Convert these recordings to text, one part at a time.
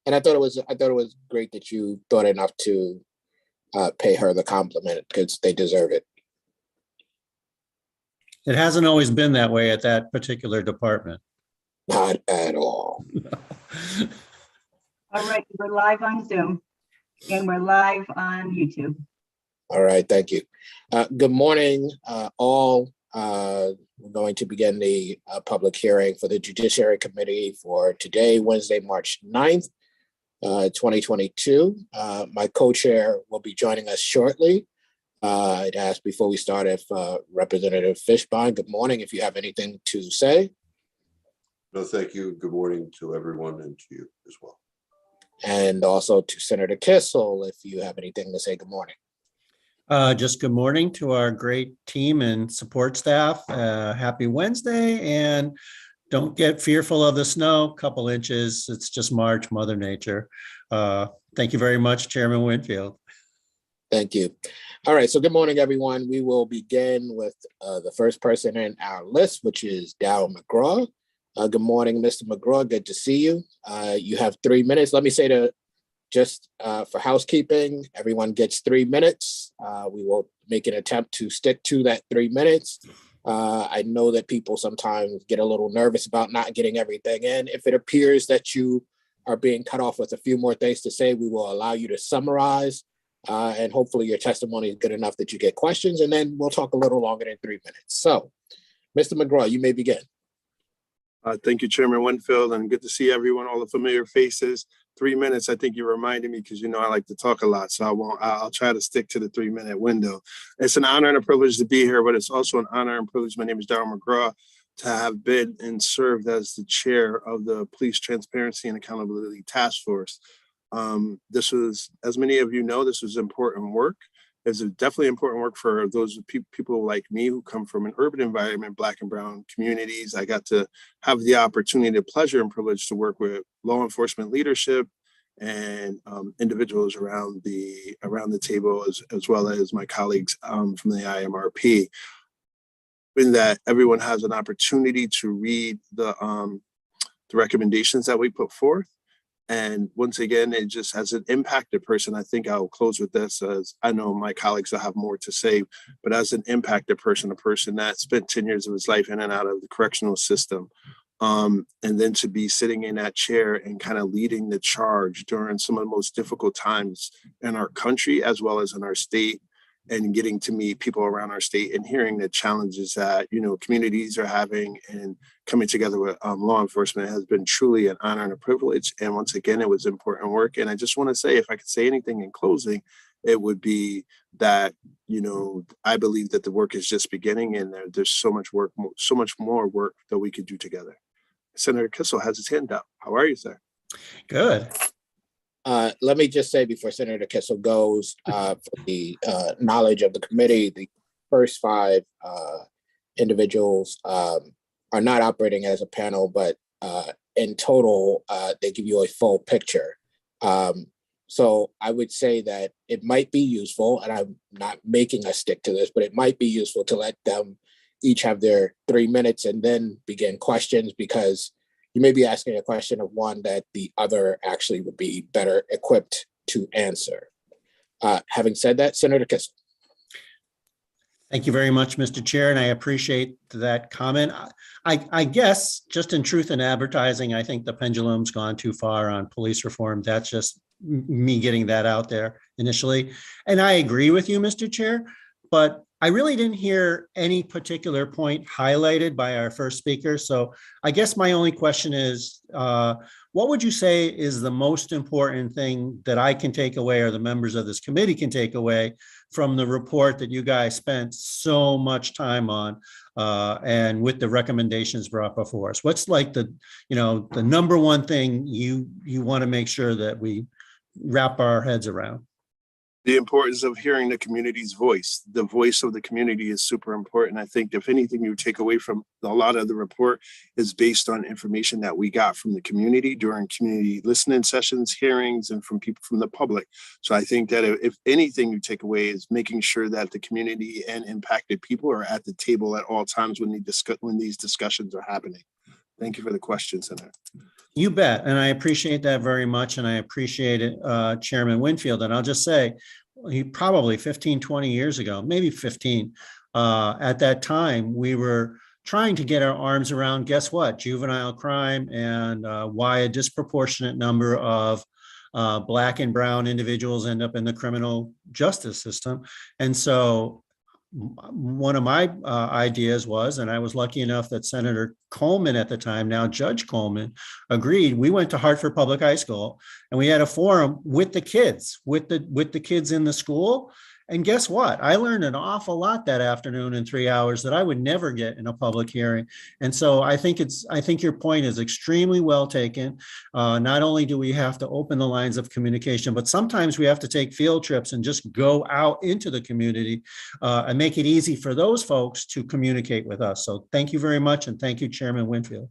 And I thought it was great that you thought enough to pay her the compliment, because they deserve it. It hasn't always been that way at that particular department. Not at all. All right, we're live on Zoom and we're live on YouTube. All right, thank you. Good morning, all. We're going to begin the public hearing for the Judiciary Committee for today, Wednesday, March 9th, 2022. My co-chair will be joining us shortly. I'd ask before we start if Representative Fishbein, good morning, if you have anything to say. No, thank you. Good morning to everyone and to you as well. And also to Senator Kissel, if you have anything to say, good morning. Just good morning to our great team and support staff. Happy Wednesday, and don't get fearful of the snow, couple inches. It's just March, Mother Nature. Thank you very much, Chairman Winfield. Thank you. All right, so good morning, everyone. We will begin with the first person in our list, which is Darryl McGraw. Good morning, Mr. McGraw. Good to see you. You have 3 minutes. Let me say to just for housekeeping, everyone gets 3 minutes. We will make an attempt to stick to that 3 minutes. I know that people sometimes get a little nervous about not getting everything in. If it appears that you are being cut off with a few more things to say, we will allow you to summarize. And hopefully your testimony is good enough that you get questions, and then we'll talk a little longer than 3 minutes. So, Mr. McGraw, you may begin. Thank you, Chairman Winfield, and good to see everyone, all the familiar faces. 3 minutes, I think you reminded me, because you know I like to talk a lot, so I'll try to stick to the 3 minute window. It's an honor and a privilege to be here, but it's also an honor and privilege. My name is Darryl McGraw, to have been and served as the chair of the Police Transparency and Accountability Task Force. This was, as many of you know, this was important work. It's definitely important work for those people like me who come from an urban environment, Black and Brown communities. I got to have the opportunity, the pleasure and privilege to work with law enforcement leadership and individuals around the table, as well as my colleagues from the IMRP. In that everyone has an opportunity to read the recommendations that we put forth. And once again, it just has an impacted person. I think I'll close with this, as I know my colleagues will have more to say, but as an impacted person, a person that spent 10 years of his life in and out of the correctional system, and then to be sitting in that chair and kind of leading the charge during some of the most difficult times in our country, as well as in our state, and getting to meet people around our state and hearing the challenges that, you know, communities are having, and coming together with law enforcement has been truly an honor and a privilege. And once again, it was important work. And I just want to say, if I could say anything in closing, it would be that, you know, I believe that the work is just beginning, and there's so much work, so much more work that we could do together. Senator Kissel has his hand up. How are you, sir? Good. Let me just say before Senator Kissel goes, for the knowledge of the committee, the first 5 individuals are not operating as a panel, but in total, they give you a full picture. So I would say that it might be useful, and I'm not making us stick to this, but it might be useful to let them each have their 3 minutes and then begin questions, because you may be asking a question of one that the other actually would be better equipped to answer. Having said that, Senator Kissel. Thank you very much, Mr. Chair, and I appreciate that comment. I guess, just in truth in advertising, I think the pendulum's gone too far on police reform. That's just me getting that out there initially. And I agree with you, Mr. Chair, but I really didn't hear any particular point highlighted by our first speaker. So I guess my only question is, what would you say is the most important thing that I can take away, or the members of this committee can take away, from the report that you guys spent so much time on, and with the recommendations brought before us? What's like the number one thing you want to make sure that we wrap our heads around? The importance of hearing the community's voice. The voice of the community is super important. I think if anything you take away from a lot of the report is based on information that we got from the community during community listening sessions, hearings, and from people from the public. So I think that if anything you take away is making sure that the community and impacted people are at the table at all times when these discussions are happening. Thank you for the question, Senator. You bet. And I appreciate that very much. And I appreciate it, Chairman Winfield. And I'll just say, he probably 15, 20 years ago, maybe 15, at that time, we were trying to get our arms around, guess what, juvenile crime and why a disproportionate number of Black and brown individuals end up in the criminal justice system. And so one of my ideas was, and I was lucky enough that Senator Coleman at the time, now Judge Coleman, agreed. We went to Hartford Public High School and we had a forum with the kids, with the kids in the school. And guess what? I learned an awful lot that afternoon in 3 hours that I would never get in a public hearing. And so I think your point is extremely well taken. Not only do we have to open the lines of communication, but sometimes we have to take field trips and just go out into the community and make it easy for those folks to communicate with us. So thank you very much. And thank you, Chairman Winfield.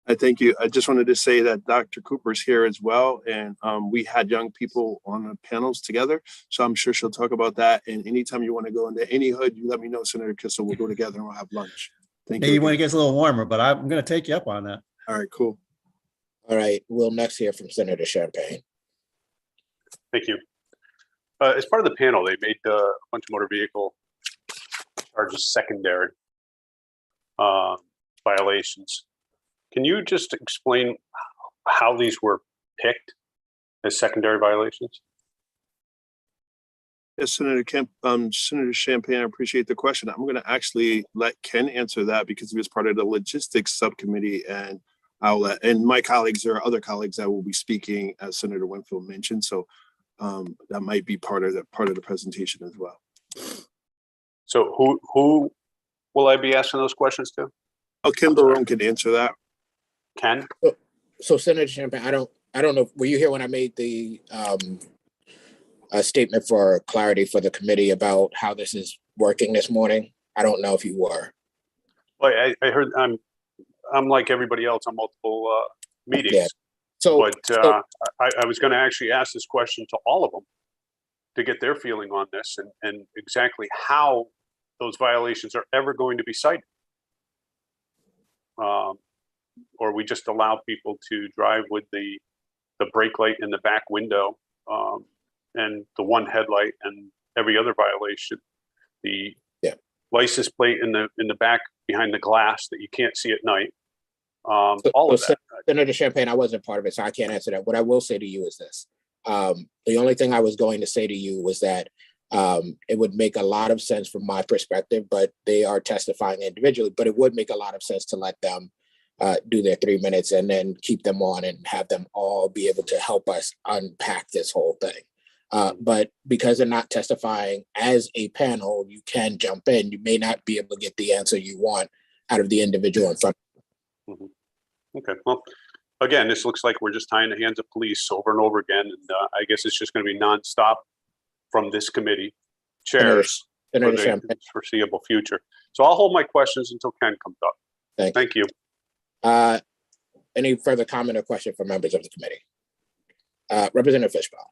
I thank you. I just wanted to say that Dr. Cooper's here as well. And we had young people on the panels together. So I'm sure she'll talk about that. And anytime you want to go into any hood, you let me know, Senator Kissel. We'll go together and we'll have lunch. Thank Maybe you. when it gets a little warmer, but I'm going to take you up on that. All right, cool. All right, we'll next hear from Senator Champagne. Thank you. As part of the panel, they made a bunch of motor vehicle charges secondary violations. Can you just explain how these were picked as secondary violations? Yes, Senator Champagne, I appreciate the question. I'm going to actually let Ken answer that because he was part of the logistics subcommittee, and and my colleagues, there are other colleagues that will be speaking, as Senator Winfield mentioned. So that might be part of the presentation as well. So who will I be asking those questions to? Oh, Ken Barone can answer that. Ken? So Senator Champagne, I don't know, were you here when I made the statement for clarity for the committee about how this is working this morning? I don't know if you were. Well, I heard I'm like everybody else on multiple meetings. Yeah. So, I was going to actually ask this question to all of them to get their feeling on this and exactly how those violations are ever going to be cited. Or we just allow people to drive with the brake light in the back window and the one headlight and every other violation, the license plate in the back behind the glass that you can't see at night. All of that. Senator Champagne, I wasn't part of it, so I can't answer that. What I will say to you is this. The only thing I was going to say to you was that it would make a lot of sense from my perspective, but they are testifying individually, but it would make a lot of sense to let them do their 3 minutes and then keep them on and have them all be able to help us unpack this whole thing. But because they're not testifying as a panel, you can jump in. You may not be able to get the answer you want out of the individual in front of you. Okay, well, again, this looks like we're just tying the hands of police over and over again. And I guess it's just going to be nonstop from this committee chairs for the foreseeable future. So I'll hold my questions until Ken comes up. Thank you. Any further comment or question from members of the committee? Representative Fishbaum.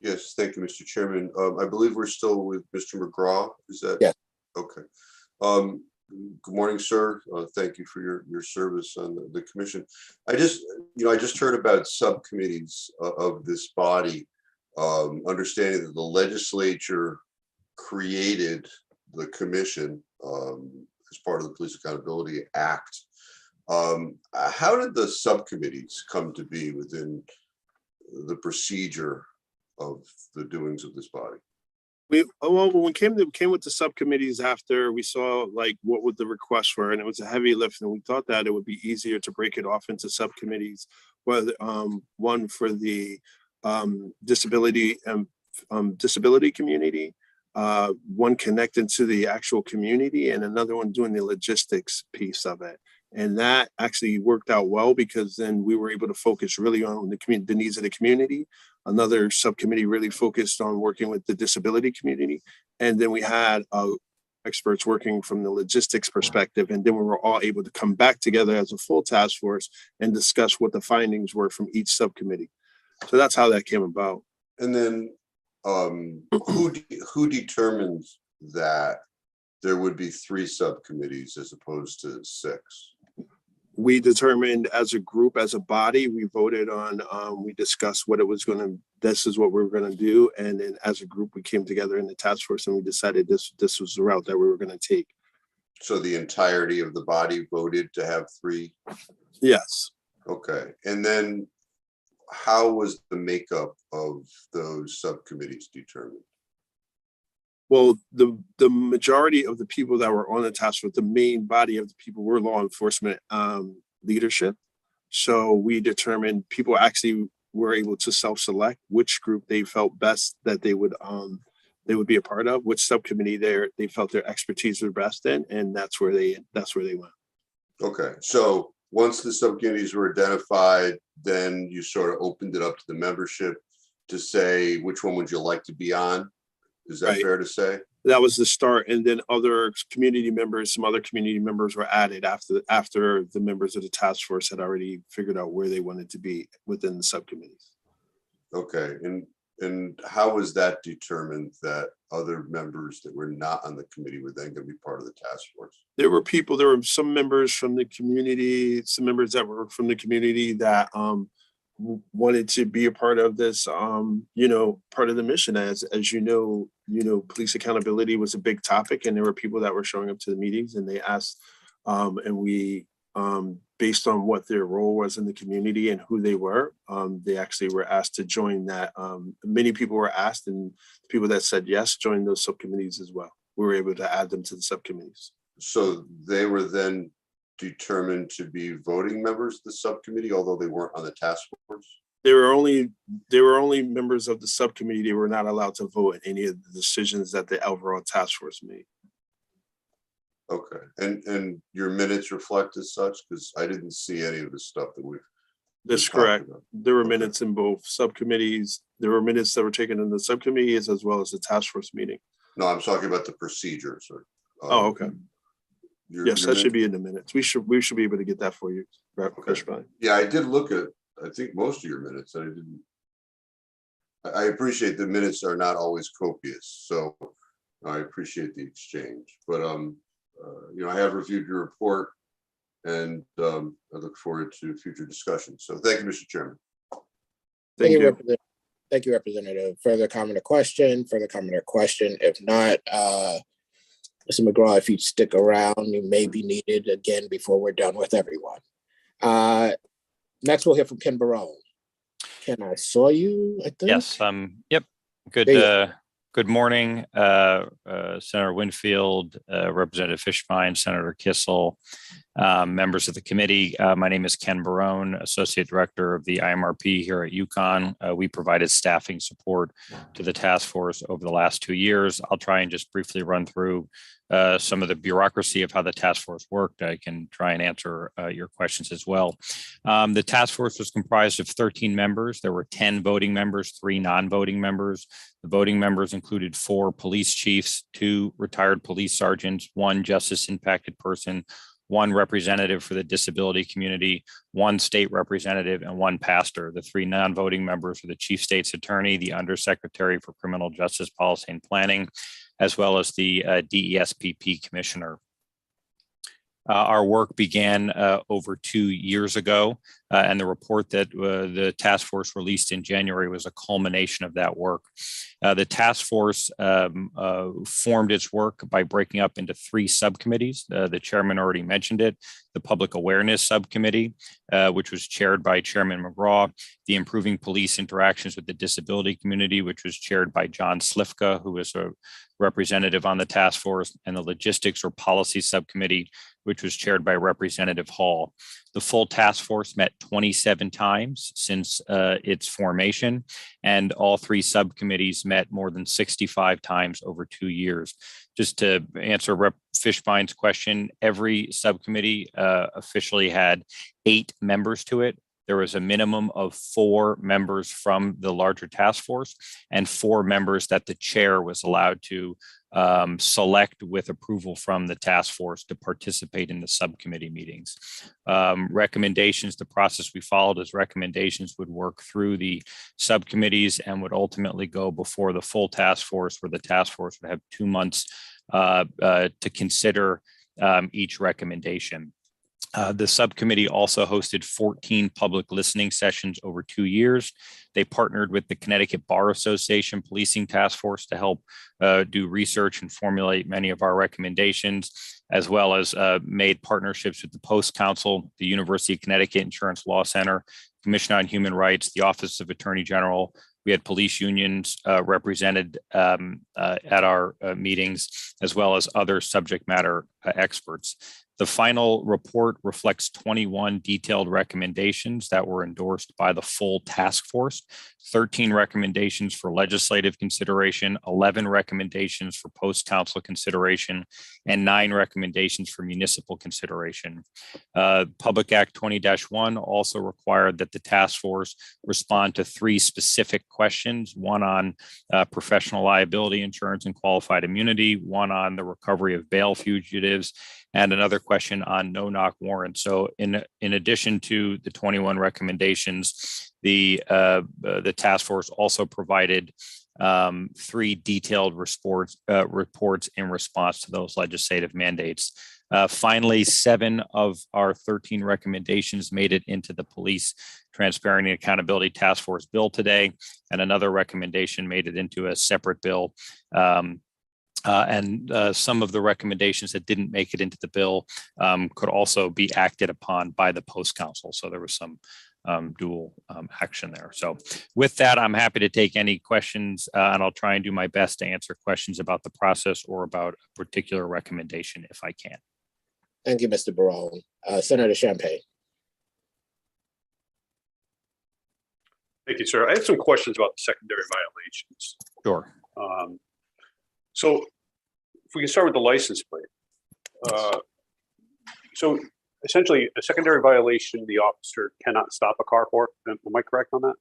Yes, thank you, Mr. Chairman. I believe we're still with Mr. McGraw. Is that? Yes. Okay. Good morning, sir. Thank you for your service on the commission. I just heard about subcommittees of this body, understanding that the legislature created the commission as part of the Police Accountability Act. How did the subcommittees come to be within the procedure of the doings of this body? When we came with the subcommittees after we saw like what the requests were, and it was a heavy lift, and we thought that it would be easier to break it off into subcommittees, whether one for the disability community, one connected to the actual community, and another one doing the logistics piece of it. And that actually worked out well because then we were able to focus really on the needs of the community. Another subcommittee really focused on working with the disability community. And then we had experts working from the logistics perspective. And then we were all able to come back together as a full task force and discuss what the findings were from each subcommittee. So that's how that came about. And then who determines that there would be 3 subcommittees as opposed to 6? we determined as a group, as a body, we voted on, we discussed what it was this is what we were gonna do. And then as a group, we came together in the task force and we decided this was the route that we were gonna take. So the entirety of the body voted to have 3? Yes. Okay, and then how was the makeup of those subcommittees determined? Well, the majority of the people that were on the task force, the main body of the people were law enforcement leadership. So we determined people actually were able to self-select which group they felt best that they would be a part of, which subcommittee they felt their expertise was best in, and that's where they went. Okay, so once the subcommittees were identified, then you sort of opened it up to the membership to say which one would you like to be on? Is that Right. fair to say? That was the start, and then some other community members were added after the members of the task force had already figured out where they wanted to be within the subcommittees. Okay, and how was that determined that other members that were not on the committee were then going to be part of the task force? There were some members from the community, some members that were from the community that wanted to be a part of this, part of the mission. As you know, police accountability was a big topic, and there were people that were showing up to the meetings, and they asked, and we, based on what their role was in the community and who they were, they actually were asked to join that. Many people were asked, and people that said yes joined those subcommittees as well. We were able to add them to the subcommittees. So they were then determined to be voting members of the subcommittee, although they weren't on the task force? They were only members of the subcommittee. They were not allowed to vote in any of the decisions that the overall task force made. Okay, and your minutes reflect as such, because I didn't see any of the stuff that we've. That's correct. There were minutes in both subcommittees. There were minutes that were taken in the subcommittees as well as the task force meeting. No, I'm talking about the procedures. Okay. Yes, that should be in the minutes. We should be able to get that for you. Okay. Yeah, I did look at, I think, most of your minutes. I appreciate the minutes are not always copious, so I appreciate the exchange. But I have reviewed your report, and I look forward to future discussions. So thank you, Mr. Chairman. Thank you. Thank you, Representative. Further comment or question? If not, Mr. McGraw, if you stick around, you may be needed again before we're done with everyone. Next, we'll hear from Ken Barone. Ken, I saw you, I think. Yes, yep. Good morning, Senator Winfield, Representative Fishbein, Senator Kissel, members of the committee. My name is Ken Barone, Associate Director of the IMRP here at UConn. We provided staffing support to the task force over the last 2 years. I'll try and just briefly run through some of the bureaucracy of how the task force worked. I can try and answer your questions as well. The task force was comprised of 13 members. There were 10 voting members, 3 non-voting members. The voting members included 4 police chiefs, 2 retired police sergeants, 1 justice impacted person, 1 representative for the disability community, 1 state representative, and 1 pastor. The 3 non-voting members were the chief state's attorney, the undersecretary for criminal justice policy and planning, as well as the DESPP commissioner. Our work began over 2 years ago, and the report that the task force released in January was a culmination of that work. The task force formed its work by breaking up into 3 subcommittees. The chairman already mentioned it. The Public Awareness Subcommittee, which was chaired by Chairman McGraw, the Improving Police Interactions with the Disability Community, which was chaired by John Slifka, who is a representative on the task force, and the Logistics or Policy Subcommittee, which was chaired by Representative Hall. The full task force met 27 times since its formation, and all 3 subcommittees met more than 65 times over 2 years. Just to answer Rep. Fishbein's question, every subcommittee officially had 8 members to it. There was a minimum of 4 members from the larger task force and 4 members that the chair was allowed to select with approval from the task force to participate in the subcommittee meetings. Recommendations, the process we followed as recommendations would work through the subcommittees and would ultimately go before the full task force, where the task force would have 2 months to consider each recommendation. The subcommittee also hosted 14 public listening sessions over 2 years. They partnered with the Connecticut Bar Association Policing Task Force to help do research and formulate many of our recommendations, as well as made partnerships with the Post Council, the University of Connecticut Insurance Law Center, Commission on Human Rights, the Office of Attorney General. We had police unions represented at our meetings, as well as other subject matter experts. The final report reflects 21 detailed recommendations that were endorsed by the full task force, 13 recommendations for legislative consideration, 11 recommendations for post-council consideration, and 9 recommendations for municipal consideration. Public Act 20-1 also required that the task force respond to 3 specific questions, one on professional liability insurance and qualified immunity, one on the recovery of bail fugitives, and another question on no-knock warrants. So in addition to the 21 recommendations, the task force also provided 3 detailed reports in response to those legislative mandates. Finally, 7 of our 13 recommendations made it into the Police Transparency and Accountability Task Force bill today, and another recommendation made it into a separate bill. Some of the recommendations that didn't make it into the bill could also be acted upon by the Post Council. So there was some dual action there. So with that, I'm happy to take any questions, and I'll try and do my best to answer questions about the process or about a particular recommendation if I can. Thank you, Mr. Barone. Senator Champagne. Thank you, sir. I have some questions about the secondary violations. Sure. So if we can start with the license plate. So essentially, a secondary violation, the officer cannot stop a car for. Am I correct on that?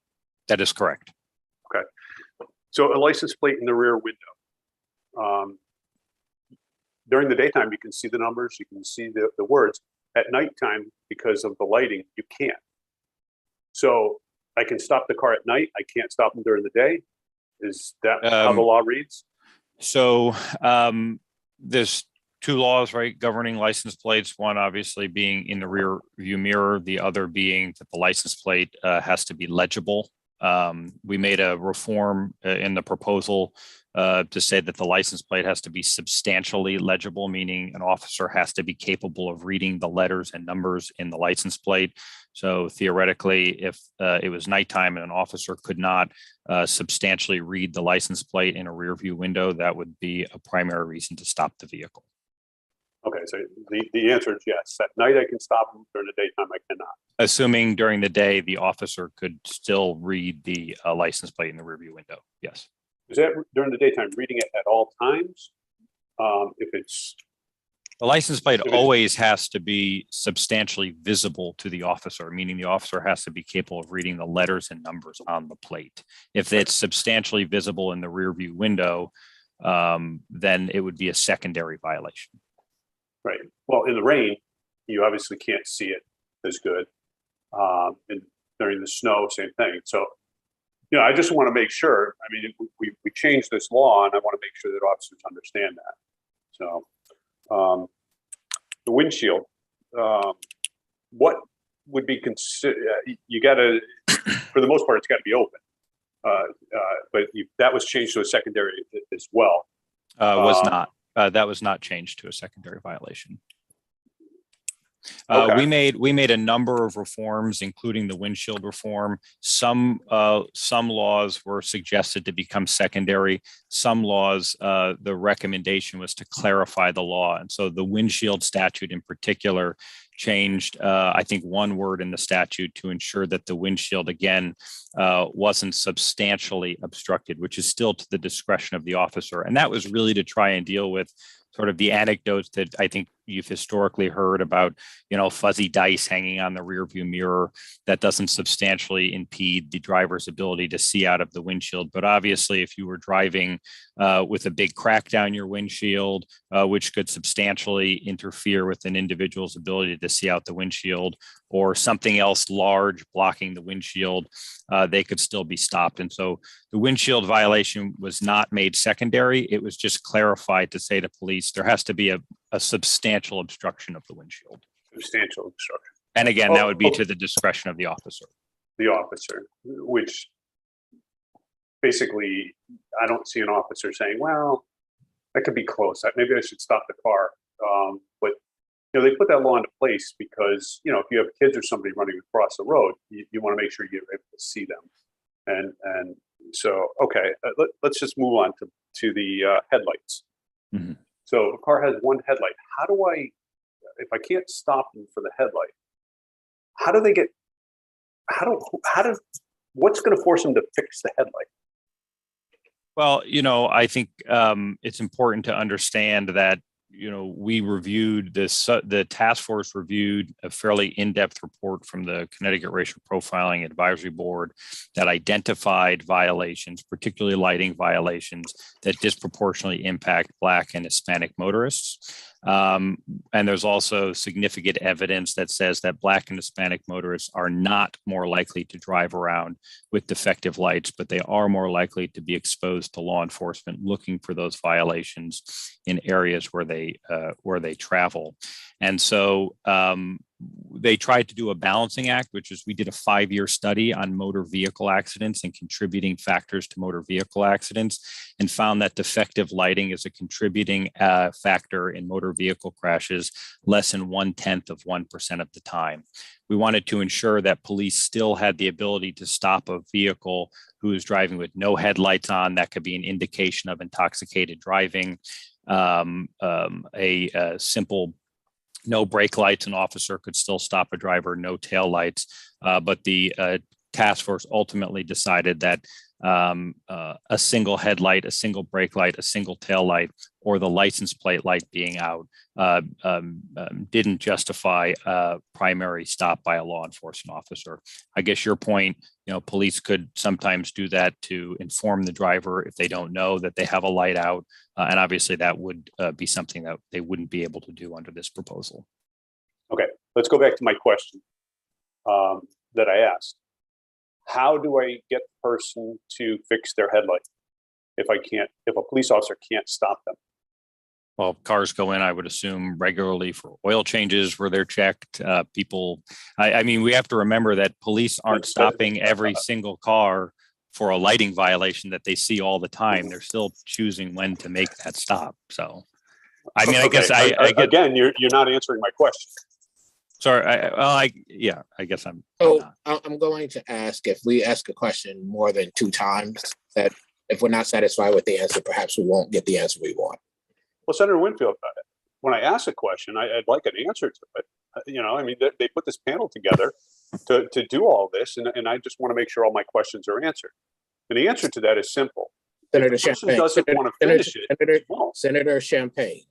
That is correct. Okay. So a license plate in the rear window. During the daytime, you can see the numbers, you can see the words. At nighttime, because of the lighting, you can't. So I can stop the car at night. I can't stop them during the day. Is that how the law reads? So there's 2 laws, right, governing license plates. One obviously being in the rear view mirror, the other being that the license plate has to be legible. We made a reform in the proposal to say that the license plate has to be substantially legible, meaning an officer has to be capable of reading the letters and numbers in the license plate. So theoretically, if it was nighttime and an officer could not substantially read the license plate in a rear view window, that would be a primary reason to stop the vehicle. Okay, so the answer is yes. At night I can stop them, during the daytime I cannot. Assuming during the day the officer could still read the license plate in the rear view window, yes. Is that during the daytime, reading it at all times? If it's the license plate always has to be substantially visible to the officer, meaning the officer has to be capable of reading the letters and numbers on the plate. If it's substantially visible in the rear view window, then it would be a secondary violation. right. Well, in the rain, you obviously can't see it as good. And during the snow, same thing. So, I just want to make sure. I mean, we changed this law, and I want to make sure that officers understand that. So, the windshield. What would be considered? You got to, for the most part, it's got to be open. But that was changed to a secondary as well. Was not. That was not changed to a secondary violation. Okay. We made a number of reforms, including the windshield reform. Some laws were suggested to become secondary. Some laws, the recommendation was to clarify the law. And so the windshield statute in particular changed, I think, one word in the statute to ensure that the windshield, again, wasn't substantially obstructed, which is still to the discretion of the officer. And that was really to try and deal with sort of the anecdotes that I think you've historically heard about, fuzzy dice hanging on the rear view mirror that doesn't substantially impede the driver's ability to see out of the windshield. But obviously, if you were driving with a big crack down your windshield, which could substantially interfere with an individual's ability to see out the windshield, or something else large blocking the windshield, they could still be stopped. And so the windshield violation was not made secondary. It was just clarified to say to police, there has to be a substantial obstruction of the windshield. Substantial obstruction. And again, that Oh, would be okay. to the discretion of the officer. The officer, which basically, I don't see an officer saying, well, that could be close. Maybe I should stop the car. But you know, they put that law into place because, you know, if you have kids or somebody running across the road, you want to make sure you're able to see them. And so, okay, let's just move on to the headlights. Mhm. So if a car has one headlight, how do I, if I can't stop them for the headlight, how do they get, what's going to force them to fix the headlight? Well, you know, I think it's important to understand that, you know, we reviewed this, the task force reviewed a fairly in-depth report from the Connecticut Racial Profiling Advisory Board that identified violations, particularly lighting violations, that disproportionately impact Black and Hispanic motorists. And there's also significant evidence that says that Black and Hispanic motorists are not more likely to drive around with defective lights, but they are more likely to be exposed to law enforcement looking for those violations in areas where they travel. And so they tried to do a balancing act, which is we did a 5-year study on motor vehicle accidents and contributing factors to motor vehicle accidents, and found that defective lighting is a contributing factor in motor vehicle crashes less than 0.1% of the time. We wanted to ensure that police still had the ability to stop a vehicle who is driving with no headlights on. That could be an indication of intoxicated driving. A simple no brake lights, an officer could still stop a driver, no tail lights. But the task force ultimately decided that a single headlight, a single brake light, a single tail light, or the license plate light being out didn't justify a primary stop by a law enforcement officer. I guess your point, you know, police could sometimes do that to inform the driver if they don't know that they have a light out. And obviously that would be something that they wouldn't be able to do under this proposal. Okay, Let's go back to my question that I asked. How do I get the person to fix their headlight if a police officer can't stop them? Well, cars go in, I would assume, regularly for oil changes where they're checked. I mean, we have to remember that police aren't stopping every single car for a lighting violation that they see all the time. They're still choosing when to make that stop. So, I mean, I guess I get, again, you're not answering my question. Sorry. I guess I'm. So I'm going to ask, if we ask a question more than 2 times, that if we're not satisfied with the answer, perhaps we won't get the answer we want. Well, Senator Winfield, when I ask a question, I'd like an answer to it. You know, I mean, they put this panel together to do all this, and I just want to make sure all my questions are answered. And the answer to that is simple. Senator If the person Champagne, doesn't want to finish it, Senator Champagne,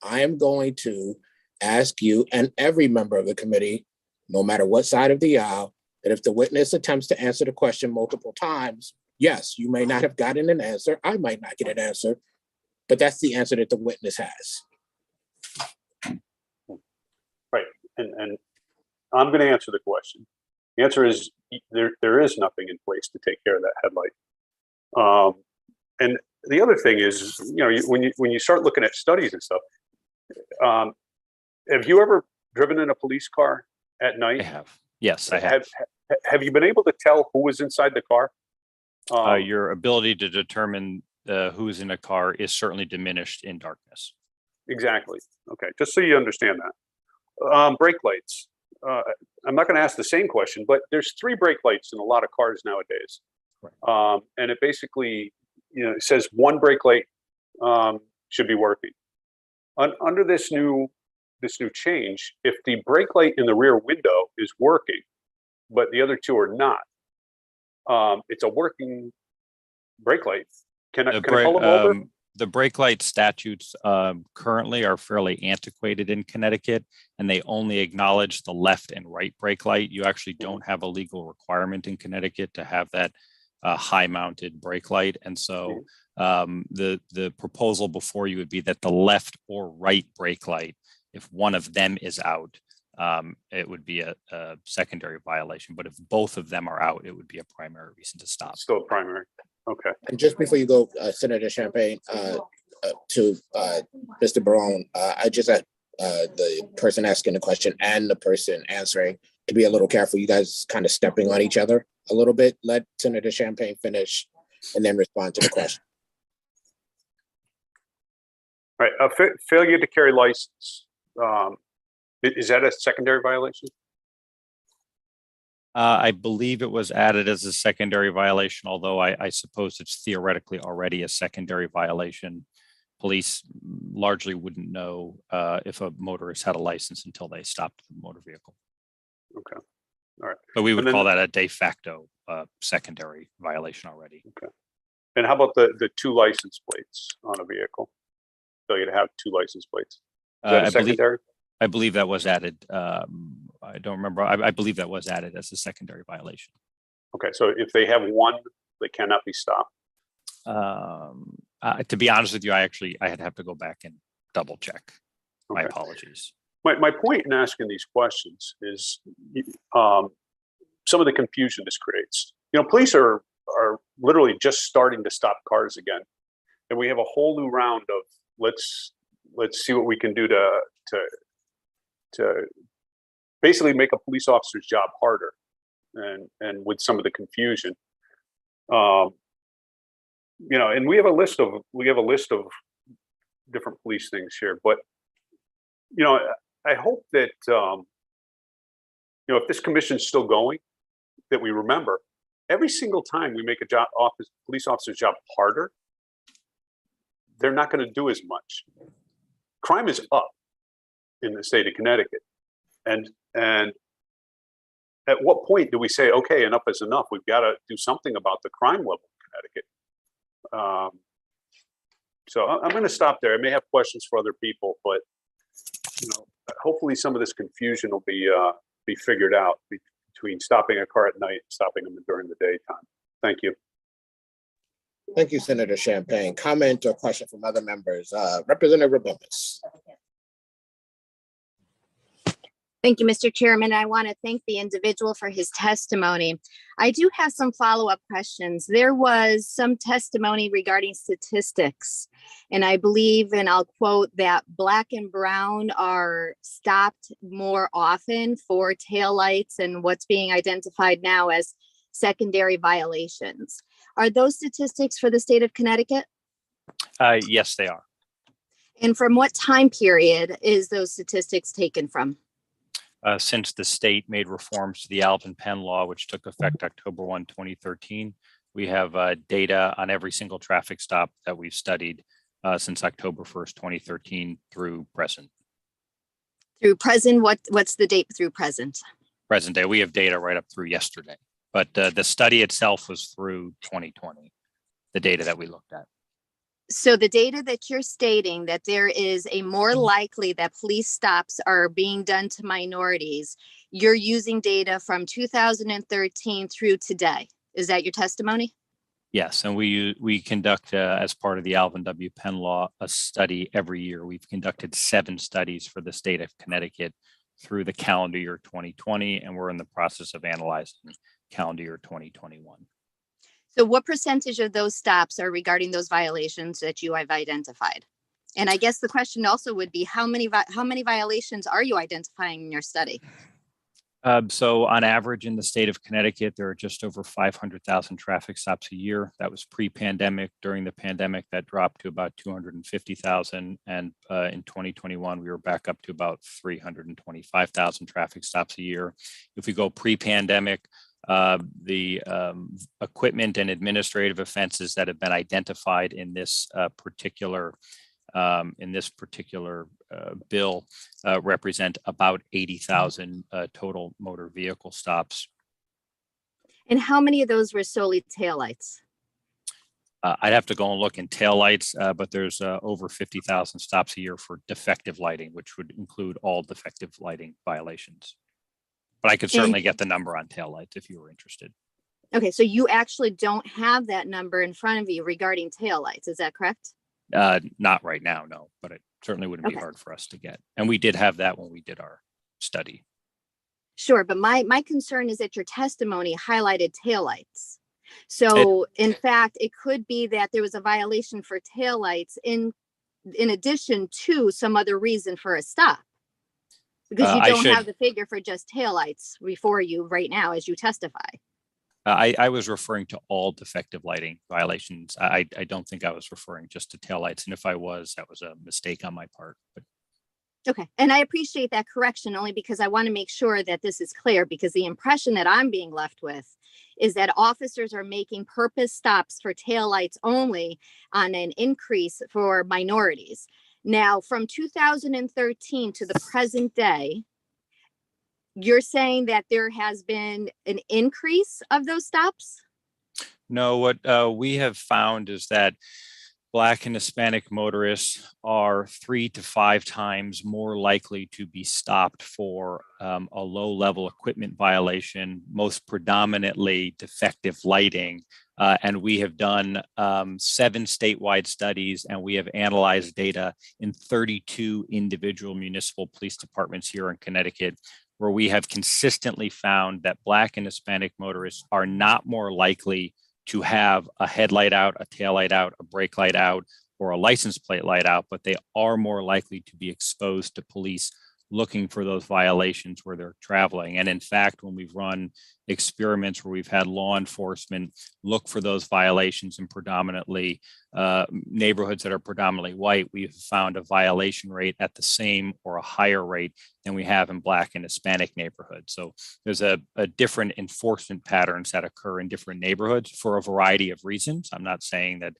I am going to ask you and every member of the committee, no matter what side of the aisle, that if the witness attempts to answer the question multiple times, yes, you may not have gotten an answer. I might not get an answer, but that's the answer that the witness has. Right. And I'm going to answer the question. The answer is there is nothing in place to take care of that headlight. And the other thing is, you know, when you start looking at studies and stuff, have you ever driven in a police car at night? I have. Yes, I have. Have you been able to tell who was inside the car? Your ability to determine who is in a car is certainly diminished in darkness. Exactly. Okay, just so you understand that. Brake lights. I'm not going to ask the same question, but there's 3 brake lights in a lot of cars nowadays. Right. And it basically, you know, it says 1 brake light should be working. Under this new change, if the brake light in the rear window is working, but the other 2 are not, it's a working brake light. Can I pull them over? The brake light statutes currently are fairly antiquated in Connecticut, and they only acknowledge the left and right brake light. You actually don't have a legal requirement in Connecticut to have that high-mounted brake light. And so the proposal before you would be that the left or right brake light, if one of them is out, it would be a secondary violation. But if both of them are out, it would be a primary reason to stop. Still a primary. Okay. And just before you go, Senator Champagne, to Mr. Barone, I just the person asking the question and the person answering to be a little careful. You guys kind of stepping on each other a little bit. Let Senator Champagne finish and then respond to the question. All right, failure to carry license. Is that a secondary violation? I believe it was added as a secondary violation, although I suppose it's theoretically already a secondary violation. Police largely wouldn't know if a motorist had a license until they stopped the motor vehicle. Okay, all right. But we would call that a de facto secondary violation already. Okay. And how about the 2 license plates on a vehicle? Failure to have 2 license plates. Is that a secondary? I believe that was added. I don't remember. I believe that was added as a secondary violation. Okay, so if they have 1, they cannot be stopped. To be honest with you, I'd have to go back and double check. My apologies. My point in asking these questions is some of the confusion this creates. Police are literally just starting to stop cars again, and we have a whole new round of let's see what we can do to basically make a police officer's job harder, and with some of the confusion. And we have a list of different police things here, but I hope that if this commission's still going, that we remember every single time we make a police officer's job harder, they're not going to do as much. Crime is up in the state of Connecticut, and at what point do we say, okay, enough is enough? We've got to do something about the crime level in Connecticut. So I'm going to stop there. I may have questions for other people, but hopefully some of this confusion will be figured out between stopping a car at night and stopping them during the daytime. Thank you. Thank you, Senator Champagne. Comment or question from other members? Representative Rebumbus. Thank you, Mr. Chairman. I want to thank the individual for his testimony. I do have some follow-up questions. There was some testimony regarding statistics, and I believe, and I'll quote, that black and brown are stopped more often for taillights and what's being identified now as secondary violations. Are those statistics for the state of Connecticut? Yes, they are. And from what time period is those statistics taken from? Since the state made reforms to the Alvin Penn law, which took effect October 1, 2013, we have data on every single traffic stop that we've studied since October 1st, 2013 through present. Through present, what's the date through present? Present day. We have data right up through yesterday, but the study itself was through 2020, the data that we looked at. So the data that you're stating that there is a more likely that police stops are being done to minorities, you're using data from 2013 through today. Is that your testimony? Yes, and we conduct as part of the Alvin W. Penn law a study every year. We've conducted 7 studies for the state of Connecticut through the calendar year 2020, and we're in the process of analyzing calendar year 2021. So what percentage of those stops are regarding those violations that you have identified? And I guess the question also would be, how many violations are you identifying in your study? So on average in the state of Connecticut, there are just over 500,000 traffic stops a year. That was pre-pandemic. During the pandemic, that dropped to about 250,000. And in 2021, we were back up to about 325,000 traffic stops a year. If we go pre-pandemic, the equipment and administrative offenses that have been identified in this particular bill represent about 80,000 total motor vehicle stops. And how many of those were solely taillights? I'd have to go and look in taillights, but there's over 50,000 stops a year for defective lighting, which would include all defective lighting violations. But I could certainly get the number on taillights if you were interested. Okay, so you actually don't have that number in front of you regarding taillights, is that correct? Not right now, no, but it certainly wouldn't be hard for us to get. And we did have that when we did our study. Sure, but my concern is that your testimony highlighted taillights. So in fact, it could be that there was a violation for taillights in in addition to some other reason for a stop. Because you I don't should- have the figure for just taillights before you right now as you testify. I was referring to all defective lighting violations. I don't think I was referring just to taillights. And if I was, that was a mistake on my part. But Okay, and I appreciate that correction only because I want to make sure that this is clear, because the impression that I'm being left with is that officers are making purpose stops for taillights only on an increase for minorities. Now, from 2013 to the present day, you're saying that there has been an increase of those stops? no, what we have found is that Black and Hispanic motorists are 3 to 5 times more likely to be stopped for a low-level equipment violation, most predominantly defective lighting. And we have done 7 statewide studies, and we have analyzed data in 32 individual municipal police departments here in Connecticut, where we have consistently found that Black and Hispanic motorists are not more likely to have a headlight out, a taillight out, a brake light out, or a license plate light out, but they are more likely to be exposed to police looking for those violations where they're traveling. And in fact, when we've run experiments where we've had law enforcement look for those violations in predominantly neighborhoods that are predominantly white, we've found a violation rate at the same or a higher rate than we have in Black and Hispanic neighborhoods. So there's a different enforcement patterns that occur in different neighborhoods for a variety of reasons. I'm not saying that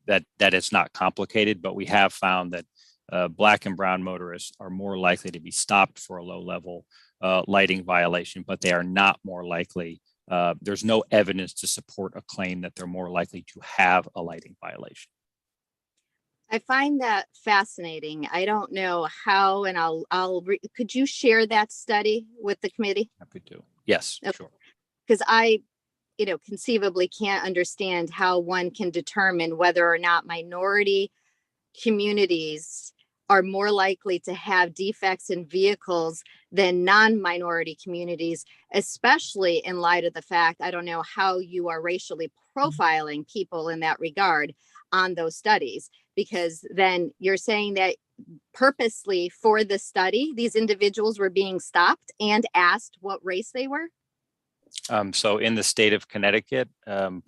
that it's not complicated, but we have found that Black and brown motorists are more likely to be stopped for a low-level lighting violation, but they are not more likely. There's no evidence to support a claim that they're more likely to have a lighting violation. I find that fascinating. I don't know how, and could you share that study with the committee? Happy to. Yes, Okay. sure. Because I, conceivably can't understand how one can determine whether or not minority communities are more likely to have defects in vehicles than non-minority communities, especially in light of the fact, I don't know how you are racially profiling people in that regard on those studies, because then you're saying that purposely for the study, these individuals were being stopped and asked what race they were? So in the state of Connecticut,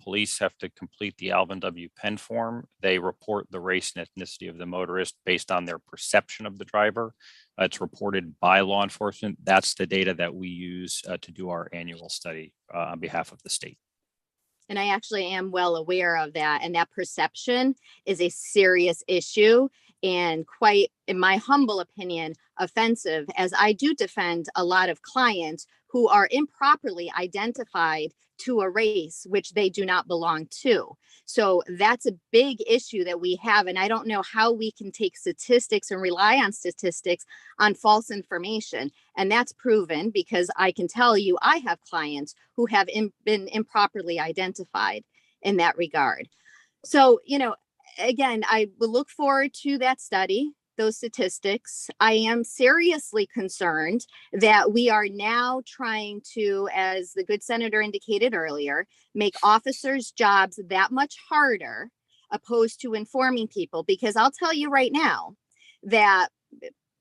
police have to complete the Alvin W. Penn form. They report the race and ethnicity of the motorist based on their perception of the driver. It's reported by law enforcement. That's the data that we use to do our annual study on behalf of the state. And I actually am well aware of that. And that perception is a serious issue and quite, in my humble opinion, offensive, as I do defend a lot of clients who are improperly identified to a race which they do not belong to. So that's a big issue that we have. And I don't know how we can take statistics and rely on statistics on false information. And that's proven because I can tell you, I have clients who have been improperly identified in that regard. So, again, I will look forward to that study, those statistics. I am seriously concerned that we are now trying to, as the good senator indicated earlier, make officers' jobs that much harder opposed to informing people. Because I'll tell you right now that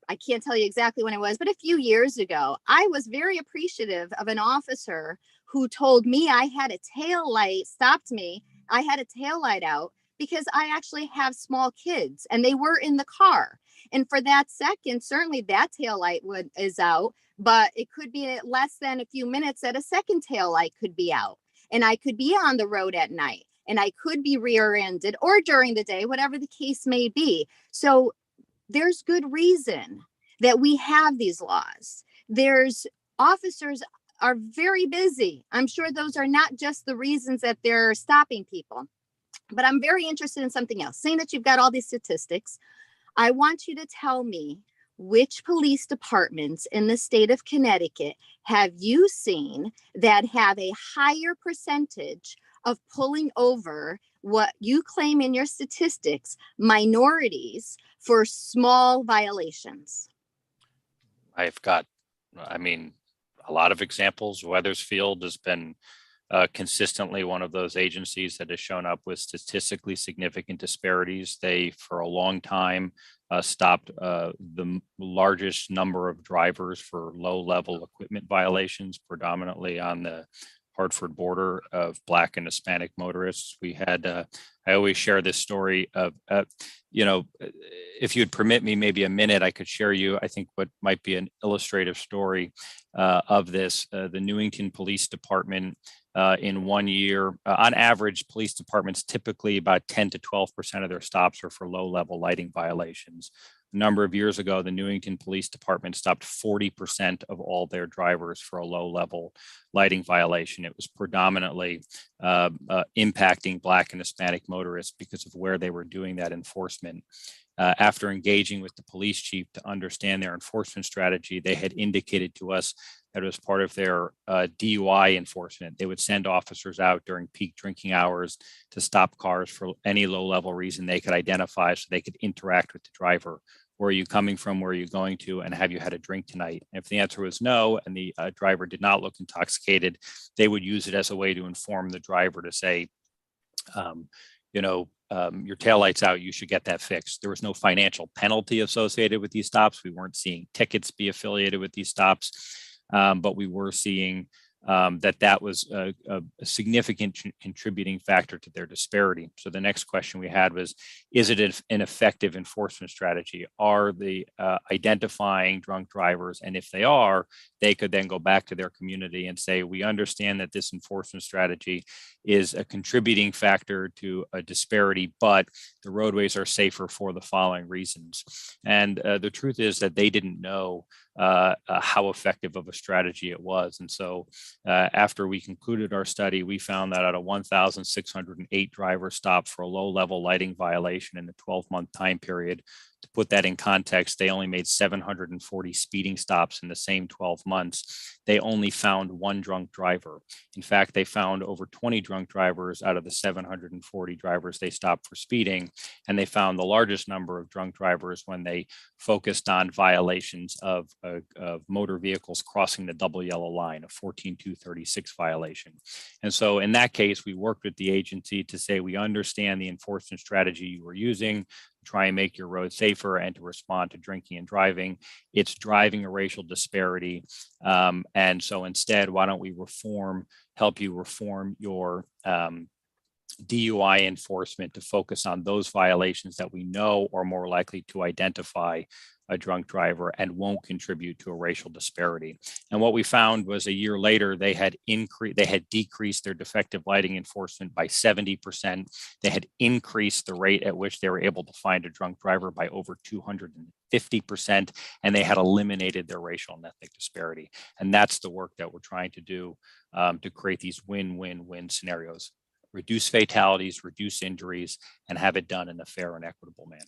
I can't tell you exactly when it was, but a few years ago, I was very appreciative of an officer who told me I had a tail light, stopped me. I had a tail light out because I actually have small kids and they were in the car. And for that second, certainly that tail light is out, but it could be less than a few minutes that a second tail light could be out. And I could be on the road at night and I could be rear-ended or during the day, whatever the case may be. So there's good reason that we have these laws. Officers are very busy. I'm sure those are not just the reasons that they're stopping people. But I'm very interested in something else. Saying that you've got all these statistics, I want you to tell me which police departments in the state of Connecticut have you seen that have a higher percentage of pulling over what you claim in your statistics, minorities, for small violations? I've got, a lot of examples. Weathersfield has been consistently one of those agencies that has shown up with statistically significant disparities. They, for a long time, stopped the largest number of drivers for low-level equipment violations, predominantly on the Hartford border, of Black and Hispanic motorists. We had, I always share this story of, if you'd permit me maybe a minute, I could share you, I think, what might be an illustrative story of this. The Newington Police Department, in 1 year, on average, police departments typically about 10 to 12% of their stops are for low-level lighting violations. A number of years ago, the Newington Police Department stopped 40% of all their drivers for a low-level lighting violation. It was predominantly impacting Black and Hispanic motorists because of where they were doing that enforcement. After engaging with the police chief to understand their enforcement strategy, they had indicated to us that as part of their DUI enforcement, they would send officers out during peak drinking hours to stop cars for any low-level reason they could identify, so they could interact with the driver. Where are you coming from? Where are you going to? And have you had a drink tonight? And if the answer was no, and the driver did not look intoxicated, they would use it as a way to inform the driver to say, your taillight's out, you should get that fixed. There was no financial penalty associated with these stops. We weren't seeing tickets be affiliated with these stops, but we were seeing that was a significant contributing factor to their disparity. So the next question we had was, is it an effective enforcement strategy? Are they identifying drunk drivers? And if they are, they could then go back to their community and say, we understand that this enforcement strategy is a contributing factor to a disparity, but the roadways are safer for the following reasons. And the truth is that they didn't know how effective of a strategy it was. And so after we concluded our study, we found that out of 1,608 drivers stopped for a low-level lighting violation in the 12-month time period. To put that in context, they only made 740 speeding stops in the same 12 months. They only found one drunk driver. In fact, they found over 20 drunk drivers out of the 740 drivers they stopped for speeding. And they found the largest number of drunk drivers when they focused on violations of motor vehicles crossing the double yellow line, a 14.236 violation. And so in that case, we worked with the agency to say, we understand the enforcement strategy you were using, try and make your road safer and to respond to drinking and driving. It's driving a racial disparity. And so instead, why don't we help you reform your DUI enforcement to focus on those violations that we know are more likely to identify a drunk driver and won't contribute to a racial disparity. And what we found was a year later, they had decreased their defective lighting enforcement by 70%. They had increased the rate at which they were able to find a drunk driver by over 250%, and they had eliminated their racial and ethnic disparity. And that's the work that we're trying to do to create these win-win-win scenarios: reduce fatalities, reduce injuries, and have it done in a fair and equitable manner.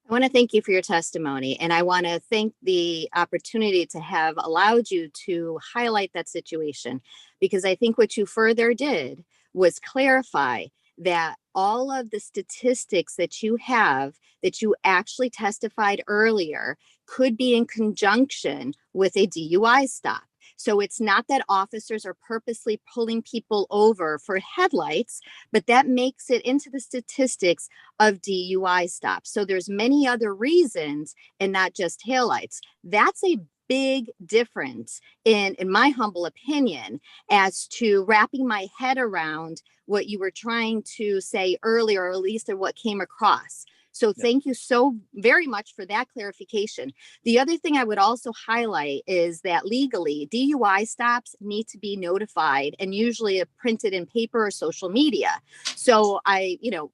I want to thank you for your testimony, and I want to thank the opportunity to have allowed you to highlight that situation, because I think what you further did was clarify that all of the statistics that you have, that you actually testified earlier, could be in conjunction with a DUI stop. So it's not that officers are purposely pulling people over for headlights, but that makes it into the statistics of DUI stops. So there's many other reasons and not just taillights. That's a big difference in my humble opinion, as to wrapping my head around what you were trying to say earlier, or at least what came across. So thank you so very much for that clarification. The other thing I would also highlight is that legally, DUI stops need to be notified and usually printed in paper or social media. So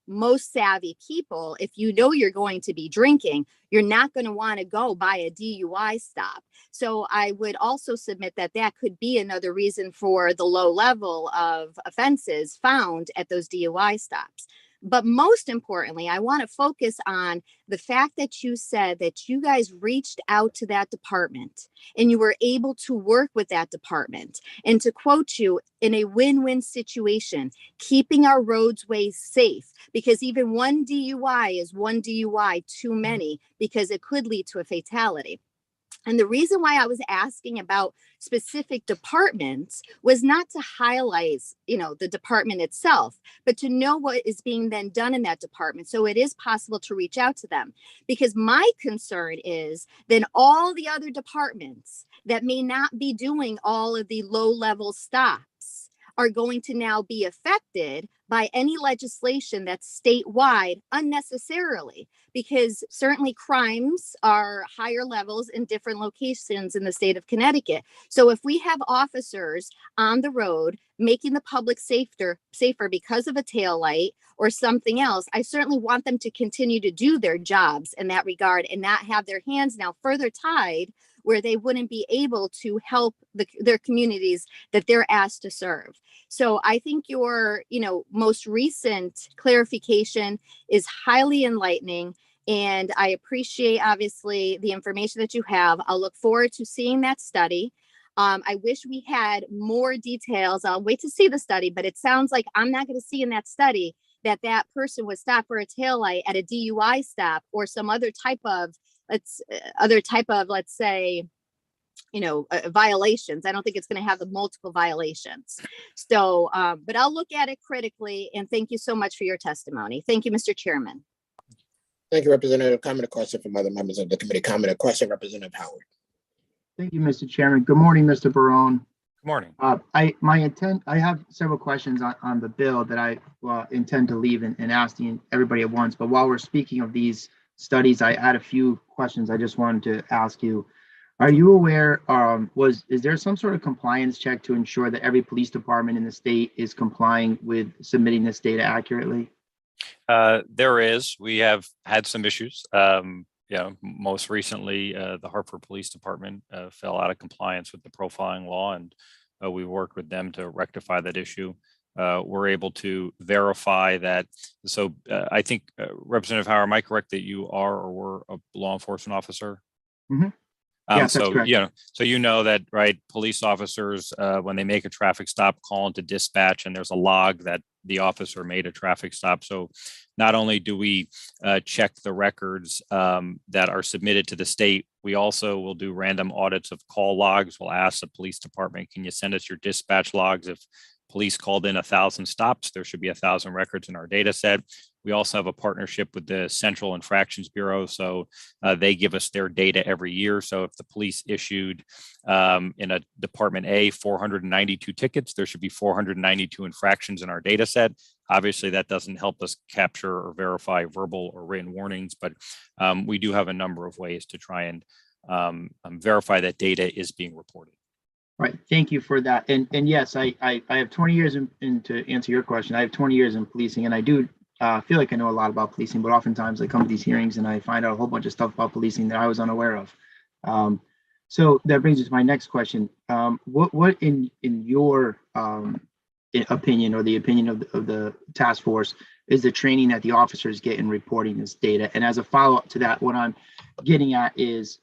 most savvy people, if you know you're going to be drinking, you're not going to want to go by a DUI stop. So I would also submit that that could be another reason for the low level of offenses found at those DUI stops. But most importantly, I want to focus on the fact that you said that you guys reached out to that department and you were able to work with that department. And to quote you, in a win-win situation, keeping our roadways safe, because even one DUI is one DUI too many, because it could lead to a fatality. And the reason why I was asking about specific departments was not to highlight, the department itself, but to know what is being then done in that department. So it is possible to reach out to them, because my concern is then all the other departments that may not be doing all of the low-level stops are going to now be affected by any legislation that's statewide unnecessarily, because certainly crimes are higher levels in different locations in the state of Connecticut. So if we have officers on the road making the public safer because of a taillight or something else, I certainly want them to continue to do their jobs in that regard and not have their hands now further tied where they wouldn't be able to help their communities that they're asked to serve. So I think your, most recent clarification is highly enlightening, and I appreciate obviously the information that you have. I'll look forward to seeing that study. I wish we had more details. I'll wait to see the study, but it sounds like I'm not going to see in that study that person was stopped for a taillight at a DUI stop or some other type of, let's say, violations. I don't think it's going to have the multiple violations. So, but I'll look at it critically, and thank you so much for your testimony. Thank you, Mr. Chairman. Thank you, Representative. Comment or question from other members of the committee? Comment or question, Representative Howard. Thank you, Mr. Chairman. Good morning, Mr. Barone. Good morning. I have several questions on the bill that I intend to leave and ask everybody at once. But while we're speaking of these studies, I had a few questions I just wanted to ask you. Are you aware, is there some sort of compliance check to ensure that every police department in the state is complying with submitting this data accurately? There is. We have had some issues. Most recently, the Hartford Police Department fell out of compliance with the profiling law, and we worked with them to rectify that issue. We're able to verify that. So I think, Representative Howard, am I correct that you are or were a law enforcement officer? Mm-hmm. Yes, that's correct. So that, right? Police officers, when they make a traffic stop, call into dispatch, and there's a log that the officer made a traffic stop. So not only do we check the records that are submitted to the state, we also will do random audits of call logs. We'll ask the police department, can you send us your dispatch logs? If police called in 1,000 stops, there should be 1,000 records in our data set. We also have a partnership with the Central Infractions Bureau. So they give us their data every year. So if the police issued in a Department A 492 tickets, there should be 492 infractions in our data set. Obviously, that doesn't help us capture or verify verbal or written warnings, but we do have a number of ways to try and verify that data is being reported. Right. Thank you for that. And yes, I have 20 years in to answer your question. I have 20 years in policing, and I do feel like I know a lot about policing, but oftentimes I come to these hearings and I find out a whole bunch of stuff about policing that I was unaware of. So that brings us to my next question. What in your opinion, or the opinion of the task force, is the training that the officers get in reporting this data? And as a follow-up to that, what I'm getting at is,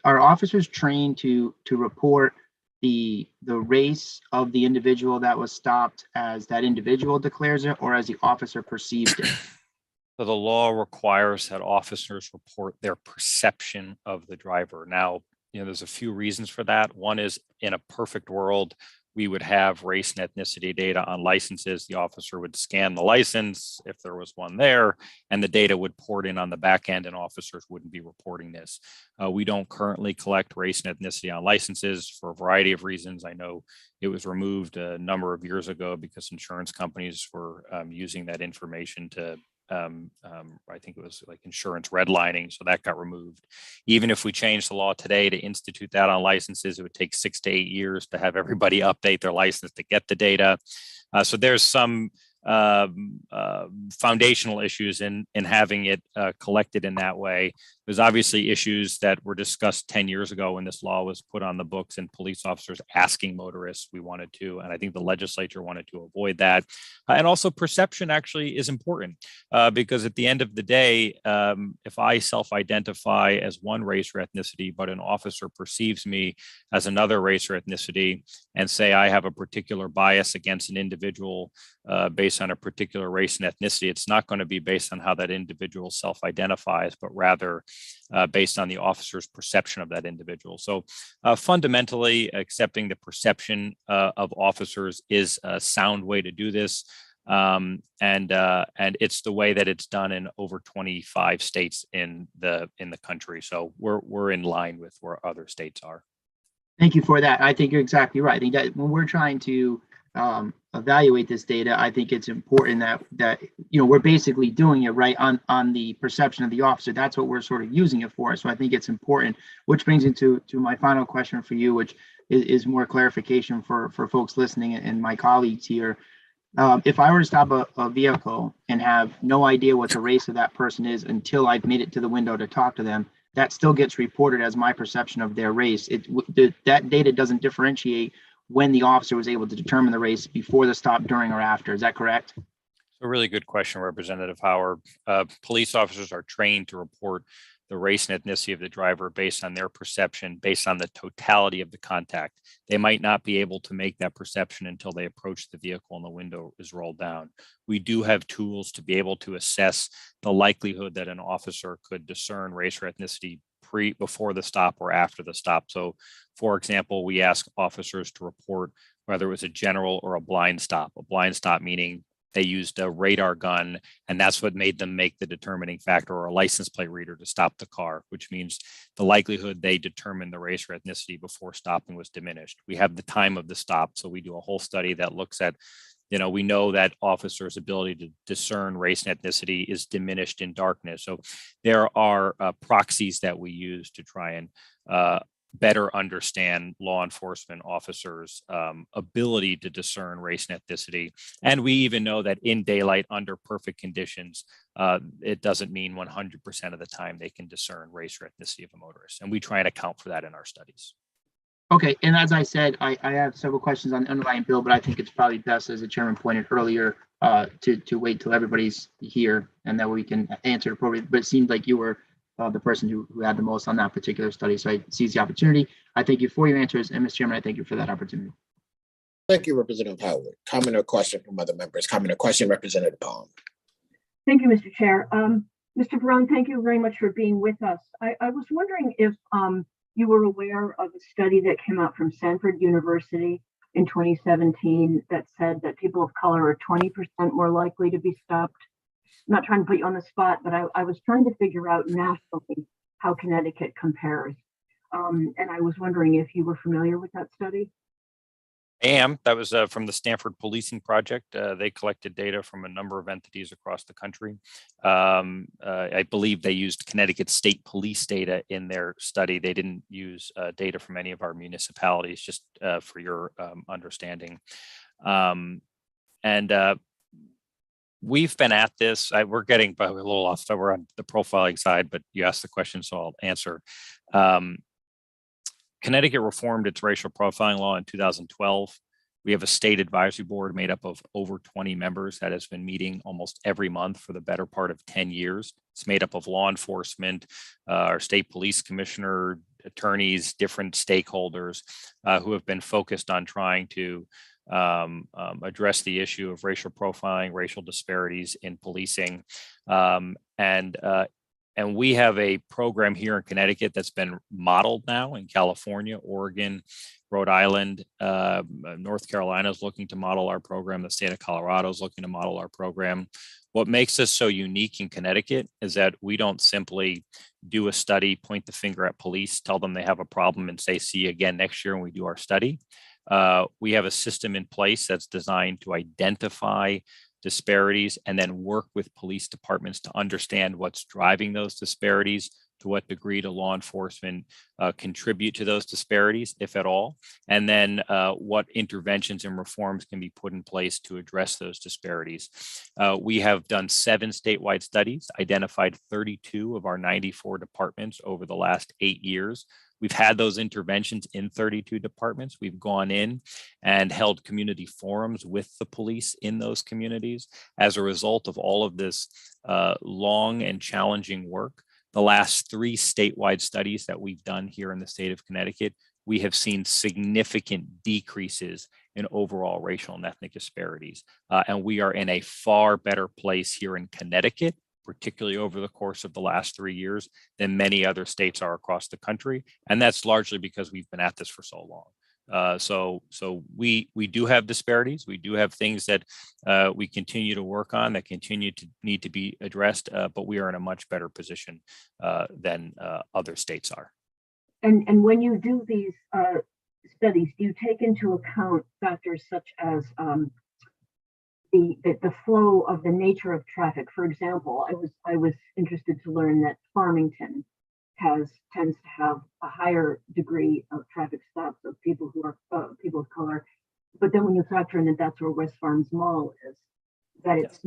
are officers trained to report the race of the individual that was stopped as that individual declares it, or as the officer perceived it? So the law requires that officers report their perception of the driver. Now, there's a few reasons for that. One is, in a perfect world, we would have race and ethnicity data on licenses. The officer would scan the license if there was one there, and the data would port in on the back end, and officers wouldn't be reporting this. We don't currently collect race and ethnicity on licenses for a variety of reasons. I know it was removed a number of years ago because insurance companies were using that information to I think it was like insurance redlining, so that got removed. Even if we change the law today to institute that on licenses, it would take 6 to 8 years to have everybody update their license to get the data. So there's some foundational issues in having it collected in that way. There's obviously issues that were discussed 10 years ago when this law was put on the books, and police officers asking motorists. We wanted to, and I think the legislature wanted to avoid that. And also, perception actually is important because at the end of the day, if I self-identify as one race or ethnicity, but an officer perceives me as another race or ethnicity, and say I have a particular bias against an individual based on a particular race and ethnicity, it's not going to be based on how that individual self-identifies, but rather based on the officer's perception of that individual. So fundamentally, accepting the perception of officers is a sound way to do this. And it's the way that it's done in over 25 states in the country. So we're in line with where other states are. Thank you for that. I think you're exactly right. I think that when we're trying to evaluate this data, I think it's important that we're basically doing it right on the perception of the officer. That's what we're sort of using it for. So I think it's important, which brings into my final question for you, which is more clarification for folks listening and my colleagues here. If I were to stop a vehicle and have no idea what the race of that person is until I've made it to the window to talk to them, that still gets reported as my perception of their race. That data doesn't differentiate when the officer was able to determine the race before the stop, during, or after. Is that correct? A really good question, Representative Howard. Police officers are trained to report the race and ethnicity of the driver based on their perception, based on the totality of the contact. They might not be able to make that perception until they approach the vehicle and the window is rolled down. We do have tools to be able to assess the likelihood that an officer could discern race or ethnicity before the stop or after the stop. So, for example, we ask officers to report whether it was a general or a blind stop. A blind stop meaning they used a radar gun, and that's what made them make the determining factor, or a license plate reader, to stop the car, which means the likelihood they determined the race or ethnicity before stopping was diminished. We have the time of the stop, so we do a whole study that looks at, we know that officers' ability to discern race and ethnicity is diminished in darkness. So there are proxies that we use to try and better understand law enforcement officers' ability to discern race and ethnicity. And we even know that in daylight, under perfect conditions, it doesn't mean 100% of the time they can discern race or ethnicity of a motorist. And we try and account for that in our studies. Okay, and as I said, I have several questions on the underlying bill, but I think it's probably best, as the chairman pointed earlier, to wait till everybody's here and that we can answer appropriately. But it seemed like you were the person who had the most on that particular study. So I seize the opportunity. I thank you for your answers. And Mr. Chairman, I thank you for that opportunity. Thank you, Representative Howard. Comment or question from other members? Comment or question, Representative Palm. Thank you, Mr. Chair. Mr. Barone, thank you very much for being with us. I was wondering if you were aware of a study that came out from Stanford University in 2017 that said that people of color are 20% more likely to be stopped. I'm not trying to put you on the spot, but I was trying to figure out nationally how Connecticut compares. And I was wondering if you were familiar with that study. I am. That was from the Stanford Policing Project. They collected data from a number of entities across the country. I believe they used Connecticut State Police data in their study. They didn't use data from any of our municipalities, just for your understanding. We've been at this. We're getting a little off. We're on the profiling side, but you asked the question, so I'll answer. Connecticut reformed its racial profiling law in 2012. We have a state advisory board made up of over 20 members that has been meeting almost every month for the better part of 10 years. It's made up of law enforcement, our state police commissioner, attorneys, different stakeholders who have been focused on trying to address the issue of racial profiling, racial disparities in policing. And we have a program here in Connecticut that's been modeled now in California, Oregon, Rhode Island. North Carolina is looking to model our program. The state of Colorado is looking to model our program. What makes us so unique in Connecticut is that we don't simply do a study, point the finger at police, tell them they have a problem and say, see you again next year when we do our study. We have a system in place that's designed to identify disparities and then work with police departments to understand what's driving those disparities, to what degree do law enforcement contribute to those disparities, if at all, and then what interventions and reforms can be put in place to address those disparities. We have done 7 statewide studies, identified 32 of our 94 departments over the last 8 years. We've had those interventions in 32 departments. We've gone in and held community forums with the police in those communities. As a result of all of this long and challenging work, the last 3 statewide studies that we've done here in the state of Connecticut, we have seen significant decreases in overall racial and ethnic disparities. And we are in a far better place here in Connecticut particularly over the course of the last 3 years, than many other states are across the country. And that's largely because we've been at this for so long. So we do have disparities. We do have things that we continue to work on that continue to need to be addressed, but we are in a much better position than other states are. And when you do these studies, do you take into account factors such as the flow of the nature of traffic? For example, I was interested to learn that Farmington tends to have a higher degree of traffic stops of people who are people of color. But then when you factor in that that's where West Farms Mall is, that it's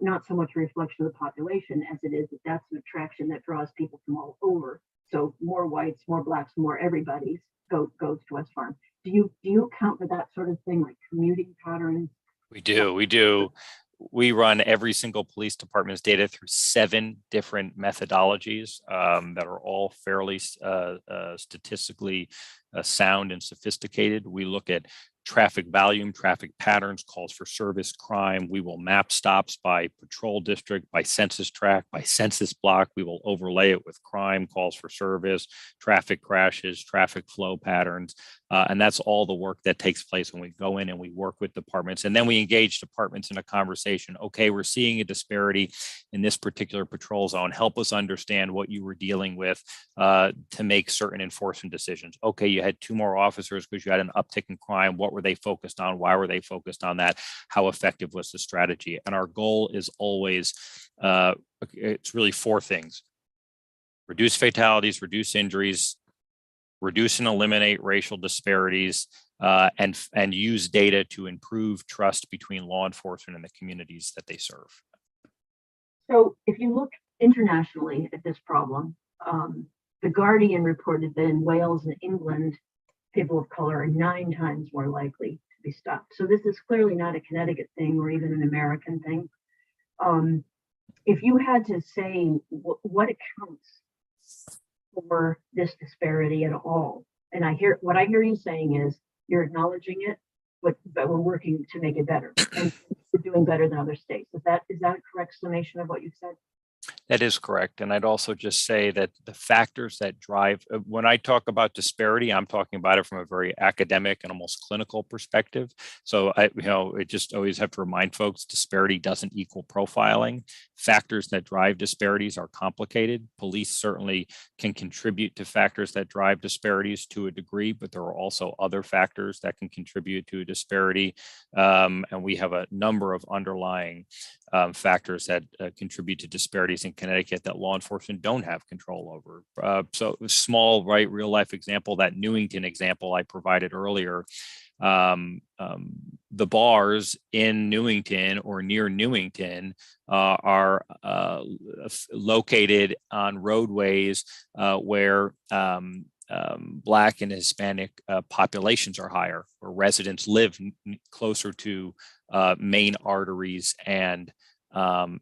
not so much a reflection of the population as it is that that's an attraction that draws people from all over. So more whites, more blacks, more everybody's goes to West Farm. Do you account for that sort of thing, like commuting patterns? We do. We run every single police department's data through 7 different methodologies that are all fairly statistically sound and sophisticated. We look at traffic volume, traffic patterns, calls for service, crime. We will map stops by patrol district, by census tract, by census block. We will overlay it with crime, calls for service, traffic crashes, traffic flow patterns. And that's all the work that takes place when we go in and we work with departments. And then we engage departments in a conversation. Okay, we're seeing a disparity in this particular patrol zone. Help us understand what you were dealing with to make certain enforcement decisions. Okay, you had 2 more officers because you had an uptick in crime. What were they focused on? Why were they focused on that? How effective was the strategy? And our goal is always, it's really 4 things: reduce fatalities, reduce injuries, reduce and eliminate racial disparities, and use data to improve trust between law enforcement and the communities that they serve. So if you look internationally at this problem, The Guardian reported that in Wales and England, people of color are 9 times more likely to be stopped. So this is clearly not a Connecticut thing or even an American thing. If you had to say what accounts for this disparity at all, and what I hear you saying is you're acknowledging it, but we're working to make it better, and we're doing better than other states. Is that a correct summation of what you said? That is correct. And I'd also just say that the factors that drive, when I talk about disparity, I'm talking about it from a very academic and almost clinical perspective. So I just always have to remind folks, disparity doesn't equal profiling. Factors that drive disparities are complicated. Police certainly can contribute to factors that drive disparities to a degree, but there are also other factors that can contribute to a disparity. And we have a number of underlying factors that contribute to disparities in Connecticut that law enforcement don't have control over. So small, real life example, that Newington example I provided earlier, the bars in Newington or near Newington are located on roadways where Black and Hispanic populations are higher, where residents live closer to main arteries and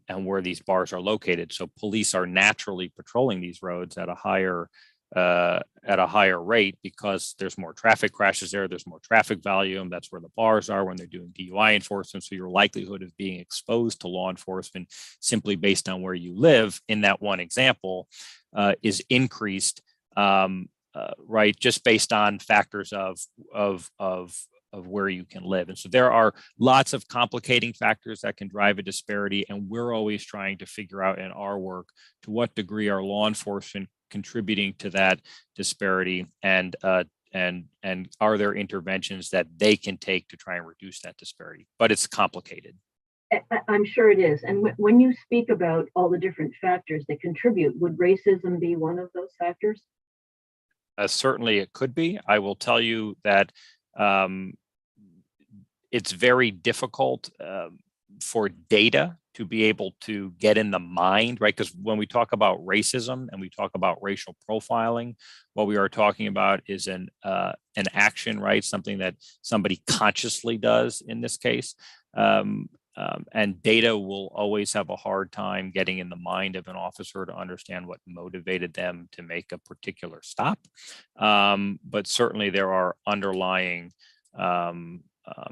where these bars are located. So police are naturally patrolling these roads at a higher rate because there's more traffic crashes there. There's more traffic volume. That's where the bars are when they're doing DUI enforcement. So your likelihood of being exposed to law enforcement simply based on where you live in that one example is increased, just based on factors of where you can live. And so there are lots of complicating factors that can drive a disparity. And we're always trying to figure out in our work to what degree are law enforcement contributing to that disparity, and are there interventions that they can take to try and reduce that disparity? But it's complicated. I'm sure it is. And when you speak about all the different factors that contribute, would racism be one of those factors? Certainly it could be. I will tell you that it's very difficult for data to be able to get in the mind, right? Because when we talk about racism and we talk about racial profiling, what we are talking about is an action, right? Something that somebody consciously does in this case. And data will always have a hard time getting in the mind of an officer to understand what motivated them to make a particular stop. But certainly there are underlying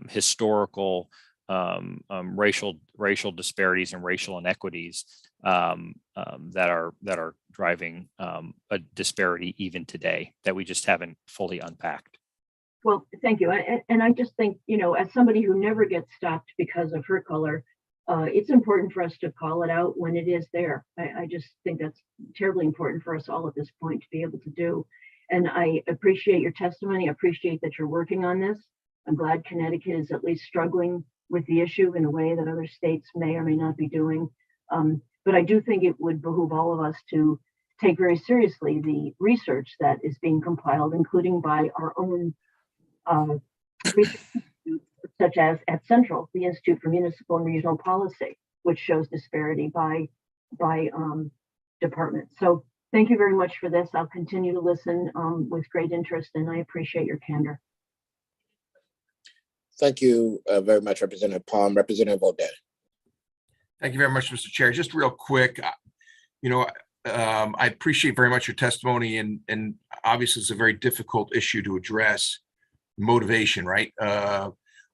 historical racial disparities and racial inequities that are driving a disparity even today that we just haven't fully unpacked. Well, thank you. And I just think, as somebody who never gets stopped because of her color, it's important for us to call it out when it is there. I just think that's terribly important for us all at this point to be able to do. And I appreciate your testimony. I appreciate that you're working on this. I'm glad Connecticut is at least struggling with the issue in a way that other states may or may not be doing. But I do think it would behoove all of us to take very seriously the research that is being compiled, including by our own research institutes, such as at Central, the Institute for Municipal and Regional Policy, which shows disparity by department. So thank you very much for this. I'll continue to listen with great interest, and I appreciate your candor. Thank you very much, Representative Palm. Representative O'Day. Thank you very much, Mr. Chair. Just real quick, I appreciate very much your testimony, and obviously it's a very difficult issue to address. Motivation, right?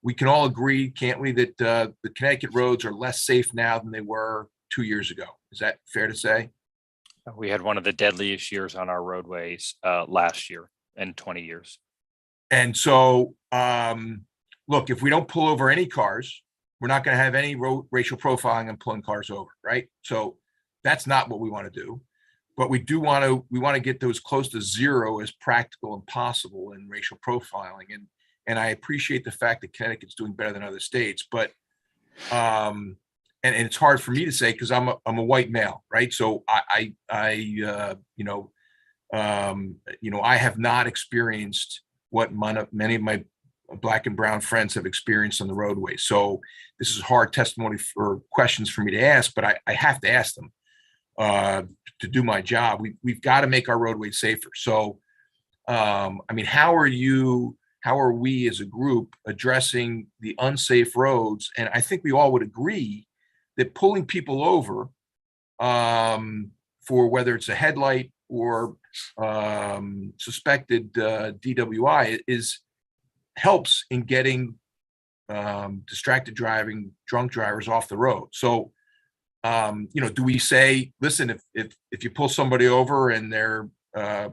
We can all agree, can't we, that the Connecticut roads are less safe now than they were 2 years ago. Is that fair to say? We had one of the deadliest years on our roadways last year in 20 years. And so, look, if we don't pull over any cars, we're not going to have any racial profiling and pulling cars over, right? So that's not what we want to do. But we want to get those close to zero as practical and possible in racial profiling. And I appreciate the fact that Connecticut's doing better than other states, but and it's hard for me to say because I'm a white male, right? So I have not experienced what many of my Black and brown friends have experienced on the roadway. So this is hard testimony for questions for me to ask, but I have to ask them. To do my job, we've got to make our roadways safer. So, how are we as a group addressing the unsafe roads? And I think we all would agree that pulling people over for whether it's a headlight or suspected DWI helps in getting distracted driving, drunk drivers off the road. So, do we say, listen, if you pull somebody over and they're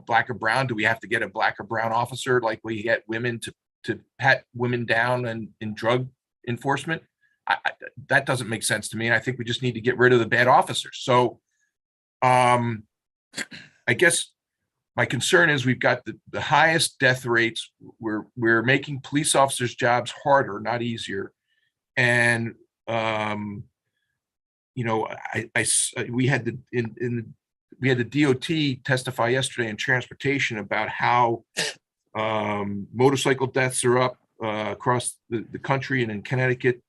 Black or brown, do we have to get a Black or brown officer like we get women to pat women down in drug enforcement? That doesn't make sense to me. And I think we just need to get rid of the bad officers. So I guess my concern is we've got the highest death rates. We're making police officers' jobs harder, not easier. And we had the DOT testify yesterday in transportation about how motorcycle deaths are up across the country, and in Connecticut,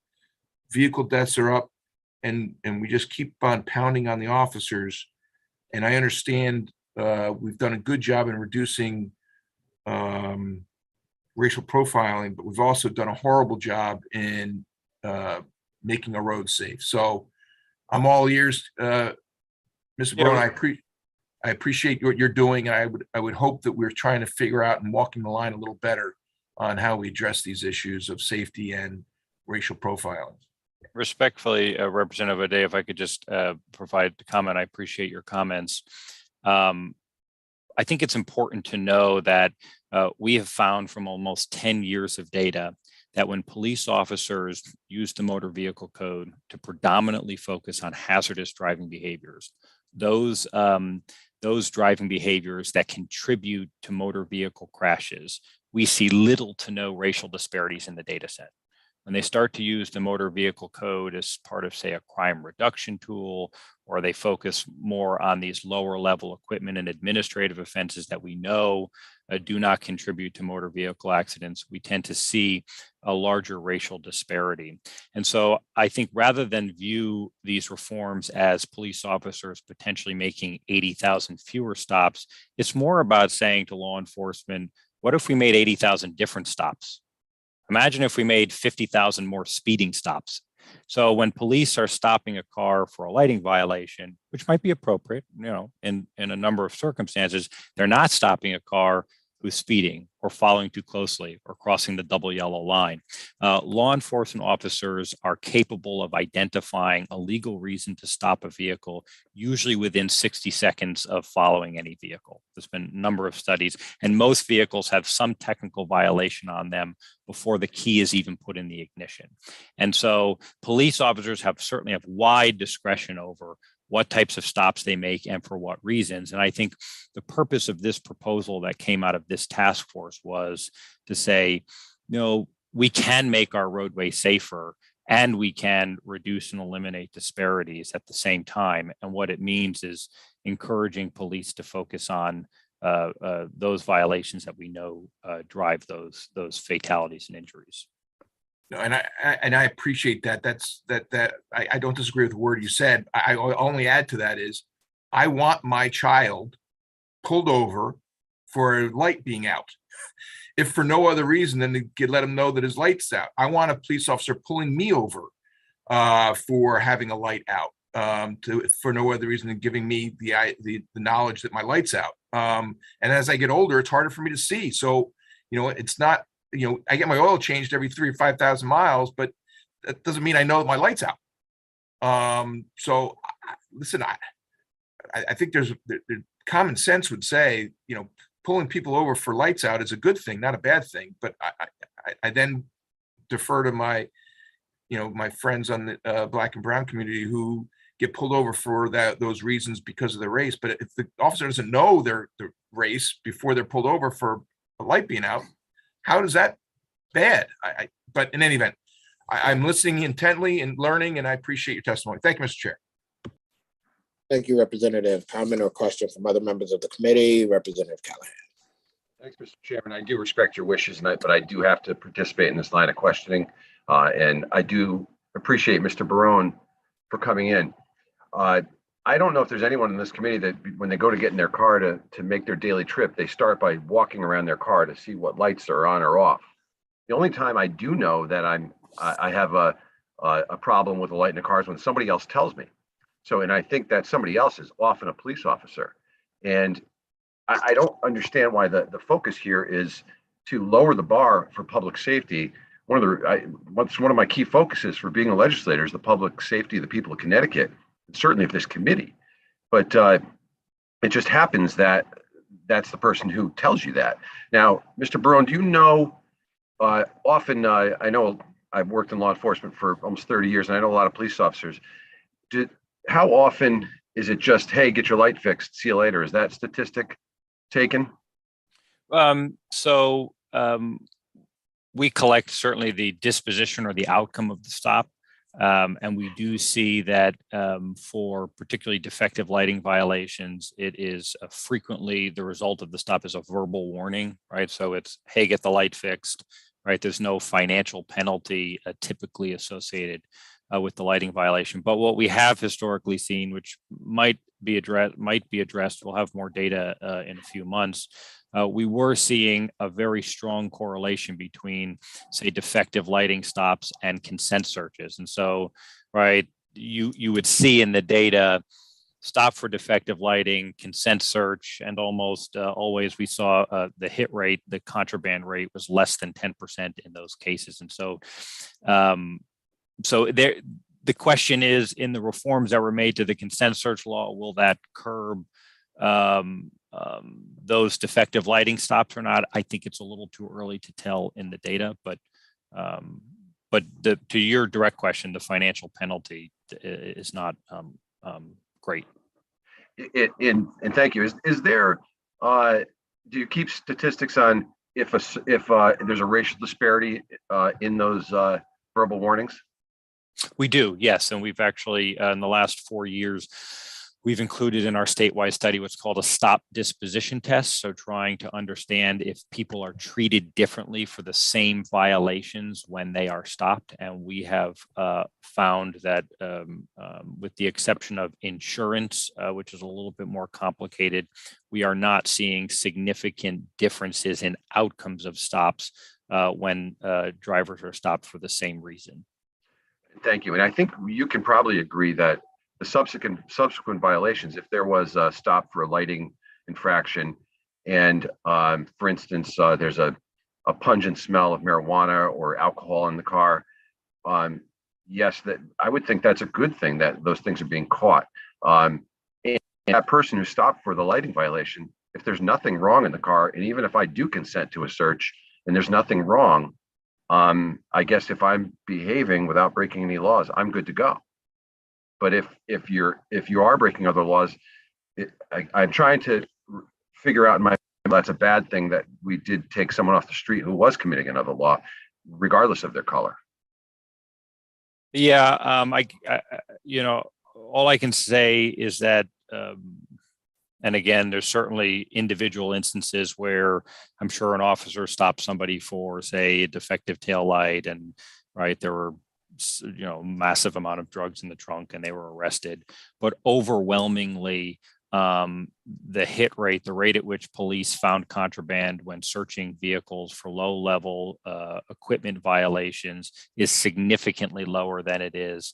vehicle deaths are up, and we just keep on pounding on the officers. And I understand we've done a good job in reducing racial profiling, but we've also done a horrible job in making our roads safe. So I'm all ears, Mr. Barone. I appreciate what you're doing, and I would hope that we're trying to figure out and walking the line a little better on how we address these issues of safety and racial profiling. Respectfully, Representative O'Day, if I could just provide the comment, I appreciate your comments. I think it's important to know that we have found from almost 10 years of data that when police officers use the motor vehicle code to predominantly focus on hazardous driving behaviors, those driving behaviors that contribute to motor vehicle crashes, we see little to no racial disparities in the data set. When they start to use the motor vehicle code as part of, say, a crime reduction tool, or they focus more on these lower level equipment and administrative offenses that we know do not contribute to motor vehicle accidents, we tend to see a larger racial disparity. And so I think rather than view these reforms as police officers potentially making 80,000 fewer stops, it's more about saying to law enforcement, what if we made 80,000 different stops? Imagine if we made 50,000 more speeding stops. So when police are stopping a car for a lighting violation, which might be appropriate, in a number of circumstances, they're not stopping a car who's speeding or following too closely or crossing the double yellow line. Law enforcement officers are capable of identifying a legal reason to stop a vehicle, usually within 60 seconds of following any vehicle. There's been a number of studies, and most vehicles have some technical violation on them before the key is even put in the ignition. And so police officers certainly have wide discretion over what types of stops they make and for what reasons. And I think the purpose of this proposal that came out of this task force was to say, we can make our roadway safer and we can reduce and eliminate disparities at the same time. And what it means is encouraging police to focus on those violations that we know drive those fatalities and injuries. No, and I appreciate that. I don't disagree with the word you said. I only add to that is I want my child pulled over for a light being out, if for no other reason than to let him know that his light's out. I want a police officer pulling me over for having a light out, for no other reason than giving me the knowledge that my light's out. And as I get older, it's harder for me to see. So, it's not. I get my oil changed every 3,000 or 5,000 miles, but that doesn't mean I know that my light's out. So listen, I think there's common sense would say, pulling people over for lights out is a good thing, not a bad thing. But I then defer to my friends on the Black and brown community who get pulled over for those reasons because of their race. But if the officer doesn't know their race before they're pulled over for a light being out, how does that bad? But in any event, I'm listening intently and learning, and I appreciate your testimony. Thank you, Mr. Chair. Thank you, Representative. Comment or question from other members of the committee? Representative Callahan. Thanks, Mr. Chairman. I do respect your wishes tonight, but I do have to participate in this line of questioning. And I do appreciate Mr. Barone for coming in. I don't know if there's anyone in this committee that when they go to get in their car to make their daily trip, they start by walking around their car to see what lights are on or off. The only time I do know that I have a problem with a light in the car is when somebody else tells me. So, and I think that somebody else is often a police officer. And I don't understand why the focus here is to lower the bar for public safety. One of my key focuses for being a legislator is the public safety of the people of Connecticut, and certainly of this committee. But it just happens that that's the person who tells you that. Now, Mr. Barone, do you know, often I know I've worked in law enforcement for almost 30 years, and I know a lot of police officers. How often is it just, hey, get your light fixed, see you later? Is that statistic taken? We collect certainly the disposition or the outcome of the stop. And we do see that for particularly defective lighting violations, it is frequently the result of the stop is a verbal warning, right? So it's, hey, get the light fixed, right? There's no financial penalty typically associated with the lighting violation. But what we have historically seen, which might be addressed, we'll have more data in a few months. We were seeing a very strong correlation between, say, defective lighting stops and consent searches. And so, right, you would see in the data, stop for defective lighting, consent search, and almost always we saw the hit rate, the contraband rate was less than 10% in those cases. And so, the question is, in the reforms that were made to the consent search law, will that curb those defective lighting stops or not? I think it's a little too early to tell in the data, but to your direct question, the financial penalty is not great. And thank you. Is there? Do you keep statistics on if there's a racial disparity in those verbal warnings? We do, yes, and we've actually in the last 4 years. We've included in our statewide study what's called a stop disposition test. So trying to understand if people are treated differently for the same violations when they are stopped. And we have found that with the exception of insurance, which is a little bit more complicated, we are not seeing significant differences in outcomes of stops when drivers are stopped for the same reason. Thank you. And I think you can probably agree that the subsequent violations, if there was a stop for a lighting infraction and for instance, there's a pungent smell of marijuana or alcohol in the car, yes, that I would think that's a good thing that those things are being caught. And that person who stopped for the lighting violation, if there's nothing wrong in the car, and even if I do consent to a search and there's nothing wrong, I guess if I'm behaving without breaking any laws, I'm good to go. But if you are breaking other laws, I'm trying to figure out in my mind that's a bad thing that we did take someone off the street who was committing another law, regardless of their color. Yeah, all I can say is that, and again, there's certainly individual instances where I'm sure an officer stopped somebody for, say, a defective tail light, and right, there were, massive amount of drugs in the trunk and they were arrested. But overwhelmingly, the hit rate, the rate at which police found contraband when searching vehicles for low-level equipment violations is significantly lower than it is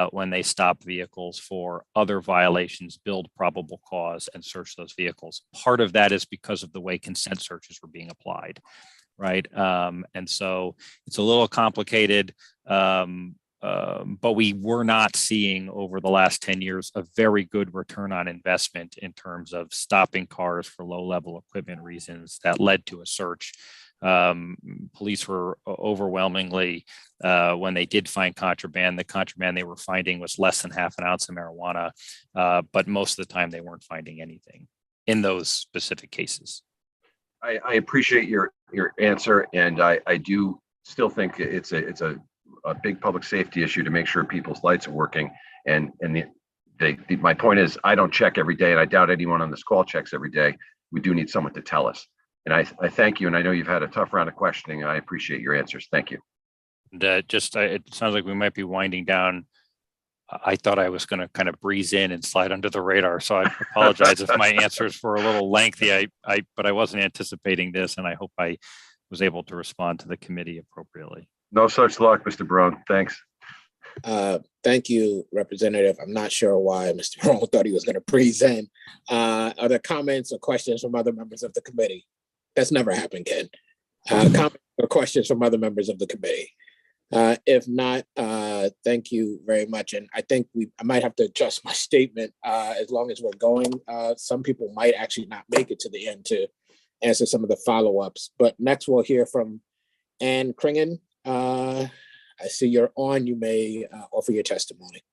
when they stop vehicles for other violations, build probable cause, and search those vehicles. Part of that is because of the way consent searches were being applied, right? And so it's a little complicated. But we were not seeing over the last 10 years a very good return on investment in terms of stopping cars for low-level equipment reasons that led to a search. Police were overwhelmingly, when they did find contraband, the contraband they were finding was less than half an ounce of marijuana, but most of the time they weren't finding anything in those specific cases. I appreciate your answer, and I do still think it's a big public safety issue to make sure people's lights are working. And my point is, I don't check every day, and I doubt anyone on this call checks every day. We do need someone to tell us. And I thank you, and I know you've had a tough round of questioning, and I appreciate your answers. Thank you. And it sounds like we might be winding down. I thought I was going to kind of breeze in and slide under the radar, so I apologize if my answers were a little lengthy. But I wasn't anticipating this, and I hope I was able to respond to the committee appropriately. No such luck, Mr. Barone. Thanks. Thank you, Representative. I'm not sure why Mr. Barone thought he was going to breeze in. Are there comments or questions from other members of the committee? That's never happened, Ken. Comments or questions from other members of the committee? If not, thank you very much. And I think I might have to adjust my statement as long as we're going. Some people might actually not make it to the end to answer some of the follow-ups. But next we'll hear from Ann Kringen. I see you're on. You may offer your testimony.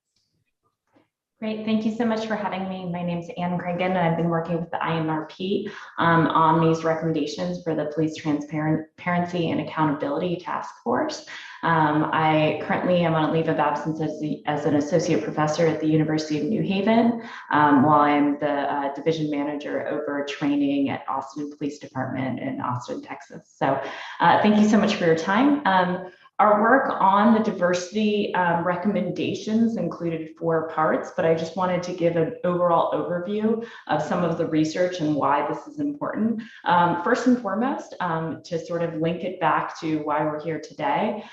Great. Thank you so much for having me. My name is Ann Kringen, and I've been working with the IMRP on these recommendations for the Police Transparency and Accountability Task Force. I currently am on a leave of absence as an associate professor at the University of New Haven, while I'm the division manager over training at Austin Police Department in Austin, Texas. So thank you so much for your time. Our work on the diversity recommendations included 4 parts, but I just wanted to give an overall overview of some of the research and why this is important. First and foremost, to sort of link it back to why we're here today,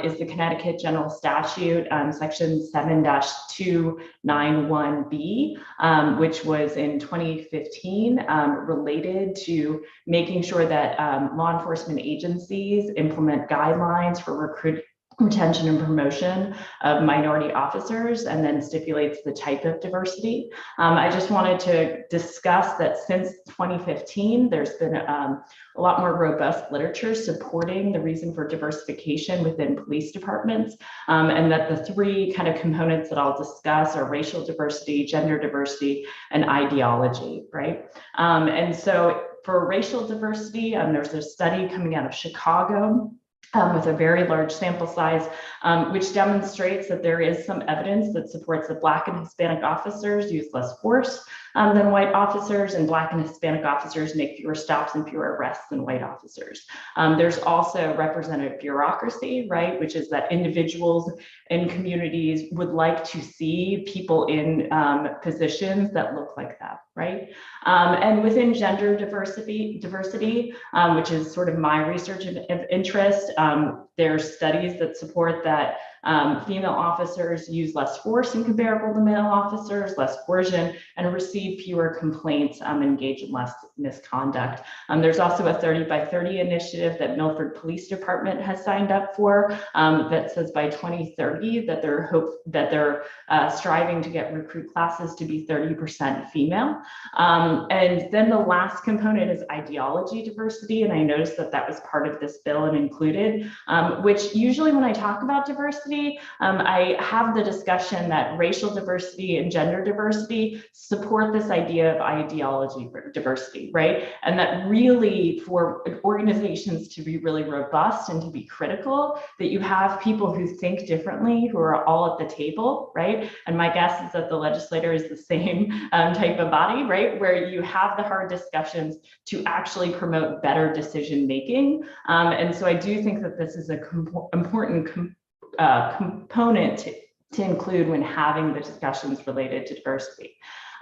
is the Connecticut General Statute, section 7-291B, which was in 2015, related to making sure that law enforcement agencies implement guidelines for retention and promotion of minority officers, and then stipulates the type of diversity. I just wanted to discuss that since 2015, there's been a lot more robust literature supporting the reason for diversification within police departments, and that the 3 kind of components that I'll discuss are racial diversity, gender diversity, and ideology, right? And so for racial diversity, there's a study coming out of Chicago with a very large sample size, which demonstrates that there is some evidence that supports that Black and Hispanic officers use less force than white officers, and Black and Hispanic officers make fewer stops and fewer arrests than white officers. There's also representative bureaucracy, right, which is that individuals in communities would like to see people in positions that look like that, right? And within gender diversity, which is sort of my research of interest, there's studies that support that female officers use less force in comparable to male officers, less coercion, and receive fewer complaints, engage in less misconduct. There's also a 30 by 30 initiative that Milford Police Department has signed up for that says by 2030 that they're striving to get recruit classes to be 30% female. And then the last component is ideology diversity. And I noticed that that was part of this bill and included, which usually when I talk about diversity, I have the discussion that racial diversity and gender diversity support this idea of ideology diversity, right? And that really for organizations to be really robust and to be critical, that you have people who think differently, who are all at the table, right? And my guess is that the legislator is the same type of body, right? Where you have the hard discussions to actually promote better decision making. And so I do think that this is an important component to include when having the discussions related to diversity.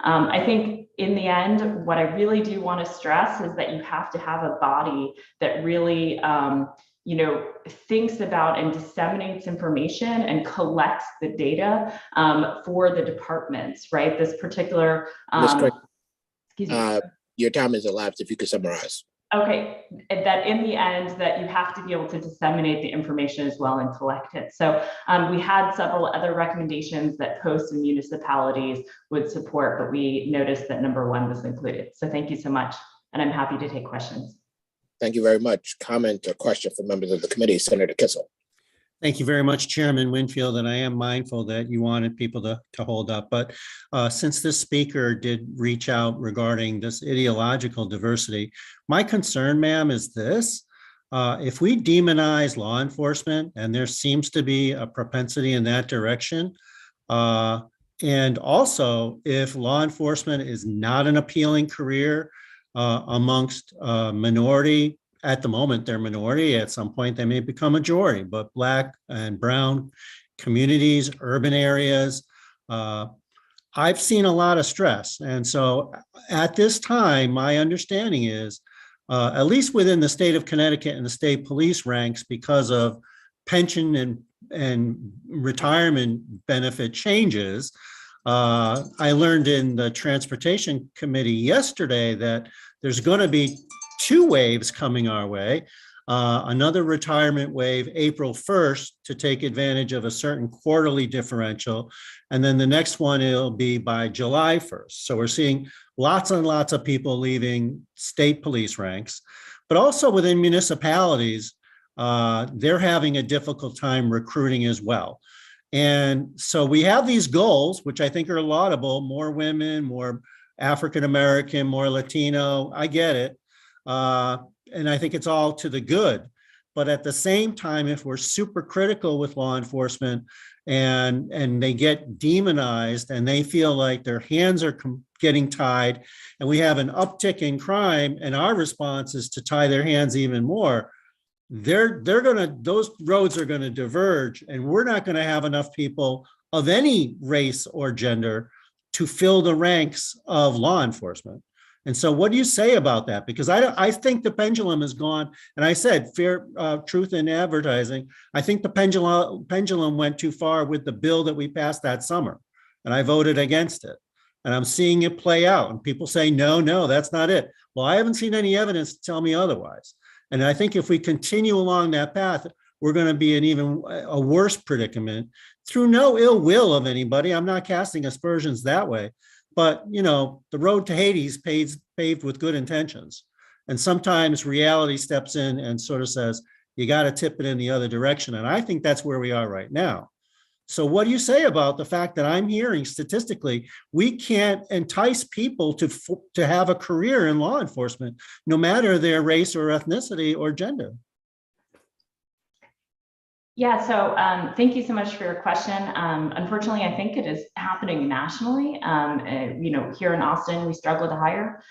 I think in the end, what I really do want to stress is that you have to have a body that really thinks about and disseminates information and collects the data for the departments, right? This particular, excuse me. Your time is elapsed. If you could summarize. Okay, that in the end that you have to be able to disseminate the information as well and collect it. So we had several other recommendations that posts and municipalities would support, but we noticed that number 1 was included. So thank you so much. And I'm happy to take questions. Thank you very much. Comment or question from members of the committee, Senator Kissel. Thank you very much, Chairman Winfield, and I am mindful that you wanted people to hold up. But since this speaker did reach out regarding this ideological diversity, my concern, ma'am, is this. If we demonize law enforcement, and there seems to be a propensity in that direction, and also if law enforcement is not an appealing career amongst minority, at the moment, they're minority. At some point, they may become majority, but Black and brown communities, urban areas, I've seen a lot of stress. And so at this time, my understanding is, at least within the state of Connecticut and the state police ranks, because of pension and retirement benefit changes, I learned in the Transportation Committee yesterday that there's going to be 2 waves coming our way. Another retirement wave April 1st to take advantage of a certain quarterly differential. And then the next one, it'll be by July 1st. So we're seeing lots and lots of people leaving state police ranks, but also within municipalities, they're having a difficult time recruiting as well. And so we have these goals, which I think are laudable: more women, more African-American, more Latino. I get it. And I think it's all to the good. But at the same time, if we're super critical with law enforcement and they get demonized and they feel like their hands are getting tied, and we have an uptick in crime, and our response is to tie their hands even more, those roads are gonna diverge, and we're not gonna have enough people of any race or gender to fill the ranks of law enforcement. And so what do you say about that? Because I think the pendulum has gone, and I said fair truth in advertising. I think the pendulum went too far with the bill that we passed that summer, and I voted against it. And I'm seeing it play out, and people say, no, that's not it. Well, I haven't seen any evidence to tell me otherwise. And I think if we continue along that path, we're going to be in a worse predicament, through no ill will of anybody. I'm not casting aspersions that way. But, the road to Hades paved with good intentions. And sometimes reality steps in and sort of says, you got to tip it in the other direction. And I think that's where we are right now. So what do you say about the fact that I'm hearing statistically, we can't entice people to have a career in law enforcement, no matter their race or ethnicity or gender? Yeah, so thank you so much for your question. Unfortunately, I think it is happening nationally. Here in Austin, we struggle to hire.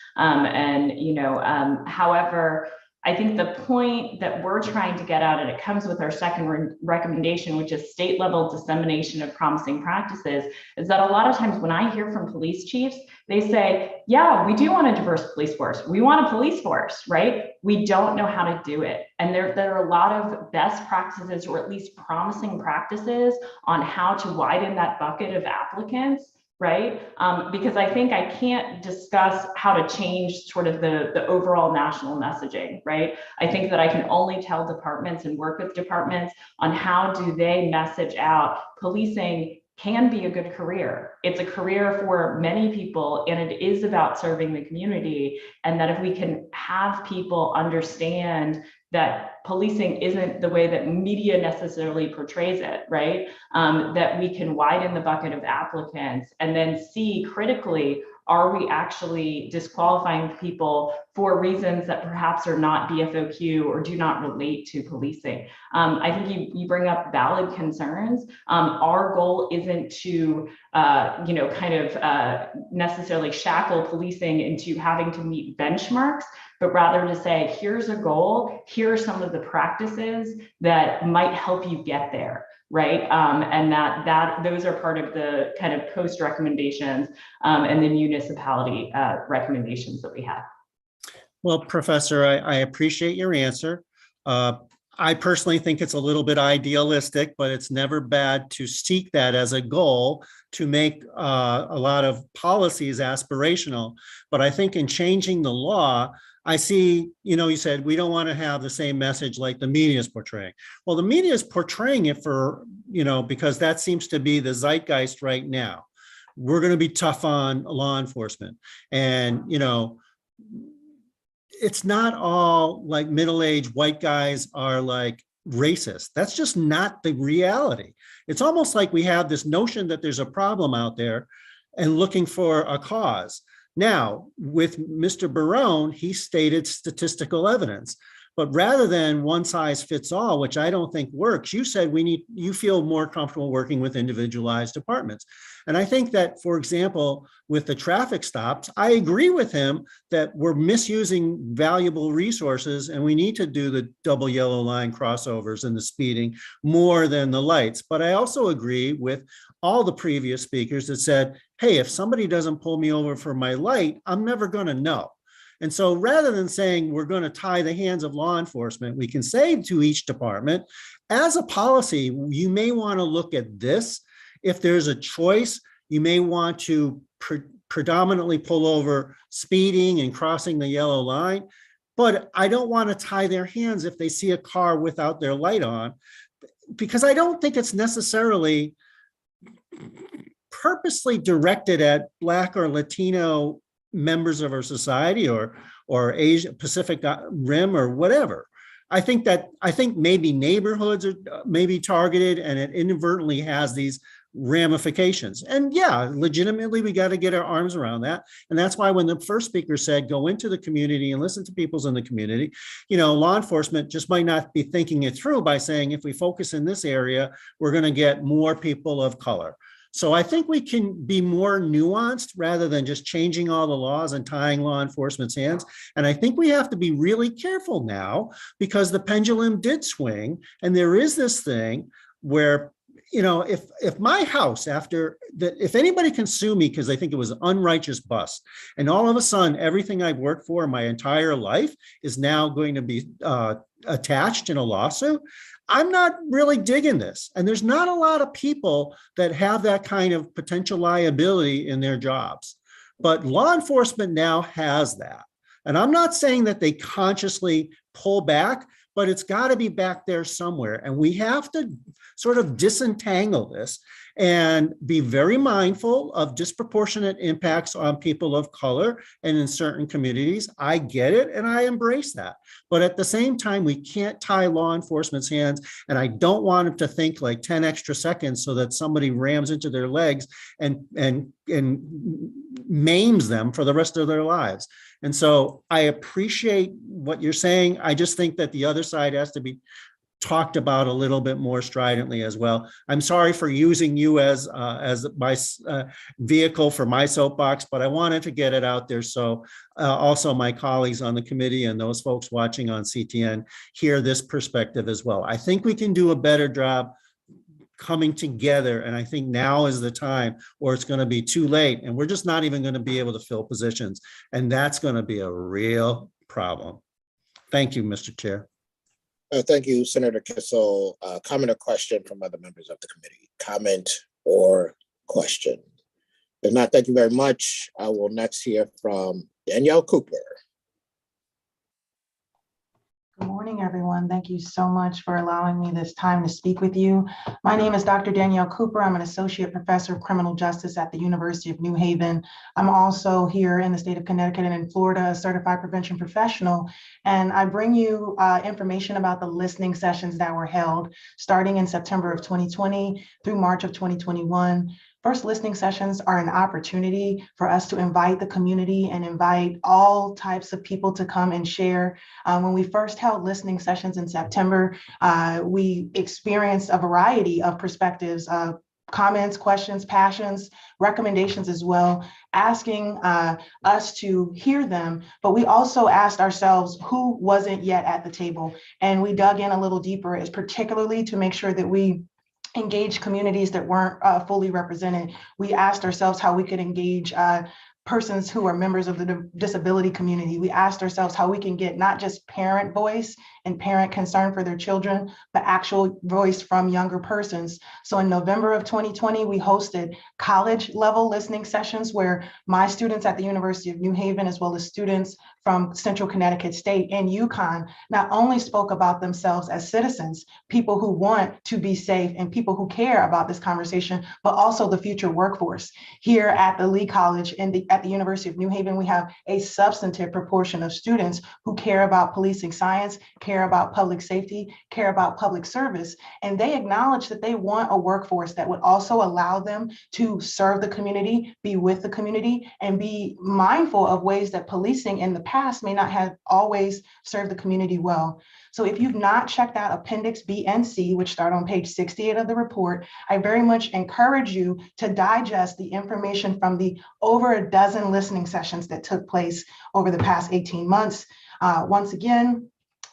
However, I think the point that we're trying to get at, and it comes with our second recommendation, which is state level dissemination of promising practices, is that a lot of times when I hear from police chiefs, they say, yeah, we do want a diverse police force. We want a police force, right? We don't know how to do it. And there are a lot of best practices, or at least promising practices, on how to widen that bucket of applicants, right? Because I think I can't discuss how to change sort of the overall national messaging, right? I think that I can only tell departments and work with departments on how do they message out policing can be a good career. It's a career for many people, and it is about serving the community. And that if we can have people understand that policing isn't the way that media necessarily portrays it, right? That we can widen the bucket of applicants and then see critically, are we actually disqualifying people for reasons that perhaps are not BFOQ or do not relate to policing? I think you bring up valid concerns. Our goal isn't to, necessarily shackle policing into having to meet benchmarks, but rather to say, here's a goal, here are some of the practices that might help you get there, right? And that those are part of the kind of post recommendations and the municipality recommendations that we have. Well, Professor, I appreciate your answer. I personally think it's a little bit idealistic, but it's never bad to seek that as a goal to make a lot of policies aspirational. But I think in changing the law, I see, you said we don't want to have the same message like the media is portraying. Well, the media is portraying it for, because that seems to be the zeitgeist right now. We're going to be tough on law enforcement. And, it's not all like middle-aged white guys are like racist. That's just not the reality. It's almost like we have this notion that there's a problem out there and looking for a cause. Now, with Mr. Barone, he stated statistical evidence, but rather than one size fits all, which I don't think works, you said you feel more comfortable working with individualized departments. And I think that, for example, with the traffic stops, I agree with him that we're misusing valuable resources and we need to do the double yellow line crossovers and the speeding more than the lights. But I also agree with all the previous speakers that said, hey, if somebody doesn't pull me over for my light, I'm never going to know. And so rather than saying we're going to tie the hands of law enforcement, we can say to each department, as a policy, you may want to look at this. If there's a choice, you may want to predominantly pull over speeding and crossing the yellow line, but I don't want to tie their hands if they see a car without their light on, because I don't think it's necessarily purposely directed at Black or Latino members of our society or Asia Pacific Rim or whatever. I think maybe neighborhoods are maybe targeted and it inadvertently has these ramifications. And yeah, legitimately, we got to get our arms around that. And that's why when the first speaker said, go into the community and listen to people's in the community, law enforcement just might not be thinking it through by saying, if we focus in this area, we're going to get more people of color. So I think we can be more nuanced rather than just changing all the laws and tying law enforcement's hands. And I think we have to be really careful now because the pendulum did swing. And there is this thing where, if my house if anybody can sue me because they think it was an unrighteous bust, and all of a sudden everything I've worked for my entire life is now going to be attached in a lawsuit, I'm not really digging this. And there's not a lot of people that have that kind of potential liability in their jobs. But law enforcement now has that. And I'm not saying that they consciously pull back, but it's got to be back there somewhere. And we have to sort of disentangle this and be very mindful of disproportionate impacts on people of color and in certain communities. I get it, and I embrace that. But at the same time, we can't tie law enforcement's hands, and I don't want them to think like 10 extra seconds so that somebody rams into their legs and maims them for the rest of their lives. And so I appreciate what you're saying. I just think that the other side has to be talked about a little bit more stridently as well. I'm sorry for using you as my vehicle for my soapbox, but I wanted to get it out there so also my colleagues on the committee and those folks watching on CTN hear this perspective as well. I think we can do a better job coming together, and I think now is the time, or it's going to be too late and we're just not even going to be able to fill positions, and that's going to be a real problem. Thank you, Mr. Chair. Thank you, Senator Kissel. Comment or question from other members of the committee? Comment or question? If not, thank you very much. I will next hear from Danielle Cooper. Good morning, everyone. Thank you so much for allowing me this time to speak with you. My name is Dr. Danielle Cooper. I'm an associate professor of criminal justice at the University of New Haven. I'm also here in the state of Connecticut and in Florida, a certified prevention professional. And I bring you information about the listening sessions that were held starting in September of 2020 through March of 2021. First listening sessions are an opportunity for us to invite the community and invite all types of people to come and share. When we first held listening sessions in September, we experienced a variety of perspectives, comments, questions, passions, recommendations as well, asking us to hear them. But we also asked ourselves who wasn't yet at the table. And we dug in a little deeper, particularly to make sure that we engage communities that weren't fully represented. We asked ourselves how we could engage persons who are members of the disability community. We asked ourselves how we can get not just parent voice and parent concern for their children, but actual voice from younger persons. So in November of 2020, we hosted college level listening sessions where my students at the University of New Haven, as well as students from Central Connecticut State and UConn, not only spoke about themselves as citizens, people who want to be safe and people who care about this conversation, but also the future workforce. Here at the Lee College and at the University of New Haven, we have a substantive proportion of students who care about policing science, care about public safety, care about public service, and they acknowledge that they want a workforce that would also allow them to serve the community, be with the community, and be mindful of ways that policing in the past may not have always served the community well. So if you've not checked out Appendix B and C, which start on page 68 of the report, I very much encourage you to digest the information from the over a dozen listening sessions that took place over the past 18 months. Once again,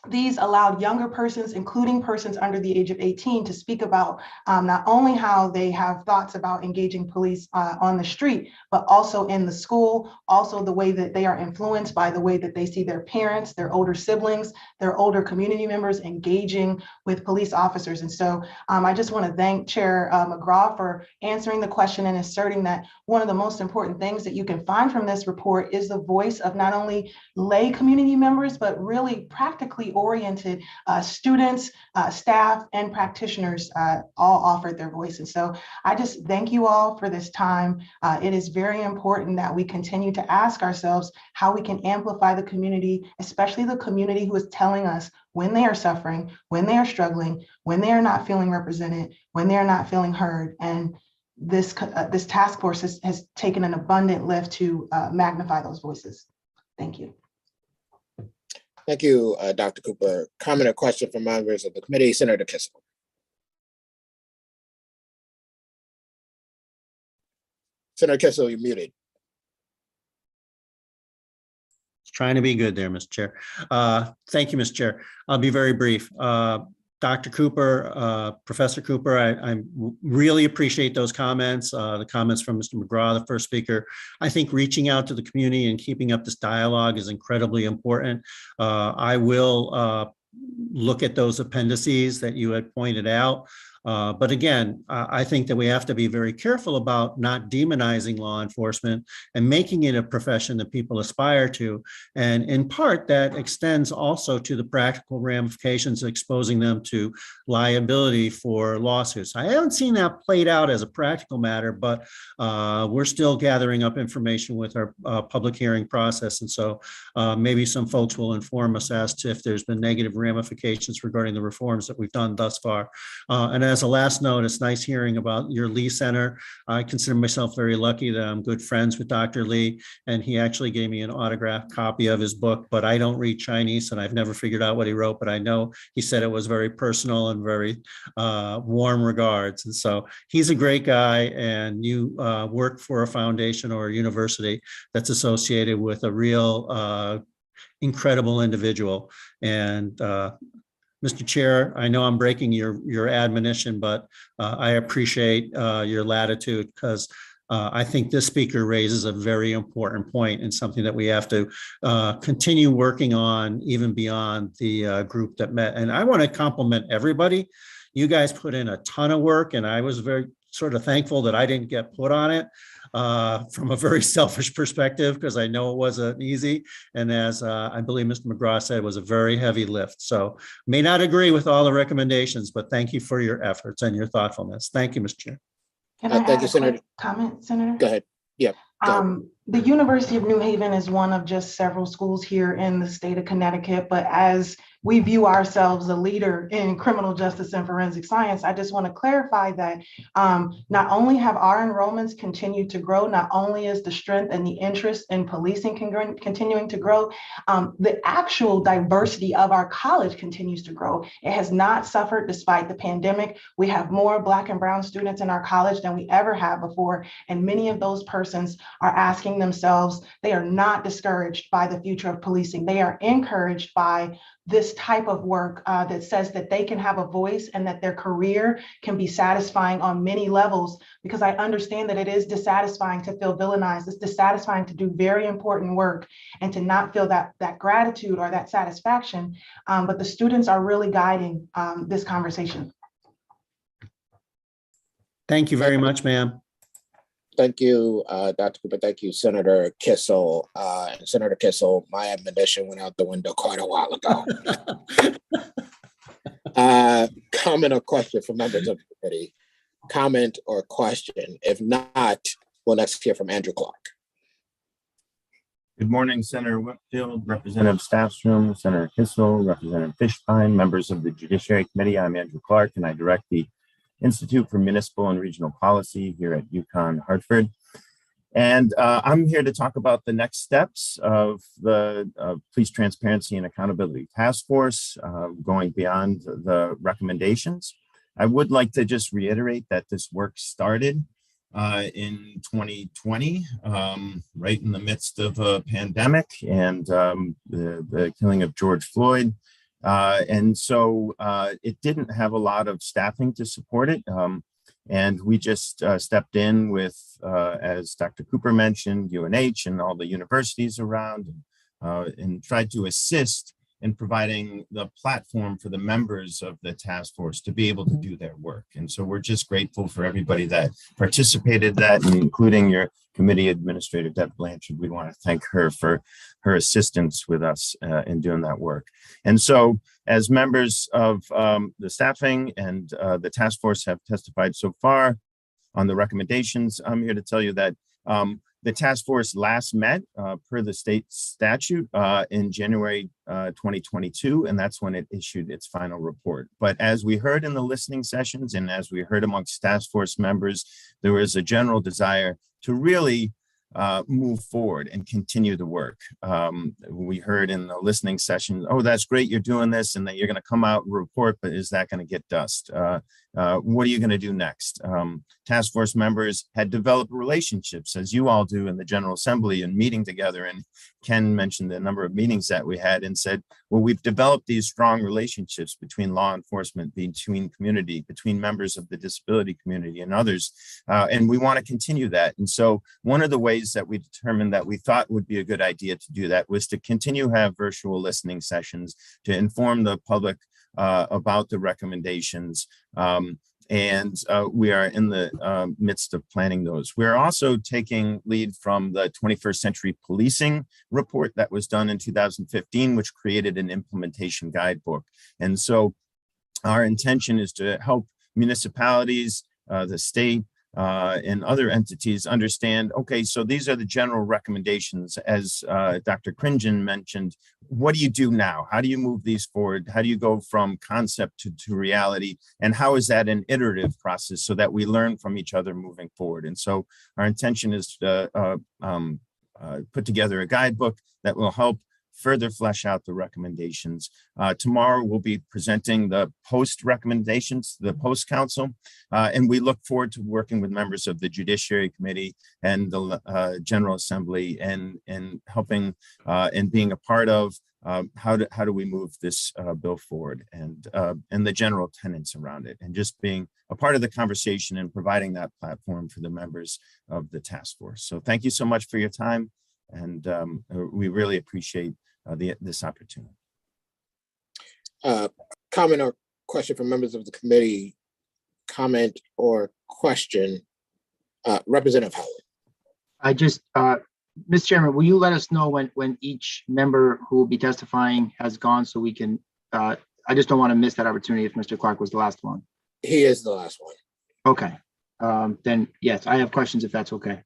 these allowed younger persons, including persons under the age of 18, to speak about not only how they have thoughts about engaging police on the street, but also in the school, also the way that they are influenced by the way that they see their parents, their older siblings, their older community members engaging with police officers. And so I just want to thank Chair McGraw for answering the question and asserting that one of the most important things that you can find from this report is the voice of not only lay community members, but really practically oriented students, staff, and practitioners all offered their voice. And so I just thank you all for this time. It is very important that we continue to ask ourselves how we can amplify the community, especially the community who is telling us when they are suffering, when they are struggling, when they are not feeling represented, when they are not feeling heard. And this task force has taken an abundant lift to magnify those voices. Thank you. Thank you, Dr. Cooper. Comment or question from members of the committee? Senator Kissel. Senator Kissel, you're muted. Trying to be good there, Mr. Chair. Thank you, Mr. Chair. I'll be very brief. Dr. Cooper, Professor Cooper, I really appreciate those comments, the comments from Mr. McGraw, the first speaker. I think reaching out to the community and keeping up this dialogue is incredibly important. I will look at those appendices that you had pointed out. But again, I think that we have to be very careful about not demonizing law enforcement and making it a profession that people aspire to. And in part, that extends also to the practical ramifications of exposing them to liability for lawsuits. I haven't seen that played out as a practical matter, but we're still gathering up information with our public hearing process. And so maybe some folks will inform us as to if there's been negative ramifications regarding the reforms that we've done thus far. And as a last note, it's nice hearing about your Lee Center. I consider myself very lucky that I'm good friends with Dr. Lee, and he actually gave me an autographed copy of his book, but I don't read Chinese and I've never figured out what he wrote, but I know he said it was very personal and very warm regards. And so he's a great guy, and you work for a foundation or a university that's associated with a real incredible individual. And Mr. Chair, I know I'm breaking your admonition, but I appreciate your latitude, because I think this speaker raises a very important point and something that we have to continue working on even beyond the group that met. And I want to compliment everybody. You guys put in a ton of work, and I was very sort of thankful that I didn't get put on it from a very selfish perspective, because I know it wasn't easy. And as I believe Mr. McGraw said, it was a very heavy lift. So may not agree with all the recommendations, but thank you for your efforts and your thoughtfulness. Thank you, Mr. Chair. Can I Thank add you, a Senator. quick comment, Senator? Go ahead. Yeah. Go ahead. The University of New Haven is one of just several schools here in the state of Connecticut, but as we view ourselves a leader in criminal justice and forensic science, I just want to clarify that not only have our enrollments continued to grow, not only is the strength and the interest in policing continuing to grow, the actual diversity of our college continues to grow. It has not suffered despite the pandemic. We have more Black and brown students in our college than we ever have before, and many of those persons are asking themselves, they are not discouraged by the future of policing. They are encouraged by this type of work that says that they can have a voice and that their career can be satisfying on many levels, because I understand that it is dissatisfying to feel villainized. It's dissatisfying to do very important work and to not feel that gratitude or that satisfaction. But the students are really guiding this conversation. Thank you very much, ma'am. Thank you, Dr. Cooper. Thank you, Senator Kissel. And Senator Kissel, my admonition went out the window quite a while ago. Comment or question from members of the committee? Comment or question? If not, we'll next hear from Andrew Clark. Good morning, Senator Whitfield, Representative Staffsroom, Senator Kissel, Representative Fishbein, members of the Judiciary Committee. I'm Andrew Clark, and I direct the Institute for Municipal and Regional Policy here at UConn Hartford. And I'm here to talk about the next steps of the Police Transparency and Accountability Task Force, going beyond the recommendations. I would like to just reiterate that this work started in 2020, right in the midst of a pandemic and the killing of George Floyd. And so it didn't have a lot of staffing to support it. And we just stepped in with, as Dr. Cooper mentioned, UNH and all the universities around, and tried to assist in providing the platform for the members of the task force to be able to do their work. And so we're just grateful for everybody that participated in that, including your committee administrator, Deb Blanchard. We want to thank her for her assistance with us in doing that work. And so as members of the staffing and the task force have testified so far on the recommendations, I'm here to tell you that the task force last met per the state statute in January 2022, and that's when it issued its final report. But as we heard in the listening sessions and as we heard amongst task force members, there was a general desire to really move forward and continue the work. We heard in the listening session, oh, that's great, you're doing this and that you're going to come out and report, but is that going to get dust? What are you going to do next? Task force members had developed relationships, as you all do in the General Assembly, and meeting together. And Ken mentioned the number of meetings that we had and said, well, we've developed these strong relationships between law enforcement, between community, between members of the disability community and others. And we want to continue that. And so one of the ways that we determined that we thought would be a good idea to do that was to continue to have virtual listening sessions to inform the public about the recommendations. We are in the midst of planning those. We're also taking lead from the 21st Century Policing report that was done in 2015, which created an implementation guidebook. And so our intention is to help municipalities, the state, and other entities understand, okay, so these are the general recommendations. As Dr. Kringen mentioned, what do you do now? How do you move these forward? How do you go from concept to reality? And how is that an iterative process so that we learn from each other moving forward? And so our intention is to put together a guidebook that will help further flesh out the recommendations. Tomorrow we'll be presenting the post recommendations to the post council, and we look forward to working with members of the Judiciary Committee and the General Assembly and helping and being a part of how do we move this bill forward and the general tenets around it, and just being a part of the conversation and providing that platform for the members of the task force. So thank you so much for your time, and we really appreciate this opportunity. Comment or question from members of the committee, comment or question, Representative Howard. I just, Mr. Chairman, will you let us know when each member who will be testifying has gone so we can, I just don't want to miss that opportunity if Mr. Clark was the last one. He is the last one. Okay, then yes, I have questions if that's okay.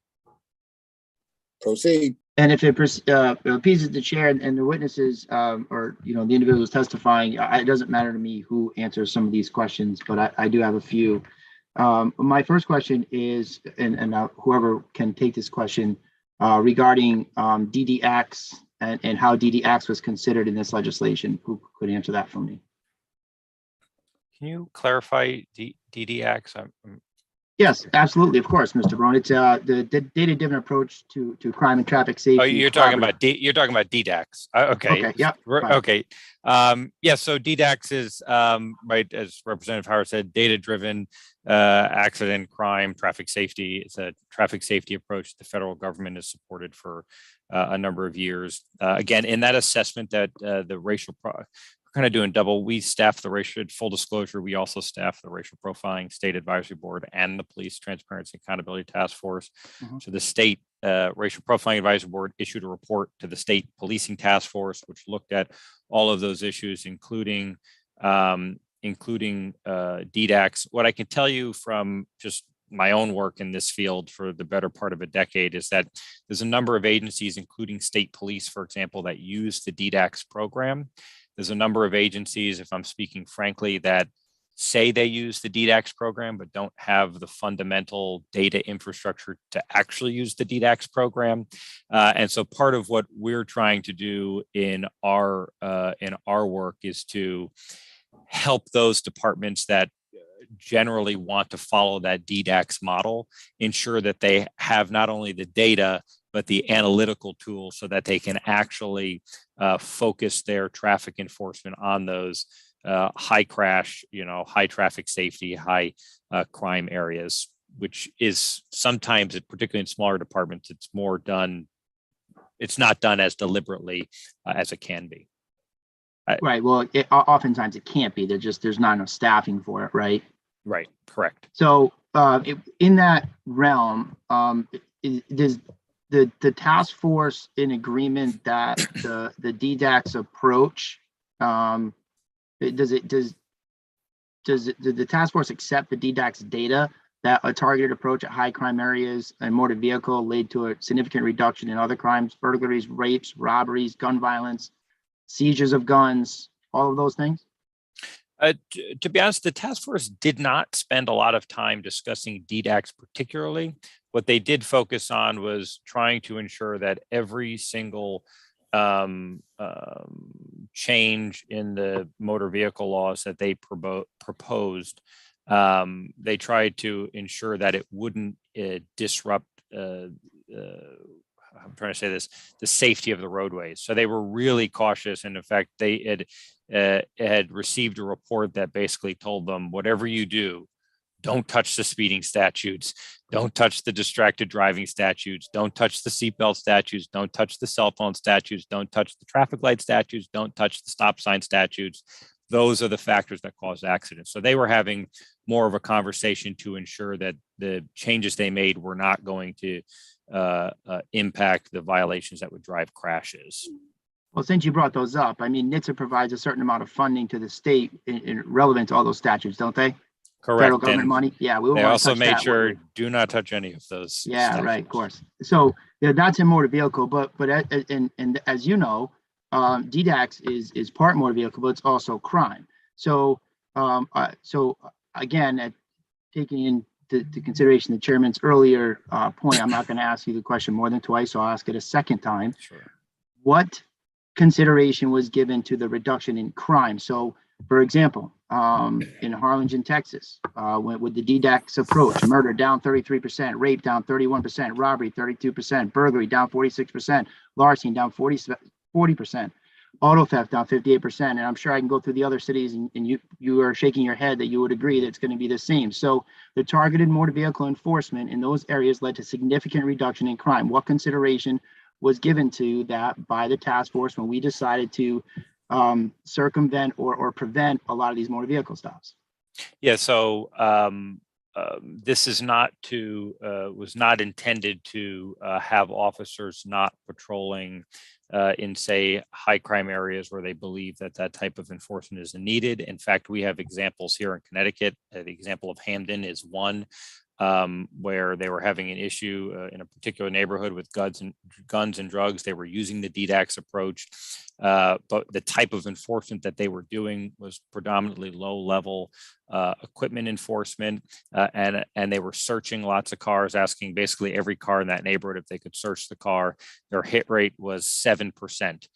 Proceed. And if it appeases the chair and the witnesses, or the individuals testifying, it doesn't matter to me who answers some of these questions, but I do have a few. My first question is, and whoever can take this question, regarding DDX and how DDX was considered in this legislation. Who could answer that for me? Can you clarify DDX? Yes, absolutely. Of course, Mr. Barone. It's the data-driven approach to crime and traffic safety. Oh, you're talking about DDAX. Okay. Okay. Yeah. Okay. Yeah. So DDAX is right, as Representative Howard said, data-driven accident, crime, traffic safety. It's a traffic safety approach the federal government has supported for a number of years. Again, in that assessment that the racial kind of doing double. We staff the racial, full disclosure, we also staff the Racial Profiling State Advisory Board and the Police Transparency and Accountability Task Force. So the state Racial Profiling Advisory Board issued a report to the State Policing Task Force, which looked at all of those issues, including DDAX. What I can tell you from just my own work in this field for the better part of a decade is that there's a number of agencies, including state police, for example, that use the DDAX program. There's a number of agencies, if I'm speaking frankly, that say they use the DDAX program, but don't have the fundamental data infrastructure to actually use the DDAX program. And so part of what we're trying to do in our work is to help those departments that generally want to follow that DDAX model, ensure that they have not only the data, but the analytical tools so that they can actually focus their traffic enforcement on those high crash, high traffic safety, high crime areas, which is sometimes, particularly in smaller departments, it's not done as deliberately as it can be. Right. Well, oftentimes it can't be. There's not enough staffing for it, right? Right. Correct. So in that realm, does the task force in agreement that the DDAX approach, does the task force accept the DDAX data that a targeted approach at high crime areas and motor vehicle led to a significant reduction in other crimes, burglaries, rapes, robberies, gun violence, seizures of guns, all of those things? To be honest, the task force did not spend a lot of time discussing DDAX particularly. What they did focus on was trying to ensure that every single change in the motor vehicle laws that they proposed, they tried to ensure that it wouldn't disrupt I'm trying to say this, the safety of the roadways. So they were really cautious. And in fact, they had received a report that basically told them, whatever you do, don't touch the speeding statutes, don't touch the distracted driving statutes, don't touch the seatbelt statutes, don't touch the cell phone statutes, don't touch the traffic light statutes, don't touch the stop sign statutes. Those are the factors that cause accidents. So they were having more of a conversation to ensure that the changes they made were not going to impact the violations that would drive crashes. Well, since you brought those up, I mean, NHTSA provides a certain amount of funding to the state relevant to all those statutes, don't they? Correct. government And money. Yeah, we they won't also touch made that, sure would we? do not touch any of those. Yeah, right, of statutes. course. So yeah, that's a motor vehicle, but and as you know, DDAX is part motor vehicle, but it's also crime. So so again, taking into consideration the chairman's earlier point, I'm not going to ask you the question more than twice, so I'll ask it a second time. Sure. What consideration was given to the reduction in crime? So, for example, in Harlingen, Texas, with the DDAX approach, murder down 33%, rape down 31%, robbery 32%, burglary down 46%, larceny down 40%, auto theft down 58%. And I'm sure I can go through the other cities, and you are shaking your head that you would agree that it's going to be the same. So the targeted motor vehicle enforcement in those areas led to significant reduction in crime. What consideration was given to that by the task force when we decided to circumvent or prevent a lot of these motor vehicle stops? Yeah, so this is not was not intended to have officers not patrolling in, say, high crime areas where they believe that that type of enforcement is needed. In fact, we have examples here in Connecticut. The example of Hamden is one where they were having an issue in a particular neighborhood with guns and drugs. They were using the DDAX approach, but the type of enforcement that they were doing was predominantly low-level equipment enforcement, and they were searching lots of cars, asking basically every car in that neighborhood if they could search the car. Their hit rate was 7%.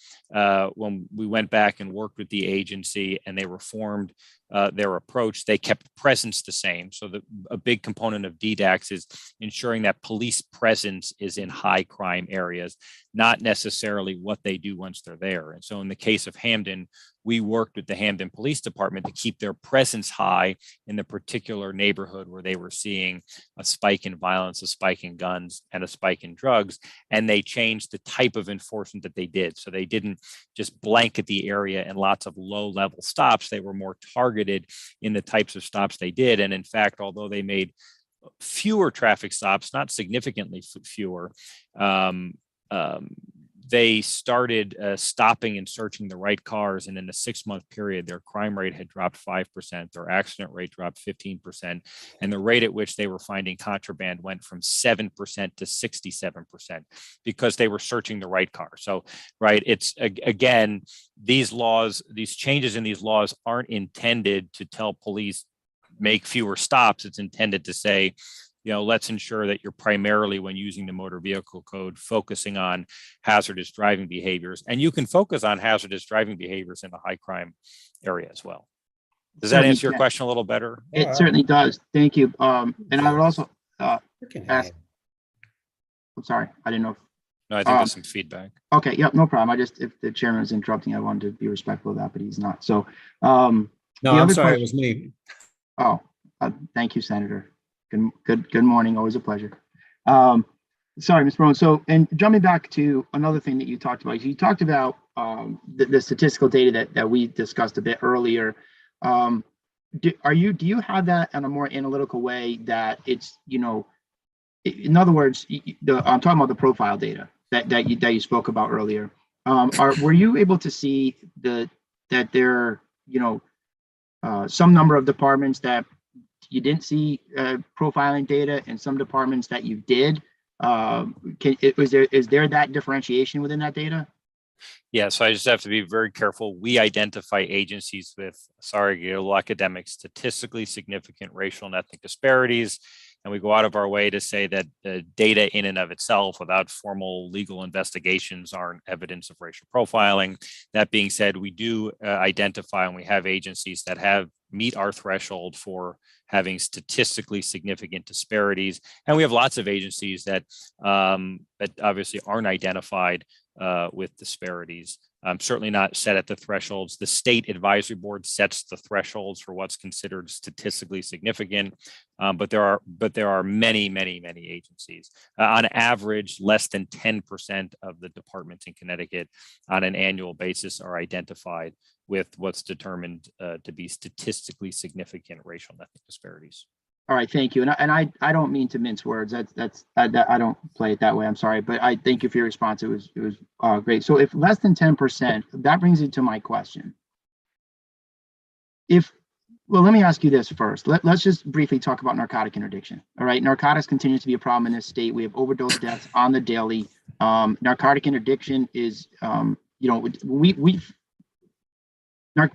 When we went back and worked with the agency and they reformed their approach, they kept presence the same. So a big component of DDAX is ensuring that police presence is in high crime areas, not necessarily what they do once they're there. And so in the case of Hamden, we worked with the Hamden Police Department to keep their presence high in the particular neighborhood where they were seeing a spike in violence, a spike in guns, and a spike in drugs. And they changed the type of enforcement that they did. So they didn't just blanket the area in lots of low-level stops. They were more targeted in the types of stops they did. And in fact, although they made fewer traffic stops, not significantly fewer, they started stopping and searching the right cars. And in a 6-month period, their crime rate had dropped 5%, their accident rate dropped 15%, and the rate at which they were finding contraband went from 7% to 67% because they were searching the right car. So, right, it's again, these changes in these laws aren't intended to tell police make fewer stops. It's intended to say, let's ensure that you're primarily, when using the motor vehicle code, focusing on hazardous driving behaviors. And you can focus on hazardous driving behaviors in a high crime area as well. Does that answer your question a little better? It certainly does. Thank you. And I would also ask, I'm sorry, I didn't know. No, I think there's some feedback. Okay, yep, no problem. If the chairman was interrupting, I wanted to be respectful of that, but he's not. So, no, I'm sorry, it was me. Oh, thank you, Senator. Good morning. Always a pleasure. Sorry, Ms. Barone. So, and jumping back to another thing that you talked about, the statistical data that we discussed a bit earlier. Do you have that in a more analytical way that it's, in other words, I'm talking about the profile data that you spoke about earlier. Were you able to see that there, some number of departments that you didn't see profiling data and some departments that you did? Is there that differentiation within that data? Yeah, so I just have to be very careful. We identify agencies with, sorry, a little academic, statistically significant racial and ethnic disparities. And we go out of our way to say that the data in and of itself, without formal legal investigations, aren't evidence of racial profiling. That being said, we do identify, and we have agencies that meet our threshold for having statistically significant disparities. And we have lots of agencies that obviously aren't identified with disparities. Certainly not set at the thresholds. The state advisory board sets the thresholds for what's considered statistically significant, but there are many agencies. On average, less than 10% of the departments in Connecticut on an annual basis are identified with what's determined to be statistically significant racial and ethnic disparities. All right, thank you. And I don't mean to mince words. I don't play it that way. I'm sorry, but I thank you for your response. It was great. So if less than 10%, that brings it to my question. If Well, let me ask you this first. Let's just briefly talk about narcotic interdiction. All right. Narcotics continues to be a problem in this state. We have overdose deaths on the daily. Narcotic interdiction is, the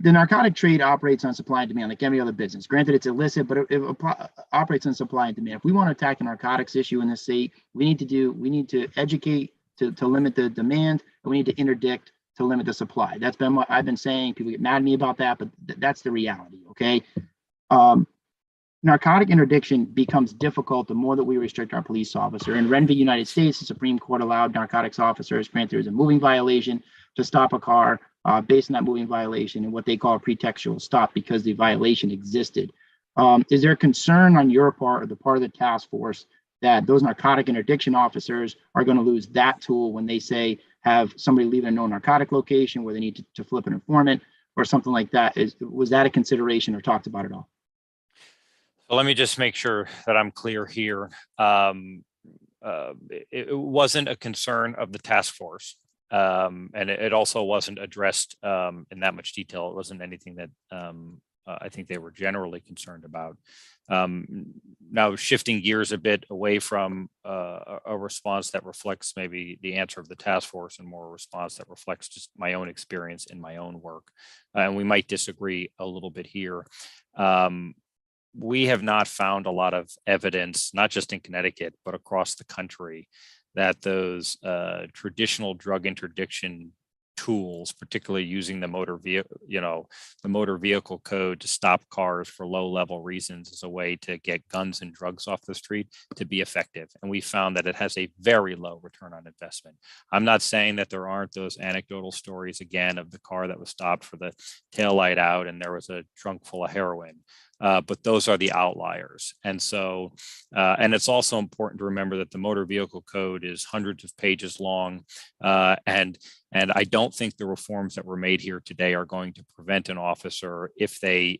narcotic trade operates on supply and demand like every other business. Granted, it's illicit, but it operates on supply and demand. If we want to attack the narcotics issue in this state, we need to educate to limit the demand, and we need to interdict to limit the supply. That's been what I've been saying. People get mad at me about that, but that's the reality, okay? Narcotic interdiction becomes difficult the more that we restrict our police officer. In Renville, United States, the Supreme Court allowed narcotics officers, granted there was a moving violation, to stop a car based on that moving violation and what they call a pretextual stop because the violation existed. Is there a concern on your part or the part of the task force that those narcotic interdiction officers are going to lose that tool when they say have somebody leave a known narcotic location where they need to flip an informant or something like that? Was that a consideration or talked about at all? So let me just make sure that I'm clear here. It wasn't a concern of the task force. And it also wasn't addressed in that much detail. It wasn't anything that I think they were generally concerned about. Now, shifting gears a bit away from a response that reflects maybe the answer of the task force and more a response that reflects just my own experience in my own work. And we might disagree a little bit here. We have not found a lot of evidence, not just in Connecticut, but across the country, that those traditional drug interdiction tools, particularly using the motor vehicle code to stop cars for low-level reasons as a way to get guns and drugs off the street, to be effective. And we found that it has a very low return on investment. I'm not saying that there aren't those anecdotal stories, again, of the car that was stopped for the taillight out and there was a trunk full of heroin. But those are the outliers. And so, and it's also important to remember that the motor vehicle code is hundreds of pages long. And I don't think the reforms that were made here today are going to prevent an officer, if they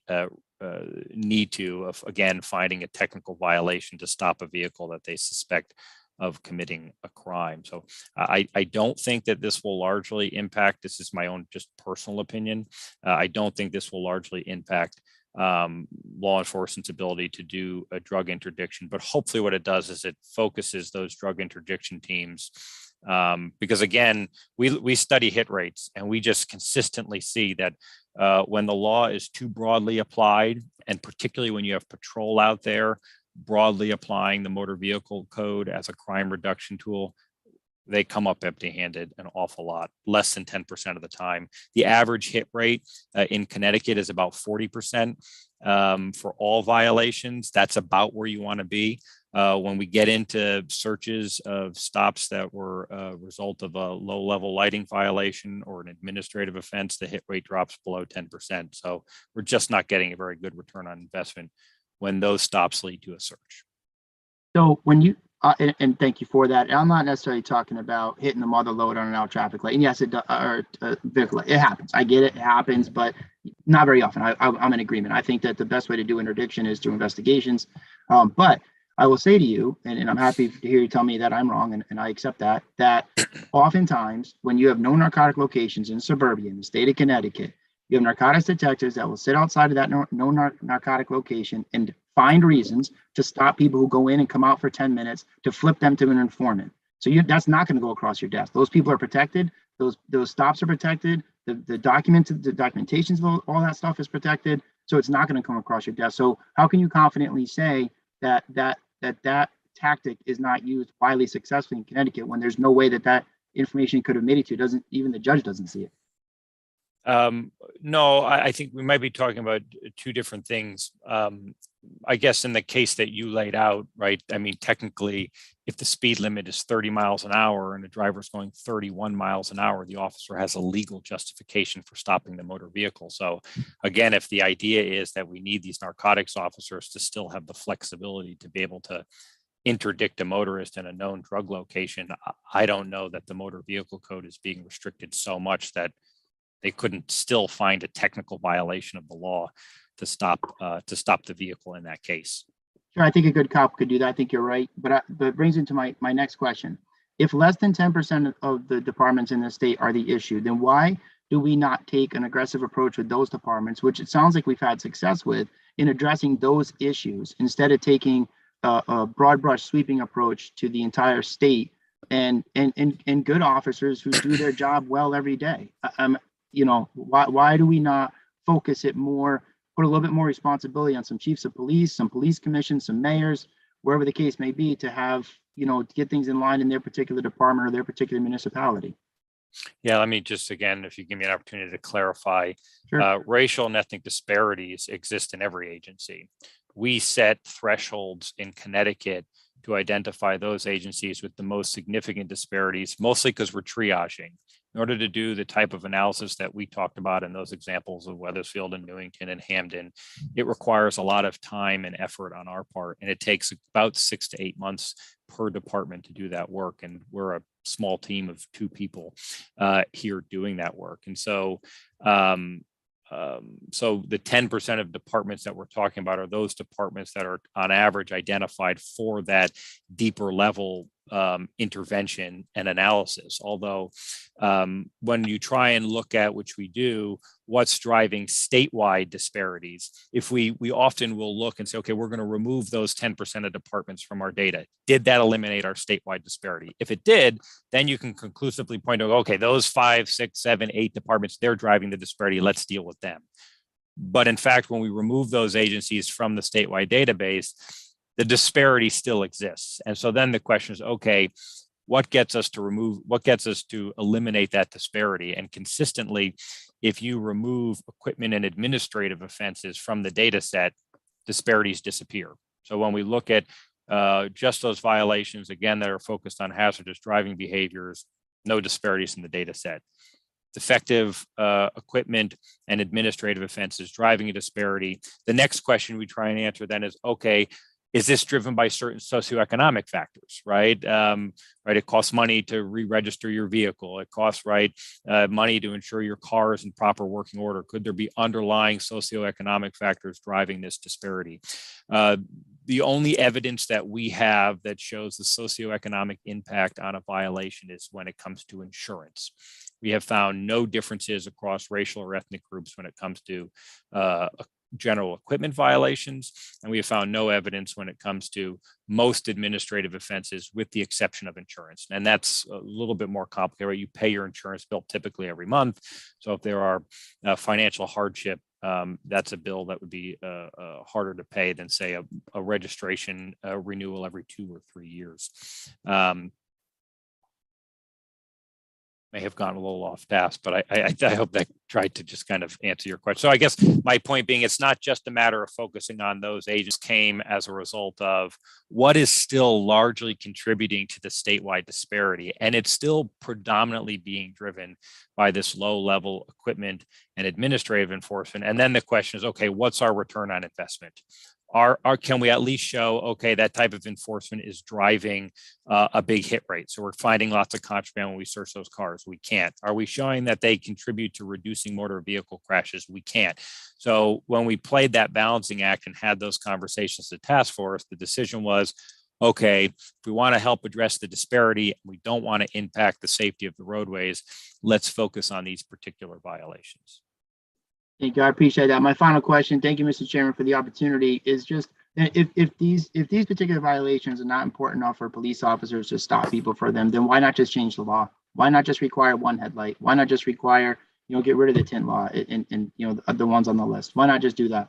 need to, of again, finding a technical violation to stop a vehicle that they suspect of committing a crime. So I don't think that this will largely impact, this is my own just personal opinion. I don't think this will largely impact law enforcement's ability to do a drug interdiction, but hopefully what it does is it focuses those drug interdiction teams, because again, we study hit rates and we just consistently see that when the law is too broadly applied, and particularly when you have patrol out there broadly applying the motor vehicle code as a crime reduction tool, they come up empty-handed an awful lot, less than 10% of the time. The average hit rate in Connecticut is about 40% for all violations. That's about where you want to be. When we get into searches of stops that were a result of a low-level lighting violation or an administrative offense, the hit rate drops below 10%. So we're just not getting a very good return on investment when those stops lead to a search. So when you, and thank you for that. I'm not necessarily talking about hitting the mother load on an out traffic light. And yes, it vehicle light. It happens. I get it. It happens, but not very often. I'm in agreement. I think that the best way to do interdiction is through investigations. But I will say to you, and I'm happy to hear you tell me that I'm wrong, and I accept that oftentimes when you have no narcotic locations in suburbia, in the state of Connecticut, you have narcotics detectives that will sit outside of that no narcotic location and find reasons to stop people who go in and come out for 10 minutes to flip them to an informant. So that's not going to go across your desk. Those people are protected. Those stops are protected. The documentations, all that stuff is protected. So it's not going to come across your desk. So how can you confidently say that tactic is not used widely successfully in Connecticut when there's no way that information could have made it to? Even the judge doesn't see it. No, I think we might be talking about two different things. I guess in the case that you laid out, right? I mean, technically, if the speed limit is 30 miles an hour and the driver's going 31 miles an hour, the officer has a legal justification for stopping the motor vehicle. So again, if the idea is that we need these narcotics officers to still have the flexibility to be able to interdict a motorist in a known drug location, I don't know that the motor vehicle code is being restricted so much that they couldn't still find a technical violation of the law to stop the vehicle in that case. Sure, I think a good cop could do that. I think you're right. But it brings into my next question. If less than 10% of the departments in the state are the issue, then why do we not take an aggressive approach with those departments, which it sounds like we've had success with, in addressing those issues instead of taking a broad brush sweeping approach to the entire state and good officers who do their job well every day? Why do we not focus it more, put a little bit more responsibility on some chiefs of police, some police commissions, some mayors, wherever the case may be, to have, to get things in line in their particular department or their particular municipality? Yeah, let me just, again, if you give me an opportunity to clarify, Sure. racial and ethnic disparities exist in every agency. We set thresholds in Connecticut to identify those agencies with the most significant disparities, mostly because we're triaging. In order to do the type of analysis that we talked about in those examples of Wethersfield and Newington and Hamden, it requires a lot of time and effort on our part. And it takes about 6 to 8 months per department to do that work. And we're a small team of 2 people here doing that work. And so, so the 10% of departments that we're talking about are those departments that are on average identified for that deeper level intervention and analysis. Although when you try and look at, which we do, what's driving statewide disparities, if we often will look and say, okay, we're going to remove those 10% of departments from our data. Did that eliminate our statewide disparity? If it did, then you can conclusively point to, okay, those 5, 6, 7, 8 departments, they're driving the disparity. Let's deal with them. But in fact, when we remove those agencies from the statewide database, the disparity still exists. And so then the question is, okay, what gets us to eliminate that disparity? And consistently, if you remove equipment and administrative offenses from the data set, disparities disappear. So when we look at just those violations, again, that are focused on hazardous driving behaviors, no disparities in the data set. Defective equipment and administrative offenses driving a disparity. The next question we try and answer then is, okay, is this driven by certain socioeconomic factors, right? It costs money to re-register your vehicle. It costs, money to ensure your car is in proper working order. Could there be underlying socioeconomic factors driving this disparity? The only evidence that we have that shows the socioeconomic impact on a violation is when it comes to insurance. We have found no differences across racial or ethnic groups when it comes to general equipment violations, and we have found no evidence when it comes to most administrative offenses, with the exception of insurance. And that's a little bit more complicated, right? You pay your insurance bill typically every month. So if there are financial hardship, that's a bill that would be harder to pay than, say, a registration renewal every 2 or 3 years. May have gone a little off task, but I hope that tried to just kind of answer your question. So I guess my point being, it's not just a matter of focusing on those agents came as a result of what is still largely contributing to the statewide disparity. And it's still predominantly being driven by this low level equipment and administrative enforcement. And then the question is, okay, what's our return on investment? Can we at least show, okay, that type of enforcement is driving a big hit rate? So we're finding lots of contraband when we search those cars. We can't. Are we showing that they contribute to reducing motor vehicle crashes? We can't. So when we played that balancing act and had those conversations with the task force, the decision was, okay, if we want to help address the disparity, we don't want to impact the safety of the roadways, let's focus on these particular violations. Thank you. I appreciate that. My final question, thank you, Mr. Chairman, for the opportunity, is just if these particular violations are not important enough for police officers to stop people for them, then why not just change the law? Why not just require one headlight? Why not just require, get rid of the tint law and the ones on the list? Why not just do that?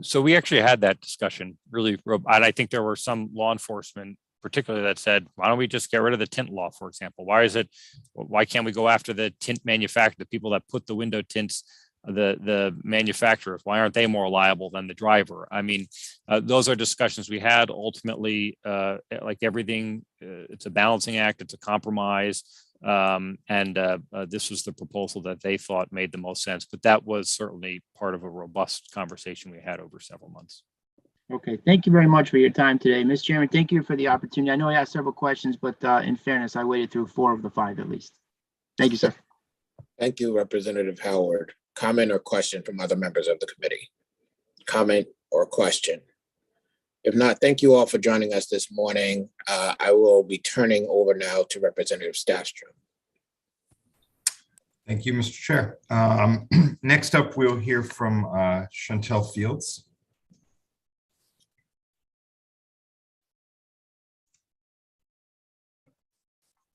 So we actually had that discussion and I think there were some law enforcement particularly that said, why don't we just get rid of the tint law, for example? Why can't we go after the tint manufacturer, the people that put the window tints, the manufacturers? Why aren't they more liable than the driver? I mean, those are discussions we had. Ultimately, like everything, it's a balancing act, it's a compromise. This was the proposal that they thought made the most sense, but that was certainly part of a robust conversation we had over several months. Okay, thank you very much for your time today. Mr. Chairman, thank you for the opportunity. I know I asked several questions, but in fairness, I waited through 4 of the 5 at least. Thank you, sir. Thank you, Representative Howard. Comment or question from other members of the committee? Comment or question? If not, thank you all for joining us this morning. I will be turning over now to Representative Staffstrom. Thank you, Mr. Chair. Next up, we'll hear from Chantel Fields.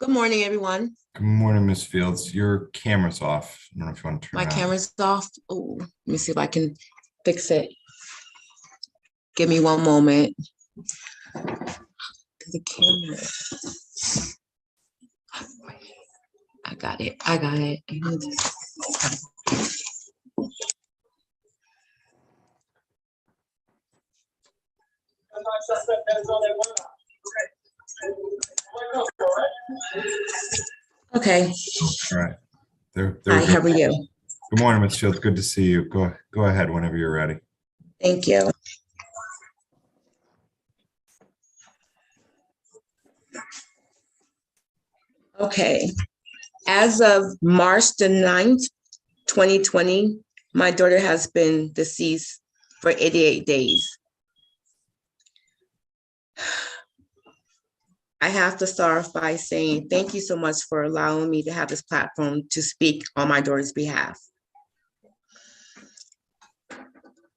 Good morning, everyone. Good morning, Ms. Fields. Your camera's off. I don't know if you want to turn My it on. camera's off. Oh, let me see if I can fix it. Give me one moment. The camera. I got it. I got it. Okay. All right. Hi, how are you? Good morning, Ms. Fields. Good to see you. Go ahead whenever you're ready. Thank you. Okay. As of March the 9th, 2020, my daughter has been deceased for 88 days. I have to start by saying thank you so much for allowing me to have this platform to speak on my daughter's behalf.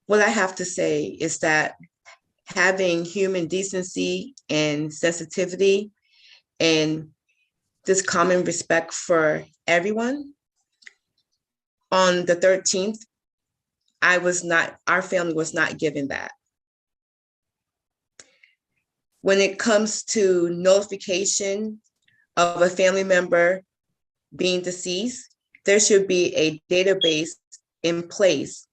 What I have to say is that having human decency and sensitivity and this common respect for everyone, on the 13th, our family was not given that. When it comes to notification of a family member being deceased, there should be a database in place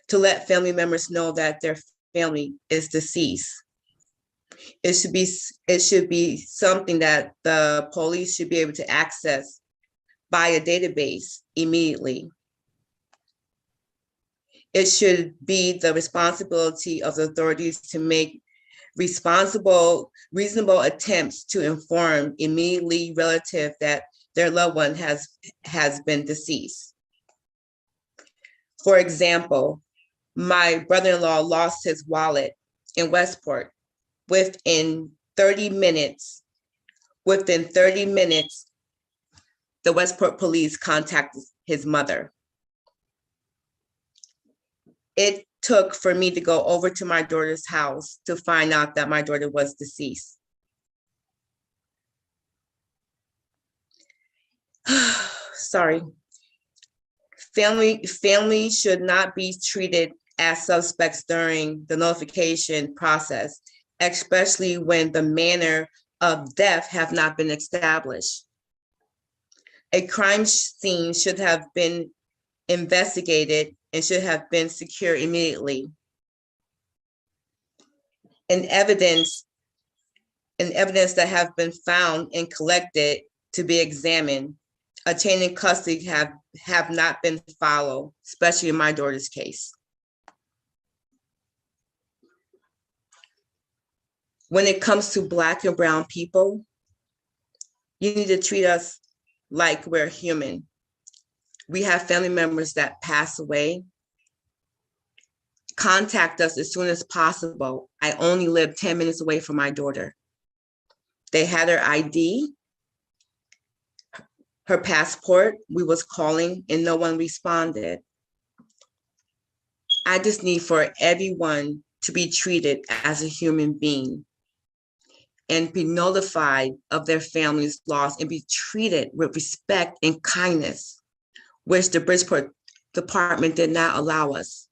to let family members know that their family is deceased. It should be something that the police should be able to access by a database immediately. It should be the responsibility of the authorities to make reasonable attempts to inform immediately relative that their loved one has been deceased. For example, my brother-in-law lost his wallet in Westport. Within 30 minutes, the Westport police contacted his mother. It took for me to go over to my daughter's house to find out that my daughter was deceased. Sorry. Family should not be treated as suspects during the notification process, especially when the manner of death have not been established. A crime scene should have been investigated and should have been secured immediately. And evidence that have been found and collected to be examined, a chain of custody have not been followed, especially in my daughter's case. When it comes to Black and brown people, you need to treat us like we're human. We have family members that pass away. Contact us as soon as possible. I only live 10 minutes away from my daughter. They had her ID, her passport. We was calling and no one responded. I just need for everyone to be treated as a human being and be notified of their family's loss and be treated with respect and kindness, which the Bridgeport Department did not allow us.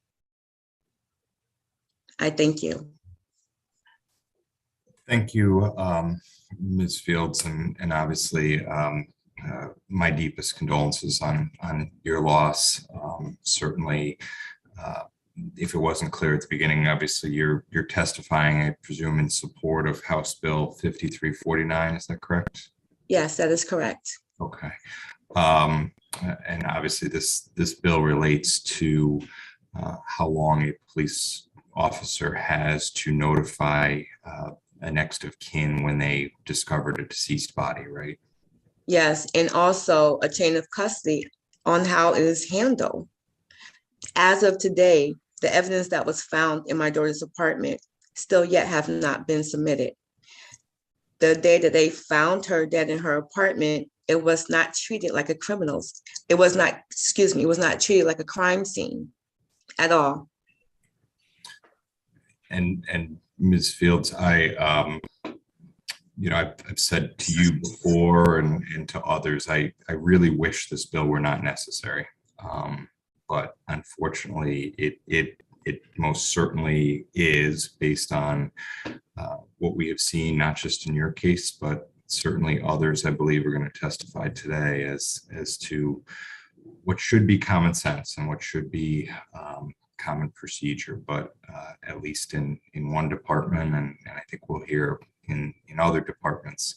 I thank you. Thank you, Ms. Fields, and obviously my deepest condolences on your loss. Certainly, if it wasn't clear at the beginning, obviously you're testifying, I presume, in support of House Bill 5349. Is that correct? Yes, that is correct. Okay. And obviously this bill relates to how long a police officer has to notify a next of kin when they discovered a deceased body, right? Yes, and also a chain of custody on how it is handled. As of today, the evidence that was found in my daughter's apartment still yet have not been submitted. The day that they found her dead in her apartment, it was not treated like a criminal's. It was not, excuse me, it was not treated like a crime scene at all. And Ms. Fields, I've said to you before and to others, I really wish this bill were not necessary. But unfortunately, it most certainly is, based on what we have seen, not just in your case, but certainly others, I believe, are going to testify today as to what should be common sense and what should be common procedure, but at least in one department, and I think we'll hear in other departments,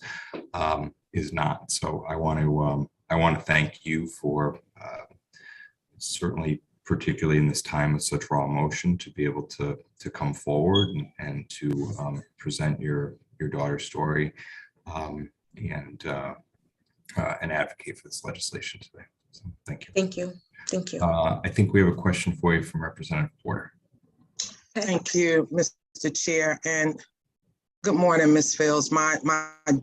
is not. So I want to thank you for certainly, particularly in this time of such raw emotion, to be able to come forward and to present your daughter's story and advocate for this legislation today. So thank you. Thank you. Thank you. I think we have a question for you from Representative Porter. Thank you, Mr. Chair, and good morning, Ms. Fields. My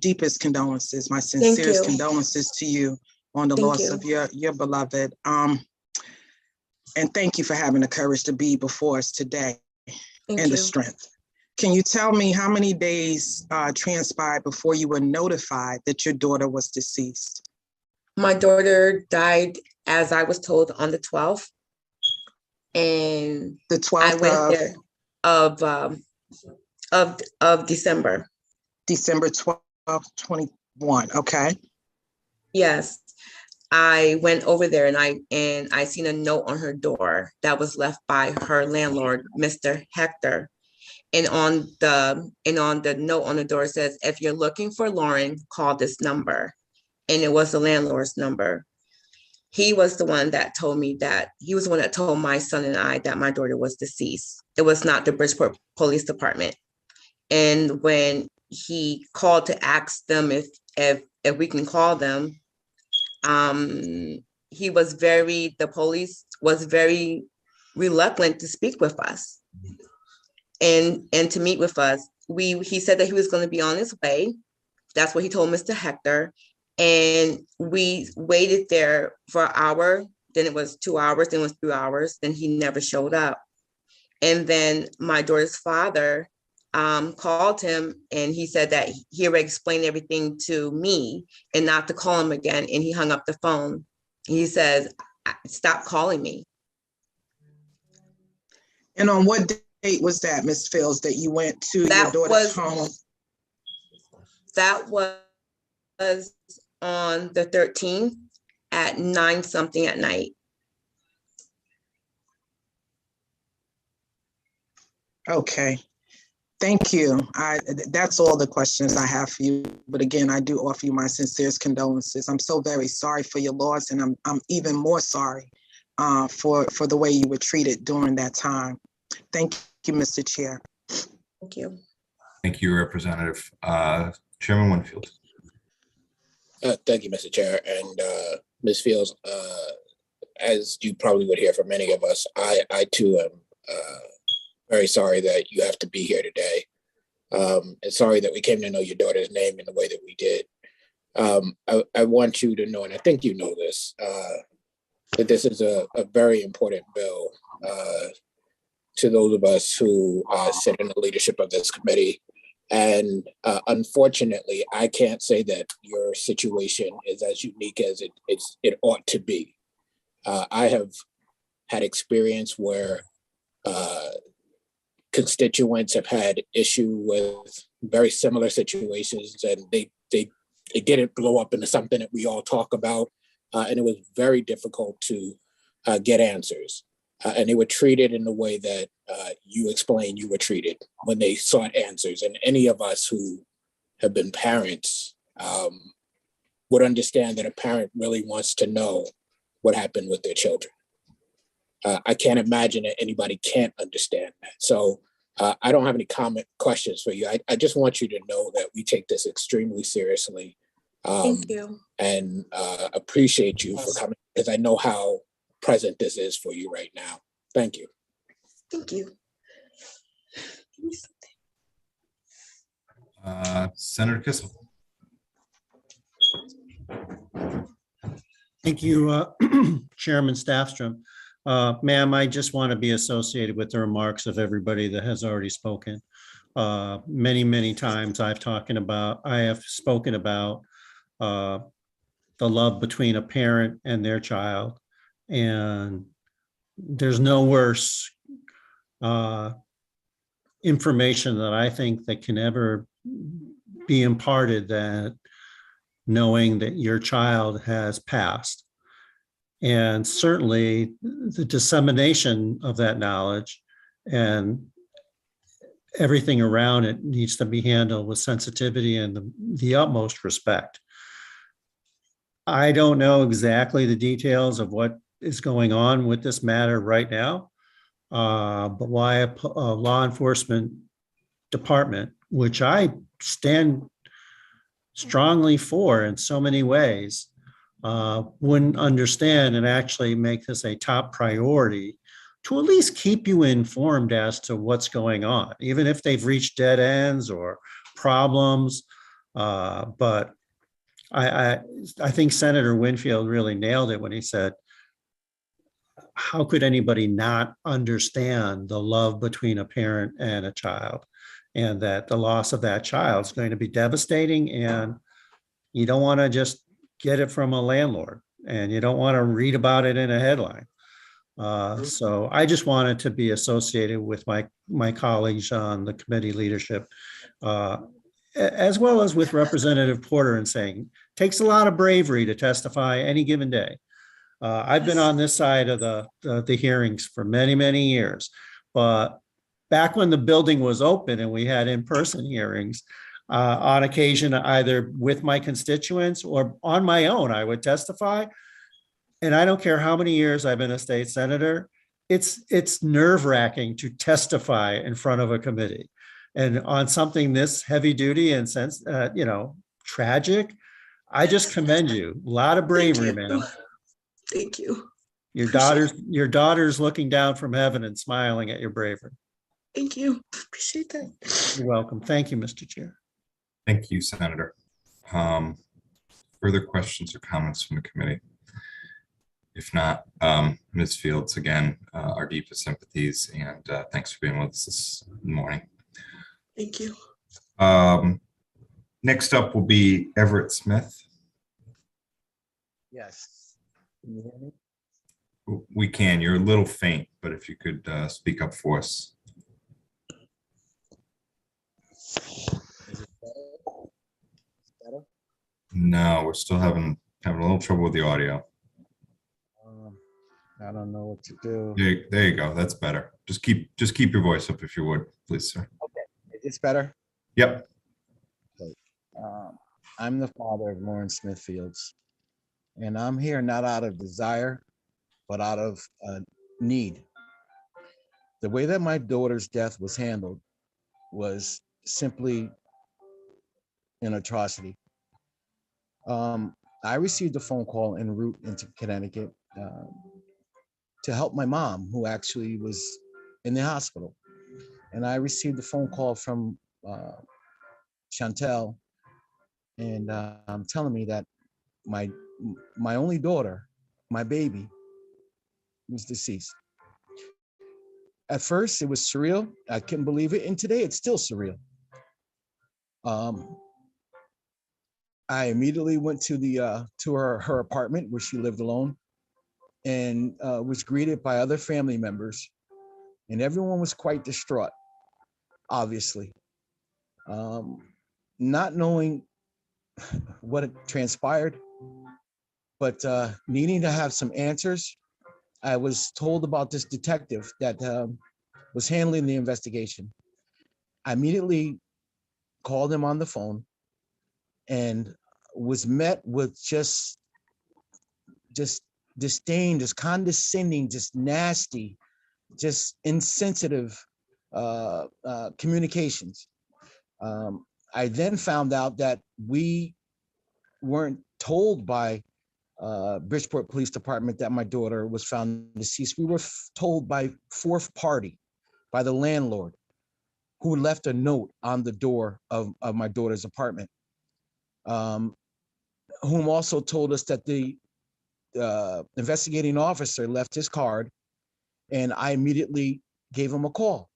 deepest condolences, my sincerest condolences to you on the loss of your beloved. And thank you for having the courage to be before us today and the strength. Can you tell me how many days transpired before you were notified that your daughter was deceased? My daughter died, as I was told, on the 12th. And the 12th I went there of December. December 12th, 21, okay. Yes. I went over there and I seen a note on her door that was left by her landlord, Mr. Hector. And on the note on the door, it says, if you're looking for Lauren, call this number. And it was the landlord's number. He was the one that told me that, he was the one that told my son and I that my daughter was deceased. It was not the Bridgeport Police Department. And when he called to ask them if we can call them, the police was very reluctant to speak with us and to meet with us. He said that he was going to be on his way. That's what he told Mr. Hector. And we waited there for an hour. Then it was 2 hours. Then it was 3 hours. Then he never showed up. And then my daughter's father called him, and he said that he already explained everything to me and not to call him again. And he hung up the phone. He says, stop calling me. And on what date was that, Ms. Fields, that you went to your daughter's home? That was on the 13th at 9-something at night. Okay. Thank you. That's all the questions I have for you. But again, I do offer you my sincerest condolences. I'm so very sorry for your loss, and I'm even more sorry for the way you were treated during that time. Thank you, Mr. Chair. Thank you. Thank you, Representative. Chairman Winfield. Thank you, Mr. Chair. And Ms. Fields, as you probably would hear from many of us, I too am very sorry that you have to be here today. And sorry that we came to know your daughter's name in the way that we did. I want you to know, and I think you know this, that this is a very important bill to those of us who sit in the leadership of this committee. And unfortunately, I can't say that your situation is as unique as it ought to be. I have had experience where constituents have had issue with very similar situations, and they didn't blow up into something that we all talk about, and it was very difficult to get answers. And they were treated in the way that you explained you were treated when they sought answers. And any of us who have been parents would understand that a parent really wants to know what happened with their children. I can't imagine that anybody can't understand that. So I don't have any questions for you. I just want you to know that we take this extremely seriously. Thank you. And appreciate you for coming, because I know how present this is for you right now. Thank you. Thank you. Senator Kissel. Thank you, Chairman Staffstrom. Ma'am, I just want to be associated with the remarks of everybody that has already spoken. Many, many times I have spoken about the love between a parent and their child. And there's no worse information that I think that can ever be imparted than knowing that your child has passed. And certainly the dissemination of that knowledge and everything around it needs to be handled with sensitivity and the utmost respect. I don't know exactly the details of what is going on with this matter right now, but why a law enforcement department, which I stand strongly for in so many ways, wouldn't understand and actually make this a top priority to at least keep you informed as to what's going on, even if they've reached dead ends or problems. But I think Senator Winfield really nailed it when he said, how could anybody not understand the love between a parent and a child, and that the loss of that child is going to be devastating, and you don't want to just get it from a landlord, and you don't want to read about it in a headline. So I just wanted to be associated with my colleagues on the committee leadership, as well as with Representative Porter, and saying, takes a lot of bravery to testify any given day. I've been on this side of the hearings for many, many years, but back when the building was open and we had in-person hearings, on occasion, either with my constituents or on my own, I would testify. And I don't care how many years I've been a state senator, it's nerve-wracking to testify in front of a committee. And on something this heavy duty and tragic, I just commend you. A lot of bravery, man. Thank you. Your daughter's looking down from heaven and smiling at your bravery. Thank you. Appreciate that. You're welcome. Thank you, Mr. Chair. Thank you, Senator. Further questions or comments from the committee? If not, Ms. Fields, again, our deepest sympathies, and thanks for being with us this morning. Thank you. Next up will be Everett Smith. Yes. Can you hear me? We can. You're a little faint, but if you could speak up for us. Is it better? No, we're still having a little trouble with the audio. I don't know what to do. There you go. That's better. Just keep your voice up if you would, please, sir. Okay, it's better. Yep. Okay. I'm the father of Lauren Smith Fields, and I'm here not out of desire, but out of need. The way that my daughter's death was handled was simply an atrocity. I received a phone call en route into Connecticut to help my mom, who actually was in the hospital. And I received a phone call from Chantel, and telling me that my only daughter, my baby, was deceased. At first, it was surreal. I couldn't believe it, and today it's still surreal. I immediately went to her apartment where she lived alone, and was greeted by other family members, and everyone was quite distraught, obviously. Not knowing what had transpired, but needing to have some answers, I was told about this detective that was handling the investigation. I immediately called him on the phone and was met with just disdain, just condescending, just nasty, just insensitive communications. I then found out that we weren't told by Bridgeport Police Department that my daughter was found deceased. We were told by fourth party, by the landlord, who left a note on the door of my daughter's apartment, whom also told us that the investigating officer left his card, and I immediately gave him a call.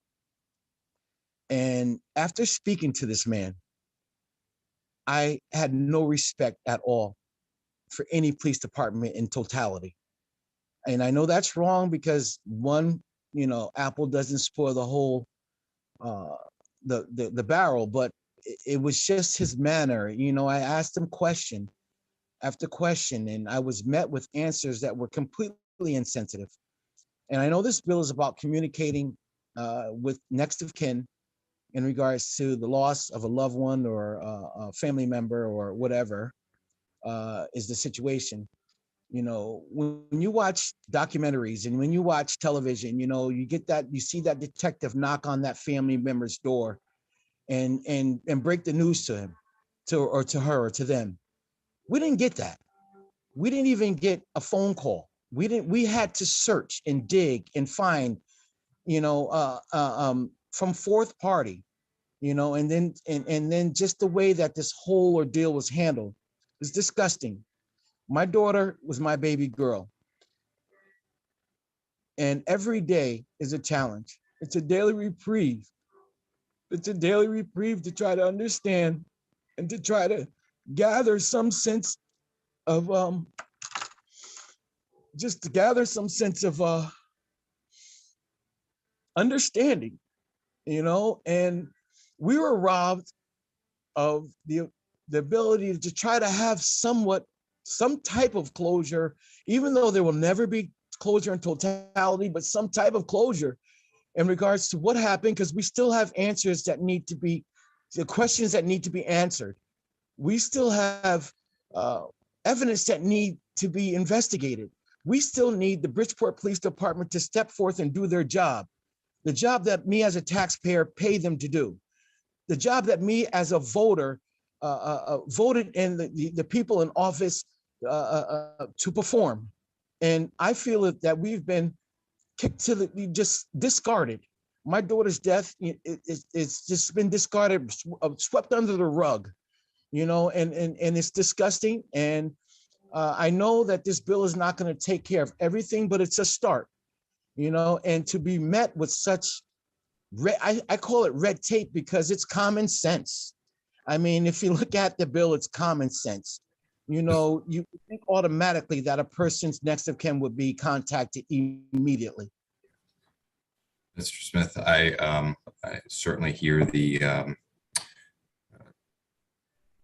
And after speaking to this man, I had no respect at all for any police department in totality. And I know that's wrong because one, apple doesn't spoil the whole, the barrel, but it was just his manner. I asked him question after question, and I was met with answers that were completely insensitive. And I know this bill is about communicating with next of kin in regards to the loss of a loved one or a family member or whatever is the situation. When you watch documentaries and when you watch television, you get that, you see that detective knock on that family member's door and break the news to him, to her or to them. We didn't get that. We didn't even get a phone call. We had to search and dig and find, from fourth party, and then just the way that this whole ordeal was handled is disgusting. My daughter was my baby girl. And every day is a challenge. It's a daily reprieve. It's a daily reprieve to try to understand and to try to gather some sense of understanding, and we were robbed of the ability to try to have some type of closure, even though there will never be closure in totality, but some type of closure in regards to what happened, because we still have answers that need to be, the questions that need to be answered. We still have evidence that need to be investigated. We still need the Bridgeport Police Department to step forth and do their job, the job that me as a taxpayer pay them to do, the job that me as a voter voted in the people in office to perform. And I feel that we've been kicked to just discarded. My daughter's death it's just been discarded, swept under the rug, and it's disgusting. And I know that this bill is not going to take care of everything, but it's a start, and to be met with such I call it red tape because it's common sense. I mean, if you look at the bill, it's common sense. You think automatically that a person's next of kin would be contacted immediately. Mr. Smith, I certainly hear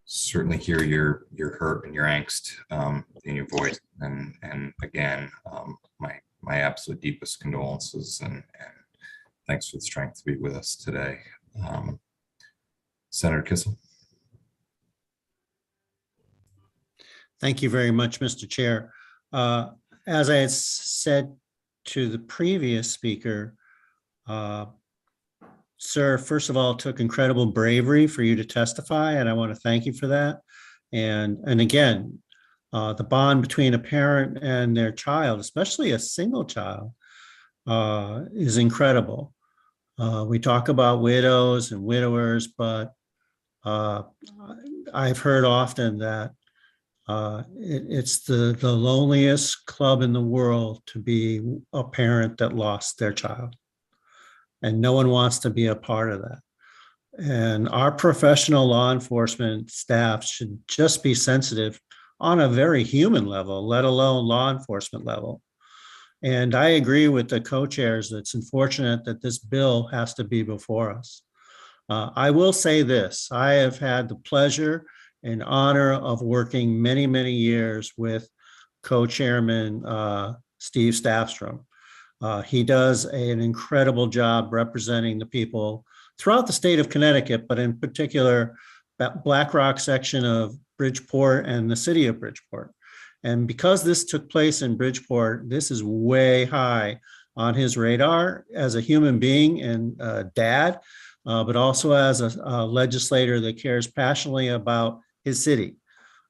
certainly hear your hurt and your angst in your voice, and again, my absolute deepest condolences and thanks for the strength to be with us today. Senator Kissel. Thank you very much, Mr. Chair. As I had said to the previous speaker, sir, first of all, it took incredible bravery for you to testify, and I want to thank you for that. And again, the bond between a parent and their child, especially a single child, is incredible. We talk about widows and widowers, but I've heard often that it's the loneliest club in the world to be a parent that lost their child. And no one wants to be a part of that. And our professional law enforcement staff should just be sensitive on a very human level, let alone law enforcement level. And I agree with the co-chairs that it's unfortunate that this bill has to be before us. I will say this, I have had the pleasure and honor of working many, many years with co-chairman Steve Staffstrom. He does an incredible job representing the people throughout the state of Connecticut, but in particular, Black Rock section of Bridgeport and the city of Bridgeport. And because this took place in Bridgeport, this is way high on his radar as a human being and dad, but also as a legislator that cares passionately about his city.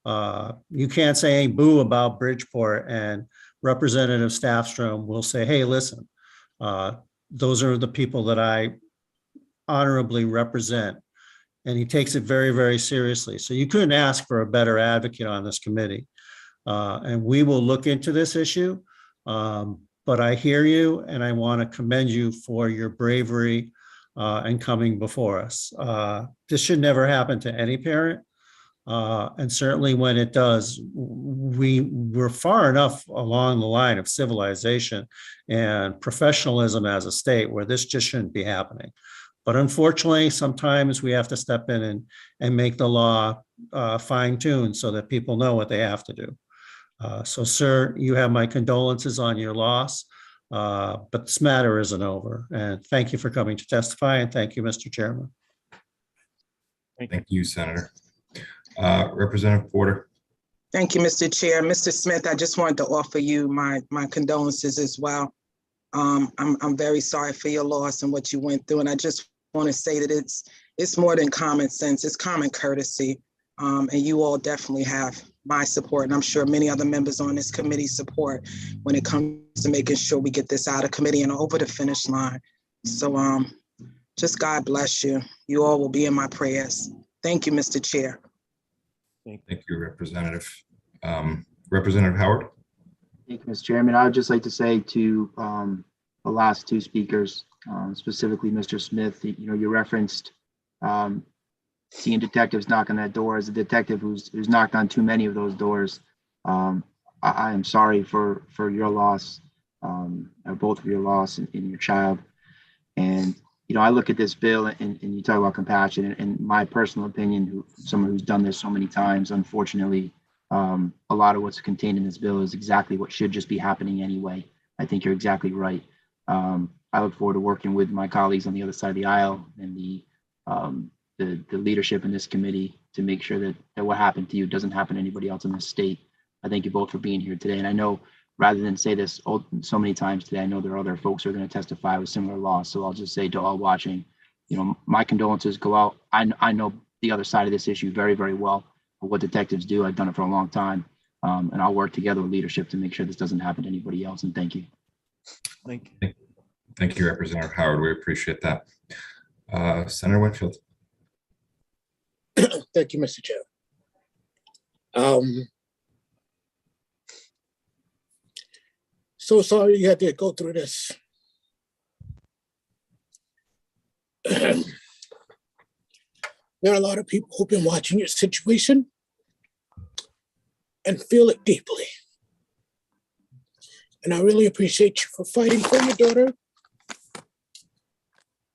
You can't say any boo about Bridgeport, and Representative Staffstrom will say, hey, listen, those are the people that I honorably represent. And he takes it very, very seriously. So you couldn't ask for a better advocate on this committee. And we will look into this issue. But I hear you, and I want to commend you for your bravery and coming before us. This should never happen to any parent. And certainly when it does, we're far enough along the line of civilization and professionalism as a state where this just shouldn't be happening. But unfortunately, sometimes we have to step in and make the law fine-tuned so that people know what they have to do. So, sir, you have my condolences on your loss, but this matter isn't over. And thank you for coming to testify, and thank you, Mr. Chairman. Thank you, Senator. Representative Porter. Thank you, Mr. Chair. Mr. Smith, I just wanted to offer you my condolences as well. I'm very sorry for your loss and what you went through. And I just want to say that it's more than common sense. It's common courtesy. And you all definitely have my support. And I'm sure many other members on this committee support when it comes to making sure we get this out of committee and over the finish line. So just God bless you. You all will be in my prayers. Thank you, Mr. Chair. Thank you, Representative. Representative Howard. Thank you, Mr. Chairman. I would just like to say to the last two speakers, specifically Mr. Smith, you referenced seeing detectives knock on that door. As a detective who's knocked on too many of those doors, I am sorry for your loss, both of your loss and your child. And I look at this bill and you talk about compassion, and my personal opinion, someone who's done this so many times, unfortunately, a lot of what's contained in this bill is exactly what should just be happening anyway. I think you're exactly right. I look forward to working with my colleagues on the other side of the aisle and the leadership in this committee to make sure that what happened to you doesn't happen to anybody else in this state. I thank you both for being here today. And I know, rather than say this so many times today, I know there are other folks who are going to testify with similar loss. So I'll just say to all watching, my condolences go out. I know the other side of this issue very, very well. What detectives do, I've done it for a long time. And I'll work together with leadership to make sure this doesn't happen to anybody else. And thank you. Thank you, Representative Howard. We appreciate that. Senator Winfield. Thank you, Mr. Chair. So sorry you had to go through this. There are a lot of people who've been watching your situation and feel it deeply. And I really appreciate you for fighting for your daughter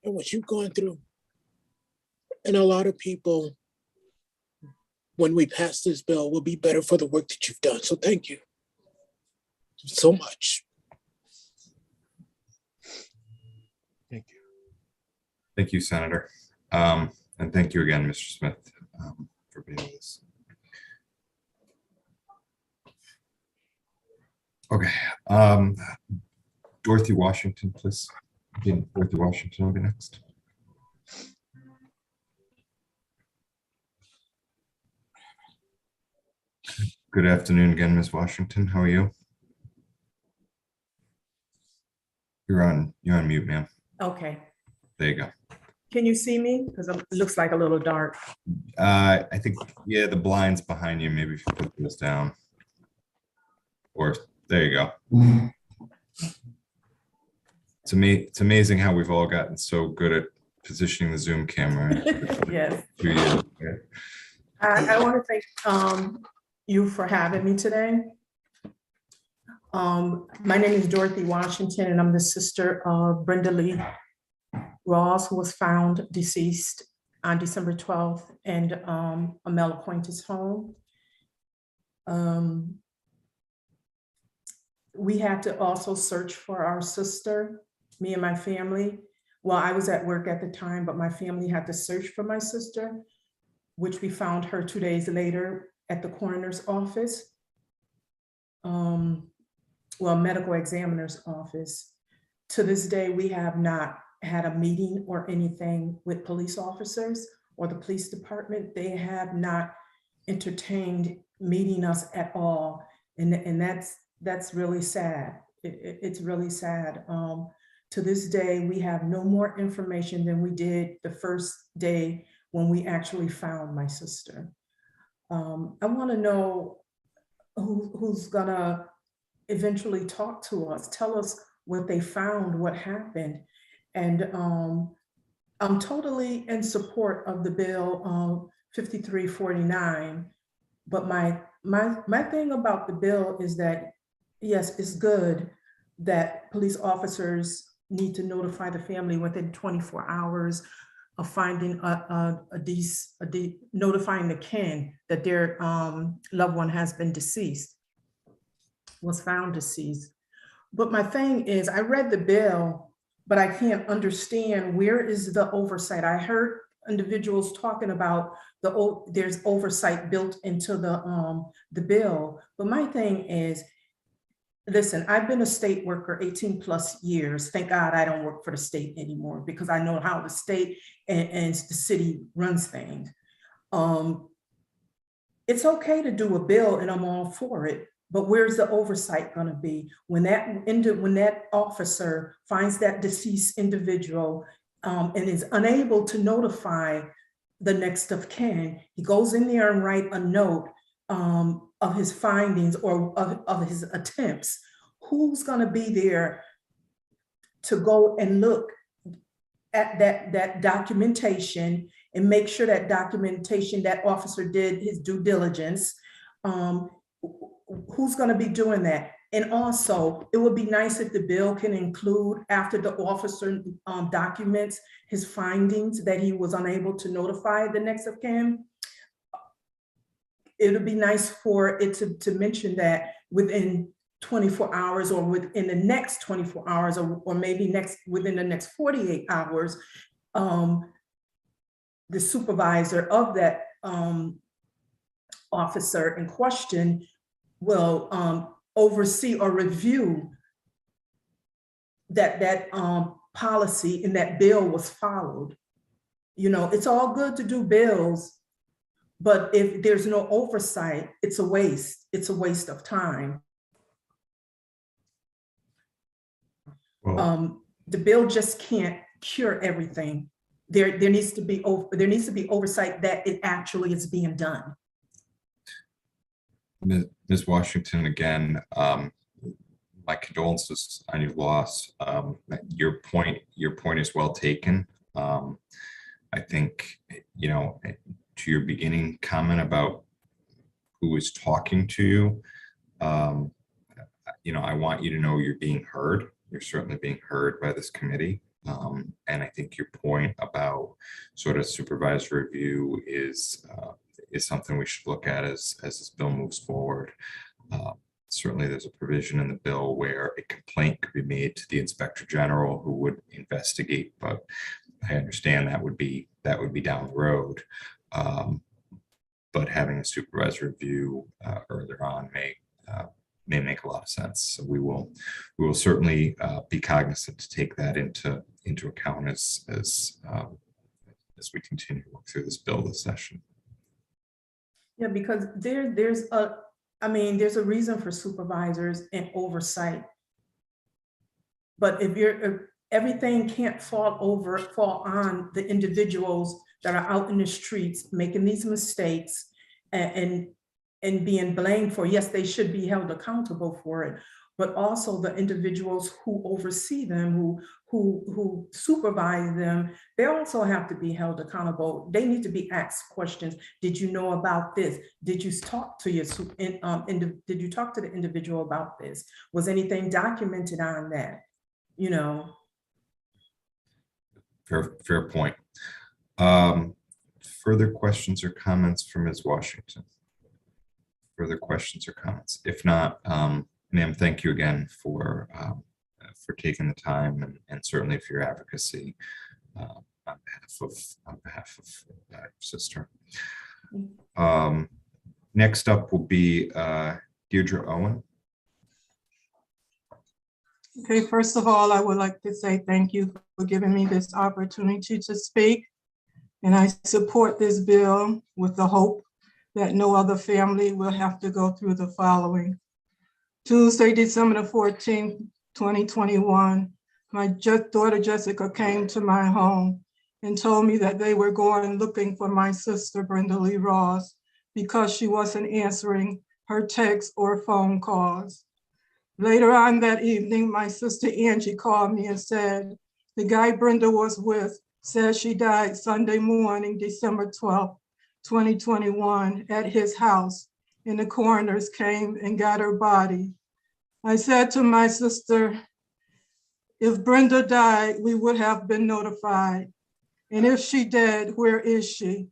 and what you've gone through. And a lot of people, when we pass this bill, will be better for the work that you've done. So thank you so much. Thank you. Thank you, Senator. And thank you again, Mr. Smith, for being with us. Okay. Dorothy Washington, please. Dorothy Washington will be next. Good afternoon again, Ms. Washington. How are you? You're on mute, ma'am. Okay. There you go. Can you see me? Because it looks like a little dark. I think, yeah, the blinds behind you. Maybe if you put this down. Or there you go. It's amazing how we've all gotten so good at positioning the Zoom camera. Yes. 2 years. I want to thank you for having me today. My name is Dorothy Washington, and I'm the sister of Brenda Lee Ross, who was found deceased on December 12th in a male acquaintance home. We had to also search for our sister, me and my family. Well, I was at work at the time, but my family had to search for my sister, which we found her 2 days later at the coroner's office. Well, medical examiner's office. To this day, we have not had a meeting or anything with police officers or the police department. They have not entertained meeting us at all. And that's really sad. It's really sad. To this day, we have no more information than we did the first day when we actually found my sister. I want to know who's gonna eventually talk to us, tell us what they found, what happened. And I'm totally in support of the bill 5349. But my thing about the bill is that, yes, it's good that police officers need to notify the family within 24 hours of finding notifying the kin that their loved one has been deceased, was found deceased. But my thing is, I read the bill, but I can't understand where is the oversight. I heard individuals talking about there's oversight built into the bill. But my thing is, listen, I've been a state worker 18 plus years. Thank God I don't work for the state anymore, because I know how the state and the city runs things. It's okay to do a bill and I'm all for it, but where's the oversight gonna be when that officer finds that deceased individual and is unable to notify the next of kin? He goes in there and write a note of his findings or of his attempts. Who's gonna be there to go and look at that documentation and make sure that documentation, that officer did his due diligence? Who's gonna be doing that? And also, it would be nice if the bill can include, after the officer documents his findings that he was unable to notify the next of kin, it would be nice for it to mention that within 24 hours or within the next 24 hours or maybe within the next 48 hours, the supervisor of that officer in question will oversee or review that policy and that bill was followed. You know, it's all good to do bills, but if there's no oversight, it's a waste. It's a waste of time. The bill just can't cure everything. There needs to be oversight that it actually is being done. Ms. Washington, again, my condolences on your loss. Your point is well taken. I think, you know, to your beginning comment about who is talking to you, you know, I want you to know you're being heard. You're certainly being heard by this committee. And I think your point about sort of supervisory review is something we should look at as this bill moves forward. Certainly there's a provision in the bill where a complaint could be made to the Inspector General, who would investigate, but I understand that would be down the road. But having a supervisory review earlier on may make a lot of sense. So we will certainly be cognizant to take that into account as we continue to work through this bill this session. Yeah, because there's a reason for supervisors and oversight. But if everything can't fall on the individuals that are out in the streets making these mistakes and being blamed for, yes, they should be held accountable for it, but also the individuals who oversee them, who supervise them, they also have to be held accountable. They need to be asked questions. Did you know about this? Did you talk to did you talk to the individual about this? Was anything documented on that? You know. Fair point. Further questions or comments from Ms. Washington? Further questions or comments? If not, ma'am, thank you again for taking the time and certainly for your advocacy on behalf of your sister. Next up will be Deirdre Owen. Okay, first of all, I would like to say thank you for giving me this opportunity to speak. And I support this bill with the hope that no other family will have to go through the following. Tuesday, December the 14th, 2021, my daughter Jessica came to my home and told me that they were going looking for my sister, Brenda Lee Ross, because she wasn't answering her texts or phone calls. Later on that evening, my sister Angie called me and said, the guy Brenda was with said she died Sunday morning, December 12th, 2021 at his house, and the coroners came and got her body. I said to my sister, if Brenda died, we would have been notified. And if she dead, where is she?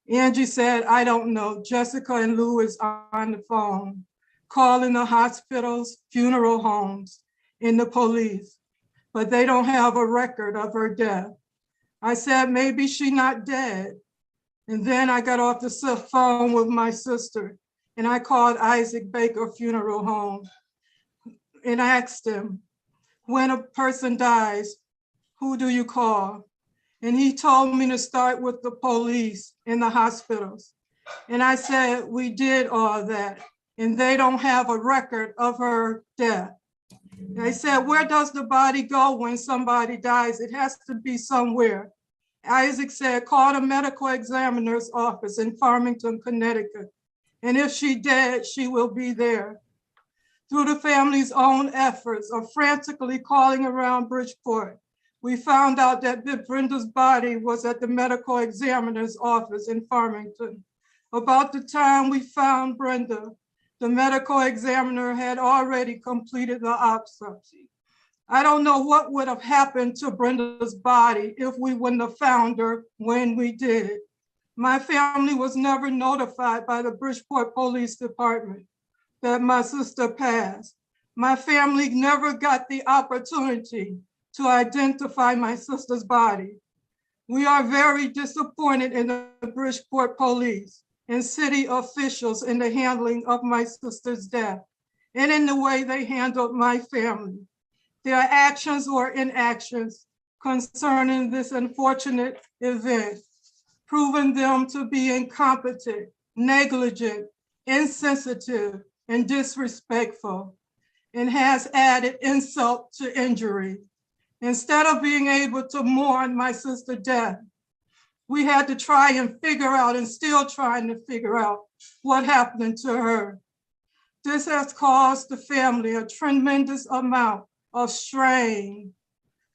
Angie said, I don't know. Jessica and Lou is on the phone, calling the hospitals, funeral homes, and the police, but they don't have a record of her death. I said, maybe she not dead. And then I got off the phone with my sister and I called Isaac Baker Funeral Home and asked him, when a person dies, who do you call? And he told me to start with the police and the hospitals. And I said, we did all that and they don't have a record of her death. And I said, where does the body go when somebody dies? It has to be somewhere. Isaac said, call the medical examiner's office in Farmington, Connecticut. And if she dead, she will be there. Through the family's own efforts of frantically calling around Bridgeport, we found out that Brenda's body was at the medical examiner's office in Farmington. About the time we found Brenda, the medical examiner had already completed the autopsy. I don't know what would have happened to Brenda's body if we wouldn't have found her when we did. My family was never notified by the Bridgeport Police Department that my sister passed. My family never got the opportunity to identify my sister's body. We are very disappointed in the Bridgeport Police and city officials in the handling of my sister's death and in the way they handled my family. Their actions or inactions concerning this unfortunate event, proven them to be incompetent, negligent, insensitive, and disrespectful, and has added insult to injury. Instead of being able to mourn my sister's death, we had to try and figure out, and still trying to figure out, what happened to her. This has caused the family a tremendous amount of strain,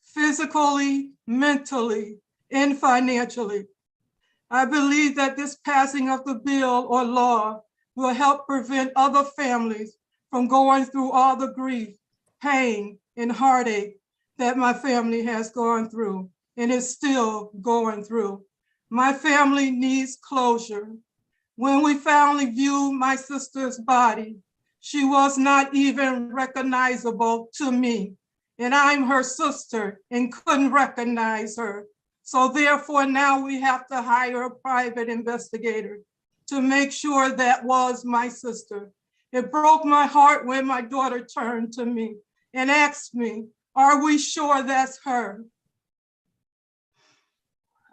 physically, mentally, and financially. I believe that this passing of the bill or law will help prevent other families from going through all the grief, pain, and heartache that my family has gone through and is still going through. My family needs closure. When we finally viewed my sister's body, she was not even recognizable to me, and I'm her sister and couldn't recognize her. So therefore now we have to hire a private investigator to make sure that was my sister. It broke my heart when my daughter turned to me and asked me, are we sure that's her?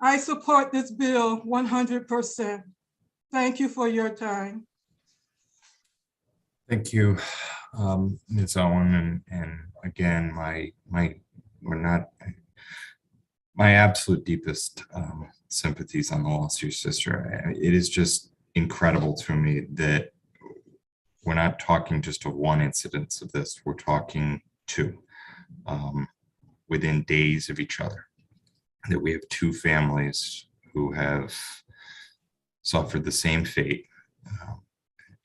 I support this bill 100%. Thank you for your time. Thank you, Ms. Owen, and again, my absolute deepest sympathies on the loss of your sister. It is just incredible to me that we're not talking just of one incidence of this, we're talking two within days of each other, that we have two families who have suffered the same fate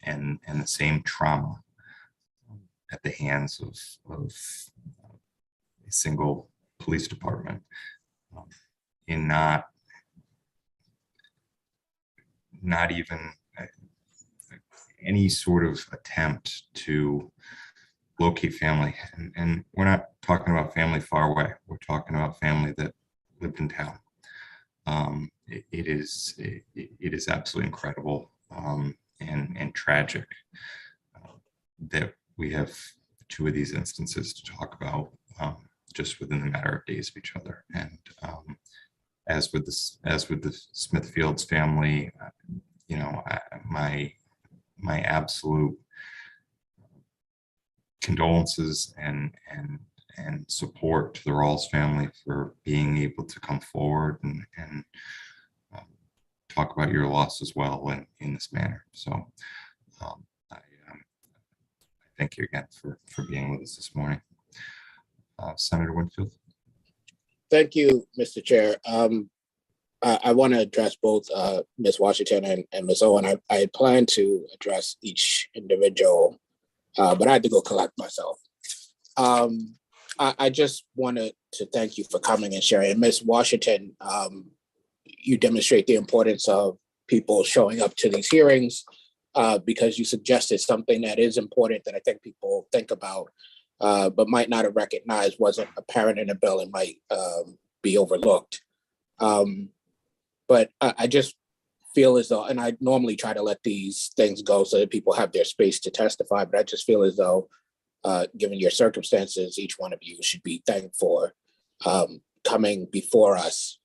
and the same trauma at the hands of a single police department in not even any sort of attempt to locate family. And we're not talking about family far away. We're talking about family that lived in town. It is absolutely incredible and tragic that we have two of these instances to talk about just within a matter of days of each other. And as with the Smithfields family, you know, my absolute condolences and support to the Rawls family for being able to come forward and talk about your loss as well in this manner. So thank you again for being with us this morning. Senator Winfield. Thank you, Mr. Chair. I want to address both Ms. Washington and Ms. Owen. I had planned to address each individual, but I had to go collect myself. I just wanted to thank you for coming and sharing. Ms. Washington, you demonstrate the importance of people showing up to these hearings because you suggested something that is important that I think people think about, but might not have recognized wasn't apparent in the bill and might be overlooked. But I just feel as though, and I normally try to let these things go so that people have their space to testify, but I just feel as though, given your circumstances, each one of you should be thanked for coming before us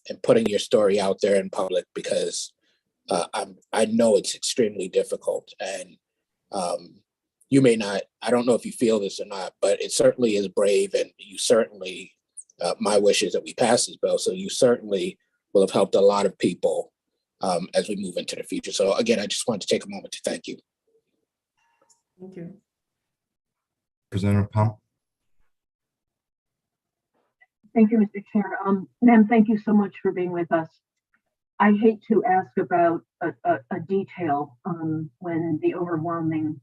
and putting your story out there in public, because I know it's extremely difficult. And you may not, I don't know if you feel this or not, but it certainly is brave, and you certainly, my wish is that we pass this bill, so you certainly will have helped a lot of people as we move into the future. So again, I just wanted to take a moment to thank you. Thank you. Representative Powell. Thank you, Mr. Chair. Ma'am, thank you so much for being with us. I hate to ask about a detail when the overwhelming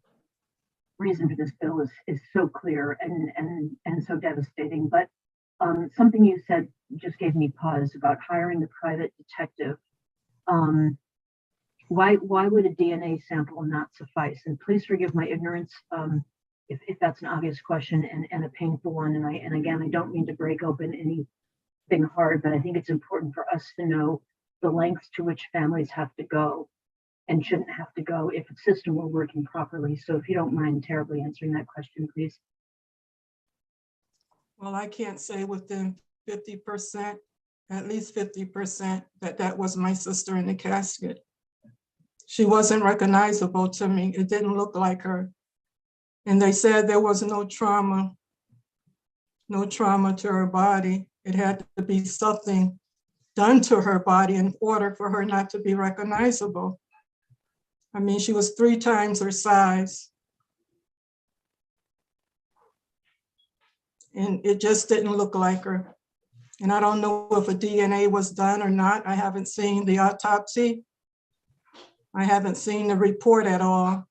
reason for this bill is so clear and so devastating, but something you said just gave me pause about hiring the private detective. Why would a DNA sample not suffice? And please forgive my ignorance if that's an obvious question and a painful one. And again, I don't mean to break open anything hard, but I think it's important for us to know the lengths to which families have to go and shouldn't have to go if the system were working properly. So if you don't mind terribly answering that question, please. Well, I can't say within 50%, at least 50%, that was my sister in the casket. She wasn't recognizable to me. It didn't look like her. And they said there was no trauma to her body. It had to be something done to her body in order for her not to be recognizable. I mean, she was 3 times her size. And it just didn't look like her. And I don't know if a DNA was done or not. I haven't seen the autopsy. I haven't seen the report at all.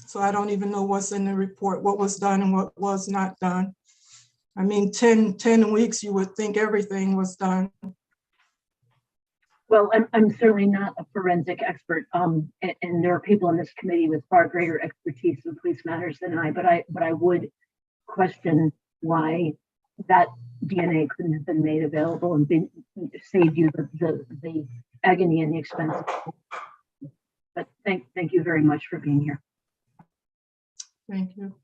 So I don't even know what's in the report, what was done and what was not done. I mean, 10 weeks, you would think everything was done. Well, I'm certainly not a forensic expert, and there are people in this committee with far greater expertise in police matters than I, but I would question why that DNA couldn't have been made available and saved you the agony and the expense. But thank you very much for being here. Thank you.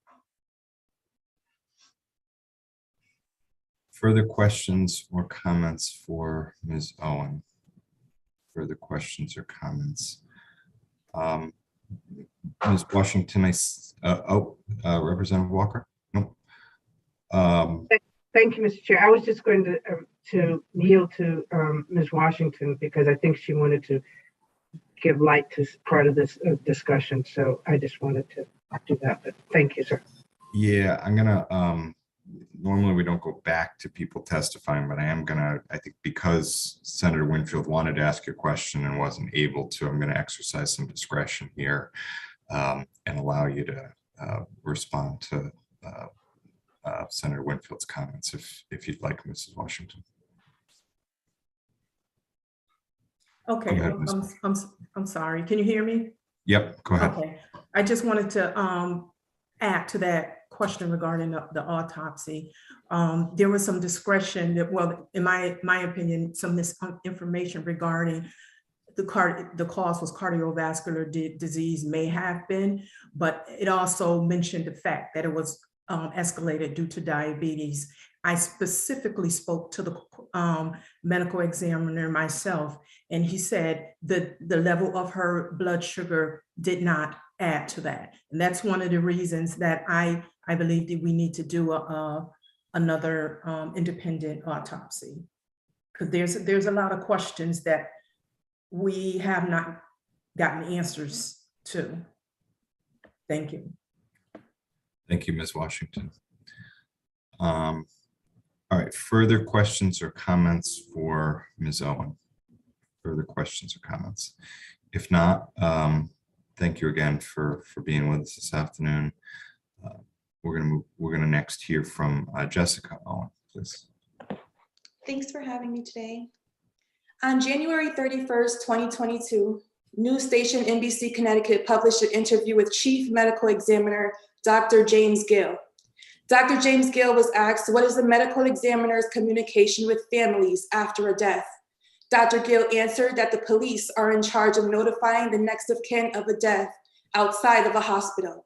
Further questions or comments for Ms. Owen? Further questions or comments? Ms. Washington, Representative Walker? No. Thank you, Mr. Chair. I was just going to yield to Ms. Washington because I think she wanted to give light to part of this discussion. So I just wanted to do that, but thank you, sir. Yeah, I'm gonna, normally we don't go back to people testifying, but I am gonna, I think because Senator Winfield wanted to ask your question and wasn't able to, I'm gonna exercise some discretion here and allow you to respond to Senator Winfield's comments if you'd like, Mrs. Washington. Okay, ahead, I'm sorry. Can you hear me? Yep, go ahead. Okay, I just wanted to add to that question regarding the autopsy. There was some discretion that, well, in my opinion, some misinformation regarding the cause was cardiovascular disease may have been, but it also mentioned the fact that it was escalated due to diabetes. I specifically spoke to the medical examiner myself, and he said that the level of her blood sugar did not add to that. And that's one of the reasons that I believe that we need to do another independent autopsy. Because there's a lot of questions that we have not gotten answers to. Thank you. Thank you, Ms. Washington. All right, further questions or comments for Ms. Owen? Further questions or comments? If not, thank you again for being with us this afternoon. We're gonna next hear from Jessica Owen, please. Thanks for having me today. On January 31st, 2022, news station NBC Connecticut published an interview with Chief Medical Examiner Dr. James Gill. Dr. James Gill was asked, what is the medical examiner's communication with families after a death? Dr. Gill answered that the police are in charge of notifying the next of kin of a death outside of a hospital.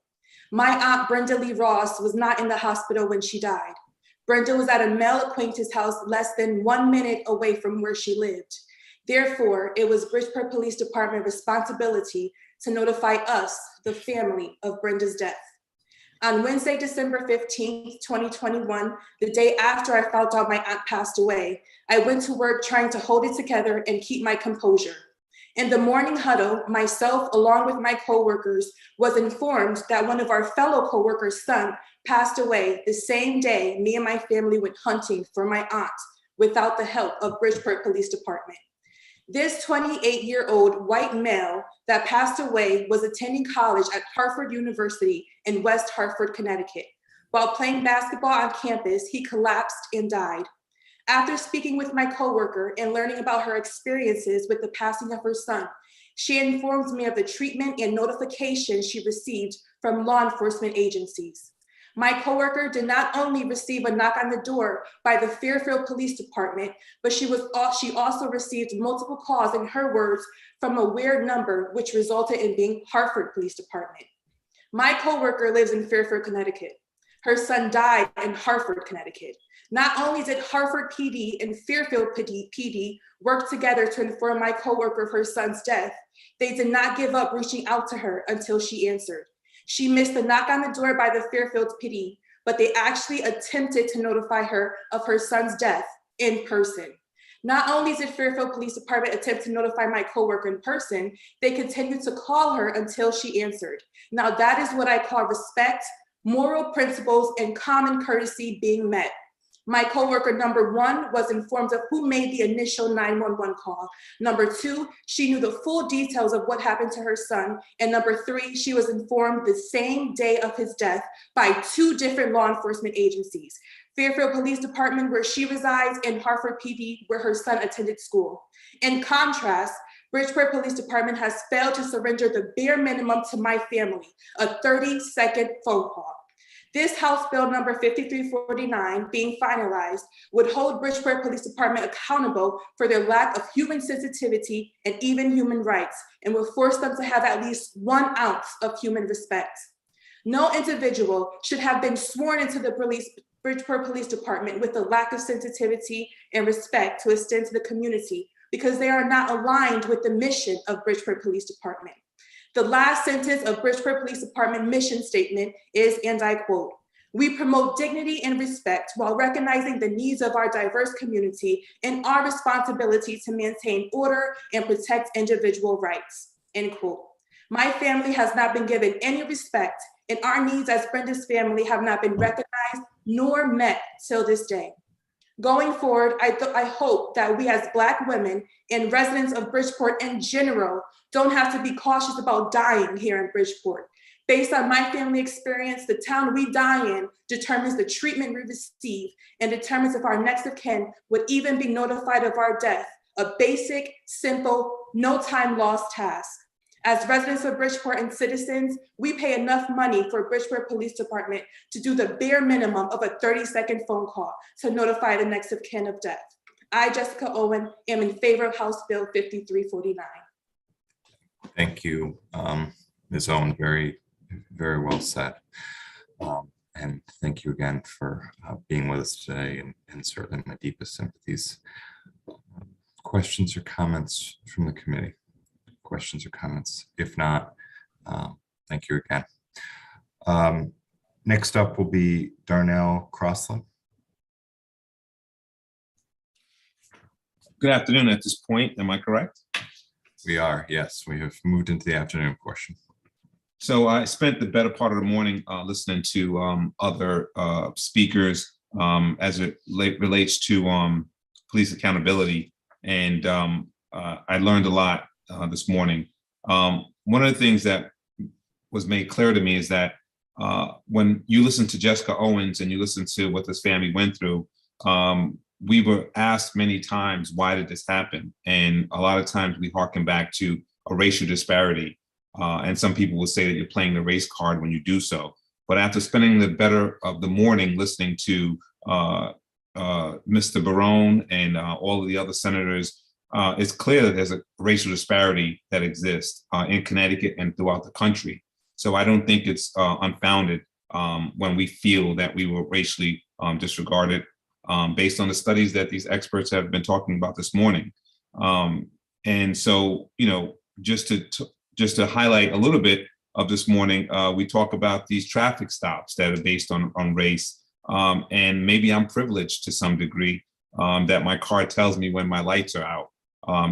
My aunt Brenda Lee Ross was not in the hospital when she died. Brenda was at a male acquaintance's house less than 1 minute away from where she lived. Therefore, it was Bridgeport Police Department responsibility to notify us, the family of Brenda's death. On Wednesday, December 15th, 2021, the day after I found out my aunt passed away, I went to work trying to hold it together and keep my composure. In the morning huddle, myself, along with my coworkers, was informed that one of our fellow coworkers' son passed away the same day me and my family went hunting for my aunt without the help of Bridgeport Police Department. This 28-year-old white male that passed away was attending college at Hartford University in West Hartford, Connecticut. While playing basketball on campus, he collapsed and died. After speaking with my coworker and learning about her experiences with the passing of her son, she informed me of the treatment and notification she received from law enforcement agencies. My coworker did not only receive a knock on the door by the Fairfield Police Department, but she also received multiple calls, in her words, from a weird number, which resulted in being Hartford Police Department. My coworker lives in Fairfield, Connecticut. Her son died in Hartford, Connecticut. Not only did Hartford PD and Fairfield PD work together to inform my coworker of her son's death, they did not give up reaching out to her until she answered. She missed the knock on the door by the Fairfield PD, but they actually attempted to notify her of her son's death in person. Not only did Fairfield Police Department attempt to notify my coworker in person, they continued to call her until she answered. Now that is what I call respect, moral principles, and common courtesy being met. My coworker, number one, was informed of who made the initial 911 call. Number two, she knew the full details of what happened to her son. And number three, she was informed the same day of his death by 2 different law enforcement agencies. Fairfield Police Department, where she resides, and Hartford PD, where her son attended school. In contrast, Bridgeport Police Department has failed to surrender the bare minimum to my family, a 30-second phone call. This House Bill number 5349 being finalized would hold Bridgeport Police Department accountable for their lack of human sensitivity and even human rights, and will force them to have at least 1 ounce of human respect. No individual should have been sworn into the Bridgeport Police Department with a lack of sensitivity and respect to extend to the community because they are not aligned with the mission of Bridgeport Police Department. The last sentence of Bridgeport Police Department mission statement is, and I quote, "We promote dignity and respect while recognizing the needs of our diverse community and our responsibility to maintain order and protect individual rights," end quote. My family has not been given any respect, and our needs as Brenda's family have not been recognized nor met till this day. Going forward, I hope that we as Black women and residents of Bridgeport in general don't have to be cautious about dying here in Bridgeport. Based on my family experience, the town we die in determines the treatment we receive and determines if our next of kin would even be notified of our death, a basic, simple, no time lost task. As residents of Bridgeport and citizens, we pay enough money for Bridgeport Police Department to do the bare minimum of a 30-second phone call to notify the next of kin of death. I, Jessica Owen, am in favor of House Bill 5349. Thank you, Ms. Owen, very, very well said. And thank you again for being with us today, and certainly my deepest sympathies. Questions or comments from the committee? Questions or comments? If not, thank you again. Next up will be Darnell Crossley. Good afternoon at this point, am I correct? We are, yes. We have moved into the afternoon portion. So I spent the better part of the morning listening to other speakers as it relates to police accountability. And I learned a lot this morning. One of the things that was made clear to me is that when you listen to Jessica Owens and you listen to what this family went through, we were asked many times, why did this happen? And a lot of times we harken back to a racial disparity. And some people will say that you're playing the race card when you do so. But after spending the better of the morning listening to Mr. Barone and all of the other senators, it's clear that there's a racial disparity that exists in Connecticut and throughout the country. So I don't think it's unfounded when we feel that we were racially disregarded based on the studies that these experts have been talking about this morning. And so, you know, just to highlight a little bit of this morning, we talk about these traffic stops that are based on race. And maybe I'm privileged to some degree that my car tells me when my lights are out.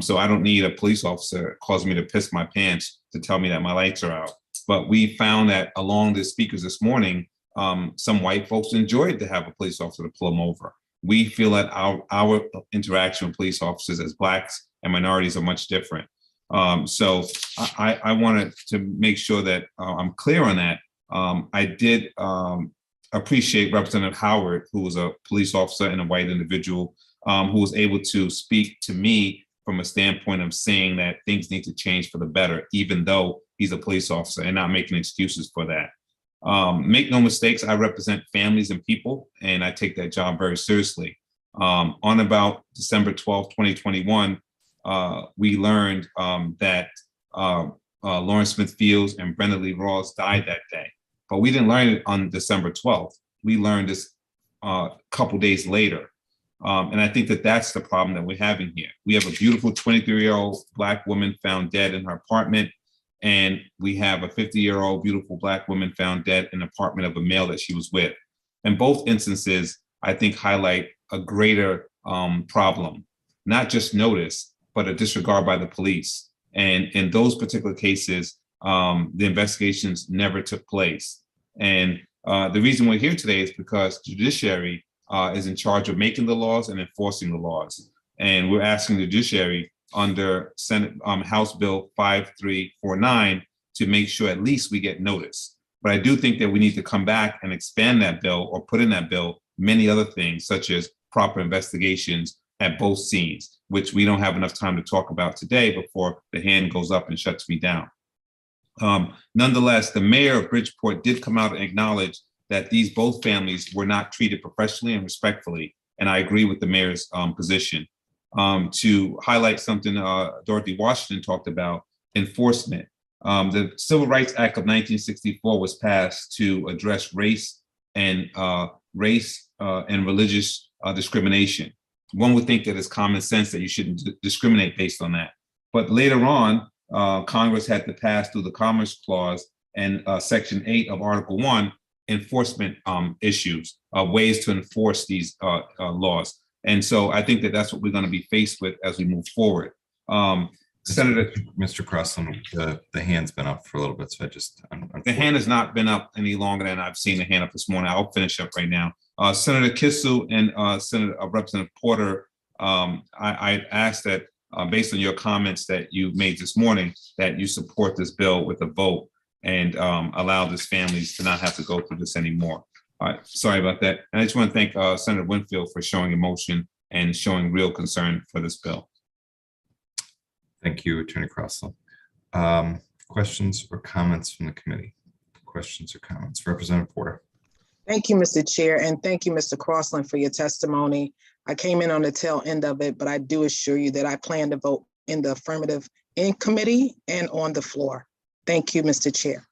So I don't need a police officer causing me to piss my pants to tell me that my lights are out. But we found that along the speakers this morning, some white folks enjoyed to have a police officer to pull them over. We feel that our interaction with police officers as Blacks and minorities are much different. So I wanted to make sure that I'm clear on that. I did appreciate Representative Howard, who was a police officer and a white individual, who was able to speak to me from a standpoint of saying that things need to change for the better, even though he's a police officer, and not making excuses for that. Make no mistakes, I represent families and people, and I take that job very seriously. On about December 12th, 2021, we learned that Lawrence Smith Fields and Brenda Lee Rawls died that day. But we didn't learn it on December 12th. We learned this a couple days later. And I think that that's the problem that we're having here. We have a beautiful 23-year-old Black woman found dead in her apartment. And we have a 50-year-old beautiful Black woman found dead in the apartment of a male that she was with. And both instances, I think, highlight a greater problem, not just notice, but a disregard by the police. And in those particular cases, the investigations never took place. And the reason we're here today is because the judiciary is in charge of making the laws and enforcing the laws. And we're asking the judiciary under Senate House Bill 5349 to make sure at least we get notice. But I do think that we need to come back and expand that bill, or put in that bill many other things, such as proper investigations at both scenes, which we don't have enough time to talk about today before the hand goes up and shuts me down. Nonetheless, the mayor of Bridgeport did come out and acknowledge that these both families were not treated professionally and respectfully. And I agree with the mayor's position. To highlight something Dorothy Washington talked about, enforcement. The Civil Rights Act of 1964 was passed to address race and religious discrimination. One would think that it's common sense that you shouldn't discriminate based on that. But later on, Congress had to pass through the Commerce Clause and Section 8 of Article 1 enforcement issues, ways to enforce these laws. And so I think that that's what we're going to be faced with as we move forward. Senator, Mr. Crossland, the hand's been up for a little bit, so I just the hand has not been up any longer than I've seen the hand up this morning. I'll finish up right now. Senator Kissel and Representative Porter, I asked that based on your comments that you made this morning, that you support this bill with a vote and allow these families to not have to go through this anymore. All right, sorry about that. And I just want to thank Senator Winfield for showing emotion and showing real concern for this bill. Thank you, Attorney Crossland. Questions or comments from the committee? Questions or comments? Representative Porter. Thank you, Mr. Chair, and thank you, Mr. Crossland, for your testimony. I came in on the tail end of it, but I do assure you that I plan to vote in the affirmative in committee and on the floor. Thank you, Mr. Chair.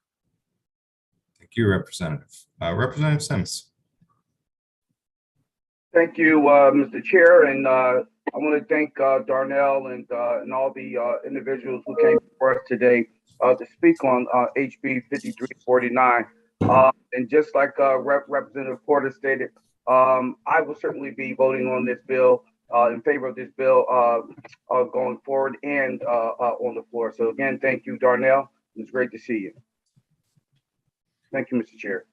Thank you, Representative. Representative Sims. Thank you, Mr. Chair, and I want to thank Darnell and all the individuals who came before us today to speak on HB 5349. And just like Representative Porter stated, I will certainly be voting on this bill, in favor of this bill going forward and on the floor. So again, thank you, Darnell. It's great to see you. Thank you, Mr. Chair.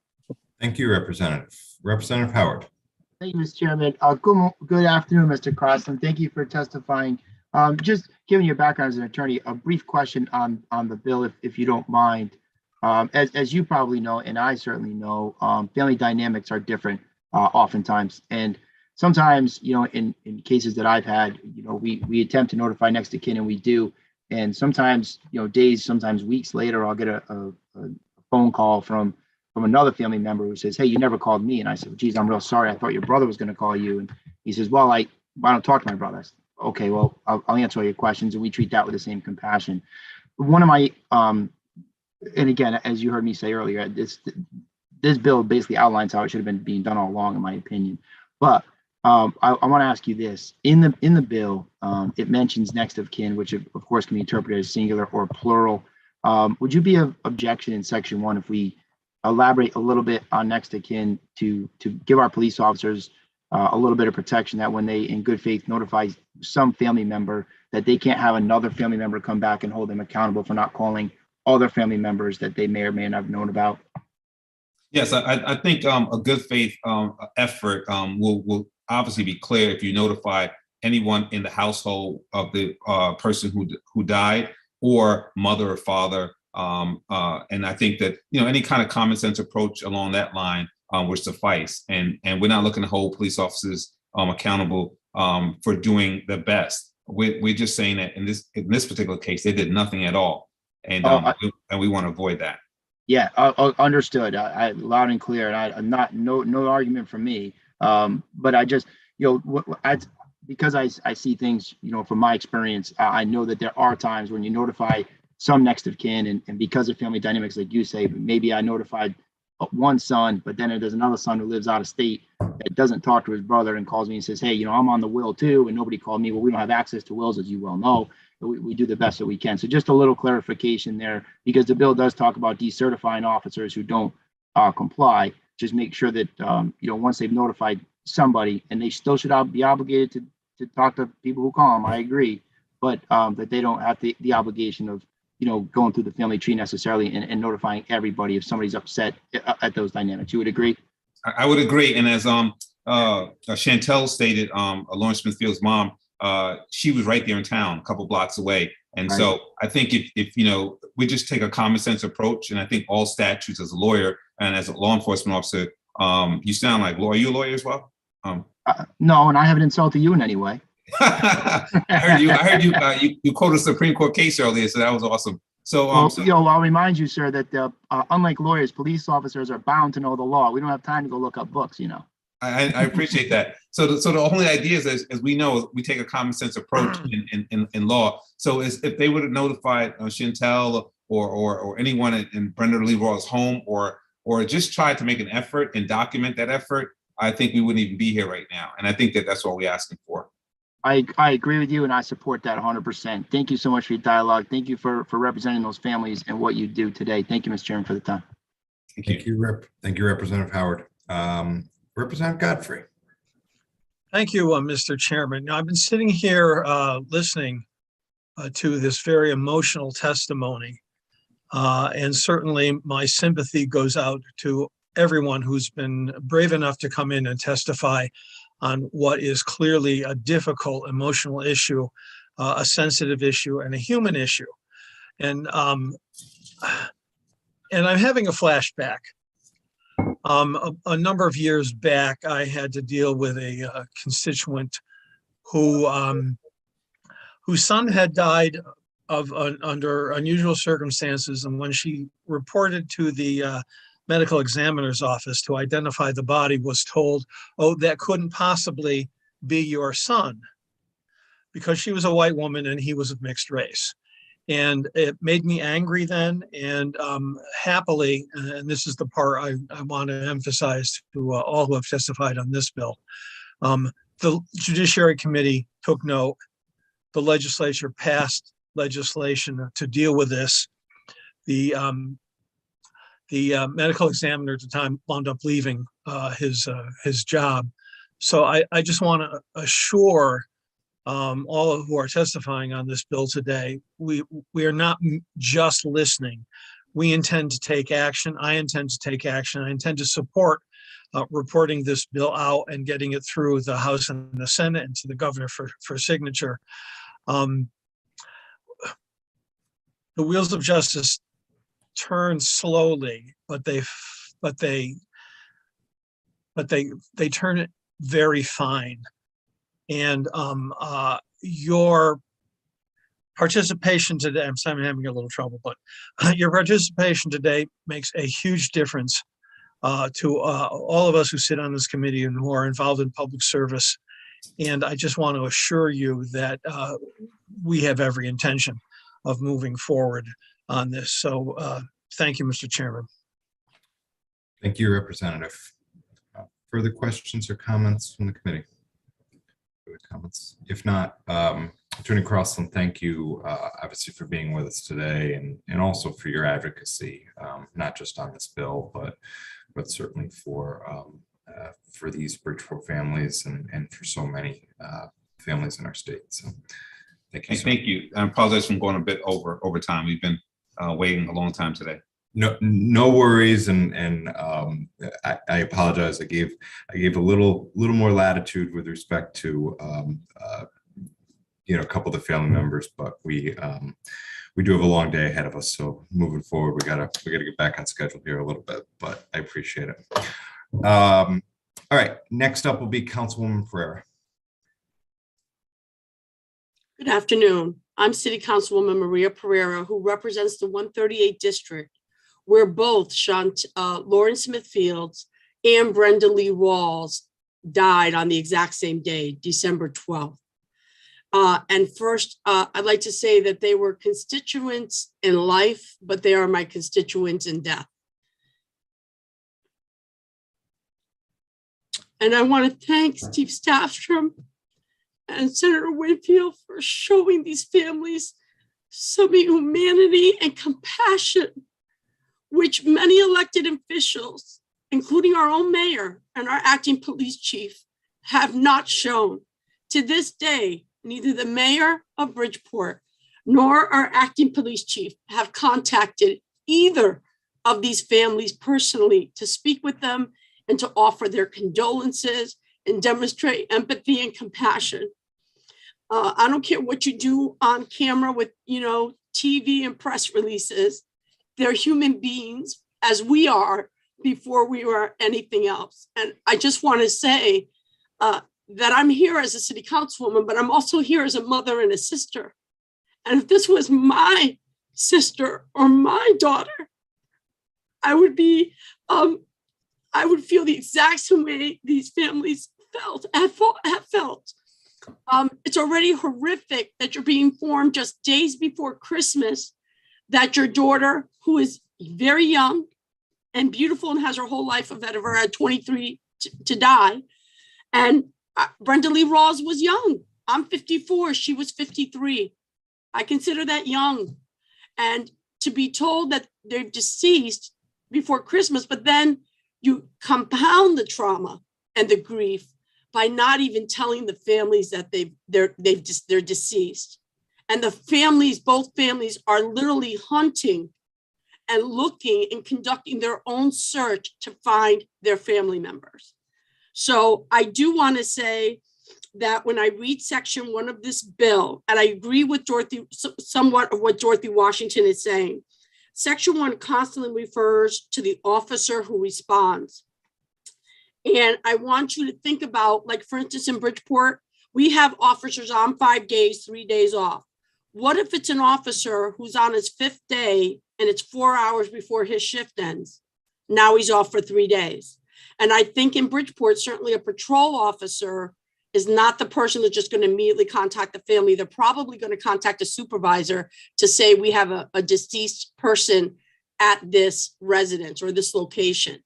Thank you, Representative. Representative Howard. Thank you, Mr. Chairman. Good afternoon, Mr. Crossland. Thank you for testifying. Just giving your background as an attorney, a brief question on the bill, if you don't mind. As you probably know, and I certainly know, family dynamics are different oftentimes. And sometimes, in cases that I've had, we attempt to notify next of kin, and we do. And sometimes, days, sometimes weeks later, I'll get a phone call from another family member who says, "Hey, you never called me." And I said, "Geez, I'm real sorry. I thought your brother was going to call you." And he says, "Well, I don't talk to my brother." I said, "Okay, well, I'll answer all your questions." And we treat that with the same compassion. One of my, and again, as you heard me say earlier, this bill basically outlines how it should have been being done all along, in my opinion. But I want to ask you this: in the bill, it mentions next of kin, which of course can be interpreted as singular or plural. Would you be of objection in Section 1 if we elaborate a little bit on next of kin to give our police officers a little bit of protection, that when they in good faith notify some family member, that they can't have another family member come back and hold them accountable for not calling other family members that they may or may not have known about? Yes, I think a good faith effort will obviously be clear if you notify anyone in the household of the person who died, or mother or father. And I think that, any kind of common sense approach along that line would suffice. And we're not looking to hold police officers accountable for doing the best. We're just saying that in this particular case, they did nothing at all. And we want to avoid that. Yeah, understood. I loud and clear, and I'm not no argument from me. But I just, because I see things, from my experience, I know that there are times when you notify some next of kin, and because of family dynamics, like you say, maybe I notified one son, but then there's another son who lives out of state that doesn't talk to his brother and calls me and says, "Hey, I'm on the will too, and nobody called me." Well, we don't have access to wills, as you well know. We do the best that we can. So just a little clarification there, because the bill does talk about decertifying officers who don't comply. Just make sure that, once they've notified somebody, and they still should be obligated to talk to people who call them, I agree, but that they don't have the obligation of, going through the family tree necessarily and notifying everybody if somebody's upset at those dynamics. You would agree? I would agree. And as Chantel stated, Lawrence Smithfield's mom, she was right there in town, a couple blocks away. And Right. So I think if we just take a common sense approach, and I think all statutes, as a lawyer and as a law enforcement officer, you sound like, are you a lawyer as well? No, and I haven't insulted you in any way. I heard you quoted a Supreme Court case earlier, so that was awesome. So, I'll remind you, sir, that unlike lawyers, police officers are bound to know the law. We don't have time to go look up books, I appreciate that. So the only idea is, as we know, we take a common sense approach in law. So if they would have notified Chantel or anyone in Brenda Leroy's home, or just tried to make an effort and document that effort, I think we wouldn't even be here right now. And I think that's what we're asking for. I agree with you, and I support that 100%. Thank you so much for your dialogue. Thank you for representing those families and what you do today. Thank you, Mr. Chairman, for the time. Thank you, Representative Howard. Representative Godfrey. Thank you, Mr. Chairman. Now, I've been sitting here listening to this very emotional testimony, and certainly my sympathy goes out to everyone who's been brave enough to come in and testify on what is clearly a difficult emotional issue, a sensitive issue, and a human issue. And I'm having a flashback. A number of years back, I had to deal with a constituent whose son had died under unusual circumstances, and when she reported to the medical examiner's office to identify the body, was told, "Oh, that couldn't possibly be your son," because she was a white woman and he was of mixed race. And it made me angry then, and happily, and this is the part I want to emphasize to all who have testified on this bill, the Judiciary Committee took note. The legislature passed legislation to deal with this. The medical examiner at the time wound up leaving his job. So I just want to assure all who are testifying on this bill today, we are not just listening. we intend to take action. I intend to take action. I intend to support reporting this bill out and getting it through the House and the Senate and to the governor for signature. The wheels of justice turn slowly, but they turn it very fine. And your participation today, I'm sorry, I'm having a little trouble, but your participation today makes a huge difference to all of us who sit on this committee and who are involved in public service. And I just want to assure you that we have every intention of moving forward on this. So thank you, Mr. Chairman. Thank you, Representative. Further questions or comments from the committee? Further comments? If not, Attorney Crossland, thank you obviously for being with us today and also for your advocacy, not just on this bill, but certainly for these Bridgeport families and for so many families in our state. So thank you. Thank you. I apologize for going a bit over time. We've been waiting a long time today. No worries, and I apologize. I gave a little more latitude with respect to a couple of the family members, but we do have a long day ahead of us. So moving forward, we gotta get back on schedule here a little bit, but I appreciate it. All right, next up will be Councilwoman Pereira. Good afternoon. I'm City Councilwoman Maria Pereira, who represents the 138 District, where both Lauren Smith Fields and Brenda Lee Rawls died on the exact same day, December 12th. And first, I'd like to say that they were constituents in life, but they are my constituents in death. And I want to thank Steve Staffstrom and Senator Winfield for showing these families some humanity and compassion, which many elected officials, including our own mayor and our acting police chief, have not shown. To this day, neither the mayor of Bridgeport nor our acting police chief have contacted either of these families personally to speak with them and to offer their condolences and demonstrate empathy and compassion. I don't care what you do on camera with, TV and press releases. They're human beings, as we are before we were anything else. And I just want to say that I'm here as a city councilwoman, but I'm also here as a mother and a sister. And if this was my sister or my daughter, I would be, I would feel the exact same way these families have felt. It's already horrific that you're being informed just days before Christmas that your daughter, who is very young and beautiful and has her whole life ahead of her at 23 to die. And Brenda Lee Rawls was young. I'm 54, she was 53. I consider that young. And to be told that they're deceased before Christmas, but then you compound the trauma and the grief by not even telling the families that they're deceased. And the families, both families, are literally hunting and looking and conducting their own search to find their family members. So I do want to say that when I read section 1 of this bill, and I agree with Dorothy, somewhat of what Dorothy Washington is saying, section 1 constantly refers to the officer who responds. And I want you to think about, like, for instance, in Bridgeport, we have officers on 5 days, 3 days off. What if it's an officer who's on his 5th day and it's 4 hours before his shift ends? Now he's off for 3 days. And I think in Bridgeport, certainly a patrol officer is not the person that's just going to immediately contact the family. They're probably going to contact a supervisor to say, we have a deceased person at this residence or this location.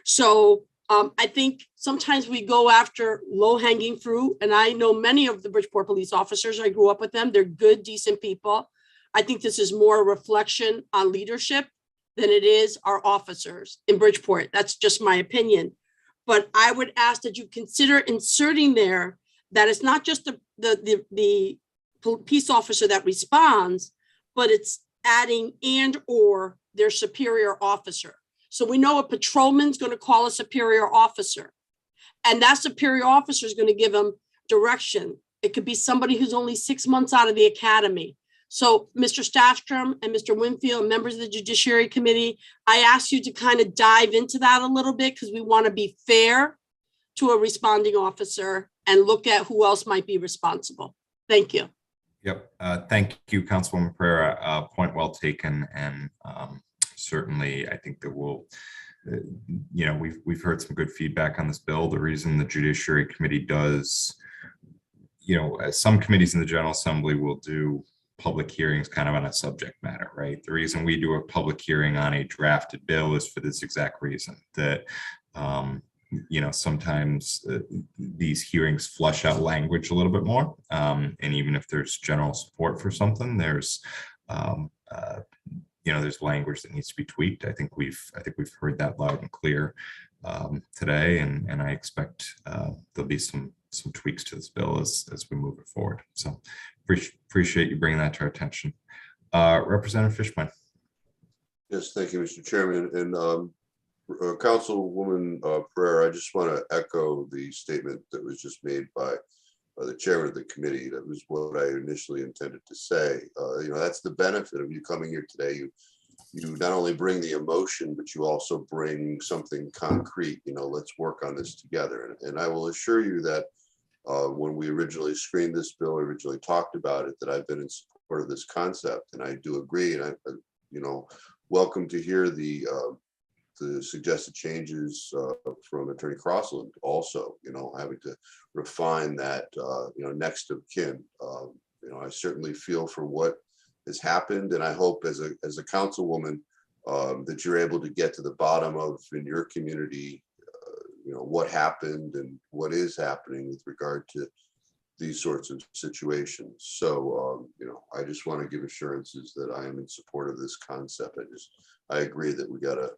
So I think sometimes we go after low-hanging fruit, and I know many of the Bridgeport police officers. I grew up with them. They're good, decent people. I think this is more a reflection on leadership than it is our officers in Bridgeport. That's just my opinion. But I would ask that you consider inserting there that it's not just the peace officer that responds, but it's adding and or their superior officer. So we know a patrolman's going to call a superior officer, and that superior officer is going to give them direction. It could be somebody who's only 6 months out of the academy. So Mr. Staffstrom and Mr. Winfield, members of the Judiciary Committee, I ask you to kind of dive into that a little bit because we want to be fair to a responding officer and look at who else might be responsible. Thank you. Yep. Thank you, Councilwoman Pereira. Point well taken. And certainly, I think that we'll, we've heard some good feedback on this bill. The reason the Judiciary Committee does, some committees in the General Assembly will do public hearings kind of on a subject matter, right? The reason we do a public hearing on a drafted bill is for this exact reason, that sometimes these hearings flush out language a little bit more. And even if there's general support for something, there's there's language that needs to be tweaked. I think we've heard that loud and clear today, and I expect there'll be some tweaks to this bill as we move it forward. So appreciate you bringing that to our attention. Representative Fishbein. Yes, thank you, Mr. Chairman. And Councilwoman Pereira, I just want to echo the statement that was just made by the chairman of the committee. That was what I initially intended to say. That's the benefit of you coming here today. You not only bring the emotion, but you also bring something concrete. Let's work on this together. And I will assure you that when we originally screened this bill, originally talked about it, that I've been in support of this concept, and I do agree. And I welcome to hear the suggested changes from Attorney Crossland also, having to refine that, next of kin. I certainly feel for what has happened, and I hope as a councilwoman that you're able to get to the bottom of, in your community, what happened and what is happening with regard to these sorts of situations. So, I just want to give assurances that I am in support of this concept. I agree that we got to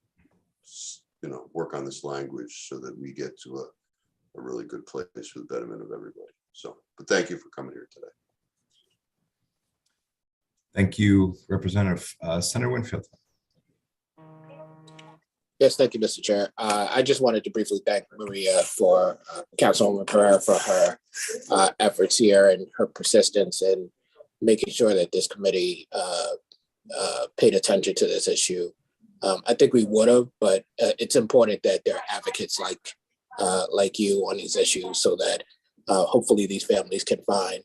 work on this language so that we get to a really good place for the betterment of everybody. So, but thank you for coming here today. Thank you, Representative. Senator Winfield. Yes, thank you, Mr. Chair. I just wanted to briefly thank Maria for Councilwoman Pereira for her efforts here and her persistence in making sure that this committee paid attention to this issue. I think we would have, but it's important that there are advocates like you on these issues so that hopefully these families can find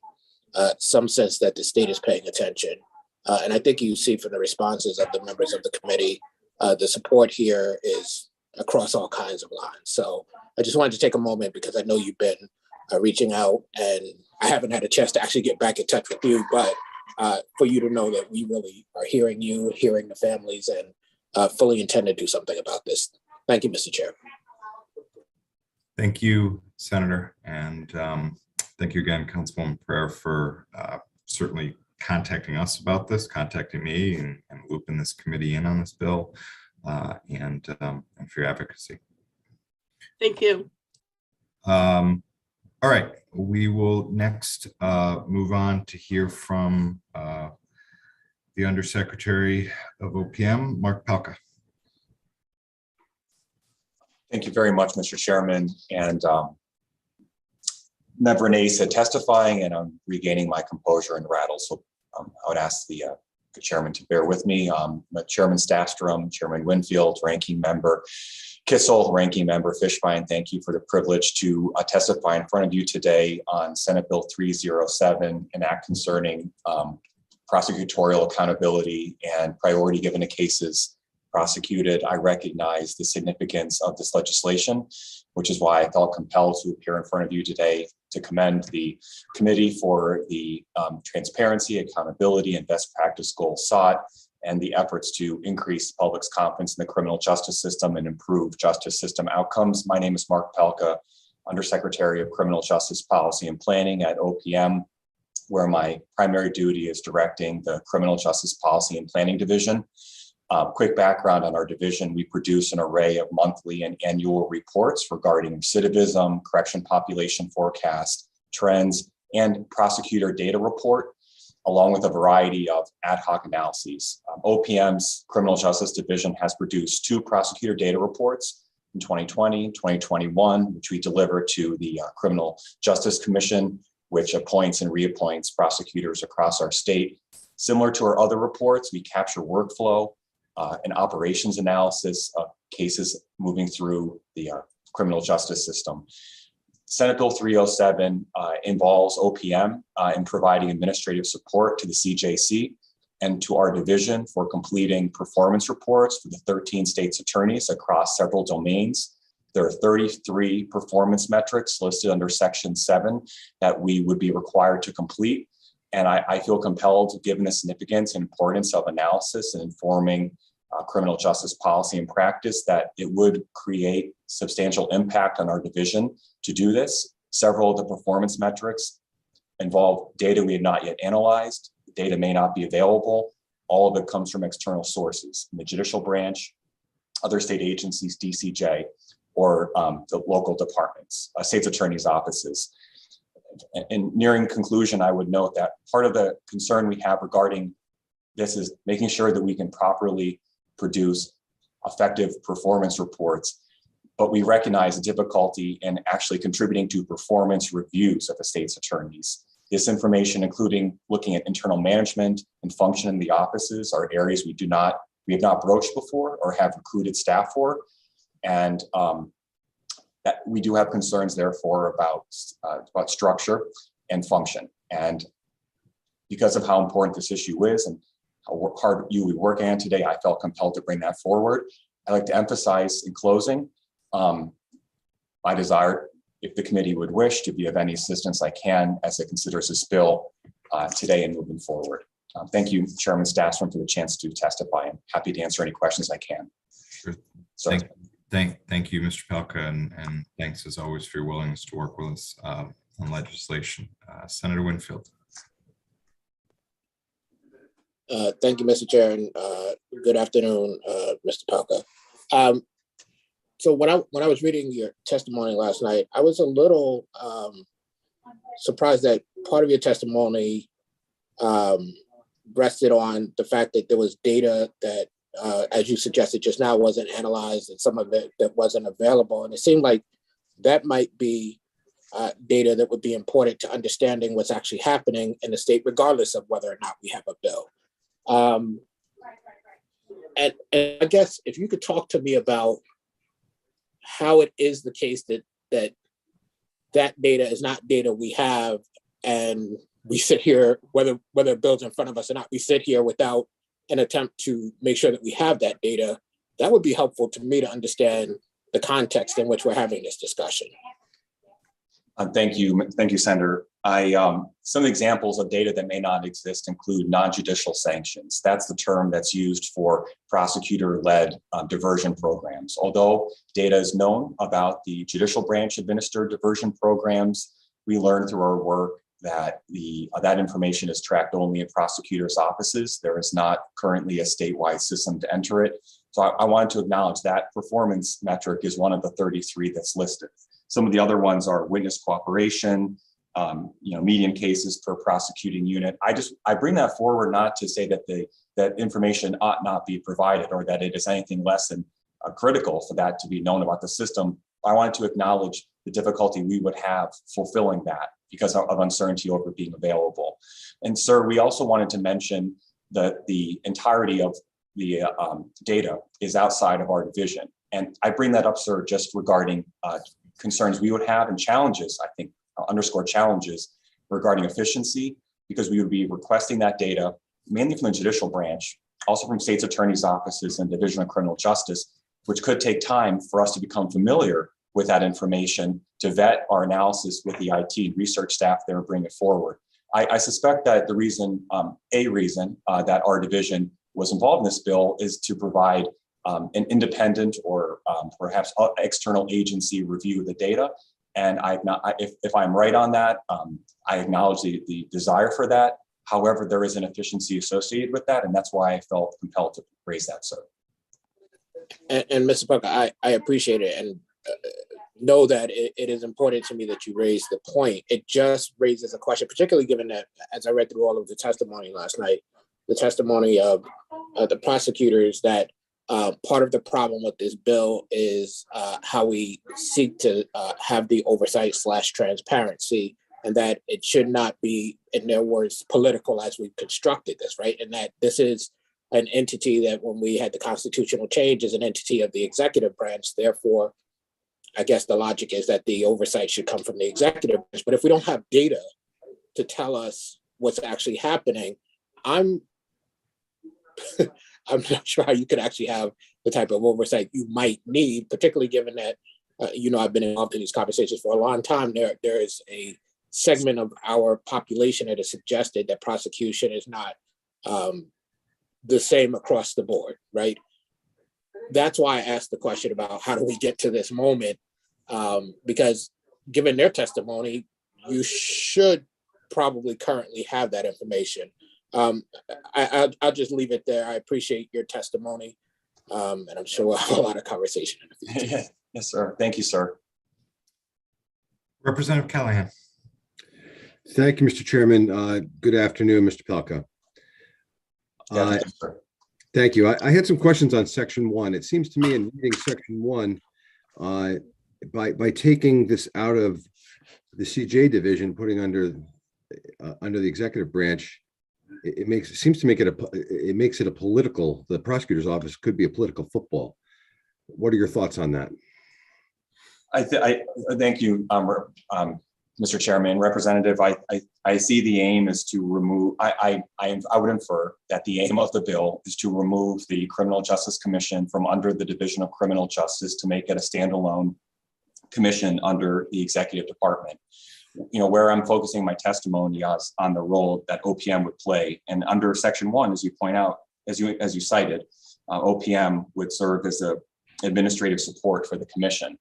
some sense that the state is paying attention. And I think you see from the responses of the members of the committee, the support here is across all kinds of lines. So I just wanted to take a moment because I know you've been reaching out, and I haven't had a chance to actually get back in touch with you, but for you to know that we really are hearing you, hearing the families, and fully intend to do something about this. Thank you, Mr. Chair. Thank you, Senator. And thank you again, Councilwoman Pereira, for certainly contacting us about this, contacting me, and looping this committee in on this bill, and for your advocacy. Thank you. All right, we will next move on to hear from the Undersecretary of OPM, Mark Pelka. Thank you very much, Mr. Chairman. And Member Nasa testifying, and I'm regaining my composure and rattle. So I would ask the chairman to bear with me. Chairman Staffstrom, Chairman Winfield, Ranking Member Kissel, Ranking Member Fishbein, thank you for the privilege to testify in front of you today on Senate Bill 307, an act concerning prosecutorial accountability and priority given to cases prosecuted. I recognize the significance of this legislation, which is why I felt compelled to appear in front of you today to commend the committee for the transparency, accountability, and best practice goals sought, and the efforts to increase the public's confidence in the criminal justice system and improve justice system outcomes. My name is Mark Pelka, Undersecretary of Criminal Justice Policy and Planning at OPM, where my primary duty is directing the Criminal Justice Policy and Planning Division. Quick background on our division: we produce an array of monthly and annual reports regarding recidivism, correction population forecast, trends, and prosecutor data report. along with a variety of ad hoc analyses. OPM's Criminal Justice Division has produced 2 prosecutor data reports in 2020, 2021, which we delivered to the Criminal Justice Commission, which appoints and reappoints prosecutors across our state. Similar to our other reports, we capture workflow and operations analysis of cases moving through the criminal justice system. Senate Bill 307 involves OPM in providing administrative support to the CJC and to our division for completing performance reports for the 13 states' attorneys across several domains. There are 33 performance metrics listed under Section 7 that we would be required to complete. And I feel compelled, given the significance and importance of analysis and informing criminal justice policy and practice, that it would create substantial impact on our division to do this. Several of the performance metrics involve data we have not yet analyzed. The data may not be available. All of it comes from external sources, in the judicial branch, other state agencies, DCJ, or the local departments, state's attorney's offices. And nearing conclusion, I would note that part of the concern we have regarding this is making sure that we can properly produce effective performance reports, but we recognize the difficulty in actually contributing to performance reviews of the state's attorneys. This information, including looking at internal management and function in the offices, are areas we have not broached before or have recruited staff for. And that we do have concerns, therefore, about structure and function. And because of how important this issue is and how hard we work on today, I felt compelled to bring that forward. I'd like to emphasize in closing my desire, if the committee would wish, to be of any assistance I can as it considers this bill today and moving forward. Thank you, Chairman Stassman, for the chance to testify. I'm happy to answer any questions I can. Sure. So, Thank you, Mr. Pelka, and thanks as always for your willingness to work with us on legislation. Senator Winfield. Thank you, Mr. Chair, and good afternoon, Mr. Pelka. So when I was reading your testimony last night, I was a little surprised that part of your testimony rested on the fact that there was data that, as you suggested just now, wasn't analyzed, and some of it that wasn't available. And it seemed like that might be data that would be important to understanding what's actually happening in the state, regardless of whether or not we have a bill. And I guess if you could talk to me about how it is the case that data is not data we have, and we sit here, whether a bill's in front of us or not, we sit here without an attempt to make sure that we have that data. That would be helpful to me to understand the context in which we're having this discussion. Thank you, Senator. Some examples of data that may not exist include non-judicial sanctions. That's the term that's used for prosecutor-led diversion programs. Although data is known about the judicial branch administered diversion programs, we learned through our work that that information is tracked only in prosecutors' offices. There is not currently a statewide system to enter it. So I wanted to acknowledge that performance metric is one of the 33 that's listed. Some of the other ones are witness cooperation, median cases per prosecuting unit. I bring that forward not to say that that information ought not be provided or that it is anything less than critical for that to be known about the system. I wanted to acknowledge the difficulty we would have fulfilling that because of uncertainty over being available. And sir, we also wanted to mention that the entirety of the data is outside of our division. And I bring that up, sir, just regarding concerns we would have and challenges, I think, underscore challenges regarding efficiency, because we would be requesting that data mainly from the judicial branch, also from state's attorney's offices and Division of Criminal Justice, which could take time for us to become familiar with that information to vet our analysis with the IT and research staff there and bring it forward. I suspect that the reason, that our division was involved in this bill is to provide an independent or perhaps external agency review of the data. And if I'm right on that, I acknowledge the desire for that. However, there is an efficiency associated with that, and that's why I felt compelled to raise that, sir. And Mr. Pelka, I appreciate it. And know that it is important to me that you raise the point. It just raises a question, particularly given that, as I read through all of the testimony last night, the testimony of the prosecutors, that part of the problem with this bill is how we seek to have the oversight / transparency, and that it should not be, in their words, political as we constructed this, right? And that this is an entity that, when we had the constitutional change, is an entity of the executive branch. Therefore, I guess the logic is that the oversight should come from the executive branch. But if we don't have data to tell us what's actually happening, I'm not sure how you could actually have the type of oversight you might need, particularly given that, I've been involved in these conversations for a long time. There is a segment of our population that has suggested that prosecution is not the same across the board, right? That's why I asked the question about how do we get to this moment, because given their testimony, you should probably currently have that information. I'll just leave it there. I appreciate your testimony, and I'm sure we'll have a lot of conversation in the future. Yes, sir. Thank you, sir. Representative Callahan. Thank you, Mr. Chairman. Good afternoon, Mr. Pelka. Thank you. I had some questions on Section 1. It seems to me, in reading Section 1, by taking this out of the CJ division, putting under the executive branch, it makes it a political. The prosecutor's office could be a political football. What are your thoughts on that? I thank you, Mr. Chairman. Representative, I see the aim is to remove. I would infer that the aim of the bill is to remove the Criminal Justice Commission from under the Division of Criminal Justice to make it a standalone commission under the executive department. Where I'm focusing my testimony is on the role that OPM would play, and under Section 1, as you point out, as you cited, OPM would serve as a administrative support for the commission.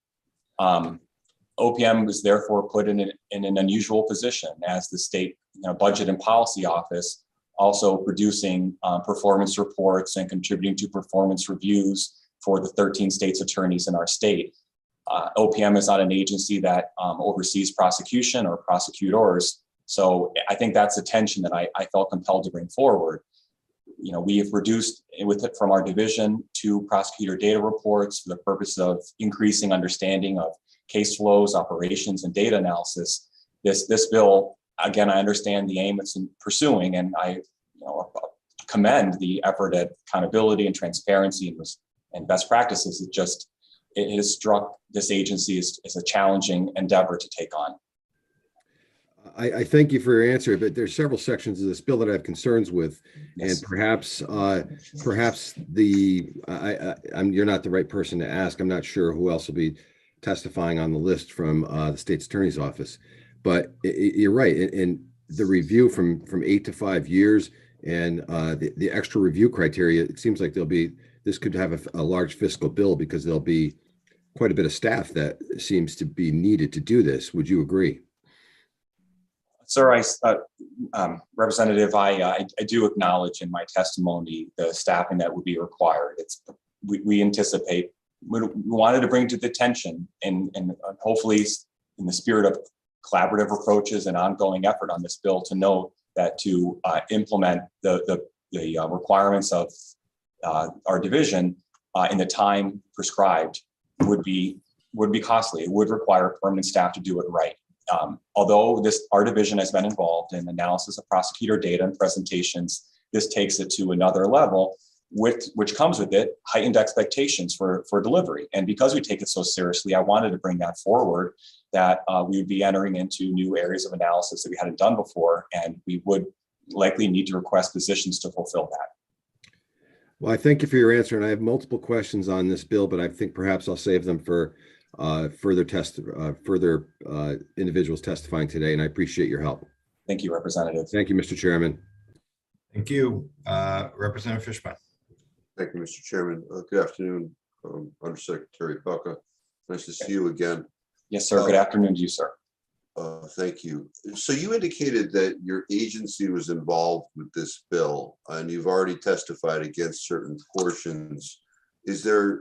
OPM was therefore put in an unusual position as the state budget and policy office, also producing performance reports and contributing to performance reviews for the 13 states attorneys in our state. OPM is not an agency that oversees prosecution or prosecutors. So I think that's a tension that I felt compelled to bring forward. We have reduced from our division to prosecutor data reports for the purpose of increasing understanding of case flows, operations, and data analysis. This bill, again, I understand the aim it's in pursuing, and I commend the effort at accountability and transparency and best practices. It has struck this agency as a challenging endeavor to take on. I thank you for your answer, but there's several sections of this bill that I have concerns with, and perhaps you're not the right person to ask. I'm not sure who else will be testifying on the list from the state's attorney's office, but you're right. And the review from 8 to 5 years and the extra review criteria, it seems like this could have a large fiscal bill because there'll be quite a bit of staff that seems to be needed to do this. Would you agree? Sir, Representative, I do acknowledge in my testimony the staffing that would be required. We anticipate, we wanted to bring to the attention and hopefully in the spirit of collaborative approaches and ongoing effort on this bill to note that to implement the requirements of our division in the time prescribed would be costly. It would require permanent staff to do it right. Although our division has been involved in analysis of prosecutor data and presentations, this takes it to another level, which comes with it heightened expectations for delivery. And because we take it so seriously, I wanted to bring that forward, that we would be entering into new areas of analysis that we hadn't done before, and we would likely need to request positions to fulfill that. Well, I thank you for your answer, and I have multiple questions on this bill, but I think perhaps I'll save them for further individuals testifying today, and I appreciate your help. Thank you, Representative. Thank you, Mr. Chairman. Thank you. Representative Fishbein. Thank you, Mr. Chairman. Good afternoon, Undersecretary Pelka. Nice to see you again. Yes, sir. Good afternoon to you, sir. Thank you. So you indicated that your agency was involved with this bill, and you've already testified against certain portions. Is there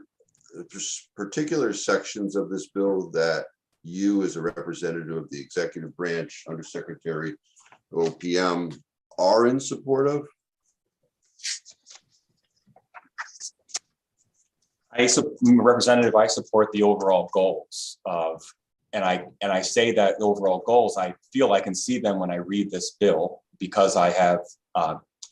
particular sections of this bill that you, as a representative of the executive branch, Undersecretary OPM, are in support of? Representative, I support the overall goals of, and I say that the overall goals, I feel I can see them when I read this bill, because I have,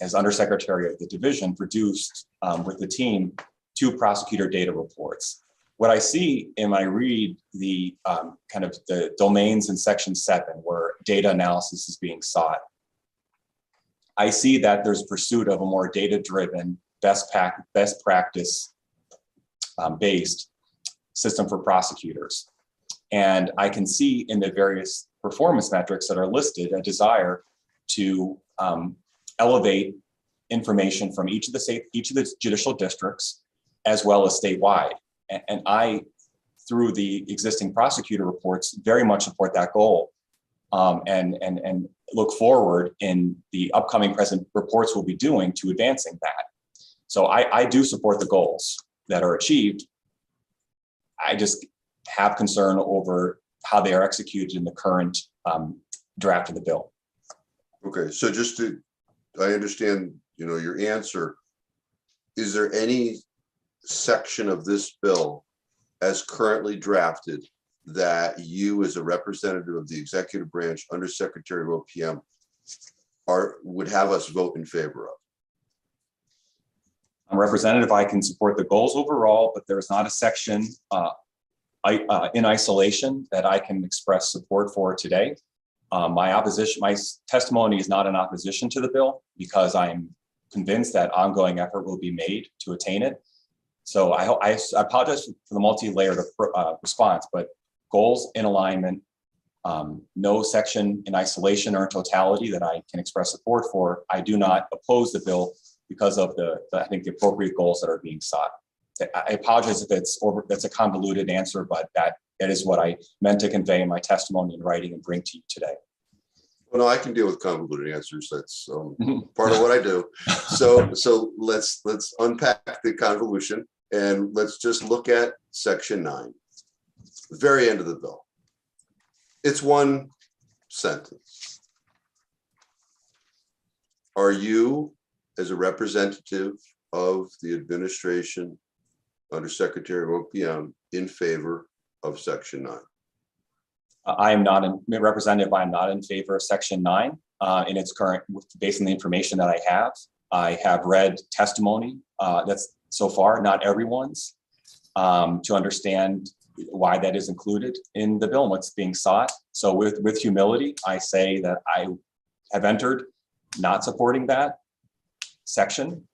as Undersecretary of the division, produced with the team 2 prosecutor data reports. What I see when I read the kind of the domains in Section 7 where data analysis is being sought, I see that there's pursuit of a more data-driven, best practice based system for prosecutors. And I can see in the various performance metrics that are listed a desire to elevate information from each of the judicial districts as well as statewide. And I, through the existing prosecutor reports, very much support that goal, and look forward in the upcoming present reports we'll be doing to advancing that. So I do support the goals that are achieved. I just have concern over how they are executed in the current draft of the bill. Okay, so just to, I understand, your answer. Is there any section of this bill as currently drafted that you, as a representative of the executive branch, Undersecretary of OPM, would have us vote in favor of? I'm representative, I can support the goals overall, but there's not a section in isolation that I can express support for today. My testimony is not in opposition to the bill, because I'm convinced that ongoing effort will be made to attain it. So I apologize for the multi-layered response, but goals in alignment, no section in isolation or in totality that I can express support for. I do not oppose the bill because of I think the appropriate goals that are being sought. I apologize if that's a convoluted answer, but that is what I meant to convey in my testimony in writing and bring to you today. Well, no, I can deal with convoluted answers. That's part of what I do. So let's unpack the convolution and let's just look at Section 9, the very end of the bill. It's one sentence. Are you, as a representative of the administration, Undersecretary of OPM, in favor of Section 9? I am not representative. I am not in favor of Section 9 in its current, based on the information that I have. I have read testimony that's so far, not everyone's, to understand why that is included in the bill and what's being sought. So with humility, I say that I have entered not supporting that section.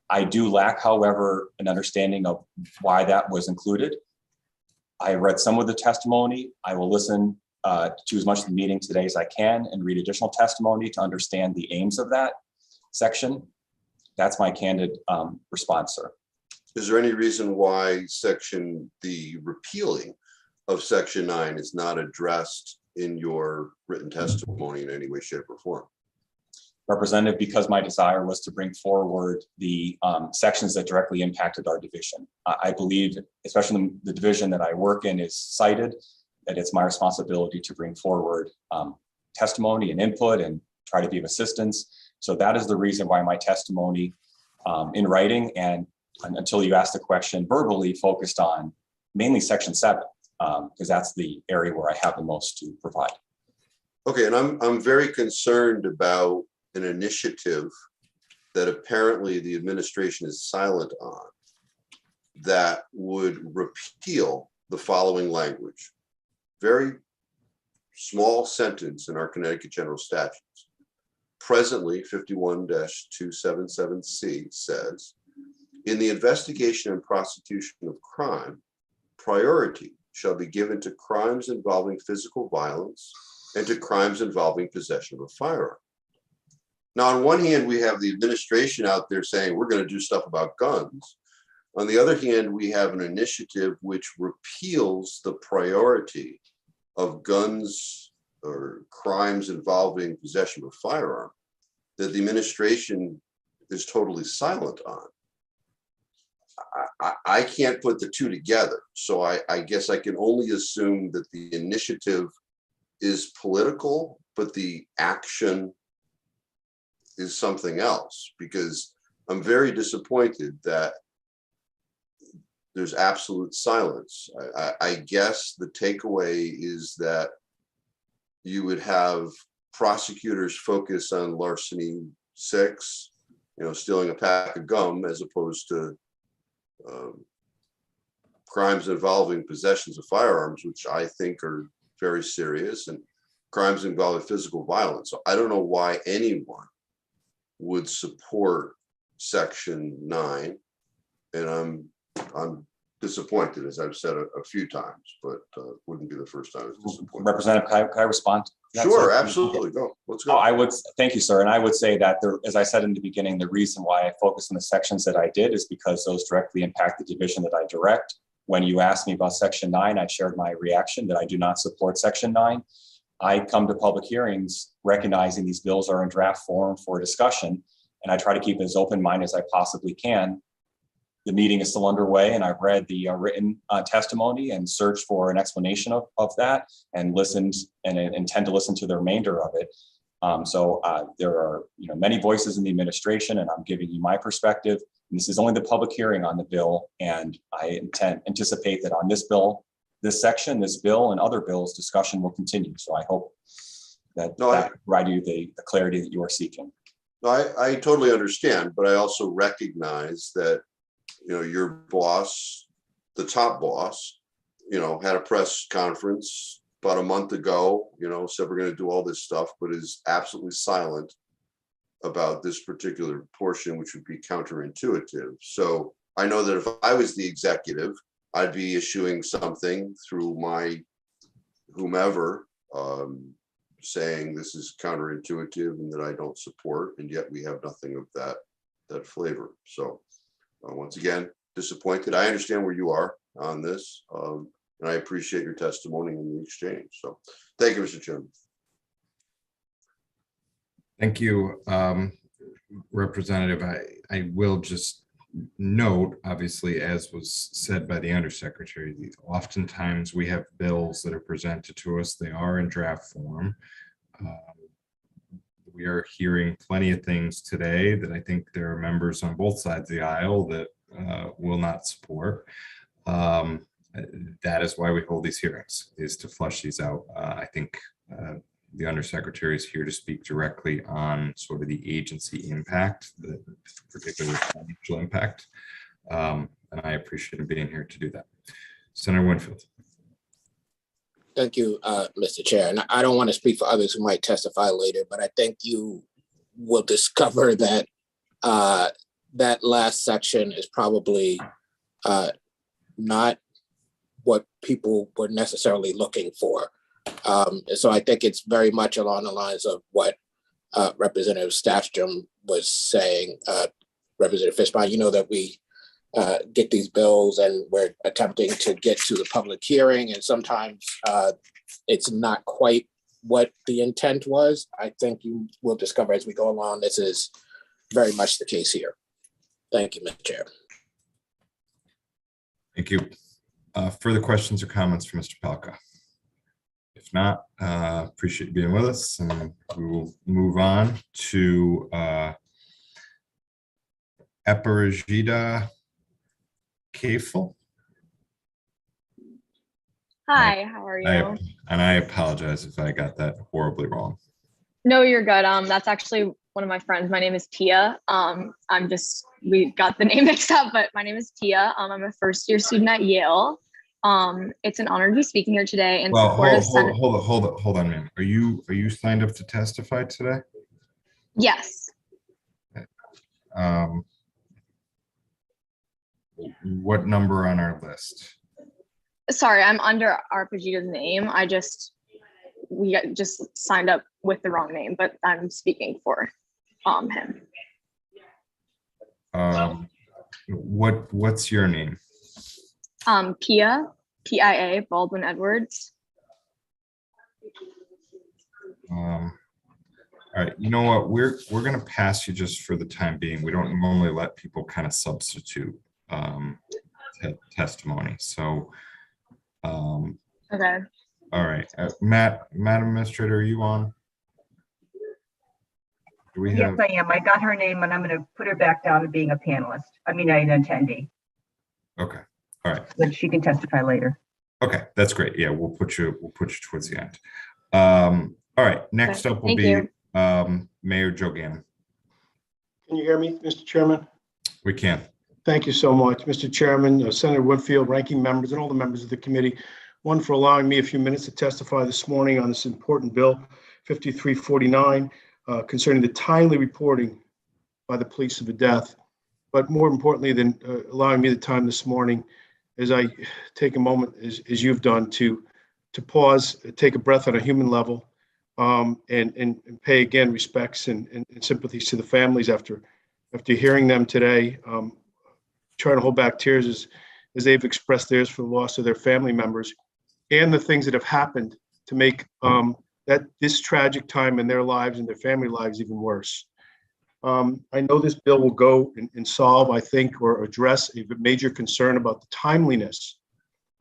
I do lack, however, an understanding of why that was included. I read some of the testimony. I will listen to as much of the meeting today as I can and read additional testimony to understand the aims of that section. That's my candid response, sir. Is there any reason why the repealing of Section 9 is not addressed in your written testimony in any way, shape, or form? Representative, because my desire was to bring forward the sections that directly impacted our division. I believe, especially the division that I work in is cited, that it's my responsibility to bring forward testimony and input and try to be of assistance. So that is the reason why my testimony in writing and until you asked the question verbally focused on mainly Section 7, because that's the area where I have the most to provide. Okay, and I'm very concerned about an initiative that apparently the administration is silent on that would repeal the following language. Very small sentence in our Connecticut General Statutes. Presently, 51-277C says, in the investigation and prosecution of crime, priority shall be given to crimes involving physical violence and to crimes involving possession of a firearm. Now, on one hand, we have the administration out there saying we're going to do stuff about guns. On the other hand, we have an initiative which repeals the priority of guns or crimes involving possession of a firearm that the administration is totally silent on. I can't put the two together. So I guess I can only assume that the initiative is political, but the action is something else, because I'm very disappointed that there's absolute silence. I guess the takeaway is that you would have prosecutors focus on larceny 6, stealing a pack of gum, as opposed to crimes involving possessions of firearms, which I think are very serious, and crimes involving physical violence. So I don't know why anyone would support Section 9, and I'm disappointed, as I've said a few times, but wouldn't be the first time I was disappointed. Representative, can I respond? Sure, absolutely. Go. Let's go. I would thank you, sir. And I would say that there, as I said in the beginning, the reason why I focused on the sections that I did is because those directly impact the division that I direct. When you asked me about Section 9, I shared my reaction that I do not support Section 9. I come to public hearings recognizing these bills are in draft form for discussion, and I try to keep it as open mind as I possibly can. The meeting is still underway, and I've read the written testimony and searched for an explanation of that, and listened and intend to listen to the remainder of it. So there are many voices in the administration, and I'm giving you my perspective. And this is only the public hearing on the bill, and I anticipate that on this bill, this section, this bill, and other bills, discussion will continue. So I hope that that provide you the clarity that you are seeking. No, I totally understand, but I also recognize that your boss, the top boss, had a press conference about a month ago, said we're going to do all this stuff, but is absolutely silent about this particular portion, which would be counterintuitive. So I know that if I was the executive, I'd be issuing something through my whomever, saying this is counterintuitive and that I don't support, and yet we have nothing of that flavor. So once again, disappointed. I understand where you are on this, and I appreciate your testimony in the exchange. So thank you, Mr. Chairman. Thank you, Representative. I will just note, obviously, as was said by the Undersecretary, oftentimes we have bills that are presented to us. They are in draft form. We are hearing plenty of things today that I think there are members on both sides of the aisle that will not support. That is why we hold these hearings, is to flush these out. I think the Undersecretary is here to speak directly on sort of the agency impact, particularly financial impact. And I appreciate him being here to do that. Senator Winfield. Thank you, Mr. Chair. And I don't want to speak for others who might testify later, but I think you will discover that that last section is probably not what people were necessarily looking for. So I think it's very much along the lines of what Representative Staffstrom was saying. Representative Fishbein, that we get these bills and we're attempting to get to the public hearing, and sometimes it's not quite what the intent was. I think you will discover as we go along, this is very much the case here. Thank you, Mr. Chair. Thank you. Further questions or comments from Mr. Pelka? If not, appreciate you being with us, and we will move on to Everett Kissel. Hi, how are you? I apologize if I got that horribly wrong. No, you're good. That's actually one of my friends. My name is Tia. We got the name mixed up, but my name is Tia. I'm a first-year student at Yale. It's an honor to be speaking here today. And well, hold on, man. Are you signed up to testify today? Yes. What number on our list? Sorry, I'm under Arpegito's name. We just signed up with the wrong name, but I'm speaking for him. What's your name? Pia, P-I-A, Baldwin Edwards. All right, you know what? We're gonna pass you just for the time being. We don't normally let people kind of substitute testimony. So, Okay. all right, Madam Administrator, are you on? Do we Yes, have? I am. I got her name and I'm going to put her back down to being a panelist. I mean, an attendee. Okay, all right. But she can testify later. Okay, that's great. Yeah, we'll put you towards the end. All right, next up will be Mayor Joe Ganim. Can you hear me, Mr. Chairman? We can. Thank you so much, Mr. Chairman, Senator Winfield, ranking members, and all the members of the committee. One, for allowing me a few minutes to testify this morning on this important bill, 5349, concerning the timely reporting by the police of a death. But more importantly than allowing me the time this morning, as I take a moment, as you've done, to pause, take a breath on a human level, and pay again respects and sympathies to the families after hearing them today, trying to hold back tears as they've expressed theirs for the loss of their family members and the things that have happened to make this tragic time in their lives and their family lives even worse. I know this bill will go and solve, I think, or address a major concern about the timeliness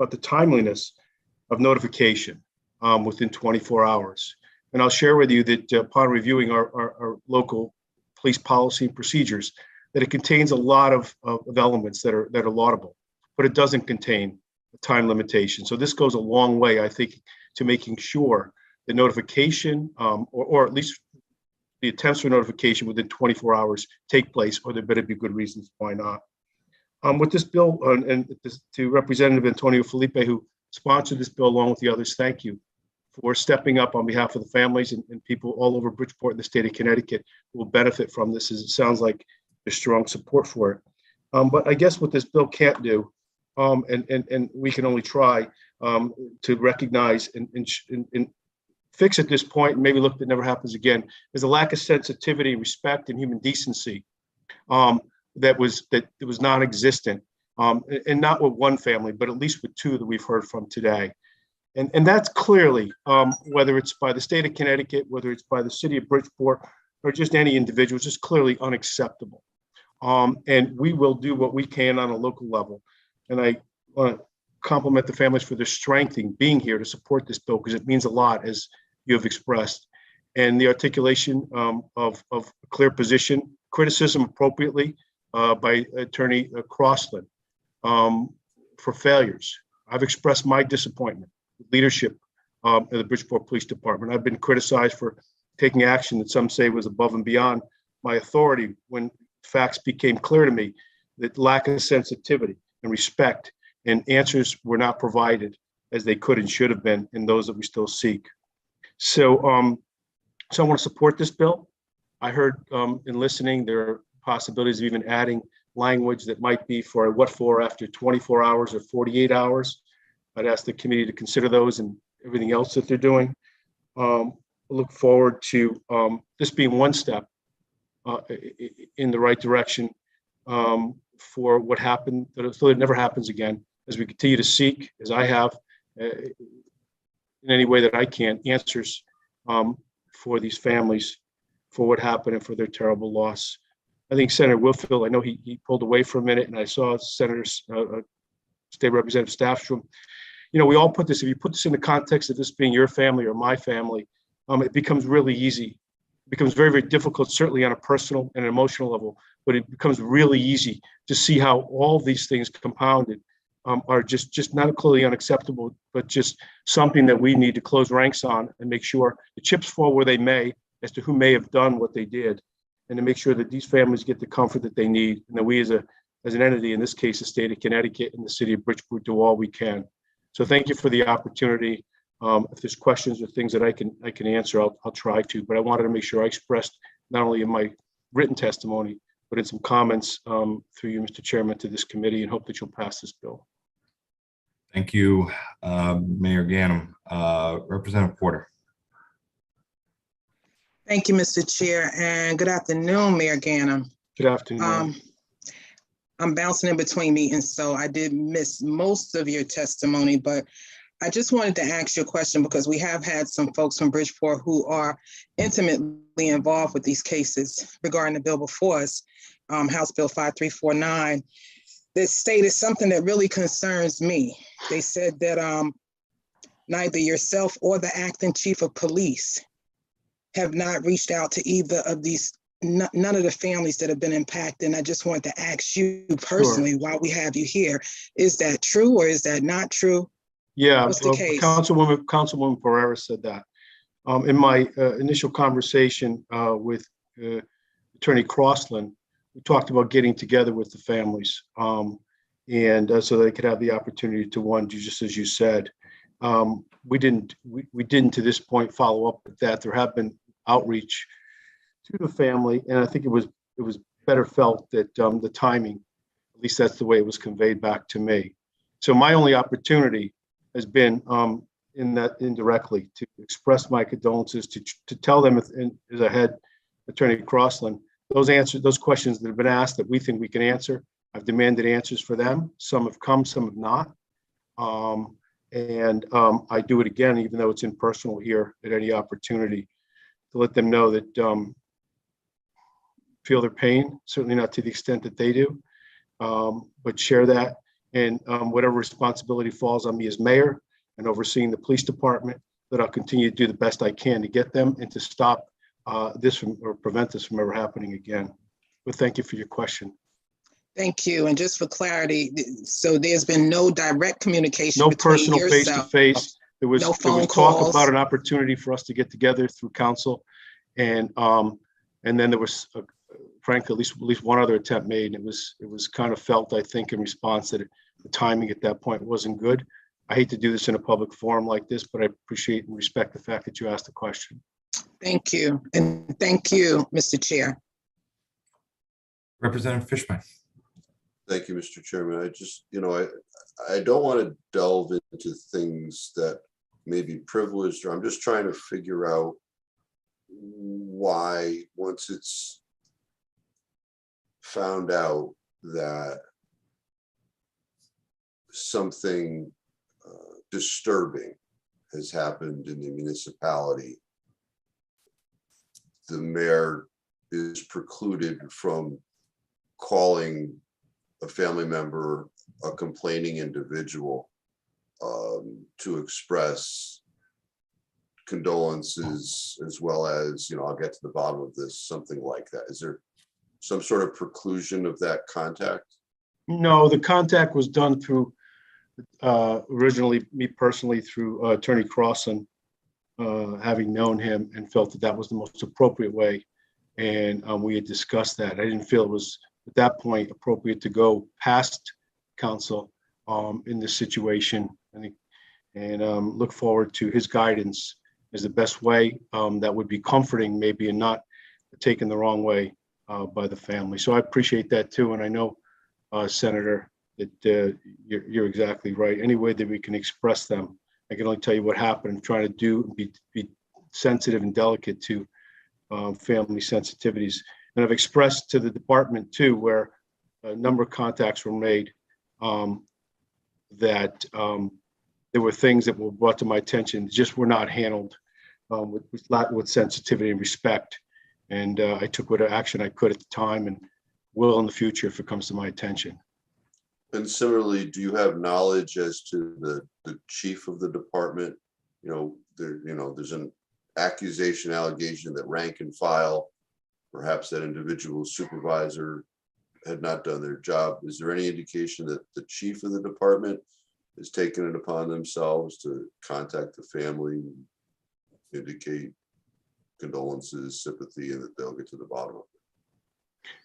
of notification within 24 hours. And I'll share with you that upon reviewing our local police policy and procedures, that it contains a lot of elements that are laudable, but it doesn't contain a time limitation. So this goes a long way, I think, to making sure the notification, or at least the attempts for notification within 24 hours take place, or there better be good reasons why not. With this bill, to Representative Antonio Felipe, who sponsored this bill along with the others, thank you for stepping up on behalf of the families and people all over Bridgeport and the state of Connecticut who will benefit from this, as it sounds like there's strong support for it. But I guess what this bill can't do, and we can only try to recognize and fix at this point, and maybe look that never happens again, is a lack of sensitivity, respect, and human decency that was non-existent, and not with one family, but at least with two that we've heard from today. And that's clearly, whether it's by the state of Connecticut, whether it's by the city of Bridgeport, or just any individual, it's just clearly unacceptable. And we will do what we can on a local level. And I want to compliment the families for their strength in being here to support this bill, because it means a lot, as you have expressed. And the articulation of a clear position, criticism appropriately by Attorney Crossland for failures. I've expressed my disappointment with leadership of the Bridgeport Police Department. I've been criticized for taking action that some say was above and beyond my authority when facts became clear to me that lack of sensitivity and respect and answers were not provided as they could and should have been, in those that we still seek. So I want to support this bill. I heard in listening, there are possibilities of even adding language that might be for what for after 24 hours or 48 hours. I'd ask the committee to consider those and everything else that they're doing. I look forward to this being one step in the right direction for what happened, so it never happens again, as we continue to seek, as I have, in any way that I can, answers for these families, for what happened and for their terrible loss. I think Senator Winfield, I know he pulled away for a minute, and I saw Senator State Representative Staffstrom. You know, we all put this, if you put this in the context of this being your family or my family, it becomes really easy. It becomes very, very difficult, certainly on a personal and emotional level, but it becomes really easy to see how all these things compounded are just not clearly unacceptable, but just something that we need to close ranks on and make sure the chips fall where they may as to who may have done what they did, and to make sure that these families get the comfort that they need, and that we as an entity, in this case, the state of Connecticut and the city of Bridgeport, do all we can. So thank you for the opportunity. If there's questions or things that I can answer, I'll try to, but I wanted to make sure I expressed not only in my written testimony, but in some comments through you, Mr. Chairman, to this committee, and hope that you'll pass this bill. Thank you, Mayor Ganim. Representative Porter. Thank you, Mr. Chair, and good afternoon, Mayor Ganim. Good afternoon. I'm bouncing in between meetings, so I did miss most of your testimony, but I just wanted to ask you a question, because we have had some folks from Bridgeport who are intimately involved with these cases regarding the bill before us, House Bill 5349. that stated something that really concerns me. They said that neither yourself or the acting chief of police have not reached out to either of these, none of the families that have been impacted. And I just want to ask you personally, while we have you here, is that true or is that not true? Yeah, What's the case? Councilwoman Pereira said that. In my initial conversation with Attorney Crossland, we talked about getting together with the families, and so they could have the opportunity to, one, just as you said. We didn't to this point follow up with that. There have been outreach to the family, and I think it was better felt that the timing, at least that's the way it was conveyed back to me. So my only opportunity has been indirectly to express my condolences, to tell them, as I had Attorney Crossland, those questions that have been asked that we think we can answer. I've demanded answers for them. Some have come, some have not. I do it again, even though it's impersonal here, at any opportunity, to let them know that feel their pain, certainly not to the extent that they do, but share that. And whatever responsibility falls on me as mayor and overseeing the police department, that I'll continue to do the best I can to get them and to stop this from, or prevent this from ever happening again. But thank you for your question. Thank you. And just for clarity, so there's been no direct communication, no between personal yourself, face-to-face. There was, no there phone was talk calls. about an opportunity for us to get together through council, and then there was, frankly, at least one other attempt made, and it was kind of felt, I think, in response that the timing at that point wasn't good. I hate to do this in a public forum like this, but I appreciate and respect the fact that you asked the question. Thank you, and thank you, Mr. Chair. Representative Fishman. Thank you, Mr. Chairman. I just, I don't want to delve into things that may be privileged, or I'm just trying to figure out why, once it's found out that something disturbing has happened in the municipality, the mayor is precluded from calling a family member, a complaining individual, to express condolences, as well as, I'll get to the bottom of this, something like that. Is there some sort of preclusion of that contact? No, the contact was done through, originally, me personally, through Attorney Crossland, having known him and felt that that was the most appropriate way. And we had discussed that. I didn't feel it was, at that point, appropriate to go past council in this situation. I think, and look forward to his guidance as the best way that would be comforting, maybe, and not taken the wrong way by the family. So I appreciate that too. And I know, Senator, that you're exactly right. Any way that we can express them, I can only tell you what happened and try to be sensitive and delicate to family sensitivities. And I've expressed to the department too, where a number of contacts were made, that there were things that were brought to my attention, just were not handled with sensitivity and respect. And I took whatever action I could at the time, and will in the future if it comes to my attention. And similarly, do you have knowledge as to the chief of the department? There's an allegation that rank and file, perhaps that individual supervisor, had not done their job. Is there any indication that the chief of the department has taken it upon themselves to contact the family, indicate condolences, sympathy, and that they'll get to the bottom of it?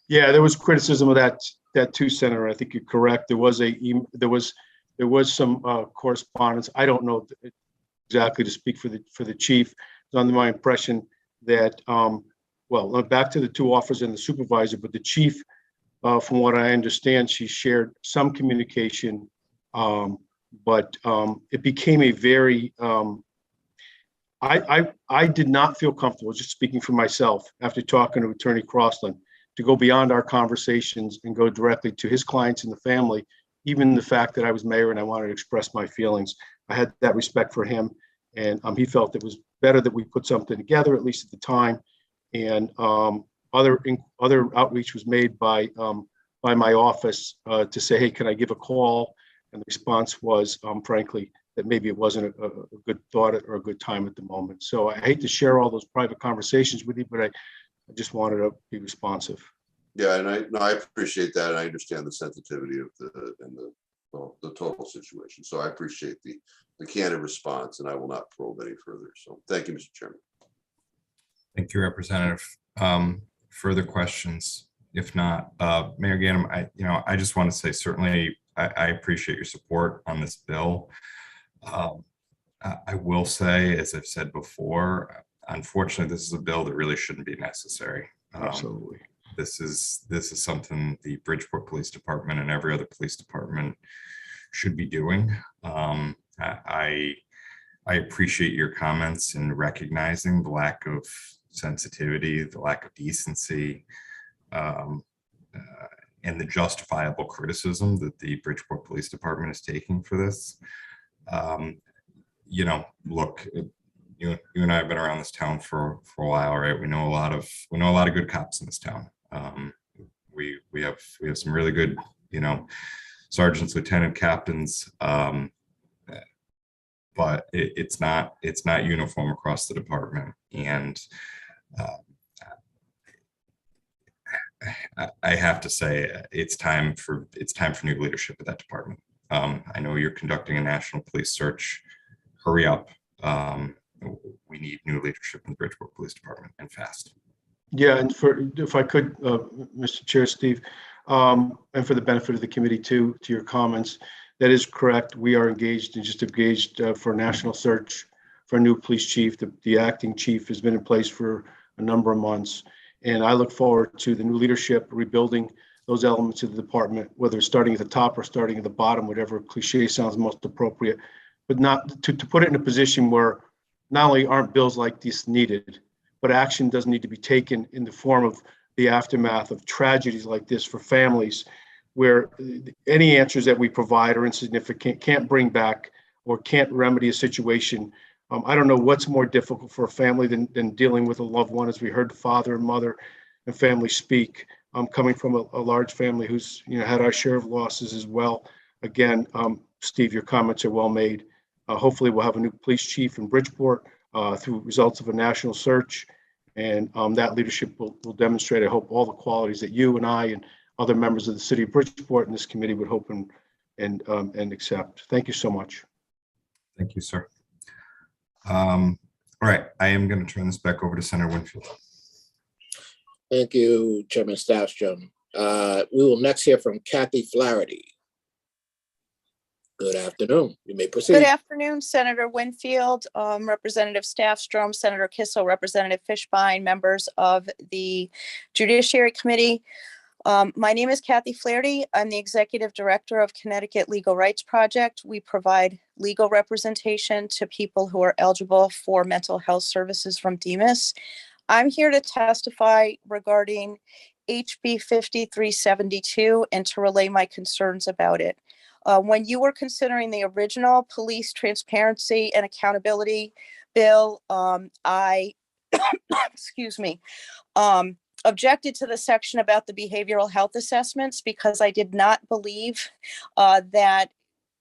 Yeah, there was criticism of that too, Senator. I think you're correct. There was some correspondence. I don't know exactly to speak for the chief. It's under my impression that well, back to the two officers and the supervisor, but the chief, from what I understand, she shared some communication, but it became a very I did not feel comfortable, just speaking for myself, after talking to Attorney Crossland, to go beyond our conversations and go directly to his clients and the family, even the fact that I was mayor and I wanted to express my feelings. I had that respect for him, and he felt it was better that we put something together, at least at the time. And other outreach was made by by my office to say, hey, can I give a call? And the response was, frankly, that maybe it wasn't a good thought or a good time at the moment. So I hate to share all those private conversations with you, but I just wanted to be responsive. Yeah, and I appreciate that, and I understand the sensitivity of the total situation. So I appreciate the candid response, and I will not probe any further. So thank you, Mr. Chairman. Thank you, Representative. Further questions? If not, Mayor Ganim, I just want to say certainly I appreciate your support on this bill. I will say, as I've said before, unfortunately, this is a bill that really shouldn't be necessary. Absolutely. This is something the Bridgeport Police Department and every other police department should be doing. I appreciate your comments in recognizing the lack of sensitivity, the lack of decency, and the justifiable criticism that the Bridgeport Police Department is taking for this. Look, you and I have been around this town for a while, right? We know a lot of good cops in this town. We have some really good, sergeants, lieutenant captains, but it's not uniform across the department. And I have to say it's time for new leadership at that department. I know you're conducting a national police search. Hurry up. We need new leadership in the Bridgeport Police Department, and fast. Yeah, and if I could, Mr. Chair, Steve, and for the benefit of the committee too, to your comments, that is correct. We are engaged for a national search for a new police chief. The acting chief has been in place for a number of months, and I look forward to the new leadership rebuilding those elements of the department, whether it's starting at the top or starting at the bottom, whatever cliche sounds most appropriate, but not to put it in a position where not only aren't bills like this needed, but action does need to be taken in the form of the aftermath of tragedies like this for families, where any answers that we provide are insignificant, can't bring back or can't remedy a situation. I don't know what's more difficult for a family than dealing with a loved one, as we heard the father and mother and family speak. Coming from a large family who's had our share of losses as well. Again, Steve, your comments are well made. Hopefully we'll have a new police chief in Bridgeport through results of a national search, and that leadership will demonstrate, I hope, all the qualities that you and I and other members of the city of Bridgeport and this committee would hope and accept. Thank you so much. Thank you, sir. All right, I am going to turn this back over to Senator Winfield. Thank you, Chairman Staffstrom. We will next hear from Kathy Flaherty. Good afternoon. You may proceed. Good afternoon, Senator Winfield, Representative Staffstrom, Senator Kissel, Representative Fishbein, members of the Judiciary Committee. My name is Kathy Flaherty. I'm the Executive Director of Connecticut Legal Rights Project. We provide legal representation to people who are eligible for mental health services from DEMIS. I'm here to testify regarding HB 5372 and to relay my concerns about it. When you were considering the original Police Transparency and Accountability Bill, I, excuse me, objected to the section about the behavioral health assessments because I did not believe that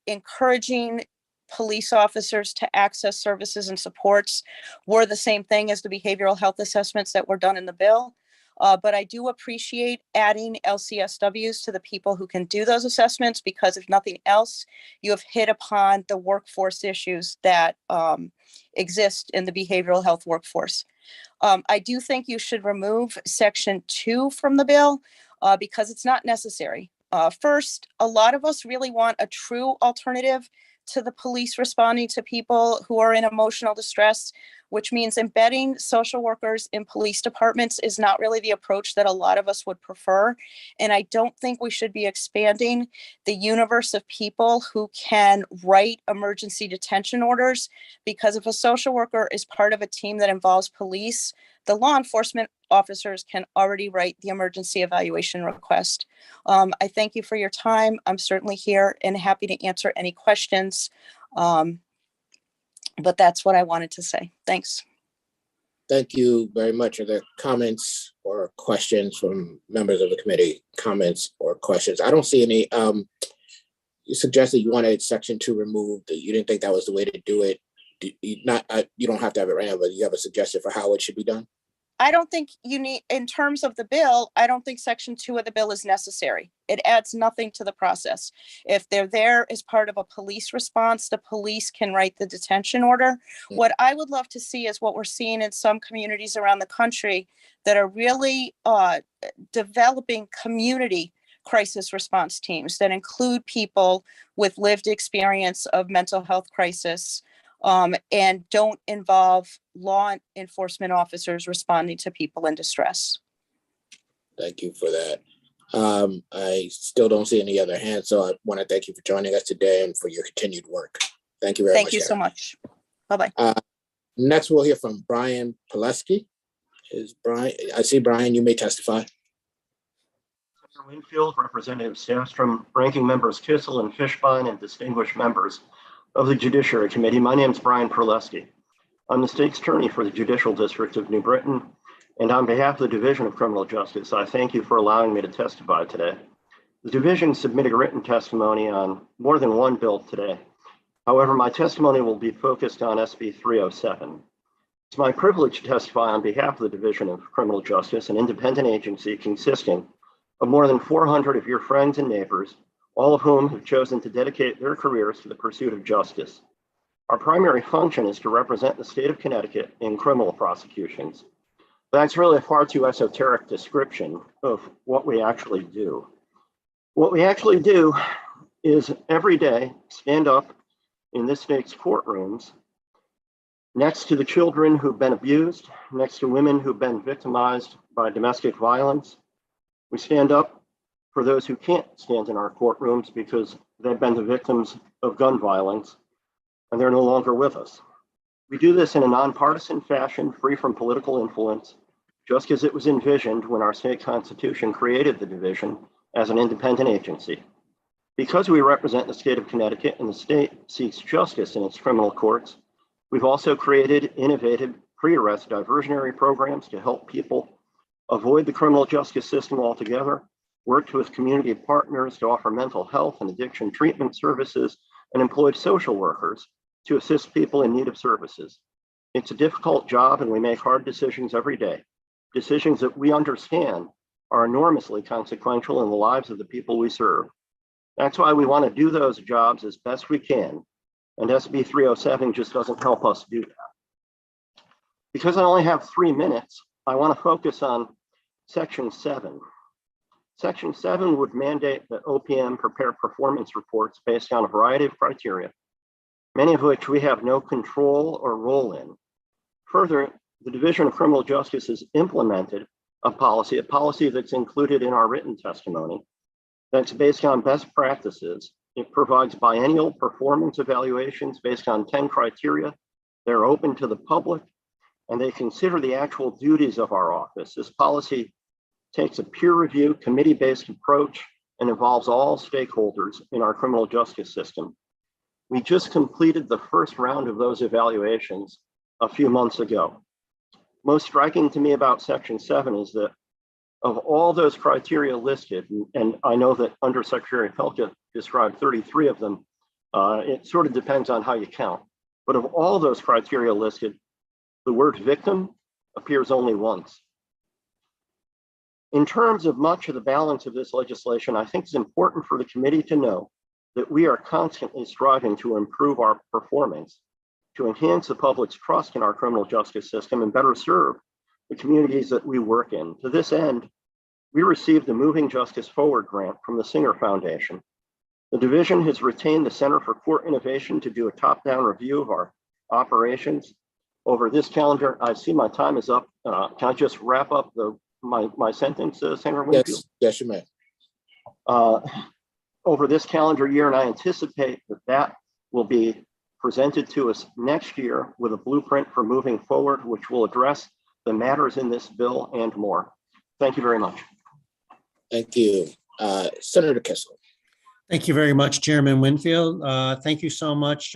encouraging police officers to access services and supports were the same thing as the behavioral health assessments that were done in the bill. But I do appreciate adding LCSWs to the people who can do those assessments, because if nothing else, you have hit upon the workforce issues that exist in the behavioral health workforce. I do think you should remove Section 2 from the bill because it's not necessary. First, a lot of us really want a true alternative to the police responding to people who are in emotional distress, which means embedding social workers in police departments is not really the approach that a lot of us would prefer. And I don't think we should be expanding the universe of people who can write emergency detention orders, because if a social worker is part of a team that involves police, the law enforcement officers can already write the emergency evaluation request. I thank you for your time. I'm certainly here and happy to answer any questions. But that's what I wanted to say. Thanks. Thank you very much. Are there comments or questions from members of the committee? Comments or questions? I don't see any. You suggested you wanted section 2 removed. You didn't think that was the way to do it. You don't have to have it right now, but you have a suggestion for how it should be done? I don't think you need, in terms of the bill, I don't think section 2 of the bill is necessary. It adds nothing to the process. If they're there as part of a police response, the police can write the detention order. What I would love to see is what we're seeing in some communities around the country that are really developing community crisis response teams that include people with lived experience of mental health crisis, and don't involve law enforcement officers responding to people in distress. Thank you for that. I still don't see any other hands, so I want to thank you for joining us today and for your continued work. Thank you very much. Thank you so much. Bye-bye. Next, we'll hear from Brian Pileski. I see Brian, you may testify. Senator Winfield, Representative Sandstrom, Ranking Members Kissel and Fishbein, and distinguished members of the Judiciary Committee. My name is Brian Perleski. I'm the state's attorney for the Judicial District of New Britain, and on behalf of the Division of Criminal Justice, I thank you for allowing me to testify today. The division submitted a written testimony on more than one bill today. However, my testimony will be focused on SB 307. It's my privilege to testify on behalf of the Division of Criminal Justice, an independent agency consisting of more than 400 of your friends and neighbors, all of whom have chosen to dedicate their careers to the pursuit of justice. Our primary function is to represent the state of Connecticut in criminal prosecutions. That's really a far too esoteric description of what we actually do. What we actually do is every day stand up in this state's courtrooms next to the children who've been abused, next to women who've been victimized by domestic violence. We stand up for those who can't stand in our courtrooms because they've been the victims of gun violence and they're no longer with us. We do this in a nonpartisan fashion, free from political influence, just as it was envisioned when our state constitution created the division as an independent agency. Because we represent the state of Connecticut and the state seeks justice in its criminal courts, we've also created innovative pre-arrest diversionary programs to help people avoid the criminal justice system altogether, worked with community partners to offer mental health and addiction treatment services, and employed social workers to assist people in need of services. It's a difficult job and we make hard decisions every day, decisions that we understand are enormously consequential in the lives of the people we serve. That's why we want to do those jobs as best we can, and SB 307 just doesn't help us do that. Because I only have 3 minutes, I want to focus on Section 7. Section 7 would mandate that OPM prepare performance reports based on a variety of criteria, many of which we have no control or role in. Further, the Division of Criminal Justice has implemented a policy that's included in our written testimony that's based on best practices. It provides biennial performance evaluations based on 10 criteria. They're open to the public and they consider the actual duties of our office. This policy takes a peer review, committee-based approach and involves all stakeholders in our criminal justice system. We just completed the first round of those evaluations a few months ago. Most striking to me about Section 7 is that of all those criteria listed, and I know that Undersecretary Pelka described 33 of them, it sort of depends on how you count, but of all those criteria listed, the word victim appears only once. In terms of much of the balance of this legislation, I think it's important for the committee to know that we are constantly striving to improve our performance, to enhance the public's trust in our criminal justice system and better serve the communities that we work in. To this end, we received the Moving Justice Forward grant from the Singer Foundation. The division has retained the Center for Court Innovation to do a top-down review of our operations. Over this calendar, I see my time is up. Can I just wrap up my sentence, Senator Winfield? Yes, you may. Over this calendar year, and I anticipate that will be presented to us next year with a blueprint for moving forward, which will address the matters in this bill and more. Thank you very much. Thank you. Senator Kissel. Thank you very much, Chairman Winfield. Thank you so much,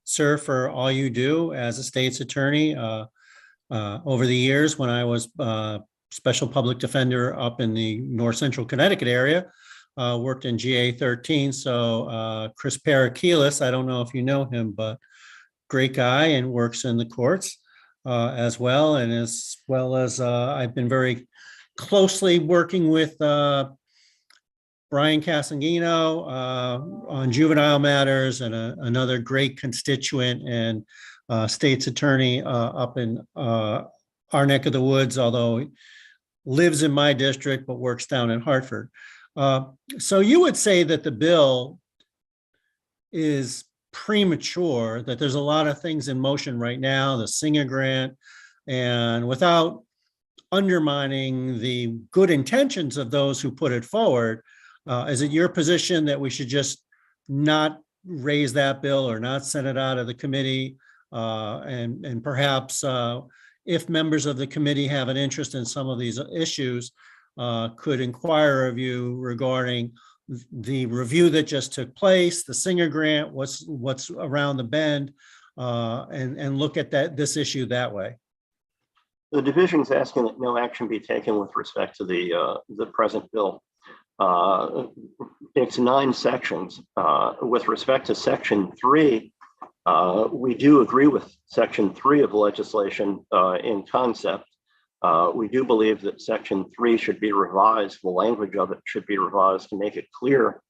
sir, for all you do as a state's attorney. Over the years, when I was special public defender up in the North Central Connecticut area, worked in GA 13. So Chris Parakilis, I don't know if you know him, but great guy and works in the courts as well. And as well as I've been very closely working with Brian Casangino on juvenile matters, and another great constituent and state's attorney up in our neck of the woods, although he lives in my district but works down in Hartford. So you would say that the bill is premature, that there's a lot of things in motion right now, the Singer grant, and without undermining the good intentions of those who put it forward, is it your position that we should just not raise that bill or not send it out of the committee? And perhaps if members of the committee have an interest in some of these issues, could inquire of you regarding the review that just took place, the Singer grant, what's around the bend, and look at this issue that way. The division is asking that no action be taken with respect to the present bill. It's 9 sections. With respect to section 3, we do agree with section 3 of the legislation in concept. We do believe that section 3 should be revised. The language of it should be revised to make it clear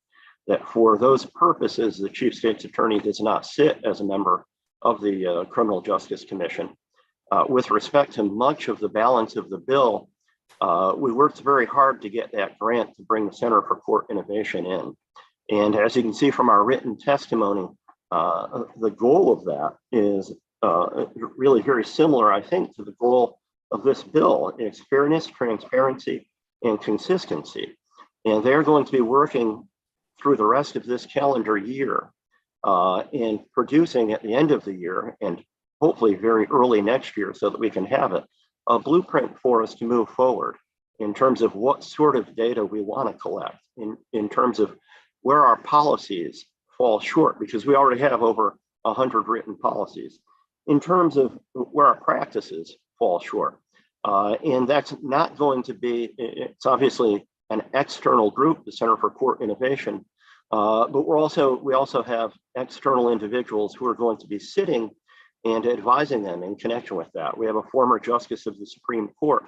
that for those purposes, the Chief State's Attorney does not sit as a member of the Criminal Justice Commission. With respect to much of the balance of the bill, we worked very hard to get that grant to bring the Center for Court Innovation in. And as you can see from our written testimony, the goal of that is really very similar, I think, to the goal of this bill. It's fairness, transparency, and consistency. And they're going to be working through the rest of this calendar year and producing at the end of the year, and hopefully very early next year so that we can have it, a blueprint for us to move forward in terms of what sort of data we want to collect, in terms of where our policies fall short, because we already have over 100 written policies, in terms of where our practices fall short. And that's not going to be, it's obviously an external group, the Center for Court Innovation, but we also have external individuals who are going to be sitting and advising them in connection with that. We have a former justice of the Supreme Court.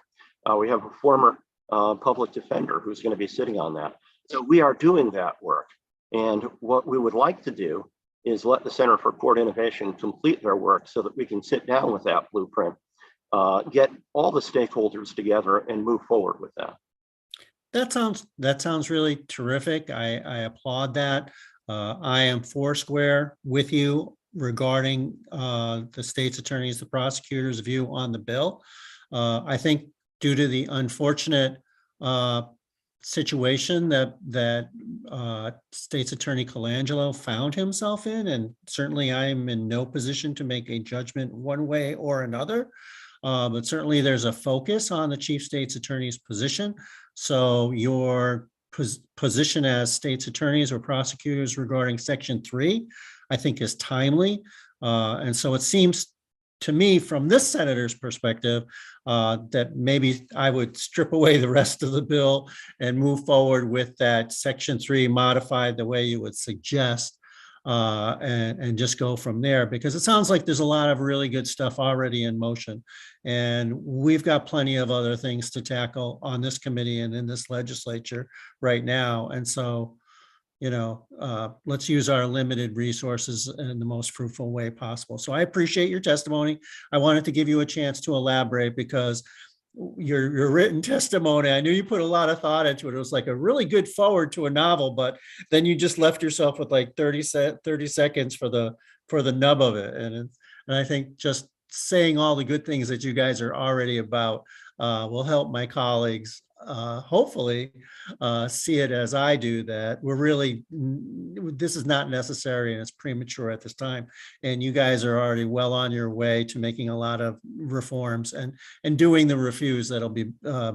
We have a former public defender who's going to be sitting on that. So we are doing that work. And what we would like to do is let the Center for Court Innovation complete their work so that we can sit down with that blueprint, get all the stakeholders together and move forward with that. That sounds really terrific. I applaud that. I am foursquare with you regarding the state's attorneys, the prosecutors' view on the bill. I think due to the unfortunate situation that State's Attorney Colangelo found himself in, and certainly I am in no position to make a judgment one way or another, but certainly there's a focus on the Chief State's Attorney's position. So your position as state's attorneys or prosecutors regarding Section 3, I think, is timely. And so it seems to me from this senator's perspective that maybe I would strip away the rest of the bill and move forward with that Section 3 modified the way you would suggest, and just go from there, because it sounds like there's a lot of really good stuff already in motion. And we've got plenty of other things to tackle on this committee and in this legislature right now. And so, you know, let's use our limited resources in the most fruitful way possible. So I appreciate your testimony. I wanted to give you a chance to elaborate because your written testimony, I knew you put a lot of thought into it. It was like a really good forward to a novel, but then you just left yourself with like 30 seconds for the nub of it. And I think just saying all the good things that you guys are already about will help my colleagues hopefully see it as I do, that we're really, this is not necessary and it's premature at this time. And you guys are already well on your way to making a lot of reforms and doing the reviews that'll be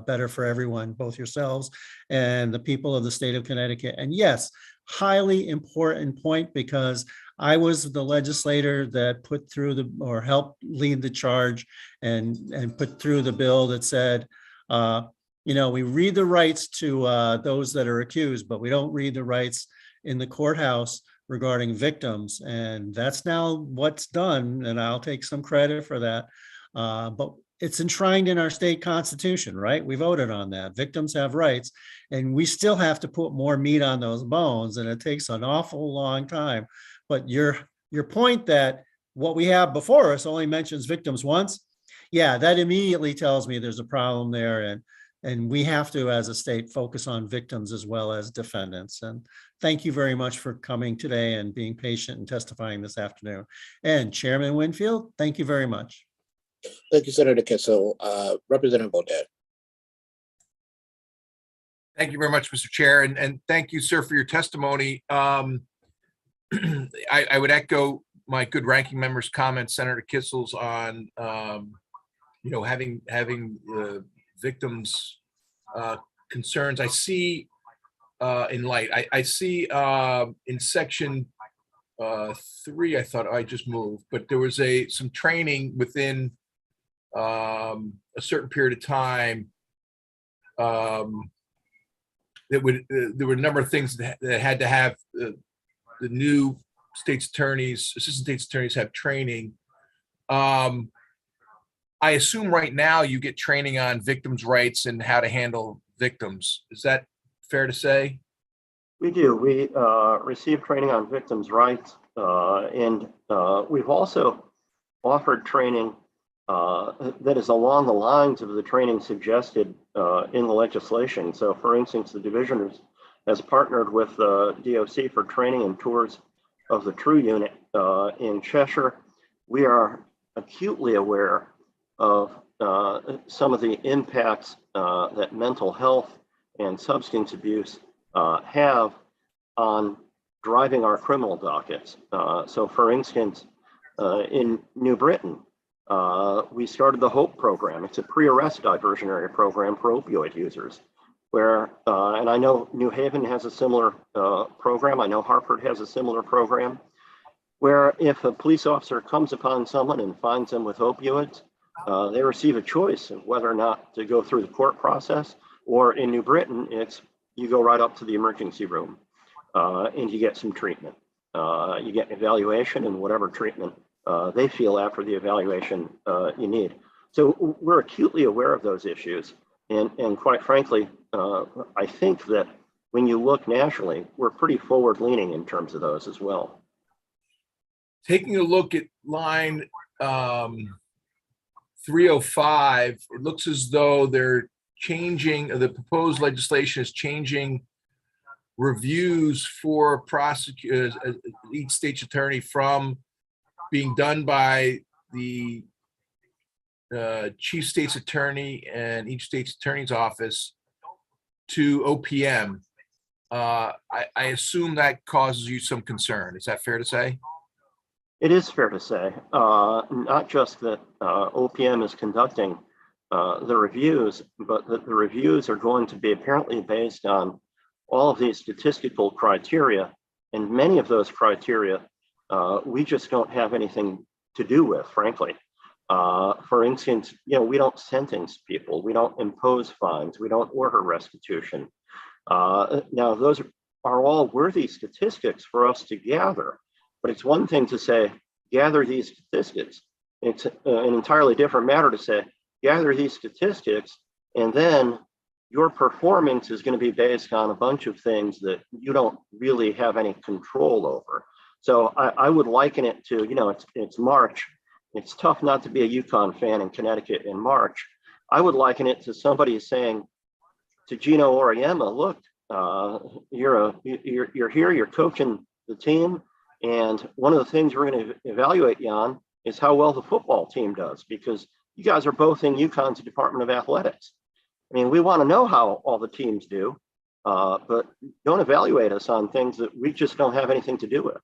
better for everyone, both yourselves and the people of the state of Connecticut. And yes, highly important point, because I was the legislator that put through or helped lead the charge and put through the bill that said, we read the rights to those that are accused, but we don't read the rights in the courthouse regarding victims. And that's now what's done. And I'll take some credit for that. But it's enshrined in our state constitution, right? We voted on that. Victims have rights, and we still have to put more meat on those bones. And it takes an awful long time. But your point that what we have before us only mentions victims once, yeah, that immediately tells me there's a problem there. And we have to, as a state, focus on victims as well as defendants. And thank you very much for coming today and being patient and testifying this afternoon. And Chairman Winfield, thank you very much. Thank you, Senator Kissel. Representative Bodett. Thank you very much, Mr. Chair, and thank you, sir, for your testimony. I would echo my good ranking member's comments, Senator Kissel's, on having victims' concerns. I see in light. I see in section 3. I thought I just moved, but there was some training within a certain period of time. There were a number of things that had to have the new state's attorneys, assistant state's attorneys have training. I assume right now you get training on victims' rights and how to handle victims. Is that fair to say? We do. We receive training on victims' rights, and we've also offered training that is along the lines of the training suggested in the legislation. So, for instance, the division has partnered with DOC for training and tours of the TRUE unit in Cheshire. We are acutely aware of some of the impacts that mental health and substance abuse have on driving our criminal dockets. So, for instance, in New Britain, we started the HOPE program. It's a pre-arrest diversionary program for opioid users, where, and I know New Haven has a similar program. I know Hartford has a similar program, where if a police officer comes upon someone and finds them with opioids, they receive a choice of whether or not to go through the court process, or in New Britain, it's you go right up to the emergency room and you get some treatment. You get evaluation and whatever treatment they feel after the evaluation you need. So we're acutely aware of those issues. And quite frankly, I think that when you look nationally, we're pretty forward leaning in terms of those as well. Taking a look at line 305, it looks as though they're changing, the proposed legislation is changing reviews for prosecutors, each state's attorney, from being done by the chief state's attorney and each state's attorney's office to OPM. I assume that causes you some concern. Is that fair to say? It is fair to say, not just that OPM is conducting the reviews, but that the reviews are going to be apparently based on all of these statistical criteria, and many of those criteria we just don't have anything to do with, frankly. For instance, we don't sentence people, we don't impose fines, we don't order restitution. Now, those are all worthy statistics for us to gather, but it's one thing to say, gather these statistics. It's an entirely different matter to say, gather these statistics, and then your performance is going to be based on a bunch of things that you don't really have any control over. So I would liken it to, it's March. It's tough not to be a UConn fan in Connecticut in March. I would liken it to somebody saying to Gino Auriemma, look, you're here, you're coaching the team, and one of the things we're going to evaluate you on is how well the football team does, because you guys are both in UConn's Department of Athletics. I mean, we want to know how all the teams do, but don't evaluate us on things that we just don't have anything to do with.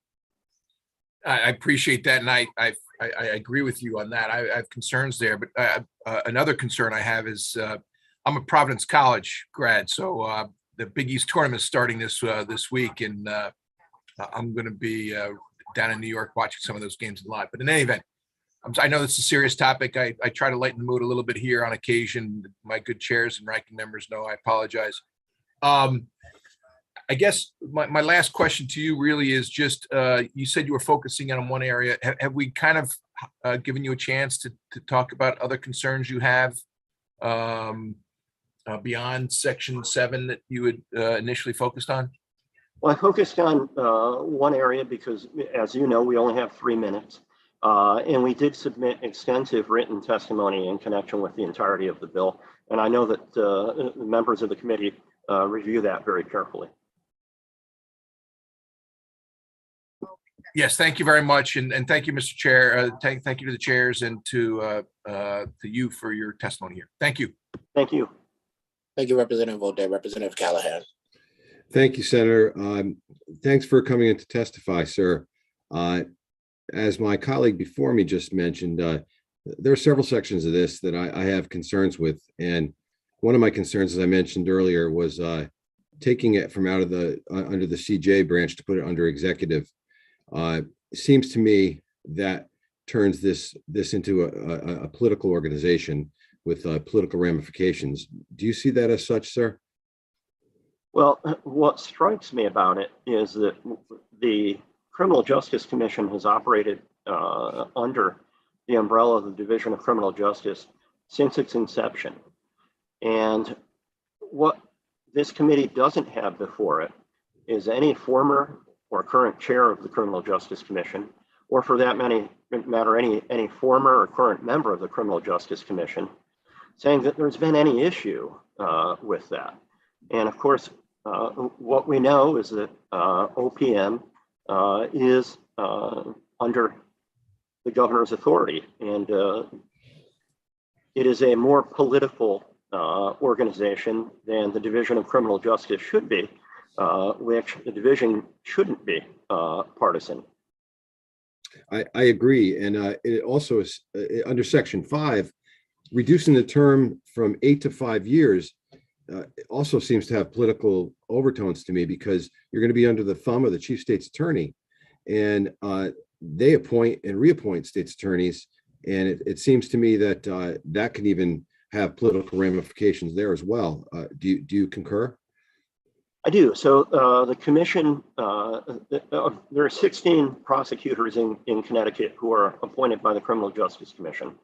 I appreciate that, and I agree with you on that. I have concerns there, but another concern I have is I'm a Providence College grad, so the Big East tournament is starting this week, and I'm going to be down in New York watching some of those games live. But in any event, I know this is a serious topic. I try to lighten the mood a little bit here on occasion. My good chairs and ranking members know I apologize. I guess my last question to you really is just, you said you were focusing on one area. Have we kind of given you a chance to talk about other concerns you have beyond Section 7 that you had initially focused on? Well, I focused on one area because, as you know, we only have 3 minutes. And we did submit extensive written testimony in connection with the entirety of the bill. And I know that members of the committee review that very carefully. Yes, thank you very much. And thank you, Mr. Chair. Thank you to the chairs and to you for your testimony here. Thank you. Thank you. Thank you, Representative O'Day. Representative Callahan. Thank you, Senator. Thanks for coming in to testify, sir. As my colleague before me just mentioned, there are several sections of this that I have concerns with. And one of my concerns, as I mentioned earlier, was taking it from out of the under the CJ branch to put it under executive. It seems to me that turns this into a political organization with political ramifications. Do you see that as such, sir? Well, what strikes me about it is that the Criminal Justice Commission has operated under the umbrella of the Division of Criminal Justice since its inception. And what this committee doesn't have before it is any former or current chair of the Criminal Justice Commission, or for that matter, any former or current member of the Criminal Justice Commission, saying that there's been any issue with that. And of course, what we know is that OPM is under the governor's authority, and it is a more political organization than the Division of Criminal Justice should be, which the division shouldn't be partisan. I agree, and it also is under Section 5, reducing the term from 8 to 5 years also seems to have political overtones to me, because you're going to be under the thumb of the chief state's attorney, and they appoint and reappoint state's attorneys, and it seems to me that that can even have political ramifications there as well. Do you concur? I do. So the commission, there are 16 prosecutors in Connecticut who are appointed by the Criminal Justice Commission,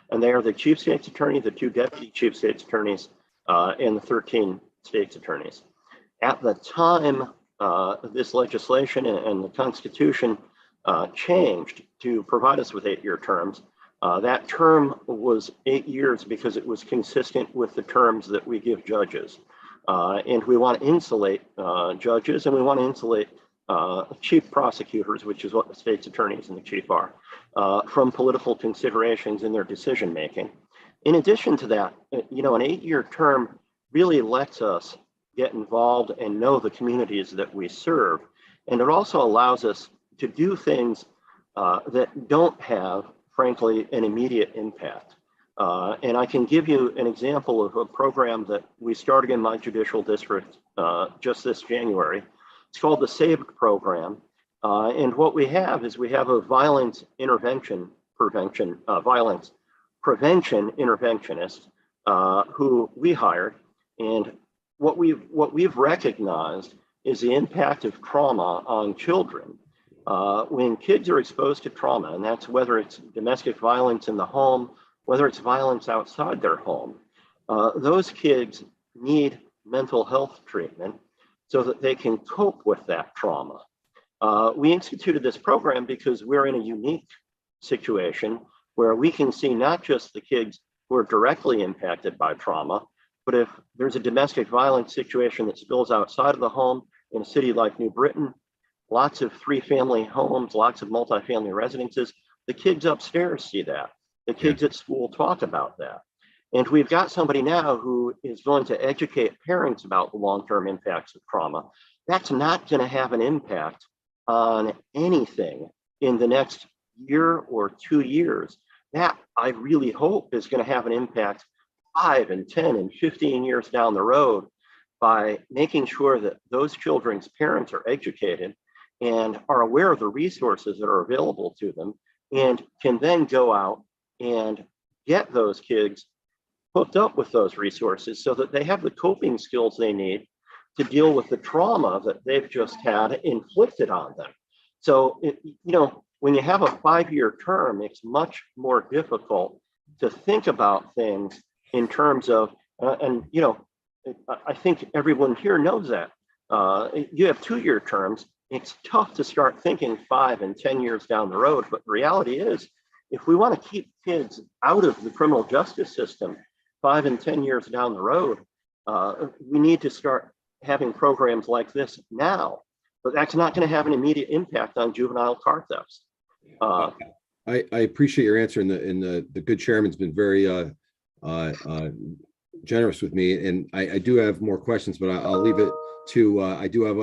and they are the chief state's attorney, the 2 deputy chief state's attorneys, and the 13 state's attorneys. At the time this legislation and the Constitution changed to provide us with 8-year terms, that term was 8 years because it was consistent with the terms that we give judges. And we want to insulate judges, and we want to insulate chief prosecutors, which is what the state's attorneys and the chief are, from political considerations in their decision making. In addition to that, an 8-year term really lets us get involved and know the communities that we serve. And it also allows us to do things that don't have, frankly, an immediate impact. And I can give you an example of a program that we started in my judicial district just this January. It's called the SAVE program. And what we have is we have a violence prevention interventionist who we hired. And what we've recognized is the impact of trauma on children. When kids are exposed to trauma, and that's whether it's domestic violence in the home, whether it's violence outside their home, those kids need mental health treatment so that they can cope with that trauma. We instituted this program because we're in a unique situation where we can see not just the kids who are directly impacted by trauma, but if there's a domestic violence situation that spills outside of the home in a city like New Britain, lots of 3-family homes, lots of multifamily residences, the kids upstairs see that. The kids at school talk about that. And we've got somebody now who is going to educate parents about the long-term impacts of trauma. That's not going to have an impact on anything in the next year or 2 years. That, I really hope, is going to have an impact 5 and 10 and 15 years down the road by making sure that those children's parents are educated and are aware of the resources that are available to them and can then go out and get those kids hooked up with those resources so that they have the coping skills they need to deal with the trauma that they've just had inflicted on them. So, when you have a 5-year term, it's much more difficult to think about things in terms of, I think everyone here knows that. You have 2-year terms. It's tough to start thinking 5 and 10 years down the road. But the reality is, if we want to keep kids out of the criminal justice system 5 and 10 years down the road, we need to start having programs like this now. But that's not going to have an immediate impact on juvenile car thefts. I appreciate your answer, and the good chairman's been very generous with me, and I do have more questions, but I'll leave it to. I do have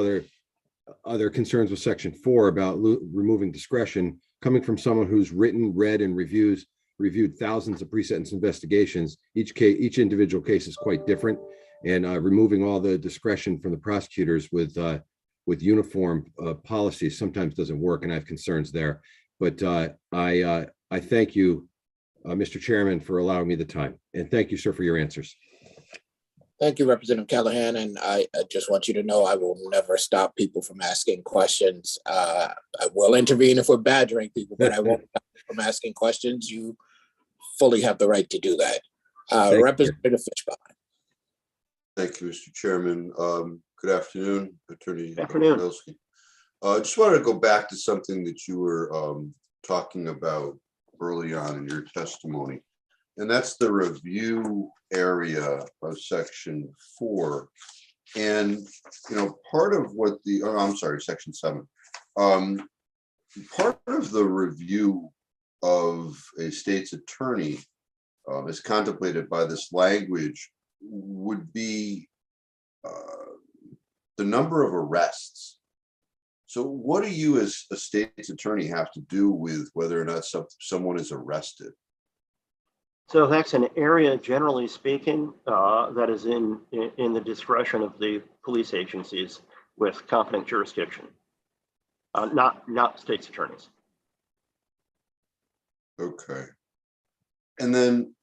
other concerns with Section 4 about removing discretion, coming from someone who's written, read, and reviewed thousands of pre-sentence investigations. Each individual case is quite different, and removing all the discretion from the prosecutors with uniform policies sometimes doesn't work, and I have concerns there. But I thank you, Mr. Chairman, for allowing me the time, and thank you, sir, for your answers. Thank you, Representative Callahan. And I just want you to know I will never stop people from asking questions. I will intervene if we're badgering people, but I won't stop from asking questions. You fully have the right to do that. Representative Fishbein. Thank you, Mr. Chairman. Good afternoon, Attorney. Good afternoon. I just wanted to go back to something that you were talking about early on in your testimony, and that's the review area of Section 4. And part of what Section 7. Part of the review of a state's attorney, as contemplated by this language, would be the number of arrests. So what do you as a state's attorney have to do with whether or not someone is arrested? So that's an area, generally speaking, that is in the discretion of the police agencies with competent jurisdiction, not state's attorneys. Okay. And then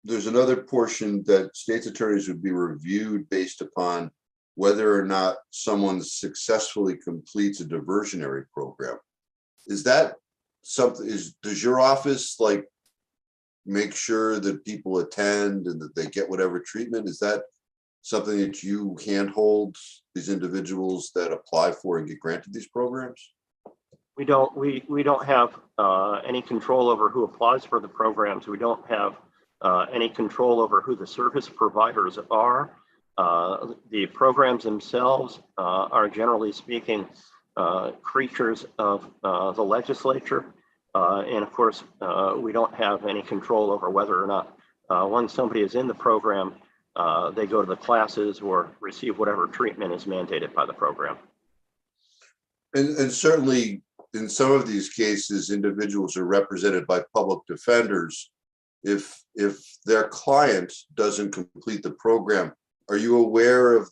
there's another portion that state's attorneys would be reviewed based upon whether or not someone successfully completes a diversionary program. Is that something, does your office make sure that people attend and that they get whatever treatment? Is that something that you handhold these individuals that apply for and get granted these programs? We don't have any control over who applies for the programs. We don't have any control over who the service providers are. The programs themselves are, generally speaking, creatures of the legislature. And of course, we don't have any control over whether or not once somebody is in the program, they go to the classes or receive whatever treatment is mandated by the program. And certainly in some of these cases, individuals are represented by public defenders. If their client doesn't complete the program, are you aware of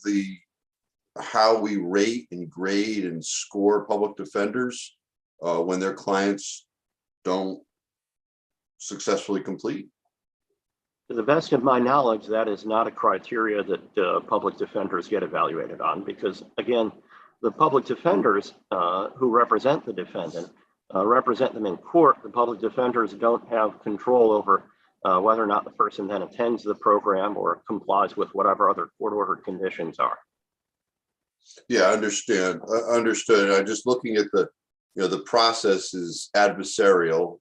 how we rate and grade and score public defenders when their clients don't successfully complete? To the best of my knowledge, that is not a criteria that public defenders get evaluated on, because again, the public defenders who represent the defendant represent them in court. The public defenders don't have control over whether or not the person then attends the program or complies with whatever other court-ordered conditions are. Yeah, I understand. Understood. I'm just looking at the process is adversarial.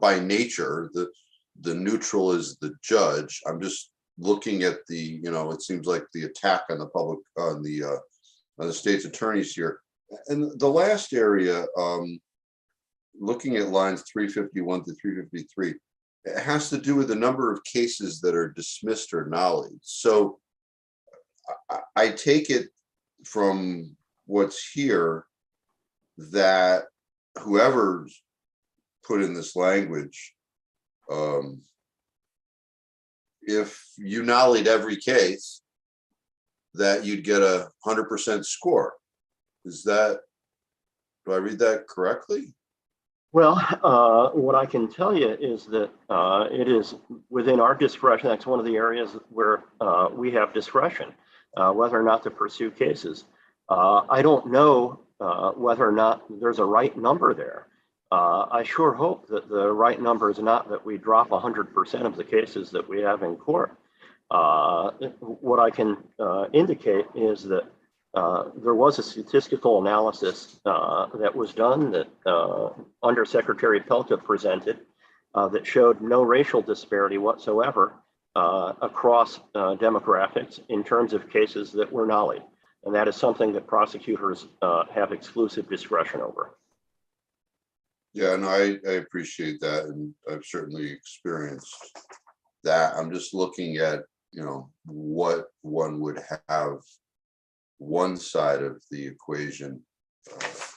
By nature, the neutral is the judge. I'm just looking at it seems like the attack on the public, on the state's attorneys here. And the last area, looking at lines 351 to 353, it has to do with the number of cases that are dismissed or nollied. So I take it from what's here that whoever's put in this language, if you nollied every case, that you'd get 100% score. Is that, do I read that correctly? Well, what I can tell you is that it is within our discretion. That's one of the areas where we have discretion, whether or not to pursue cases. I don't know whether or not there's a right number there. I sure hope that the right number is not that we drop 100% of the cases that we have in court. What I can indicate is that there was a statistical analysis that was done that Undersecretary Pelka presented that showed no racial disparity whatsoever across demographics in terms of cases that were nollied. And that is something that prosecutors have exclusive discretion over. Yeah, no, I appreciate that. And I've certainly experienced that. I'm just looking at, you know, what one would have one side of the equation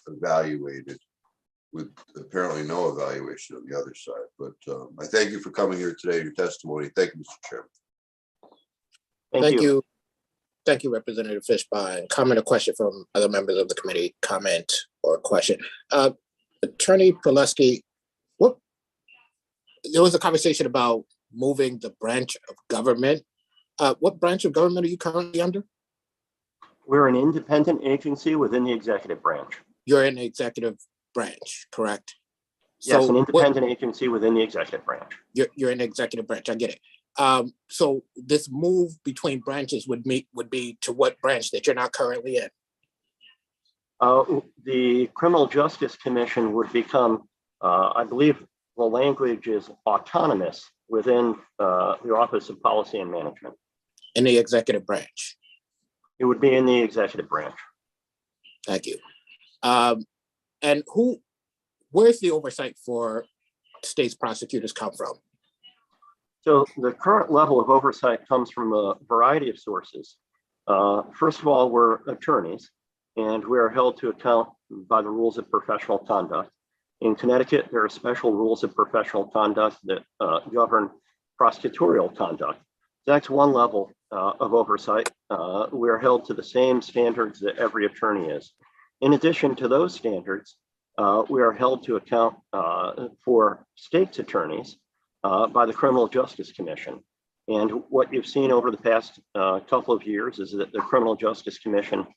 evaluated with apparently no evaluation of the other side. But I thank you for coming here today, your testimony. Thank you, Mr. Chairman. Thank you. Thank you, Representative Fishbein. Comment or question from other members of the committee? Comment or question? Attorney Pulaski, there was a conversation about moving the branch of government. What branch of government are you currently under? We're an independent agency within the executive branch. You're in the executive branch, correct? Yes, So an independent agency within the executive branch. You're in the executive branch, I get it. So this move between branches would be to what branch that you're not currently in? The Criminal Justice Commission would become, I believe the language is autonomous within the Office of Policy and Management. In the executive branch? It would be in the executive branch. Thank you. And where's the oversight for state's prosecutors come from? So the current level of oversight comes from a variety of sources. First of all, we're attorneys, and we are held to account by the rules of professional conduct. In Connecticut, there are special rules of professional conduct that govern prosecutorial conduct. That's one level of oversight. We're held to the same standards that every attorney is. In addition to those standards, we are held to account for state's attorneys by the Criminal Justice Commission. And what you've seen over the past couple of years is that the Criminal Justice Commission,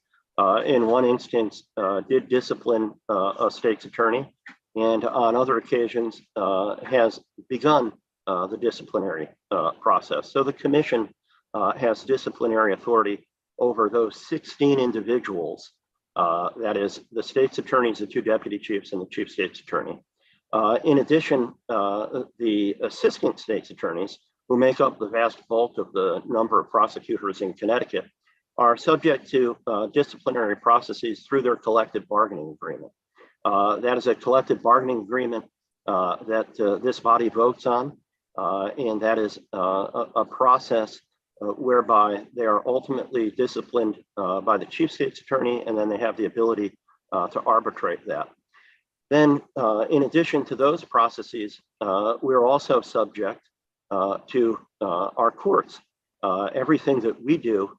in one instance, did discipline a state's attorney, and on other occasions has begun the disciplinary process. So the commission has disciplinary authority over those 16 individuals, that is the state's attorneys, the two deputy chiefs, and the chief state's attorney. In addition, the assistant state's attorneys, who make up the vast bulk of the number of prosecutors in Connecticut, are subject to disciplinary processes through their collective bargaining agreement. That is a collective bargaining agreement that this body votes on, and that is a process whereby they are ultimately disciplined by the chief state's attorney, and then they have the ability to arbitrate that. Then, in addition to those processes, we're also subject to our courts. Everything that we do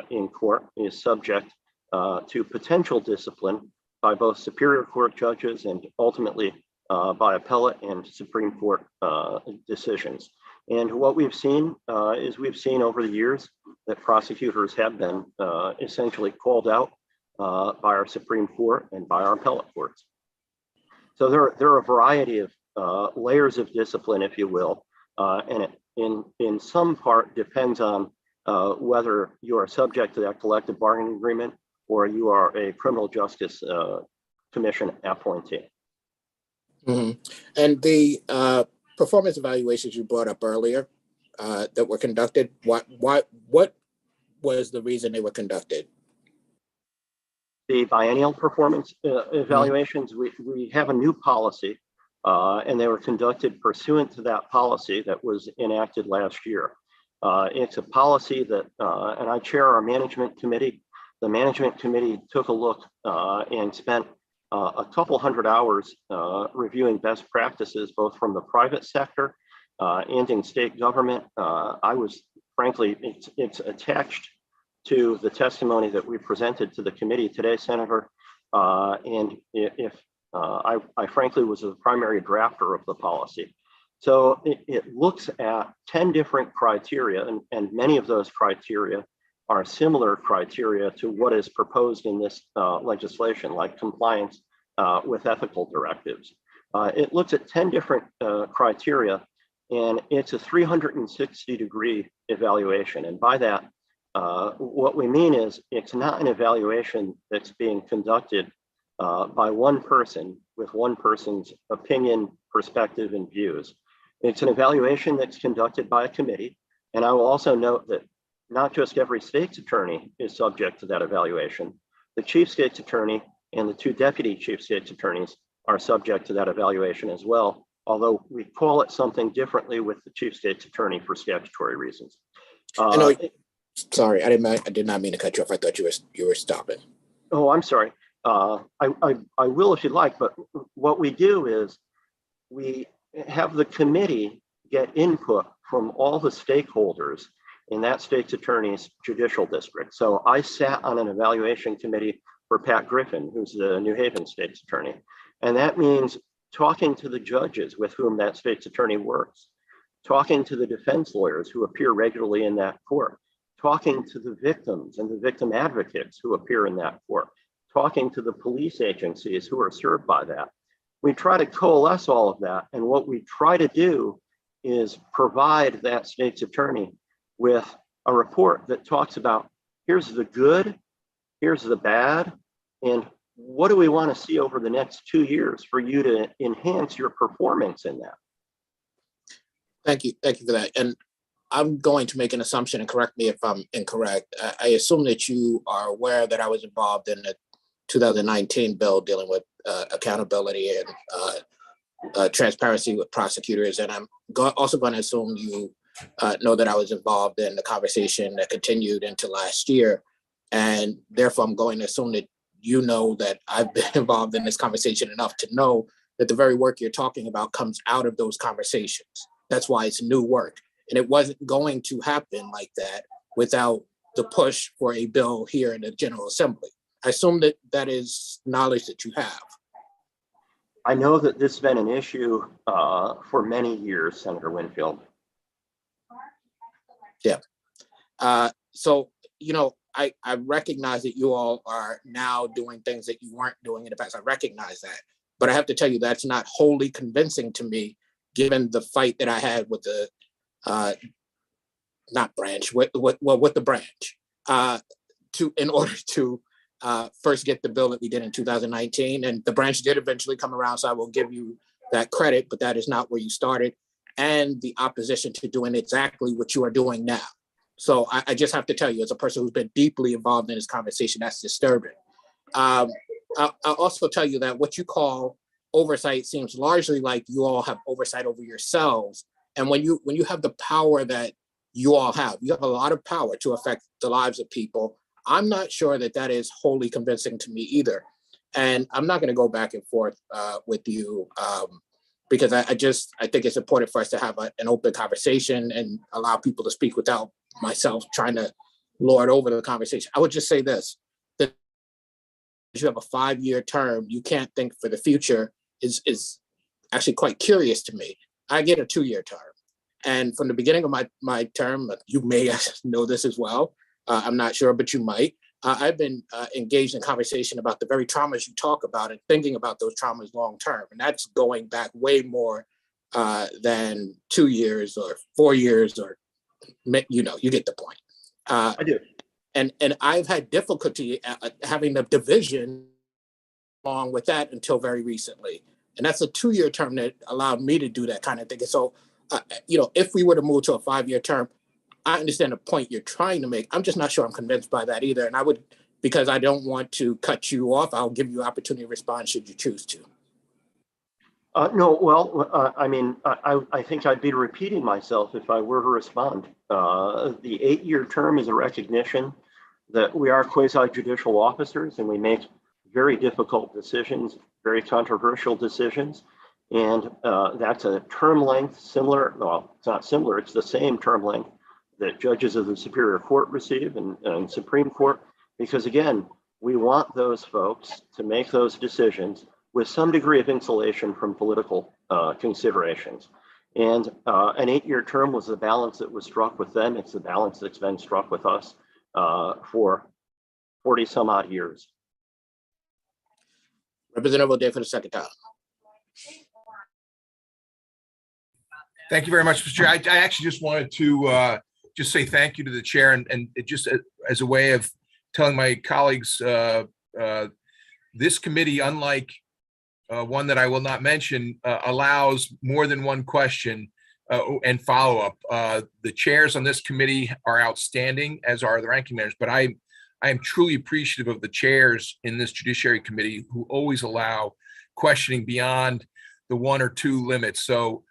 in court is subject to potential discipline by both Superior Court judges and ultimately by appellate and Supreme Court decisions. And what we've seen is we've seen over the years that prosecutors have been essentially called out by our Supreme Court and by our appellate courts. So there are a variety of layers of discipline, if you will, and it in some part depends on whether you are subject to that collective bargaining agreement or you are a criminal justice commission appointee. Mm-hmm. And the performance evaluations you brought up earlier that were conducted, what was the reason they were conducted? The biennial performance evaluations, we have a new policy, and they were conducted pursuant to that policy that was enacted last year. It's a policy that, and I chair our management committee. The management committee took a look and spent a couple hundred hours reviewing best practices, both from the private sector and in state government. I was, frankly, it's attached to the testimony that we presented to the committee today, Senator. And if I frankly was the primary drafter of the policy. So it looks at 10 different criteria, and many of those criteria are similar criteria to what is proposed in this legislation, like compliance with ethical directives. It looks at 10 different criteria, and it's a 360-degree evaluation. And by that, what we mean is it's not an evaluation that's being conducted by one person with one person's opinion, perspective, and views. It's an evaluation that's conducted by a committee. And I will also note that not just every state's attorney is subject to that evaluation. The chief state's attorney and the 2 deputy chief state's attorneys are subject to that evaluation as well, although we call it something differently with the chief state's attorney for statutory reasons. Sorry, I did not mean to cut you off. I thought you were stopping. Oh, I'm sorry. I will if you'd like, but what we do is we have the committee get input from all the stakeholders in that state's attorney's judicial district. So I sat on an evaluation committee for Pat Griffin, who's the New Haven state's attorney. And that means talking to the judges with whom that state's attorney works, talking to the defense lawyers who appear regularly in that court, talking to the victims and the victim advocates who appear in that court, talking to the police agencies who are served by that. We try to coalesce all of that. And what we try to do is provide that state's attorney with a report that talks about here's the good, here's the bad, and what do we want to see over the next 2 years for you to enhance your performance in that? Thank you for that. And I'm going to make an assumption and correct me if I'm incorrect. I assume that you are aware that I was involved in the 2019 bill dealing with accountability and transparency with prosecutors. And I'm also going to assume you know that I was involved in the conversation that continued into last year. And therefore, I'm going to assume that you know that I've been involved in this conversation enough to know that the very work you're talking about comes out of those conversations. That's why it's new work. And it wasn't going to happen like that without the push for a bill here in the General Assembly. I assume that that is knowledge that you have. I know that this has been an issue for many years, Senator Winfield. Yeah. So, you know, I recognize that you all are now doing things that you weren't doing in the past. I recognize that. But I have to tell you, that's not wholly convincing to me, given the fight that I had with the with the branch in order to first get the bill that we did in 2019. And the branch did eventually come around, so I will give you that credit, but that is not where you started. And the opposition to doing exactly what you are doing now. So I just have to tell you, as a person who's been deeply involved in this conversation, that's disturbing. I'll also tell you that what you call oversight seems largely like you all have oversight over yourselves. And when you have the power that you all have, you have a lot of power to affect the lives of people. I'm not sure that that is wholly convincing to me either. And I'm not going to go back and forth with you because I think it's important for us to have an open conversation and allow people to speak without myself trying to lord over the conversation. I would just say this, that you have a 5-year term, you can't think for the future is actually quite curious to me. I get a 2-year term. And from the beginning of my term, you may know this as well, I'm not sure, but you might. I've been engaged in conversation about the very traumas you talk about and thinking about those traumas long term. And that's going back way more than 2 years or 4 years, or, you know, you get the point. I do. And I've had difficulty having the division along with that until very recently. And that's a 2-year term that allowed me to do that kind of thing. And so, you know, if we were to move to a 5-year term, I understand the point you're trying to make. I'm just not sure I'm convinced by that either. And I would, because I don't want to cut you off, I'll give you opportunity to respond should you choose to. No, well, I mean, I think I'd be repeating myself if I were to respond. The 8-year term is a recognition that we are quasi-judicial officers and we make very difficult decisions, very controversial decisions. And that's a term length similar, well, it's not similar, it's the same term length that judges of the Superior Court receive and Supreme Court, because again, we want those folks to make those decisions with some degree of insulation from political considerations. And an 8-year term was the balance that was struck with them. It's the balance that's been struck with us for 40 some odd years. Representative O'Day for the second time. Thank you very much, Mr. Chair. I actually just wanted to just say thank you to the chair, and it just as a way of telling my colleagues, this committee, unlike one that I will not mention, allows more than one question and follow-up. The chairs on this committee are outstanding, as are the ranking members, but I am truly appreciative of the chairs in this Judiciary Committee who always allow questioning beyond the 1 or 2 limits. So,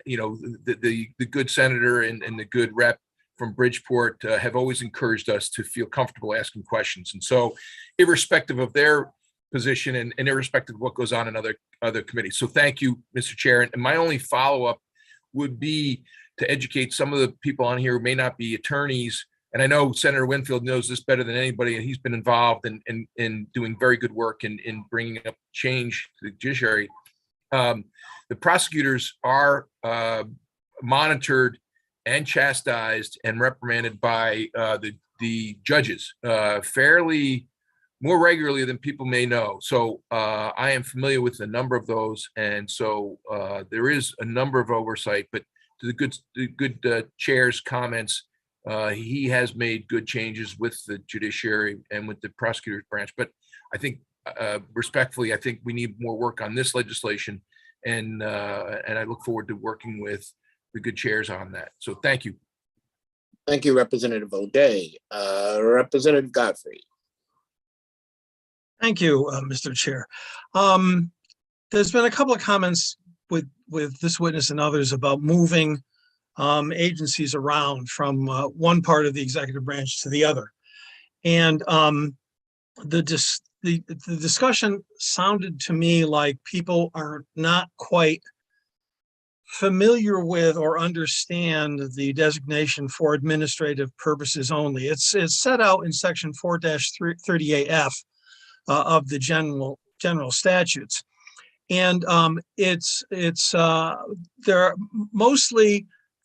you know, the good senator and the good rep from Bridgeport have always encouraged us to feel comfortable asking questions. And so, irrespective of their position and irrespective of what goes on in other committees. So thank you, Mr. Chair. And my only follow-up would be to educate some of the people on here who may not be attorneys. And I know Senator Winfield knows this better than anybody, and he's been involved in doing very good work in bringing up change to the judiciary. The prosecutors are monitored and chastised and reprimanded by the judges fairly more regularly than people may know. So I am familiar with a number of those, and so there is a number of oversight. But to the good chair's comments, he has made good changes with the judiciary and with the prosecutor's branch. But I think, respectfully, I think we need more work on this legislation, and I look forward to working with the good chairs on that. So thank you. Thank you, Representative O'Day. Representative Godfrey. Thank you, Mr. Chair. There's been a couple of comments with this witness and others about moving agencies around from one part of the executive branch to the other. And the discussion sounded to me like people are not quite familiar with or understand the designation for administrative purposes only. It's set out in section 4-38F of the general statutes. And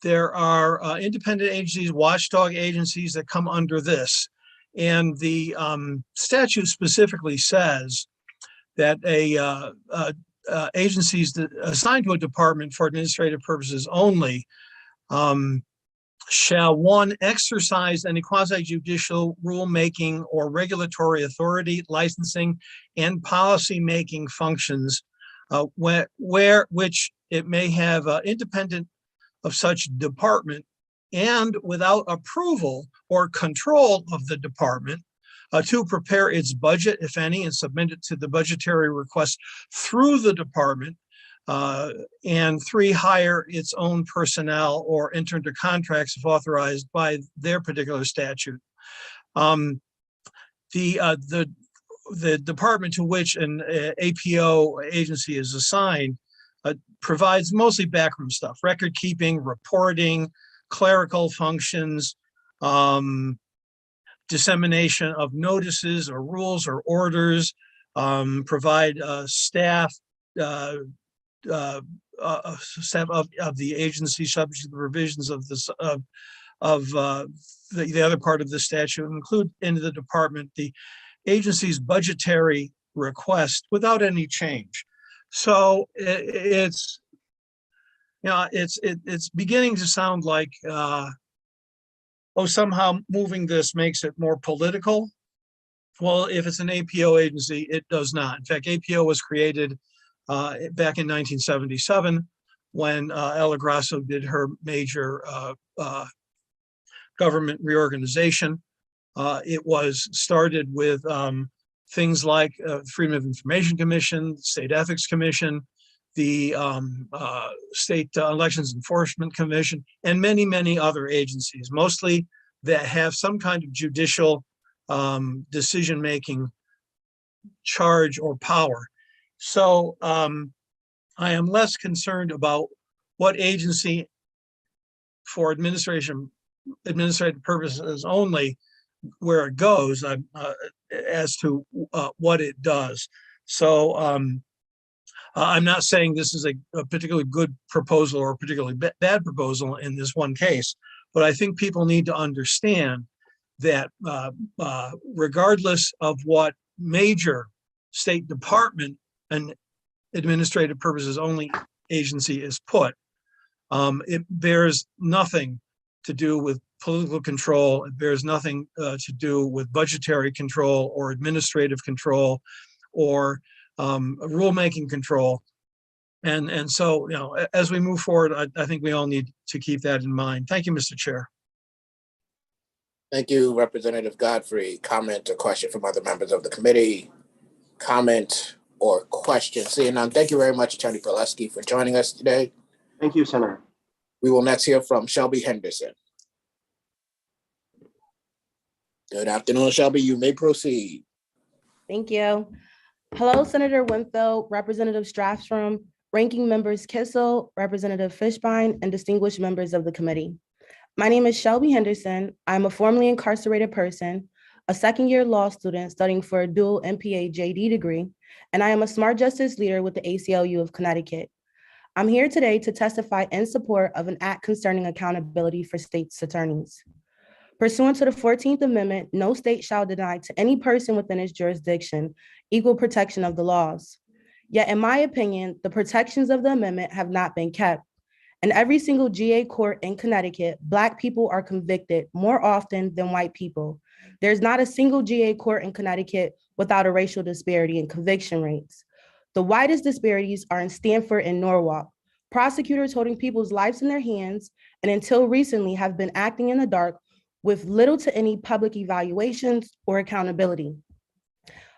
there are independent agencies, watchdog agencies that come under this. And the statute specifically says that agencies that assigned to a department for administrative purposes only shall, 1, exercise any quasi-judicial rulemaking or regulatory authority, licensing, and policy-making functions which it may have independent of such department and without approval or control of the department to prepare its budget, if any, and submit it to the budgetary request through the department, and 3, hire its own personnel or enter into contracts if authorized by their particular statute. The department to which an APO agency is assigned provides mostly backroom stuff: record keeping, reporting, clerical functions, dissemination of notices or rules or orders, provide staff of the agency subject to the provisions of this the other part of the statute, include into the department the agency's budgetary request without any change. So it's beginning to sound like somehow moving this makes it more political. Well, if it's an APO agency, it does not. In fact, APO was created back in 1977 when Ella Grasso did her major government reorganization. It was started with things like Freedom of Information Commission, State Ethics Commission, the State Elections Enforcement Commission, and many, many other agencies, mostly that have some kind of judicial decision-making charge or power. So I am less concerned about what agency for administration administrative purposes only where it goes as to what it does. So I'm not saying this is a particularly good proposal or a particularly bad proposal in this one case, but I think people need to understand that regardless of what major State Department and administrative purposes only agency is put, it bears nothing to do with political control. It bears nothing to do with budgetary control or administrative control or rulemaking control. And so, as we move forward, I think we all need to keep that in mind. Thank you, Mr. Chair. Thank you, Representative Godfrey. Comment or question from other members of the committee? Comment or question? Seeing none, thank you very much, Attorney Pileski, for joining us today. Thank you, Senator. We will next hear from Shelby Henderson. Good afternoon, Shelby. You may proceed. Thank you. Hello, Senator Winfield, Representative Strathstrom, Ranking Members Kissel, Representative Fishbein, and distinguished members of the committee. My name is Shelby Henderson. I'm a formerly incarcerated person, a second-year law student studying for a dual MPA JD degree, and I am a smart justice leader with the ACLU of Connecticut. I'm here today to testify in support of an act concerning accountability for state's attorneys. Pursuant to the 14th Amendment, no state shall deny to any person within its jurisdiction equal protection of the laws. Yet, in my opinion, the protections of the amendment have not been kept. In every single GA court in Connecticut, Black people are convicted more often than white people. There's not a single GA court in Connecticut without a racial disparity in conviction rates. The widest disparities are in Stamford and Norwalk. Prosecutors holding people's lives in their hands and until recently have been acting in the dark with little to any public evaluations or accountability.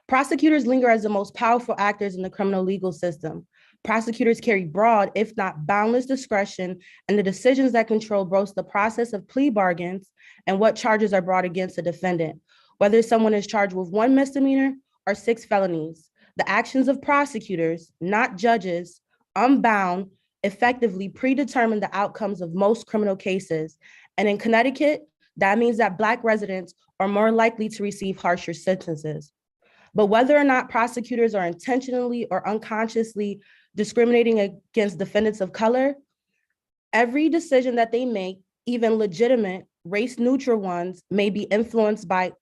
Prosecutors linger as the most powerful actors in the criminal legal system. Prosecutors carry broad, if not boundless discretion, and the decisions that control both the process of plea bargains and what charges are brought against a defendant, whether someone is charged with 1 misdemeanor or 6 felonies. The actions of prosecutors, not judges, unbound, effectively predetermine the outcomes of most criminal cases. And in Connecticut, that means that Black residents are more likely to receive harsher sentences. But whether or not prosecutors are intentionally or unconsciously discriminating against defendants of color, every decision that they make, even legitimate race-neutral ones, may be influenced by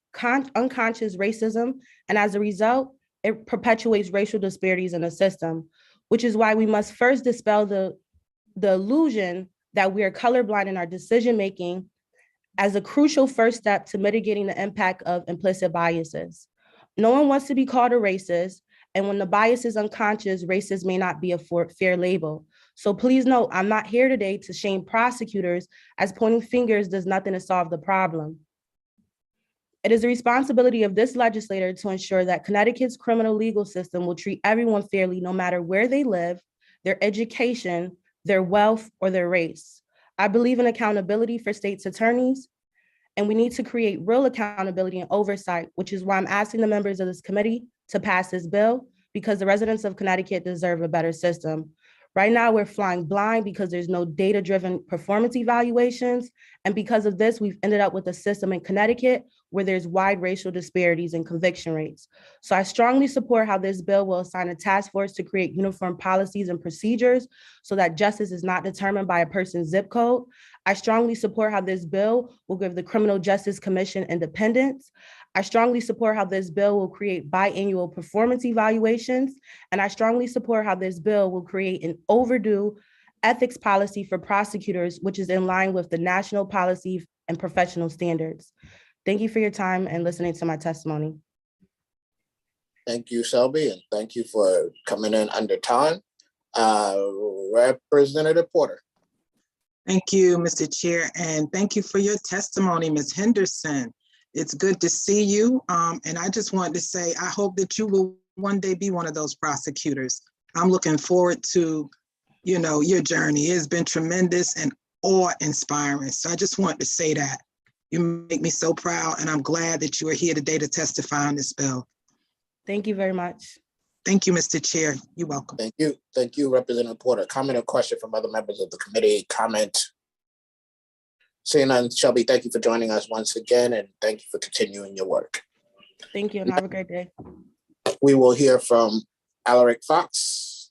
unconscious racism, and as a result, it perpetuates racial disparities in the system, which is why we must first dispel the illusion that we are colorblind in our decision-making as a crucial first step to mitigating the impact of implicit biases. No one wants to be called a racist, and when the bias is unconscious, racist may not be a fair label. So please note, I'm not here today to shame prosecutors, as pointing fingers does nothing to solve the problem. It is the responsibility of this legislator to ensure that Connecticut's criminal legal system will treat everyone fairly, no matter where they live, their education, their wealth, or their race. I believe in accountability for state's attorneys, and we need to create real accountability and oversight, which is why I'm asking the members of this committee to pass this bill, because the residents of Connecticut deserve a better system. Right now, we're flying blind because there's no data-driven performance evaluations. And because of this, we've ended up with a system in Connecticut where there's wide racial disparities in conviction rates. So I strongly support how this bill will assign a task force to create uniform policies and procedures so that justice is not determined by a person's zip code. I strongly support how this bill will give the Criminal Justice Commission independence. I strongly support how this bill will create biannual performance evaluations. And I strongly support how this bill will create an overdue ethics policy for prosecutors, which is in line with the national policy and professional standards. Thank you for your time and listening to my testimony. Thank you, Shelby, and thank you for coming in under time. Representative Porter. Thank you, Mr. Chair, and thank you for your testimony, Ms. Henderson. It's good to see you, and I just wanted to say, I hope that you will one day be one of those prosecutors. I'm looking forward to, your journey. It has been tremendous and awe-inspiring, so I just wanted to say that. You make me so proud, and I'm glad that you are here today to testify on this bill. Thank you very much. Thank you, Mr. Chair. You're welcome. Thank you. Thank you, Representative Porter. Comment or question from other members of the committee? Comment. Seeing none, Shelby, thank you for joining us once again, and thank you for continuing your work. Thank you, and have a great day. We will hear from Alaric Fox.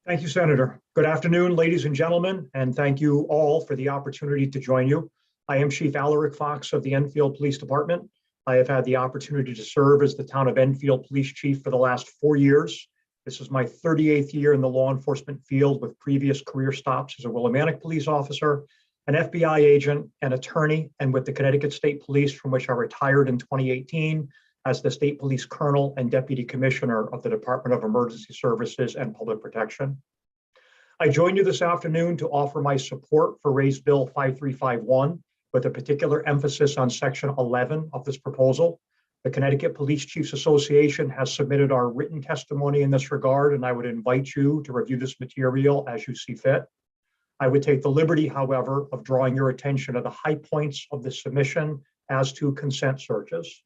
Thank you, Senator. Good afternoon, ladies and gentlemen, and thank you all for the opportunity to join you. I am Chief Alaric Fox of the Enfield Police Department. I have had the opportunity to serve as the town of Enfield Police Chief for the last 4 years. This is my 38th year in the law enforcement field, with previous career stops as a Willimantic police officer, an FBI agent, an attorney, and with the Connecticut State Police, from which I retired in 2018 as the State Police Colonel and Deputy Commissioner of the Department of Emergency Services and Public Protection. I join you this afternoon to offer my support for Raise Bill 5351, with a particular emphasis on Section 11 of this proposal. The Connecticut Police Chiefs Association has submitted our written testimony in this regard, and I would invite you to review this material as you see fit. I would take the liberty, however, of drawing your attention to the high points of the submission as to consent searches.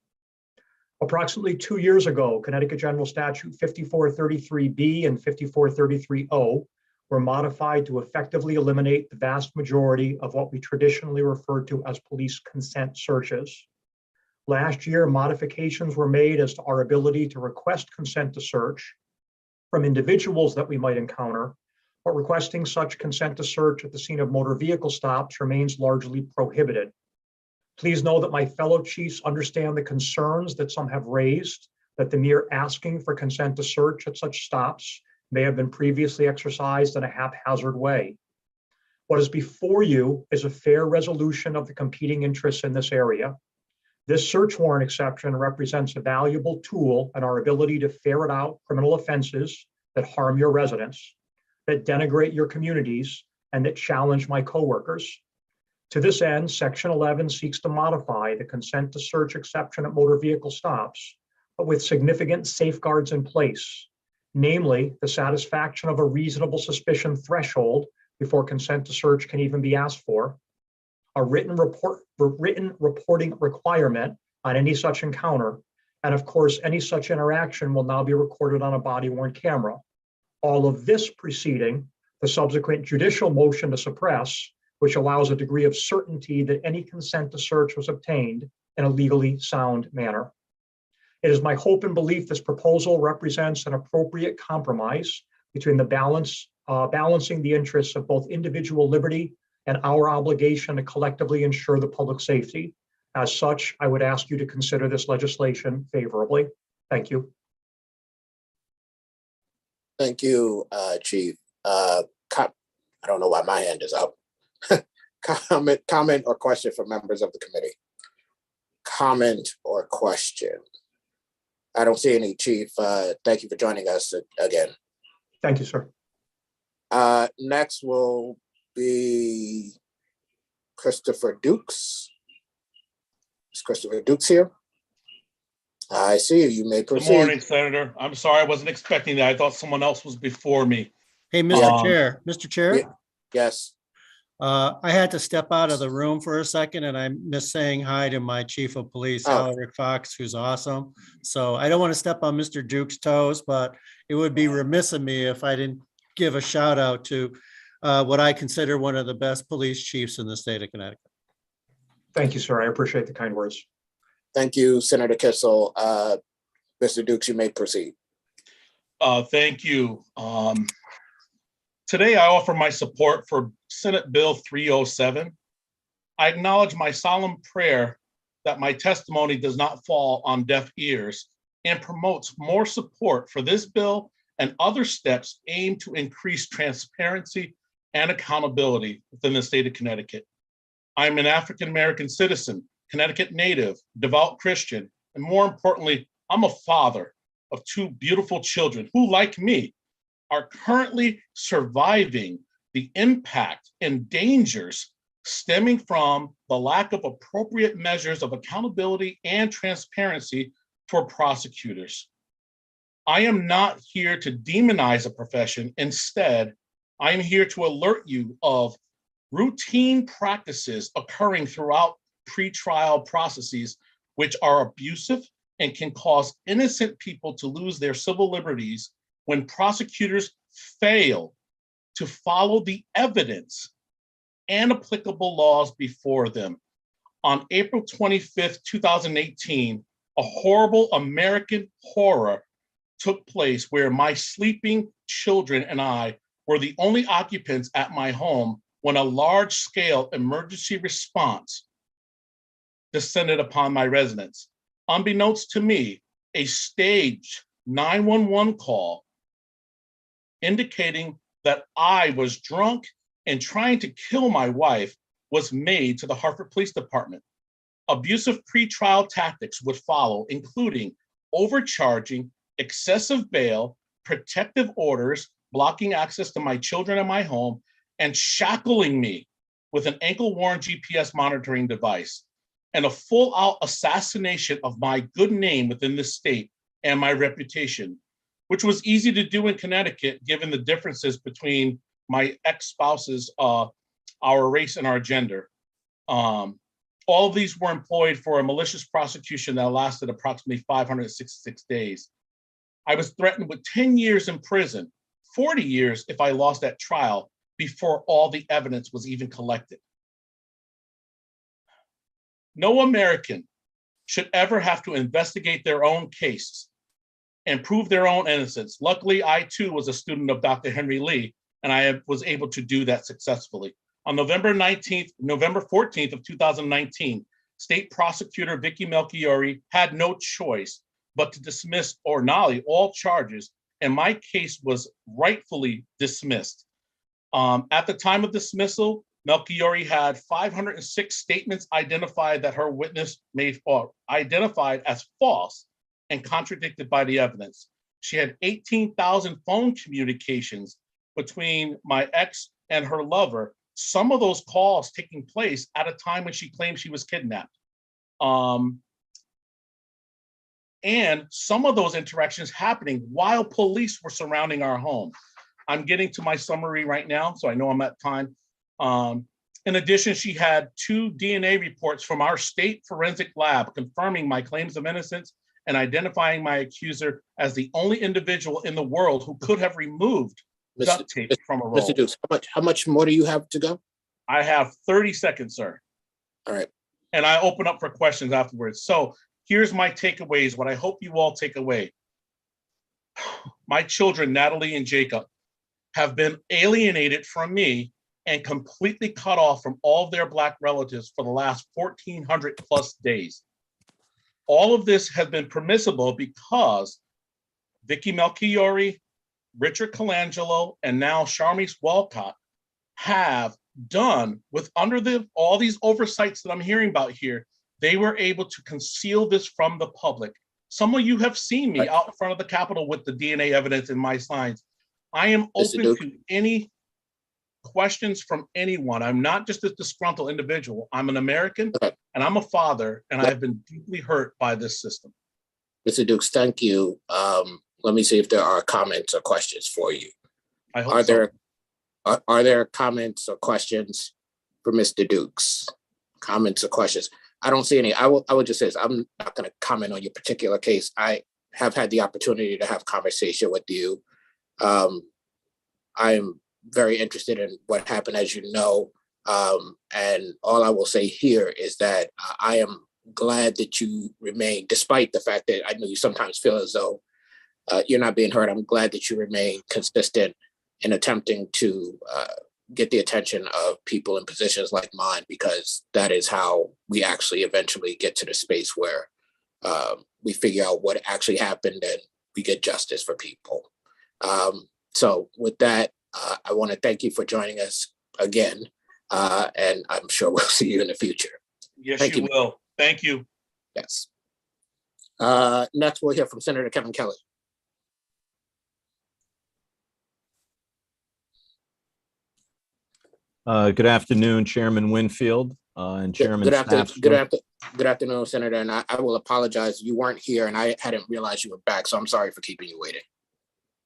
Approximately 2 years ago, Connecticut General Statute 5433B and 5433O were modified to effectively eliminate the vast majority of what we traditionally refer to as police consent searches. Last year, modifications were made as to our ability to request consent to search from individuals that we might encounter, but requesting such consent to search at the scene of motor vehicle stops remains largely prohibited. Please know that my fellow chiefs understand the concerns that some have raised, that the mere asking for consent to search at such stops may have been previously exercised in a haphazard way. What is before you is a fair resolution of the competing interests in this area. This search warrant exception represents a valuable tool in our ability to ferret out criminal offenses that harm your residents, that denigrate your communities, and that challenge my coworkers. To this end, Section 11 seeks to modify the consent to search exception at motor vehicle stops, but with significant safeguards in place, namely the satisfaction of a reasonable suspicion threshold before consent to search can even be asked for, a written reporting requirement on any such encounter, and of course, any such interaction will now be recorded on a body-worn camera. All of this preceding the subsequent judicial motion to suppress, which allows a degree of certainty that any consent to search was obtained in a legally sound manner. It is my hope and belief this proposal represents an appropriate compromise between the balancing the interests of both individual liberty and our obligation to collectively ensure the public safety. As such, I would ask you to consider this legislation favorably. Thank you. Thank you, Chief. I don't know why my hand is up. Comment or question for members of the committee? Comment or question? I don't see any, Chief. Thank you for joining us again. Thank you, sir. Next will be Christopher Dukes. Is Christopher Dukes here? I see you. You may proceed. Good morning, Senator. I'm sorry, I wasn't expecting that. I thought someone else was before me. Hey, Mr. Chair. Yes. I had to step out of the room for a second, and I missed saying hi to my Chief of Police, Alaric Fox, who's awesome. So I don't want to step on Mr. Duke's toes, but it would be remiss of me if I didn't give a shout out to what I consider one of the best police chiefs in the state of Connecticut. Thank you, sir. I appreciate the kind words. Thank you, Senator Kissel. Mr. Dukes, you may proceed. Thank you. Today, I offer my support for Senate Bill 307. I acknowledge my solemn prayer that my testimony does not fall on deaf ears and promotes more support for this bill and other steps aimed to increase transparency and accountability within the state of Connecticut. I'm an African-American citizen, Connecticut native, devout Christian, and more importantly, I'm a father of 2 beautiful children who, like me, are currently surviving the impact and dangers stemming from the lack of appropriate measures of accountability and transparency for prosecutors. I am not here to demonize a profession. Instead, I am here to alert you of routine practices occurring throughout pretrial processes, which are abusive and can cause innocent people to lose their civil liberties when prosecutors fail to follow the evidence and applicable laws before them. On April 25th, 2018, a horrible American horror took place where my sleeping children and I were the only occupants at my home when a large-scale emergency response descended upon my residence. Unbeknownst to me, a staged 911 call indicating that I was drunk and trying to kill my wife was made to the Hartford Police Department. Abusive pretrial tactics would follow, including overcharging, excessive bail, protective orders, blocking access to my children and my home, and shackling me with an ankle-worn GPS monitoring device, and a full-out assassination of my good name within the state and my reputation, which was easy to do in Connecticut, given the differences between my ex-spouse's, our race and our gender. All of these were employed for a malicious prosecution that lasted approximately 566 days. I was threatened with 10 years in prison, 40 years if I lost that trial before all the evidence was even collected. No American should ever have to investigate their own case and prove their own innocence. Luckily, I too was a student of Dr. Henry Lee, and I was able to do that successfully. On November 14th of 2019, State Prosecutor Vicky Melchiori had no choice but to dismiss or nolly all charges, and my case was rightfully dismissed. At the time of dismissal, Melchiori had 506 statements identified that her witness made, or identified as false and contradicted by the evidence. She had 18,000 phone communications between my ex and her lover, some of those calls taking place at a time when she claimed she was kidnapped. And some of those interactions happening while police were surrounding our home. I'm getting to my summary right now, so I know I'm at time. In addition, she had 2 DNA reports from our state forensic lab confirming my claims of innocence and identifying my accuser as the only individual in the world who could have removed duct tape from a roll. Mr. Dukes, how much more do you have to go? I have 30 seconds, sir. All right. And I open up for questions afterwards. So here's my takeaways, what I hope you all take away. My children, Natalie and Jacob, have been alienated from me and completely cut off from all of their Black relatives for the last 1,400 plus days. All of this has been permissible because Vicky Melchiori, Richard Colangelo, and now Charmise Walcott have done with all these oversights that I'm hearing about here. They were able to conceal this from the public. Some of you have seen me out in front of the Capitol with the DNA evidence in my signs. I am open to any questions from anyone. I'm not just a disgruntled individual. I'm an American and I'm a father, and I have been deeply hurt by this system. Mr. Dukes, thank you. Let me see if there are comments or questions for you. I hope so. Are there comments or questions for Mr. Dukes? Comments or questions? I don't see any. I will just say this. I'm not going to comment on your particular case. I have had the opportunity to have conversation with you. I'm very interested in what happened, as you know. And all I will say here is that I am glad that you remain, despite the fact that I know you sometimes feel as though you're not being heard. I'm glad that you remain consistent in attempting to get the attention of people in positions like mine, because that is how we actually eventually get to the space where we figure out what actually happened and we get justice for people. So with that, I want to thank you for joining us again, and I'm sure we'll see you in the future. Yes, you will. Thank you. Yes. Next, we'll hear from Senator Kevin Kelly. Good afternoon, Chairman Winfield and Chairman Good afternoon, Senator. And I will apologize. You weren't here and I hadn't realized you were back. So I'm sorry for keeping you waiting.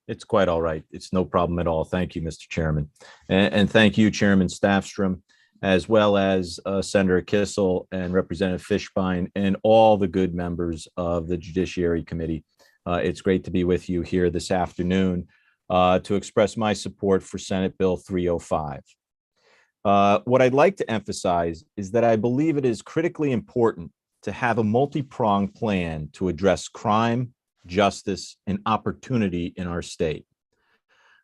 It's quite all right. It's no problem at all. Thank you, Mr. Chairman. And thank you, Chairman Staffstrom, as well as Senator Kissel and Representative Fishbein and all the good members of the Judiciary Committee. It's great to be with you here this afternoon to express my support for Senate Bill 305. What I'd like to emphasize is that I believe it is critically important to have a multi-pronged plan to address crime, justice, and opportunity in our state.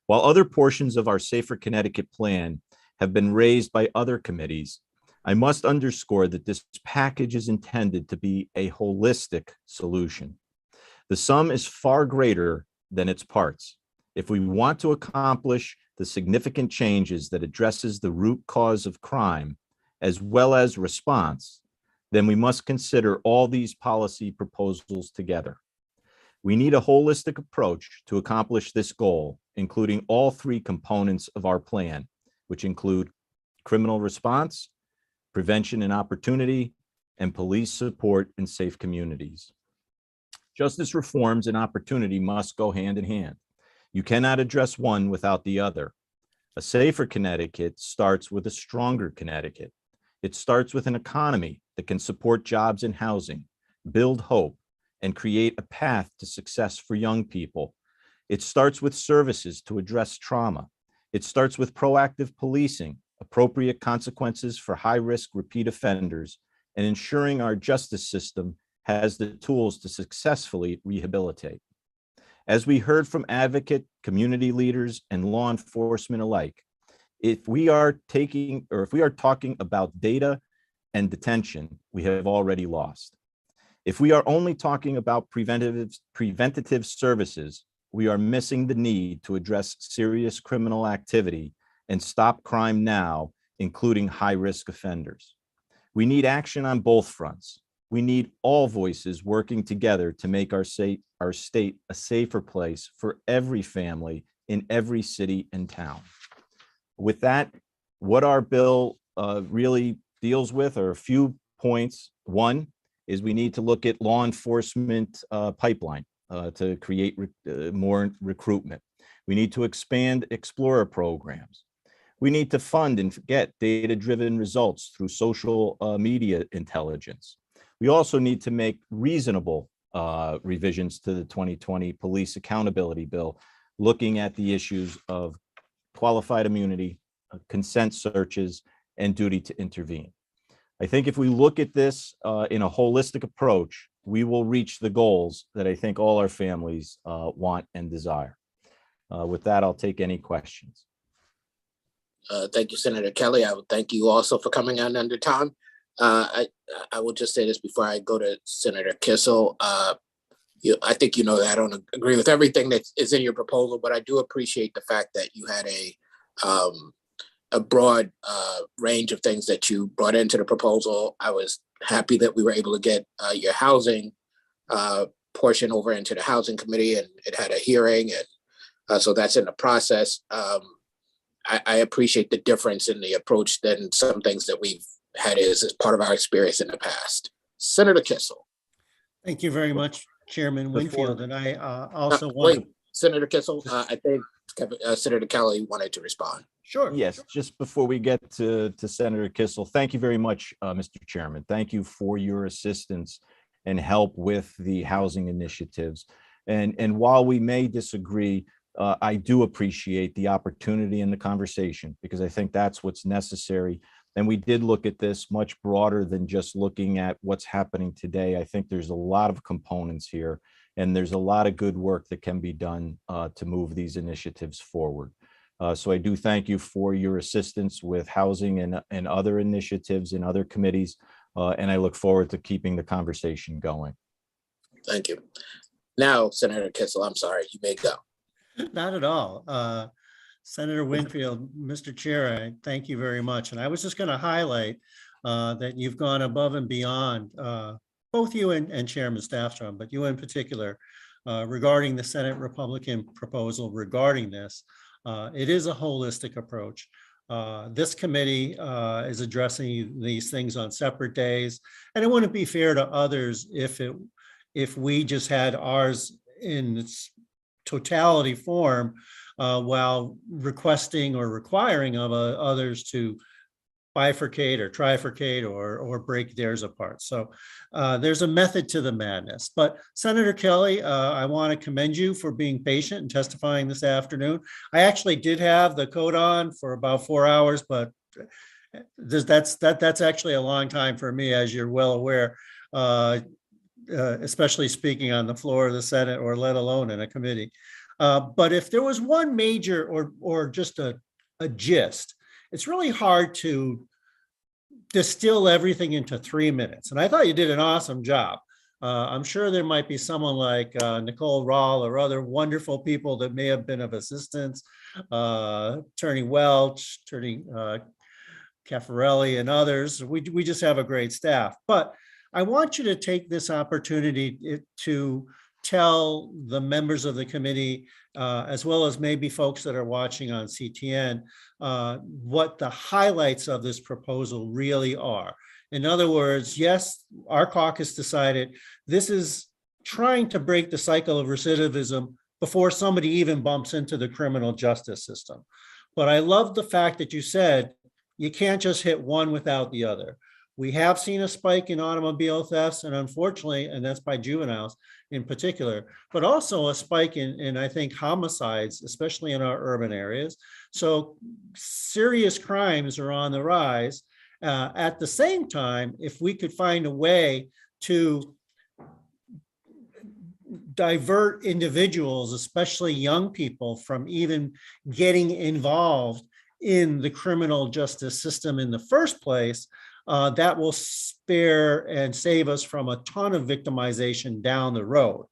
While other portions of our Safer Connecticut plan have been raised by other committees, I must underscore that this package is intended to be a holistic solution. The sum is far greater than its parts. If we want to accomplish the significant changes that addresses the root cause of crime, as well as response, then we must consider all these policy proposals together. We need a holistic approach to accomplish this goal, including all three components of our plan, which include criminal response, prevention and opportunity, and police support in safe communities. Justice reforms and opportunity must go hand in hand. You cannot address one without the other. A safer Connecticut starts with a stronger Connecticut. It starts with an economy that can support jobs and housing, build hope, and create a path to success for young people. It starts with services to address trauma. It starts with proactive policing, appropriate consequences for high-risk repeat offenders, and ensuring our justice system has the tools to successfully rehabilitate. As we heard from advocate, community leaders, and law enforcement alike, if we are talking about data and detention, we have already lost. If we are only talking about preventative services, we are missing the need to address serious criminal activity and stop crime now, including high-risk offenders. We need action on both fronts. We need all voices working together to make our state a safer place for every family in every city and town. With that, what our bill really deals with are a few points. One is we need to look at law enforcement pipeline to create more recruitment. We need to expand Explorer programs. We need to fund and get data-driven results through social media intelligence. We also need to make reasonable revisions to the 2020 Police Accountability Bill, looking at the issues of qualified immunity, consent searches, and duty to intervene. I think if we look at this in a holistic approach, we will reach the goals that I think all our families want and desire. With that, I'll take any questions. Thank you, Senator Kelly. I would thank you also for coming on under time. I will just say this before I go to Senator Kissel. I think you know that I don't agree with everything that is in your proposal, but I do appreciate the fact that you had a broad range of things that you brought into the proposal. I was happy that we were able to get your housing portion over into the Housing Committee, and it had a hearing, and so that's in the process. I appreciate the difference in the approach than some things that we've had as part of our experience in the past. Senator Kissel. Thank you very much, Chairman Winfield. And I also want to... Senator Kissel, I think Senator Kelly wanted to respond. Sure. Yes, just before we get to Senator Kissel, thank you very much, Mr. Chairman. Thank you for your assistance and help with the housing initiatives. And while we may disagree, I do appreciate the opportunity in the conversation, because I think that's what's necessary. And we did look at this much broader than just looking at what's happening today. I think there's a lot of components here, and there's a lot of good work that can be done to move these initiatives forward. So I do thank you for your assistance with housing and other initiatives in other committees. And I look forward to keeping the conversation going. Thank you. Now, Senator Kissel, I'm sorry, you may go. Not at all. Senator Winfield, Mr. Chair, I thank you very much. And I was just going to highlight that you've gone above and beyond, both you and Chairman Staffstrom, but you in particular, regarding the Senate Republican proposal regarding this. It is a holistic approach. This committee is addressing these things on separate days, and it wouldn't be fair to others if we just had ours in its totality form while requesting or requiring of others to bifurcate or trifurcate or break theirs apart. So there's a method to the madness. But Senator Kelly, I want to commend you for being patient and testifying this afternoon. I actually did have the coat on for about 4 hours, but That's actually a long time for me, as you're well aware, especially speaking on the floor of the Senate or let alone in a committee. But if there was one major or just a gist, it's really hard to distill everything into 3 minutes. And I thought you did an awesome job. I'm sure there might be someone like Nicole Rahl or other wonderful people that may have been of assistance, Attorney Welch, Attorney Caffarelli, and others. We just have a great staff. But I want you to take this opportunity to tell the members of the committee, as well as maybe folks that are watching on CTN, what the highlights of this proposal really are. In other words, yes, our caucus decided this is trying to break the cycle of recidivism before somebody even bumps into the criminal justice system. But I love the fact that you said you can't just hit one without the other. We have seen a spike in automobile thefts, and unfortunately, and that's by juveniles in particular, but also a spike in I think, homicides, especially in our urban areas. So serious crimes are on the rise. At the same time, if we could find a way to divert individuals, especially young people, from even getting involved in the criminal justice system in the first place, that will spare and save us from a ton of victimization down the road.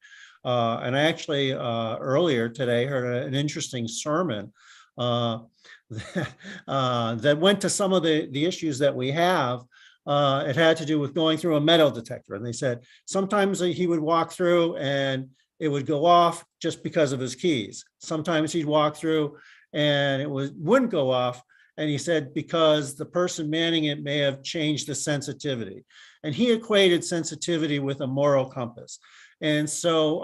And I actually earlier today heard an interesting sermon that went to some of the issues that we have. It had to do with going through a metal detector. And they said sometimes he would walk through and it would go off just because of his keys. Sometimes he'd walk through and it wouldn't go off. And he said, because the person manning it may have changed the sensitivity. And he equated sensitivity with a moral compass. And so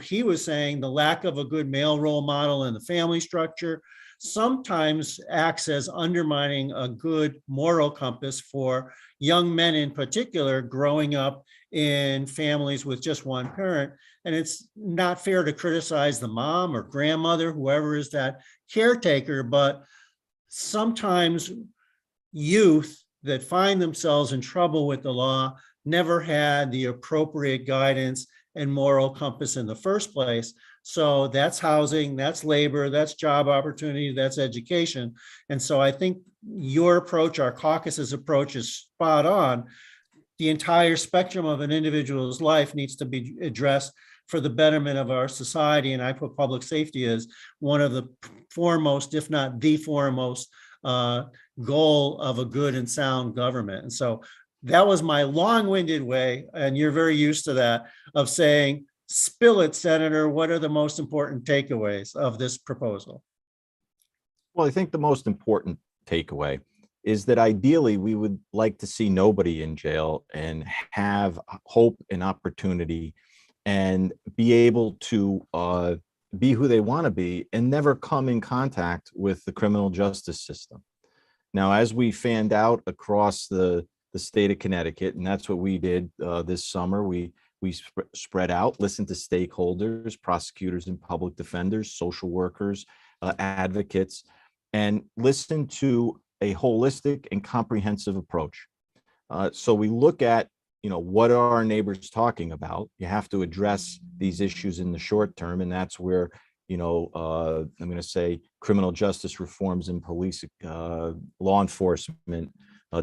he was saying the lack of a good male role model in the family structure sometimes acts as undermining a good moral compass for young men in particular growing up in families with just one parent. And it's not fair to criticize the mom or grandmother, whoever is that caretaker, but sometimes youth that find themselves in trouble with the law never had the appropriate guidance and moral compass in the first place. So that's housing, that's labor, that's job opportunity, that's education. And so I think your approach, our caucus's approach, is spot on. The entire spectrum of an individual's life needs to be addressed for the betterment of our society. And I put public safety as one of the foremost, if not the foremost, goal of a good and sound government. And so that was my long-winded way, and you're very used to that, of saying, spill it, Senator. What are the most important takeaways of this proposal? Well, I think the most important takeaway is that ideally we would like to see nobody in jail and have hope and opportunity and be able to be who they want to be and never come in contact with the criminal justice system. Now, as we fanned out across the state of Connecticut, and that's what we did this summer, we spread out, listened to stakeholders, prosecutors and public defenders, social workers, advocates, and listened to a holistic and comprehensive approach. So we look at, what are our neighbors talking about? You have to address these issues in the short term, and that's where, I'm going to say criminal justice reforms and police, law enforcement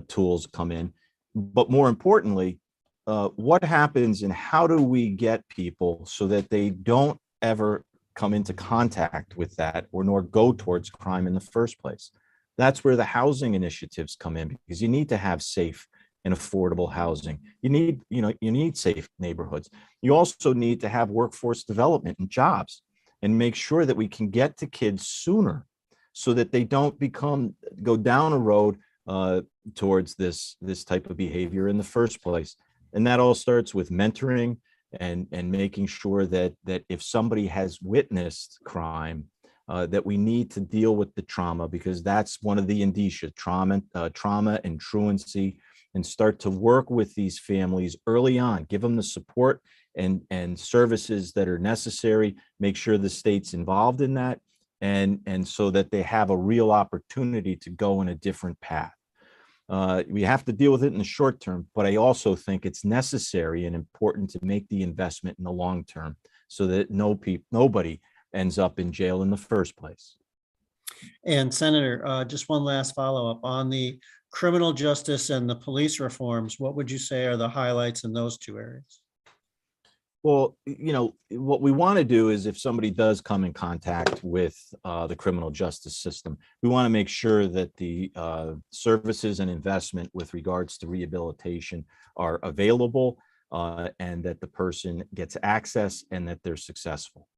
tools come in. But more importantly, what happens and how do we get people so that they don't ever come into contact with that or nor go towards crime in the first place? That's where the housing initiatives come in, because you need to have safe and affordable housing. You need safe neighborhoods. You also need to have workforce development and jobs and make sure that we can get to kids sooner so that they don't go down a road towards this type of behavior in the first place. And that all starts with mentoring and making sure that if somebody has witnessed crime, that we need to deal with the trauma, because that's one of the indicia, trauma and truancy, and start to work with these families early on, give them the support and services that are necessary, make sure the state's involved in that, and so that they have a real opportunity to go in a different path. We have to deal with it in the short term, but I also think it's necessary and important to make the investment in the long term so that nobody ends up in jail in the first place. And Senator, just one last follow-up on the criminal justice and the police reforms. What would you say are the highlights in those two areas? Well, what we want to do is if somebody does come in contact with the criminal justice system, we want to make sure that the services and investment with regards to rehabilitation are available and that the person gets access and that they're successful.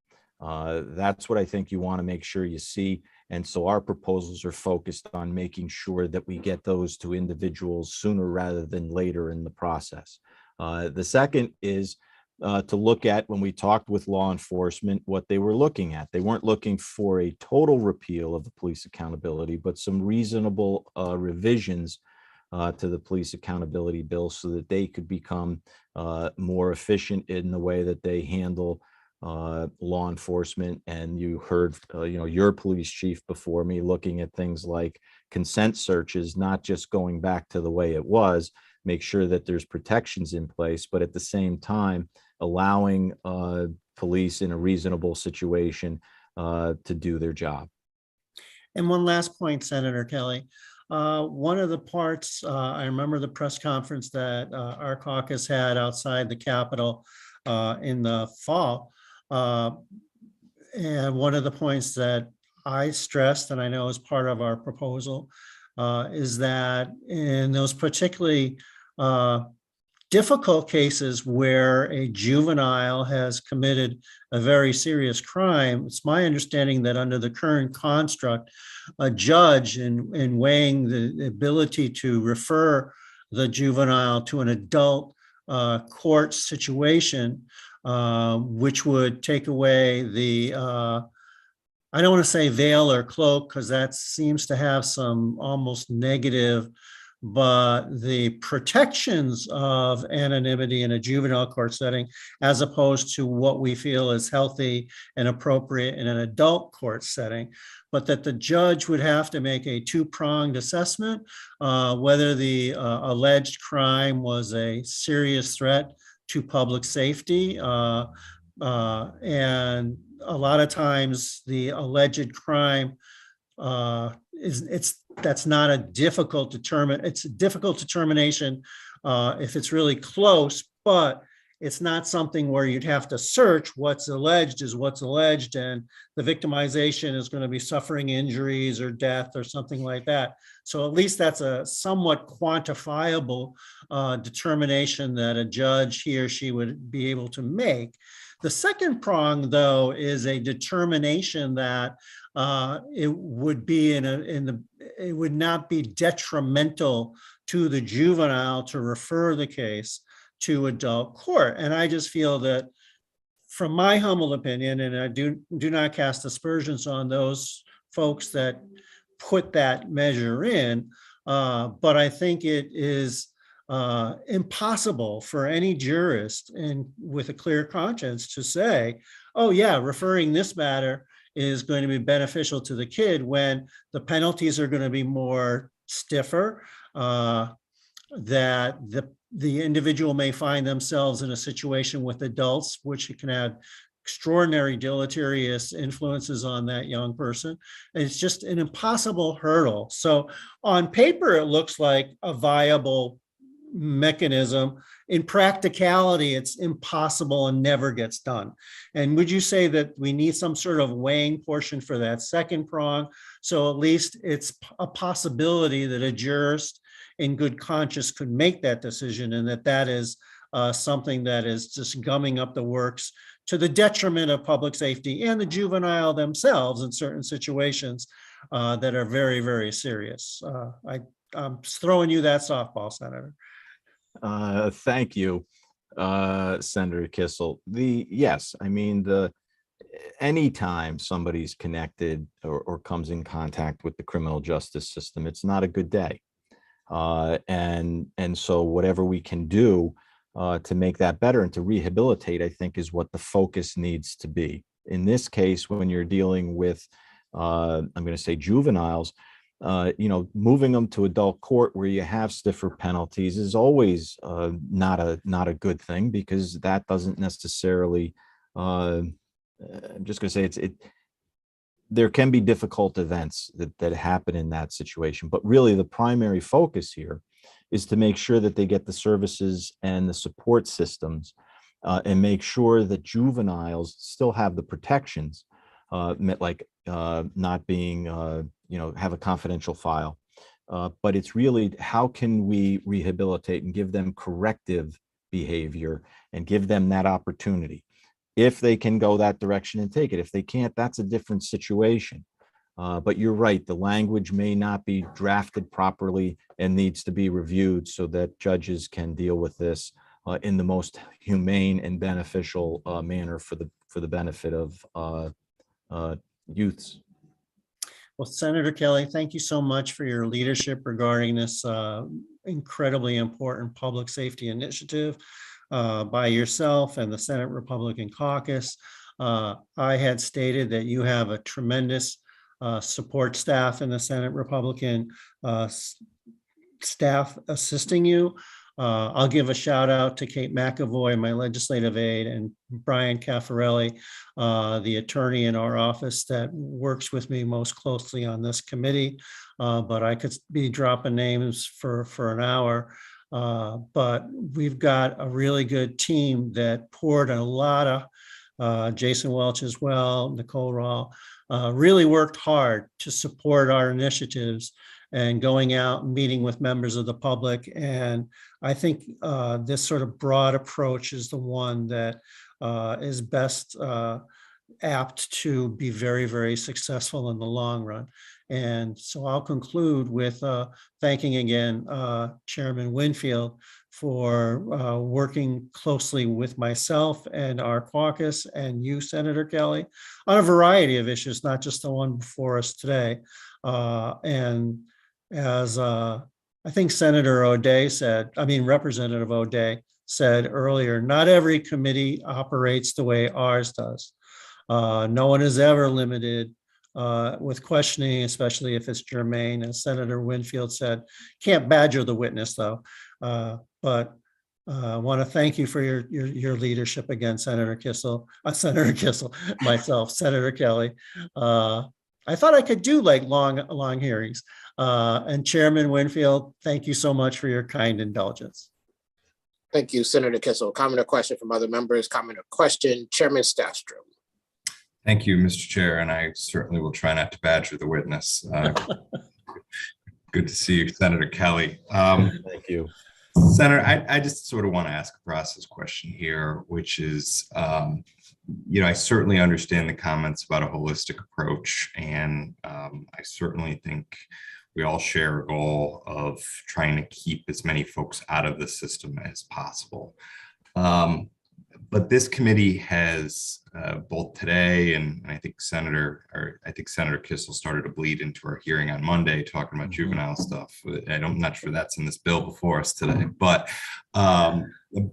That's what I think you want to make sure you see. And so our proposals are focused on making sure that we get those to individuals sooner rather than later in the process. The second is to look at, when we talked with law enforcement, what they were looking at. They weren't looking for a total repeal of the police accountability, but some reasonable revisions to the police accountability bill so that they could become more efficient in the way that they handle law enforcement. And you heard, your police chief before me looking at things like consent searches, not just going back to the way it was, make sure that there's protections in place, but at the same time, allowing police in a reasonable situation to do their job. And one last point, Senator Kelly. One of the parts, I remember the press conference that our caucus had outside the Capitol in the fall. And one of the points that I stressed, and I know is part of our proposal, is that in those particularly difficult cases where a juvenile has committed a very serious crime, it's my understanding that under the current construct, a judge in weighing the ability to refer the juvenile to an adult court situation, which would take away the, I don't want to say veil or cloak, because that seems to have some almost negative, but the protections of anonymity in a juvenile court setting, as opposed to what we feel is healthy and appropriate in an adult court setting, but that the judge would have to make a two-pronged assessment, whether the alleged crime was a serious threat to public safety. And a lot of times the alleged crime that's not a difficult it's a difficult determination if it's really close, but it's not something where you'd have to search. What's alleged is what's alleged, and the victimization is going to be suffering injuries or death or something like that. So at least that's a somewhat quantifiable determination that a judge, he or she, would be able to make. The second prong, though, is a determination that it would be it would not be detrimental to the juvenile to refer the case to adult court. And I just feel that, from my humble opinion, and I do not cast aspersions on those folks that put that measure in, but I think it is impossible for any jurist with a clear conscience to say, oh yeah, referring this matter is going to be beneficial to the kid, when the penalties are going to be more stiffer, that the individual may find themselves in a situation with adults, which can have extraordinary deleterious influences on that young person. It's just an impossible hurdle. So on paper, it looks like a viable mechanism. In practicality, it's impossible and never gets done. And would you say that we need some sort of weighing portion for that second prong? So at least it's a possibility that a jurist in good conscience could make that decision, and that is something that is just gumming up the works to the detriment of public safety and the juvenile themselves in certain situations that are very, very serious. I'm throwing you that softball, Senator. Thank you, Senator Kissel. Yes, I mean, anytime somebody's connected or comes in contact with the criminal justice system, it's not a good day. And so whatever we can do to make that better and to rehabilitate, I think, is what the focus needs to be. In this case, when you're dealing with I'm going to say juveniles, moving them to adult court where you have stiffer penalties is always not a good thing, because that doesn't necessarily, I'm just going to say there can be difficult events that happen in that situation, but really the primary focus here is to make sure that they get the services and the support systems, and make sure that juveniles still have the protections, like not being, have a confidential file. But it's really, how can we rehabilitate and give them corrective behavior and give them that opportunity? If they can go that direction and take it. If they can't, that's a different situation. But you're right, the language may not be drafted properly and needs to be reviewed so that judges can deal with this in the most humane and beneficial manner for the benefit of youths. Well, Senator Kelly, thank you so much for your leadership regarding this incredibly important public safety initiative by yourself and the Senate Republican Caucus. I had stated that you have a tremendous support staff in the Senate Republican staff assisting you. I'll give a shout out to Kate McAvoy, my legislative aide, and Brian Caffarelli, the attorney in our office that works with me most closely on this committee. But I could be dropping names for an hour. But we've got a really good team that poured a lot of, Jason Welch as well, Nicole Rawl, really worked hard to support our initiatives and going out and meeting with members of the public. And I think this sort of broad approach is the one that is best apt to be very, very successful in the long run. And so I'll conclude with thanking again Chairman Winfield for working closely with myself and our caucus and you, Senator Kelly, on a variety of issues, not just the one before us today. And as I think Senator O'Day said, Representative O'Day said earlier, not every committee operates the way ours does. No one is ever limited with questioning, especially if it's germane. As Senator Winfield said, can't badger the witness though. But I want to thank you for your leadership again, Senator Kissel, myself, Senator Kelly. I thought I could do like long hearings. And Chairman Winfield, thank you so much for your kind indulgence. Thank you, Senator Kissel. Comment or question from other members? Comment or question? Chairman Staffstrom. Thank you, Mr. Chair, and I certainly will try not to badger the witness. Good to see you, Senator Kelly. Thank you. Senator, I just sort of want to ask a process question here, which is, I certainly understand the comments about a holistic approach, and I certainly think we all share a goal of trying to keep as many folks out of the system as possible. But this committee has both today and I think Senator Kissel started to bleed into our hearing on Monday talking about juvenile stuff. I'm not sure that's in this bill before us today, but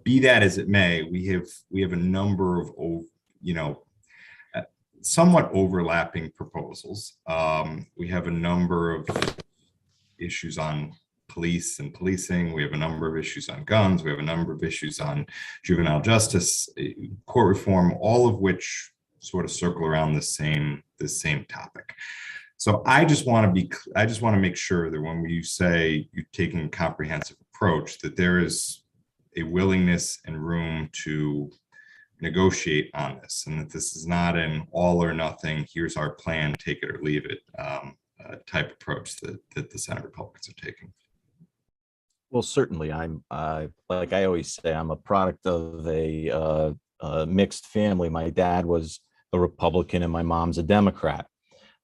be that as it may, we have a number of somewhat overlapping proposals. We have a number of issues on police and policing. We have a number of issues on guns. We have a number of issues on juvenile justice, court reform, all of which sort of circle around the same topic. So I just want to make sure that when you say you're taking a comprehensive approach, that there is a willingness and room to negotiate on this, and that this is not an all or nothing, here's our plan, take it or leave it type approach that the Senate Republicans are taking. Well, certainly. I'm like I always say, I'm a product of a mixed family. My dad was a Republican and my mom's a Democrat.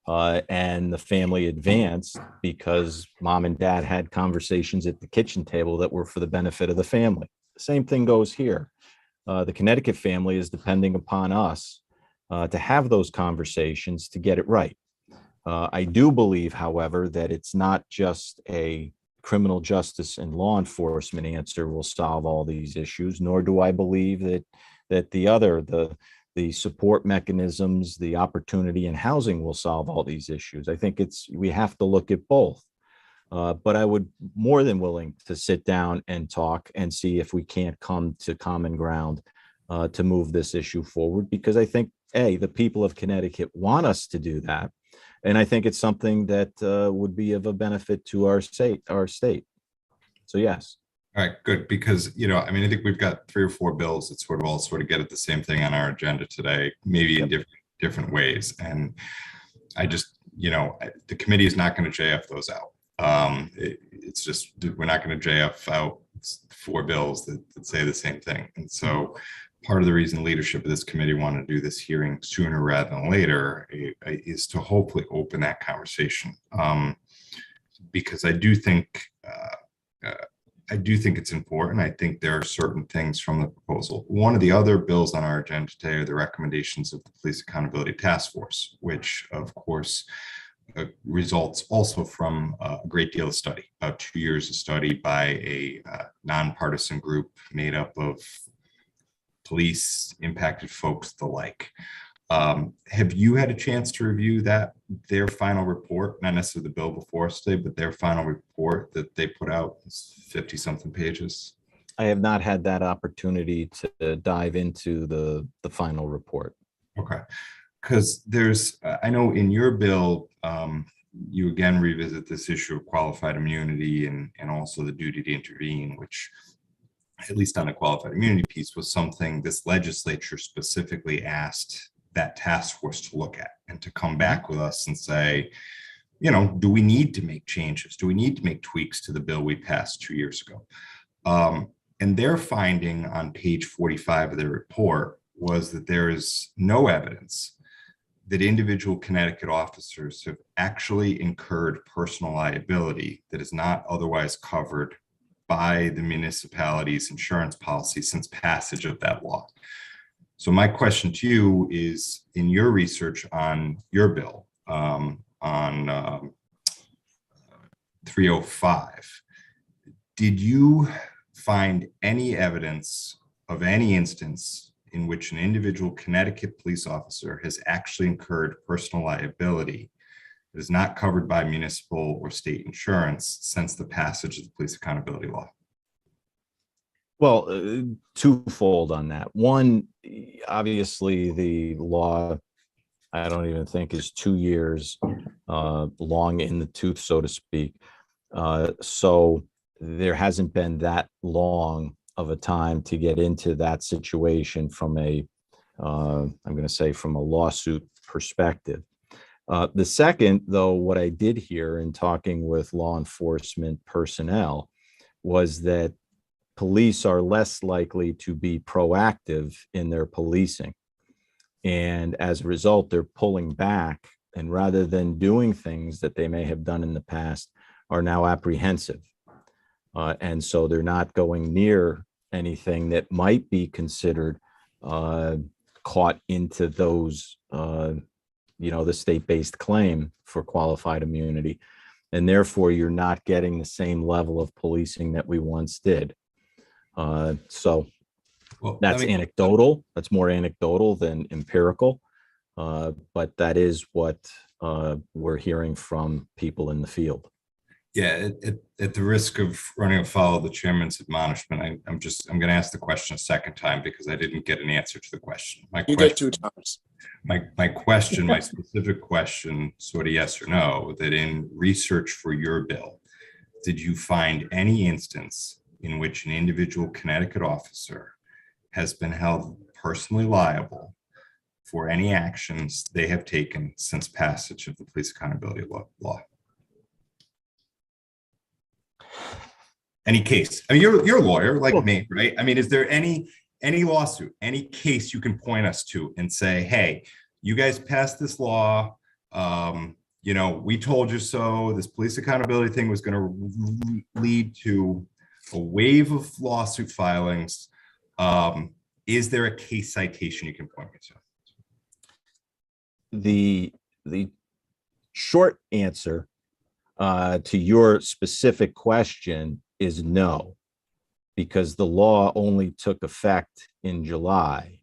And the family advanced because mom and dad had conversations at the kitchen table that were for the benefit of the family. The same thing goes here. The Connecticut family is depending upon us to have those conversations to get it right. I do believe, however, that it's not just a criminal justice and law enforcement answer will solve all these issues, nor do I believe that the the support mechanisms, the opportunity and housing will solve all these issues. I think we have to look at both. But I would more than willing to sit down and talk and see if we can't come to common ground to move this issue forward, because I think, the people of Connecticut want us to do that. And I think it's something that would be of a benefit to our state. So yes. All right, good, because, I mean, I think we've got 3 or 4 bills that sort of get at the same thing on our agenda today, maybe in different ways. And I just, the committee is not going to JF those out. It's just, we're not going to JF out 4 bills that say the same thing. And so part of the reason leadership of this committee wanted to do this hearing sooner rather than later is to hopefully open that conversation. Because I do think it's important. I think there are certain things from the proposal. One of the other bills on our agenda today are the recommendations of the Police Accountability Task Force, which of course results also from a great deal of study, about 2 years of study by a nonpartisan group made up of police, impacted folks, the like. Have you had a chance to review their final report, not necessarily the bill before us today, but their final report that they put out, 50-something pages? I have not had that opportunity to dive into the final report. Okay, because I know in your bill, you again revisit this issue of qualified immunity and also the duty to intervene, which, at least on the qualified immunity piece, was something this legislature specifically asked that task force to look at and to come back with us and say, do we need to make changes? Do we need to make tweaks to the bill we passed 2 years ago? And their finding on page 45 of their report was that there is no evidence that individual Connecticut officers have actually incurred personal liability that is not otherwise covered by the municipality's insurance policy since passage of that law. So my question to you is, in your research on your bill, on 305, did you find any evidence of any instance in which an individual Connecticut police officer has actually incurred personal liability that is not covered by municipal or state insurance since the passage of the Police Accountability Law? Well, twofold on that. One, obviously, the law, I don't even think is 2 years long in the tooth, so to speak. So there hasn't been that long of a time to get into that situation from I'm going to say from a lawsuit perspective. The second, though, what I did hear in talking with law enforcement personnel was that police are less likely to be proactive in their policing. And as a result, they're pulling back, and rather than doing things that they may have done in the past, are now apprehensive. And so they're not going near anything that might be considered caught into those, the state-based claim for qualified immunity. And therefore, you're not getting the same level of policing that we once did. So that's anecdotal. That's more anecdotal than empirical. But that is what we're hearing from people in the field. Yeah, at the risk of running afoul of the chairman's admonishment, I'm going to ask the question a second time because I didn't get an answer to the question. You get 2 times. My question, my specific question, sort of yes or no, that in research for your bill, did you find any instance in which an individual Connecticut officer has been held personally liable for any actions they have taken since passage of the Police Accountability Law? Any case? I mean, you're a lawyer like me, right? I mean, is there any lawsuit, any case you can point us to and say, hey, you guys passed this law, we told you so, this police accountability thing was going to lead to a wave of lawsuit filings. Is there a case citation you can point me to? The short answer to your specific question is no, because the law only took effect in July.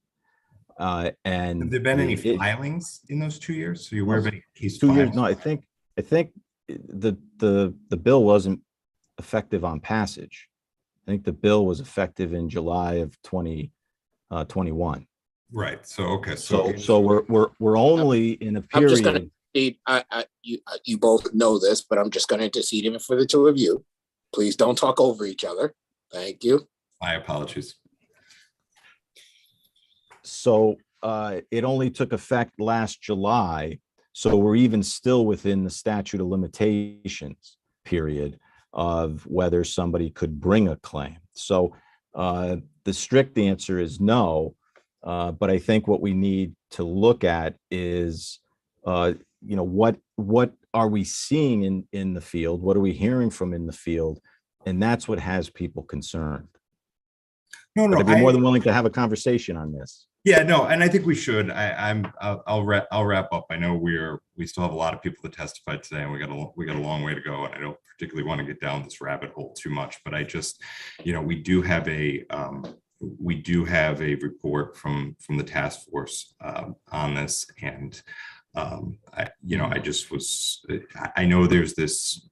And Have there been any it- filings in those 2 years? So you're aware of any case 2 years? files? No, I think the bill wasn't effective on passage. I think the bill was effective in July of 2021. Right. So, okay. So we're only in a I'm just going to period. intercede. You both know this, but I'm just going to intercede even for the two of you. Please don't talk over each other. Thank you. My apologies. So it only took effect last July. So we're even still within the statute of limitations period of whether somebody could bring a claim. So the strict answer is no. But I think what we need to look at is, what are we seeing in the field? What are we hearing from in the field? And that's what has people concerned. No, But I'd be more than willing to have a conversation on this. Yeah, no, and I think we should. I'll wrap up. I know we still have a lot of people that testified today, and we got a long way to go. And I don't particularly want to get down this rabbit hole too much, but I just, we do have a report from the task force on this, and I know there's this,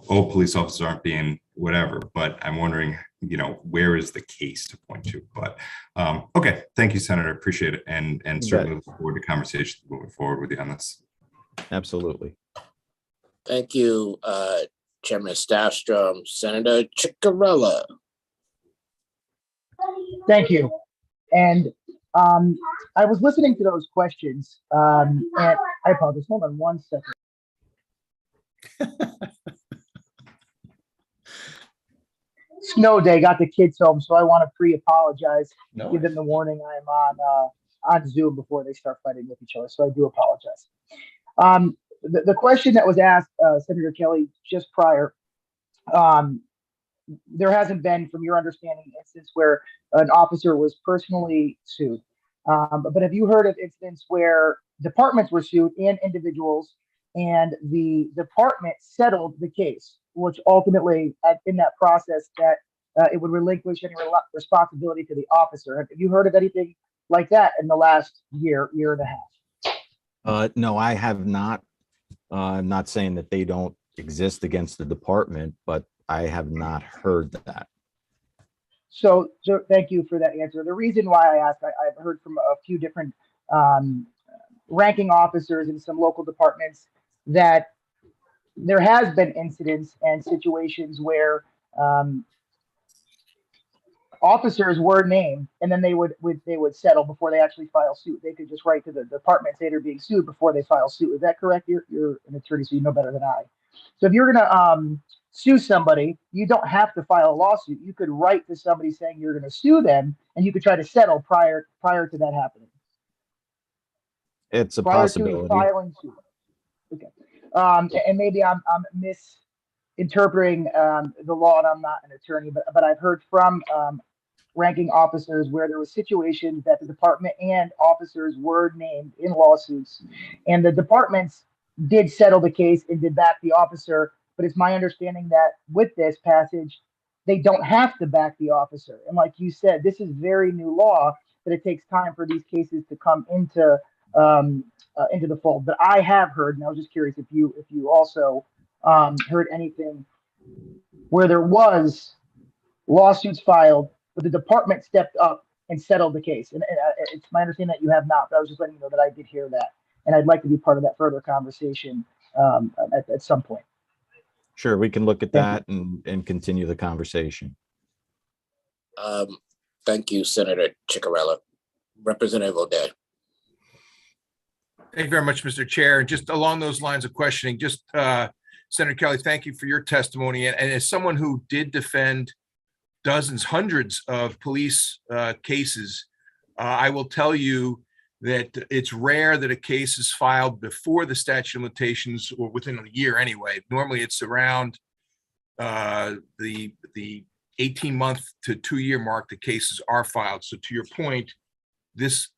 police officers aren't being whatever, but I'm wondering, where is the case to point to? But okay, thank you, Senator. Appreciate it, and certainly look forward to conversations moving forward with you on this. Absolutely. Thank you, Chairman Staffstrom. Senator Ciccarella. Thank you. And I was listening to those questions, and I apologize. Hold on one second. Snow day, got the kids home, so I want to pre-apologize. No Give them the warning I am on Zoom before they start fighting with each other. So I do apologize. The question that was asked, Senator Kelly, just prior, there hasn't been, from your understanding, an instance where an officer was personally sued. But have you heard of incidents where departments were sued and individuals, and the department settled the case, which ultimately, in that process, that it would relinquish any responsibility to the officer? Have you heard of anything like that in the last year and a half? No, I have not. I'm not saying that they don't exist against the department, but I have not heard that. So thank you for that answer. The reason why I asked, I've heard from a few different ranking officers in some local departments that there has been incidents and situations where officers were named, and then they would settle before they actually file suit. They could just write to the department, say they're being sued before they file suit. Is that correct? You're an attorney, so you know better than I. So if you're gonna sue somebody, you don't have to file a lawsuit. You could write to somebody saying you're going to sue them, and you could try to settle prior to that happening. It's a prior possibility. To filing suit. Okay. And maybe I'm misinterpreting the law, and I'm not an attorney, but I've heard from ranking officers where there were situations that the department and officers were named in lawsuits, and the departments did settle the case and did back the officer. But it's my understanding that with this passage, they don't have to back the officer. And like you said, this is very new law, but it takes time for these cases to come into the fold. But I have heard, and I was just curious if you also heard anything where there was lawsuits filed, but the department stepped up and settled the case. And it's my understanding that you have not, but I was just letting you know that I did hear that. And I'd like to be part of that further conversation at some point. Sure, we can look at that and continue the conversation. Thank you, Senator Ciccarella. Representative O'Day. Thank you very much, Mr. Chair. Just along those lines of questioning, just Senator Kelly, thank you for your testimony. And as someone who did defend dozens, hundreds of police cases, I will tell you that it's rare that a case is filed before the statute of limitations or within a year anyway. Normally it's around the 18-month to 2-year mark that cases are filed. So to your point, this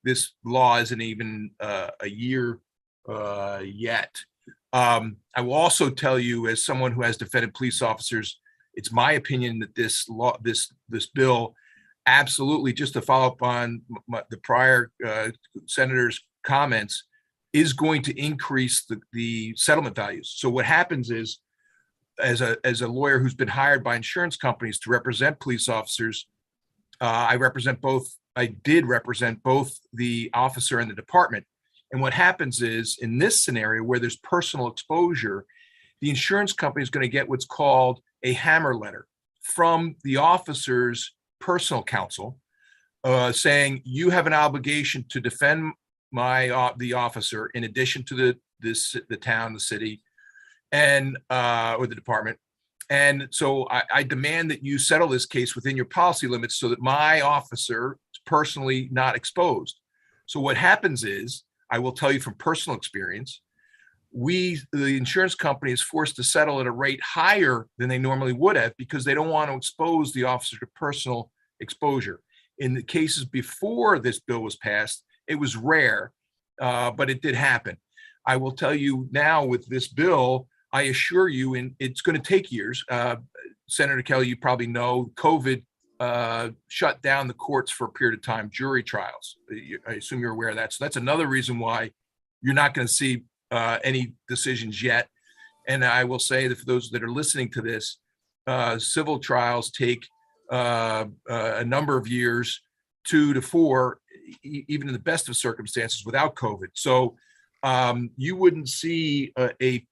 law isn't even a year yet. I will also tell you, as someone who has defended police officers, it's my opinion that this bill absolutely, just to follow up on the prior senator's comments, is going to increase the settlement values. So what happens is, as a lawyer who's been hired by insurance companies to represent police officers, I did represent both the officer and the department. And what happens is, in this scenario where there's personal exposure, the insurance company is going to get what's called a hammer letter from the officer's personal counsel, saying you have an obligation to defend the officer in addition to the town, the city, and or the department. And so I demand that you settle this case within your policy limits so that my officer is personally not exposed. So what happens is, I will tell you from personal experience, the insurance company is forced to settle at a rate higher than they normally would have because they don't want to expose the officer to personal exposure. In the cases before this bill was passed, it was rare, but it did happen. I will tell you now with this bill, I assure you, and it's going to take years. Senator Kelly, you probably know, COVID shut down the courts for a period of time, jury trials. I assume you're aware of that. So that's another reason why you're not going to see any decisions yet. And I will say that for those that are listening to this, civil trials take a number of years, 2 to 4, even in the best of circumstances without COVID. So you wouldn't see a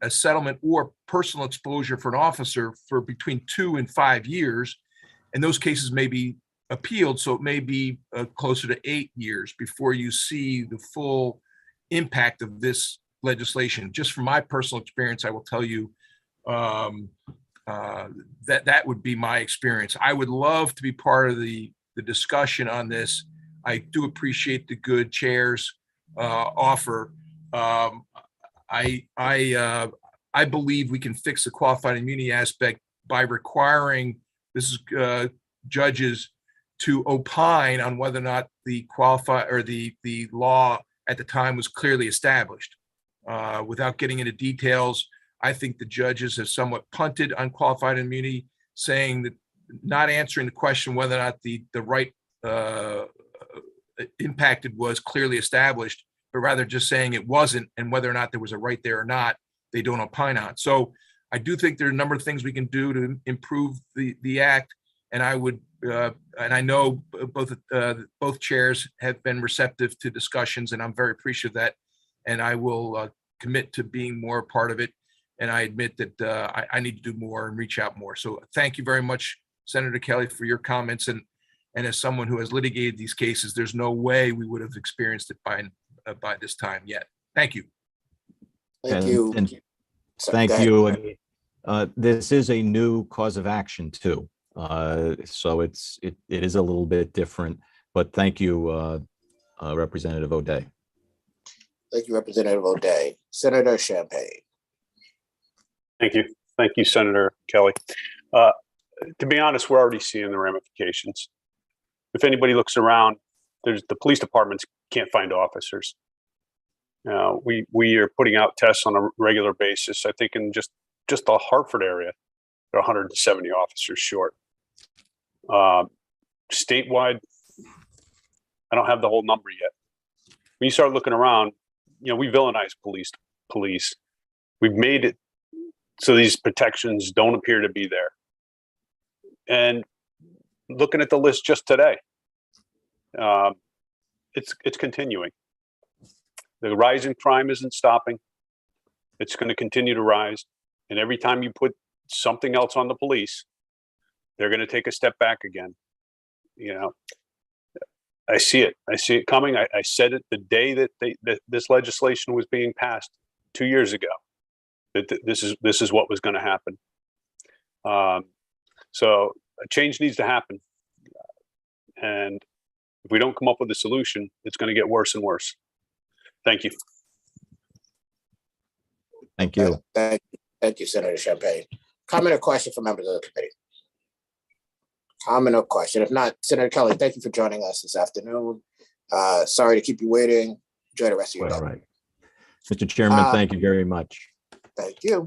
settlement or personal exposure for an officer for between 2 and 5 years. And those cases may be appealed. So it may be closer to 8 years before you see the full impact of this legislation. Just from my personal experience, I will tell you that would be my experience. I would love to be part of the discussion on this. I do appreciate the good chair's offer. I believe we can fix the qualified immunity aspect by requiring judges to opine on whether or not the law at the time was clearly established. Without getting into details, I think the judges have somewhat punted on qualified immunity, saying that not answering the question whether or not the right impacted was clearly established, but rather just saying it wasn't, and whether or not there was a right there or not, they don't opine on. So I do think there are a number of things we can do to improve the act. And I would, and I know both chairs have been receptive to discussions, and I'm very appreciative of that. And I will commit to being more a part of it. And I admit that I need to do more and reach out more. So thank you very much, Senator Kelly, for your comments. And as someone who has litigated these cases, there's no way we would have experienced it by this time yet. Thank you. Thank you. And thank you. This is a new cause of action too. So it is a little bit different, but thank you, Representative O'Day. Thank you, Representative O'Day. Senator Champagne. Thank you. Thank you, Senator Kelly. To be honest, we're already seeing the ramifications. If anybody looks around, the police departments can't find officers. We are putting out tests on a regular basis. I think in just the Hartford area, there are 170 officers short. Statewide, I don't have the whole number yet. When you start looking around, we villainize police. We've made it so these protections don't appear to be there. And looking at the list just today, it's continuing. The rise in crime isn't stopping. It's going to continue to rise. And every time you put something else on the police, they're going to take a step back again. I see it. I see it coming. I said it the day that this legislation was being passed 2 years ago, that this is what was going to happen. So a change needs to happen. And if we don't come up with a solution, it's going to get worse and worse. Thank you. Thank you. Thank you, Senator Champagne. Comment or question for members of the committee? Comment or question? If not, Senator Kelly, thank you for joining us this afternoon. Sorry to keep you waiting. Enjoy the rest of your day. All right. Mr. Chairman, thank you very much. Thank you.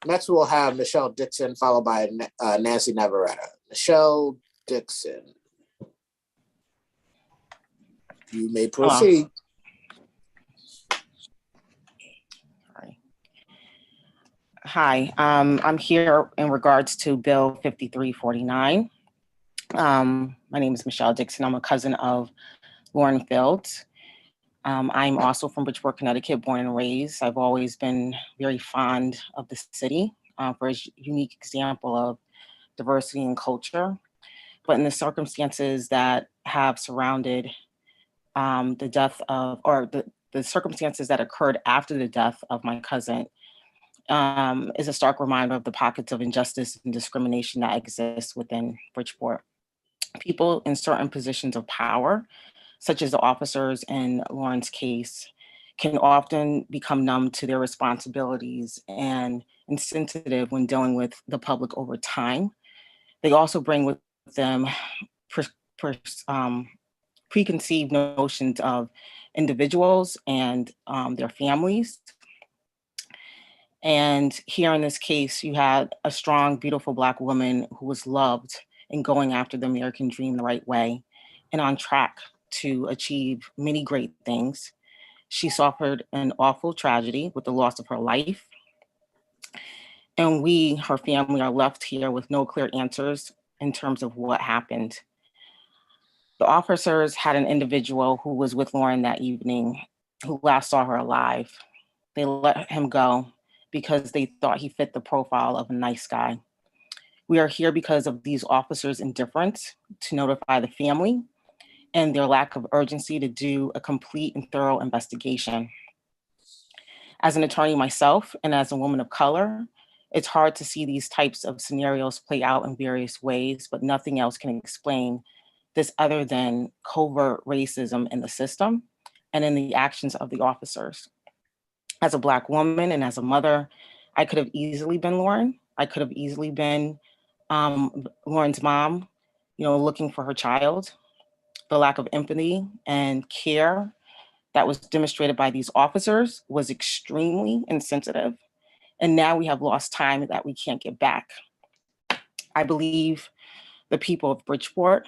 Next, we'll have Michelle Dixon, followed by Nancy Navarrete. Michelle Dixon. You may proceed. Hi, I'm here in regards to Bill 5349. My name is Michelle Dixon. I'm a cousin of Lauren Fields. I'm also from Bridgeport, Connecticut, born and raised. I've always been very fond of the city for its unique example of diversity and culture. But in the circumstances that have surrounded the death of, or the circumstances that occurred after the death of my cousin, is a stark reminder of the pockets of injustice and discrimination that exists within Bridgeport. People in certain positions of power, such as the officers in Lauren's case, can often become numb to their responsibilities and insensitive when dealing with the public over time. They also bring with them preconceived notions of individuals and their families. And here in this case, you had a strong, beautiful Black woman who was loved and going after the American dream the right way and on track to achieve many great things. She suffered an awful tragedy with the loss of her life. And we, her family, are left here with no clear answers in terms of what happened. The officers had an individual who was with Lauren that evening who last saw her alive. They let him go because they thought he fit the profile of a nice guy. We are here because of these officers' indifference to notify the family and their lack of urgency to do a complete and thorough investigation. As an attorney myself and as a woman of color, it's hard to see these types of scenarios play out in various ways, but nothing else can explain this other than covert racism in the system and in the actions of the officers. As a Black woman and as a mother, I could have easily been Lauren. I could have easily been Lauren's mom, looking for her child. The lack of empathy and care that was demonstrated by these officers was extremely insensitive. And now we have lost time that we can't get back. I believe the people of Bridgeport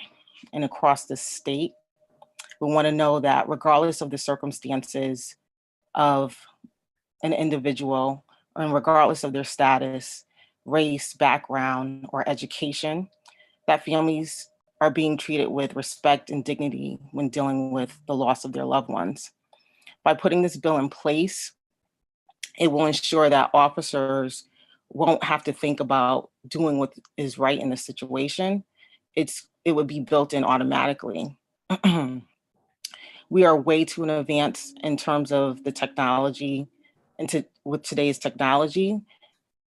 and across the state will want to know that regardless of the circumstances of an individual, and regardless of their status, race, background, or education, that families are being treated with respect and dignity when dealing with the loss of their loved ones. By putting this bill in place, it will ensure that officers won't have to think about doing what is right in the situation. It would be built in automatically. We are way too in advance in terms of the technology and with today's technology,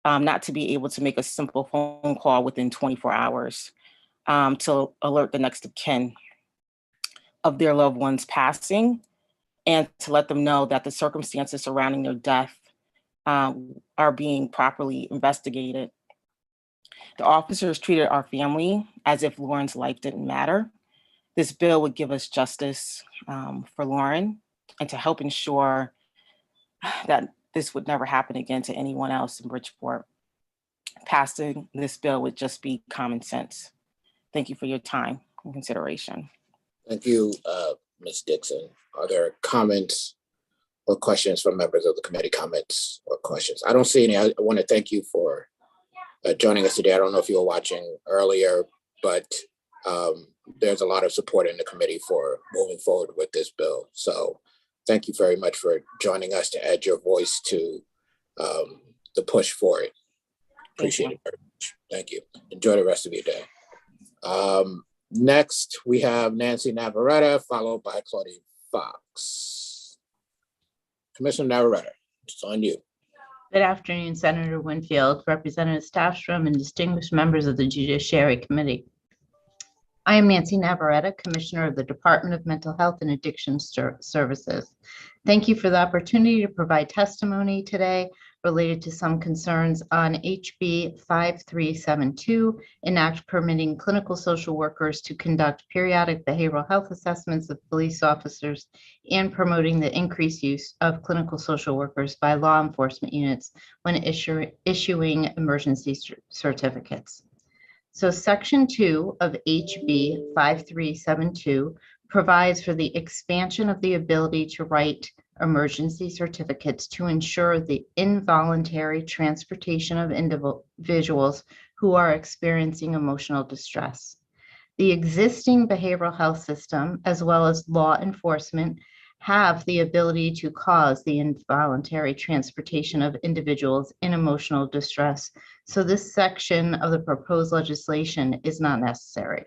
not to be able to make a simple phone call within 24 hours to alert the next of kin of their loved ones passing and to let them know that the circumstances surrounding their death are being properly investigated. The officers treated our family as if Lauren's life didn't matter. This bill would give us justice for Lauren and to help ensure that this would never happen again to anyone else in Bridgeport. Passing this bill would just be common sense. Thank you for your time and consideration. Thank you, Ms. Dixon. Are there comments or questions from members of the committee? Comments or questions? I don't see any. I want to thank you for joining us today. I don't know if you were watching earlier, but there's a lot of support in the committee for moving forward with this bill. So thank you very much for joining us to add your voice to the push for it. Appreciate it very much. Thank you. Enjoy the rest of your day. Next, we have Nancy Navarrete, followed by Claudia Fox. Commissioner Navarrete, it's on you. Good afternoon, Senator Winfield, Representative Staffstrom, and distinguished members of the Judiciary Committee. I am Nancy Navarrete, Commissioner of the Department of Mental Health and Addiction Services. Thank you for the opportunity to provide testimony today related to some concerns on HB 5372, an act permitting clinical social workers to conduct periodic behavioral health assessments of police officers and promoting the increased use of clinical social workers by law enforcement units when issuing emergency certificates. So Section 2 of HB 5372 provides for the expansion of the ability to write emergency certificates to ensure the involuntary transportation of individuals who are experiencing emotional distress. The existing behavioral health system, as well as law enforcement, have the ability to cause the involuntary transportation of individuals in emotional distress, so this section of the proposed legislation is not necessary.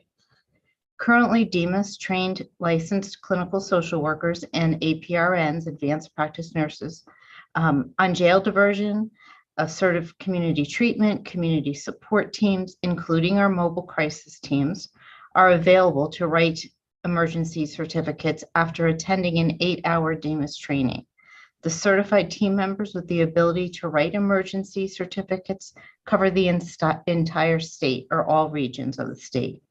Currently, DEMAS trained licensed clinical social workers and APRNs, advanced practice nurses, on jail diversion, assertive community treatment, community support teams, including our mobile crisis teams, are available to write emergency certificates after attending an 8-hour DEMAS training. The certified team members with the ability to write emergency certificates cover the entire state or all regions of the state.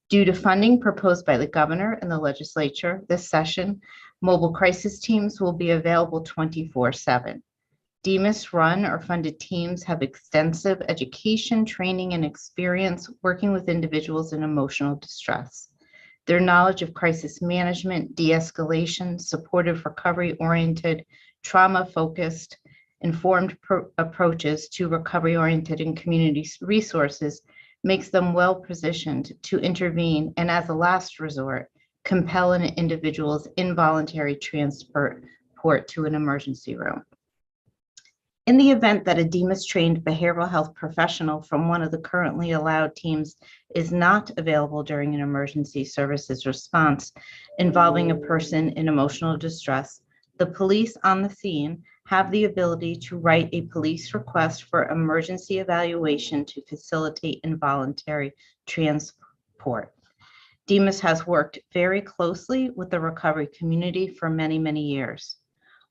Due to funding proposed by the governor and the legislature this session, mobile crisis teams will be available 24/7. DEMAS run or funded teams have extensive education, training, and experience working with individuals in emotional distress. Their knowledge of crisis management, de-escalation, supportive recovery-oriented, trauma-focused, informed approaches to recovery-oriented and community resources makes them well-positioned to intervene and, as a last resort, compel an individual's involuntary transport to an emergency room. In the event that a DEMAS-trained behavioral health professional from one of the currently allowed teams is not available during an emergency services response involving a person in emotional distress, the police on the scene have the ability to write a police request for emergency evaluation to facilitate involuntary transport. DEMAS has worked very closely with the recovery community for many, many years.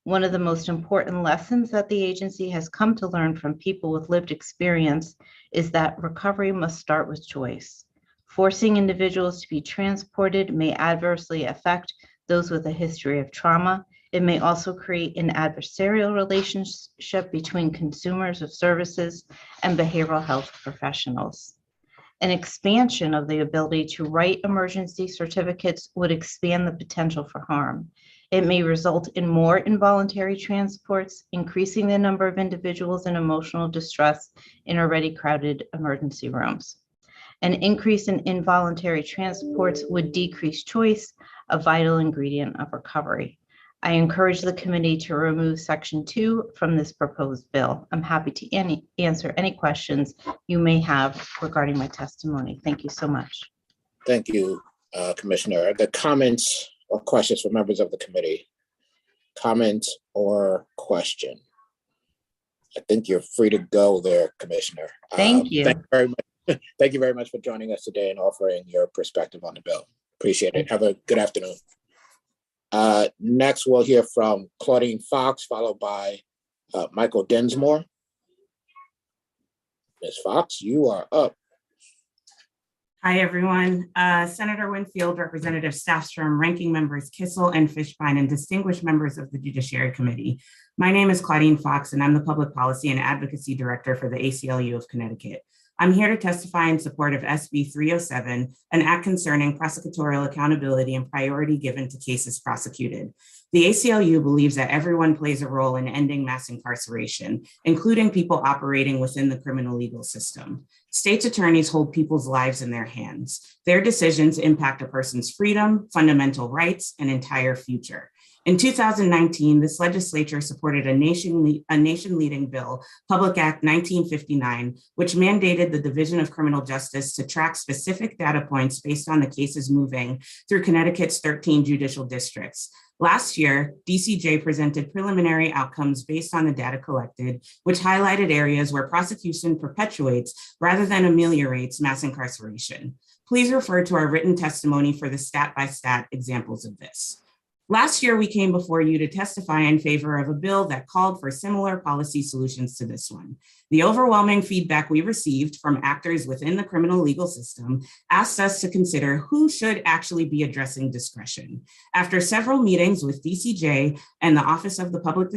One of the most important lessons that the agency has come to learn from people with lived experience is that recovery must start with choice. Forcing individuals to be transported may adversely affect those with a history of trauma. It may also create an adversarial relationship between consumers of services and behavioral health professionals. An expansion of the ability to write emergency certificates would expand the potential for harm. It may result in more involuntary transports, increasing the number of individuals in emotional distress in already crowded emergency rooms. An increase in involuntary transports would decrease choice, a vital ingredient of recovery. I encourage the committee to remove Section 2 from this proposed bill. I'm happy to answer any questions you may have regarding my testimony. Thank you so much. Thank you, Commissioner. The comments or questions from members of the committee? Comment or question? I think you're free to go there, Commissioner. Thank you. Thank you very much. Thank you very much for joining us today and offering your perspective on the bill. Appreciate it. Have a good afternoon. Next, we'll hear from Claudine Fox, followed by Michael Densmore. Ms. Fox, you are up. Hi, everyone. Senator Winfield, Representative Staffstrom, Ranking Members Kissel and Fishbein, and distinguished members of the Judiciary Committee. My name is Claudine Fox, and I'm the Public Policy and Advocacy Director for the ACLU of Connecticut. I'm here to testify in support of SB 307, an act concerning prosecutorial accountability and priority given to cases prosecuted. The ACLU believes that everyone plays a role in ending mass incarceration, including people operating within the criminal legal system. State's attorneys hold people's lives in their hands. Their decisions impact a person's freedom, fundamental rights, and entire future. In 2019, this legislature supported a nation-leading bill, Public Act 1959, which mandated the Division of Criminal Justice to track specific data points based on the cases moving through Connecticut's 13 judicial districts. Last year, DCJ presented preliminary outcomes based on the data collected, which highlighted areas where prosecution perpetuates rather than ameliorates mass incarceration. Please refer to our written testimony for the stat-by-stat examples of this. Last year, we came before you to testify in favor of a bill that called for similar policy solutions to this one. The overwhelming feedback we received from actors within the criminal legal system asked us to consider who should actually be addressing discretion. After several meetings with DCJ and the Office of the Public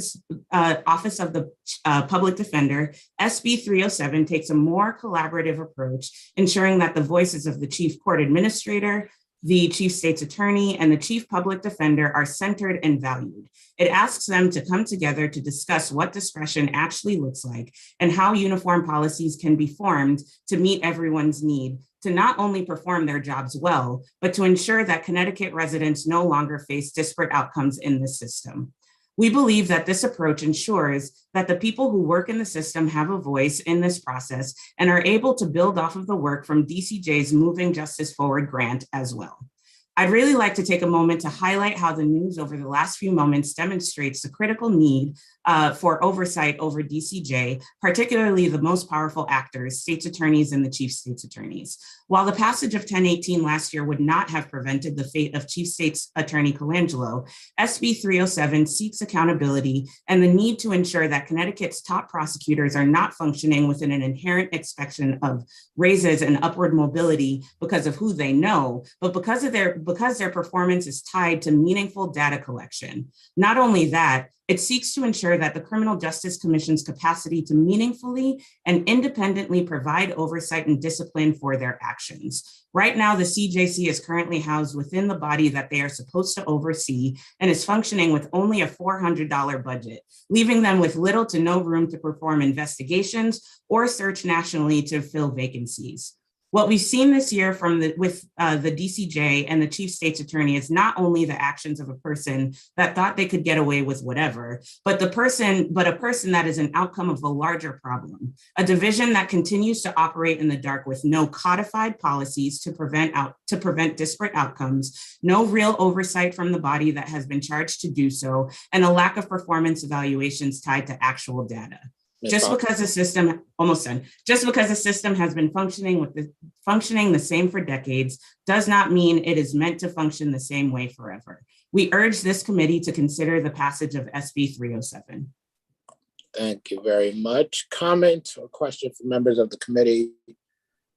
Defender, SB 307 takes a more collaborative approach, ensuring that the voices of the Chief Court Administrator, the Chief State's Attorney, and the Chief Public Defender are centered and valued. It asks them to come together to discuss what discretion actually looks like and how uniform policies can be formed to meet everyone's need to not only perform their jobs well, but to ensure that Connecticut residents no longer face disparate outcomes in the system. We believe that this approach ensures that the people who work in the system have a voice in this process and are able to build off of the work from DCJ's Moving Justice Forward grant as well. I'd really like to take a moment to highlight how the news over the last few moments demonstrates the critical need for oversight over DCJ, particularly the most powerful actors, state's attorneys and the chief state's attorneys. While the passage of 1018 last year would not have prevented the fate of Chief State's Attorney Colangelo, SB 307 seeks accountability and the need to ensure that Connecticut's top prosecutors are not functioning within an inherent expectation of raises and upward mobility because of who they know, but because their performance is tied to meaningful data collection. Not only that, it seeks to ensure that the Criminal Justice Commission's capacity to meaningfully and independently provide oversight and discipline for their actions. Right now, the CJC is currently housed within the body that they are supposed to oversee and is functioning with only a $400 budget, leaving them with little to no room to perform investigations or search nationally to fill vacancies. What we've seen this year with the DCJ and the Chief State's Attorney is not only the actions of a person that thought they could get away with whatever, but a person that is an outcome of a larger problem, a division that continues to operate in the dark with no codified policies to prevent disparate outcomes, no real oversight from the body that has been charged to do so, and a lack of performance evaluations tied to actual data. Just because the system has been functioning the same for decades does not mean it is meant to function the same way forever. We urge this committee to consider the passage of SB 307. Thank you very much. Comment or question from members of the committee?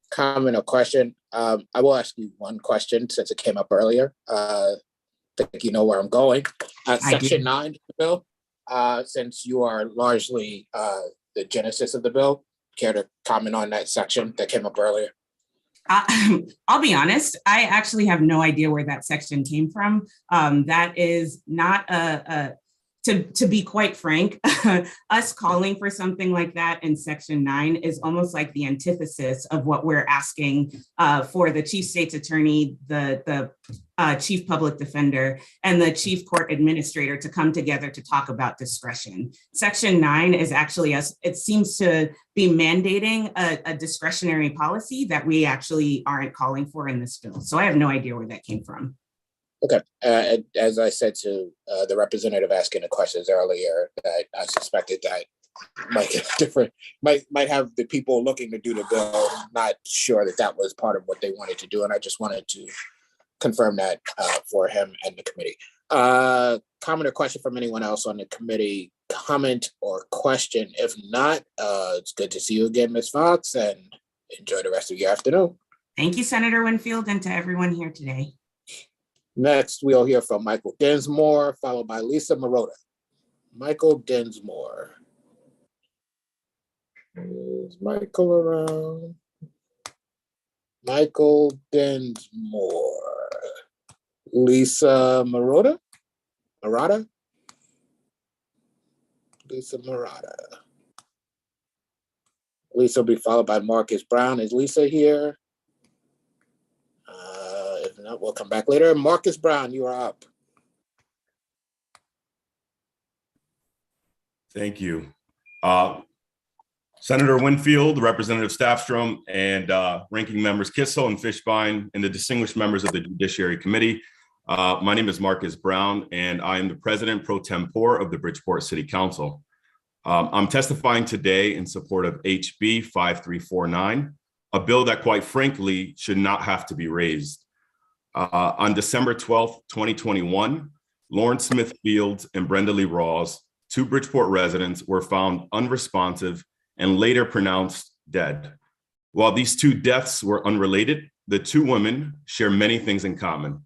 Comment or question? I will ask you one question since it came up earlier. I think you know where I'm going. Section 9 of the bill. Since you are largely the genesis of the bill, care to comment on that section that came up earlier? I'll be honest, I actually have no idea where that section came from. That is not to be quite frank, us calling for something like that in Section 9 is almost like the antithesis of what we're asking for the Chief State's Attorney, the Chief Public Defender, and the Chief Court Administrator to come together to talk about discretion. Section 9 is actually it seems to be mandating a discretionary policy that we actually aren't calling for in this bill. So I have no idea where that came from. Okay, as I said to the representative asking the questions earlier, that I suspected that might get different, might have the people looking to do the bill not sure that that was part of what they wanted to do, and I just wanted to confirm that for him and the committee. Comment or question from anyone else on the committee? Comment or question? If not, it's good to see you again, Ms. Fox, and enjoy the rest of your afternoon. Thank you, Senator Winfield, and to everyone here today. Next, we'll hear from Michael Dinsmore, followed by Lisa Marotta. Michael Dinsmore. Is Michael around? Michael Dinsmore. Lisa Marotta? Lisa Marotta. Lisa will be followed by Marcus Brown. Is Lisa here? If not, we'll come back later. Marcus Brown, you are up. Thank you. Senator Winfield, Representative Staffstrom, and ranking members Kissel and Fishbein, and the distinguished members of the Judiciary Committee. My name is Marcus Brown, and I am the President pro tempore of the Bridgeport City Council. I'm testifying today in support of HB 5349, a bill that, quite frankly, should not have to be raised. On December 12th, 2021, Lawrence Smith Fields and Brenda Lee Rawls, two Bridgeport residents, were found unresponsive and later pronounced dead. While these two deaths were unrelated, the two women share many things in common.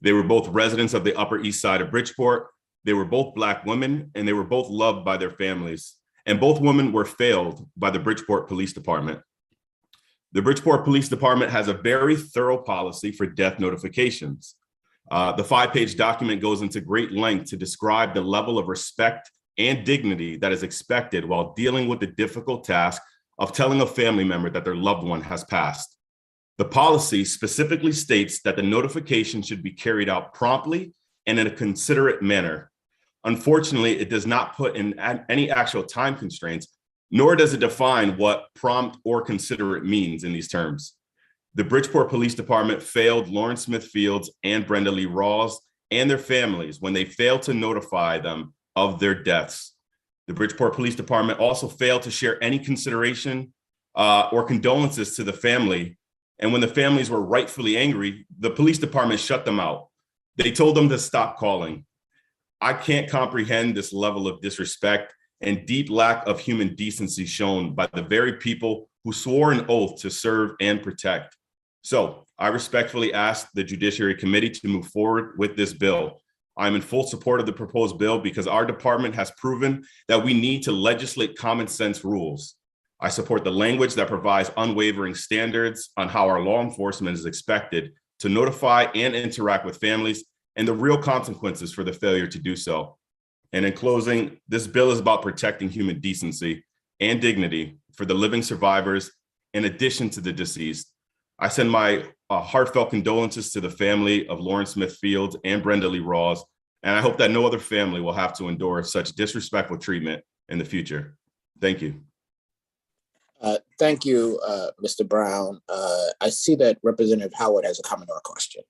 They were both residents of the Upper East Side of Bridgeport. They were both Black women, and they were both loved by their families. And both women were failed by the Bridgeport Police Department. The Bridgeport Police Department has a very thorough policy for death notifications. The 5-page document goes into great length to describe the level of respect and dignity that is expected while dealing with the difficult task of telling a family member that their loved one has passed. The policy specifically states that the notification should be carried out promptly and in a considerate manner. Unfortunately, it does not put in any actual time constraints, nor does it define what prompt or considerate means in these terms. The Bridgeport Police Department failed Lawrence Smith Fields and Brenda Lee Rawls and their families when they failed to notify them of their deaths. The Bridgeport Police Department also failed to share any consideration or condolences to the family. And when the families were rightfully angry, the police department shut them out. They told them to stop calling. I can't comprehend this level of disrespect and deep lack of human decency shown by the very people who swore an oath to serve and protect. So I respectfully ask the Judiciary Committee to move forward with this bill. I'm in full support of the proposed bill because our department has proven that we need to legislate common sense rules. I support the language that provides unwavering standards on how our law enforcement is expected to notify and interact with families and the real consequences for the failure to do so. And in closing, this bill is about protecting human decency and dignity for the living survivors in addition to the deceased. I send my heartfelt condolences to the family of Lawrence Smith Fields and Brenda Lee Rawls, and I hope that no other family will have to endure such disrespectful treatment in the future. Thank you. Thank you, Mr. Brown. I see that Representative Howard has a comment or a question.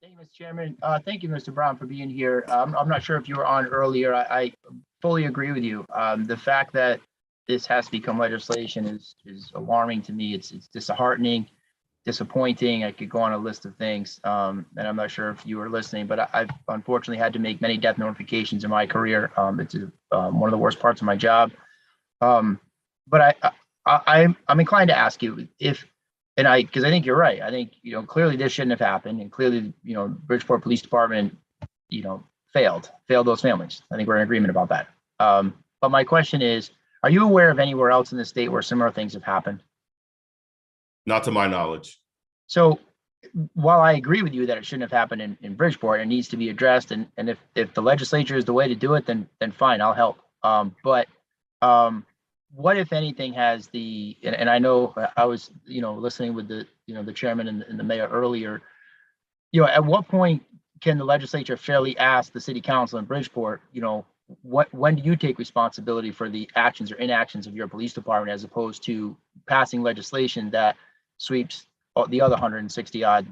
Thank you, Mr. Chairman. Thank you, Mr. Brown, for being here. I'm not sure if you were on earlier. I fully agree with you. The fact that this has to become legislation is alarming to me. It's disheartening, disappointing. I could go on a list of things, and I'm not sure if you were listening, but I've unfortunately had to make many death notifications in my career. It's one of the worst parts of my job. But I'm inclined to ask you because I think you're right. I think, clearly this shouldn't have happened, and clearly, Bridgeport Police Department, failed those families. I think we're in agreement about that. But my question is, are you aware of anywhere else in the state where similar things have happened? Not to my knowledge. So while I agree with you that it shouldn't have happened in Bridgeport, it needs to be addressed. And if the legislature is the way to do it, then fine, I'll help. But what, if anything, has and I know I was, listening with the chairman and the mayor earlier, at what point can the legislature fairly ask the city council in Bridgeport, when do you take responsibility for the actions or inactions of your police department, as opposed to passing legislation that sweeps the other 160 odd,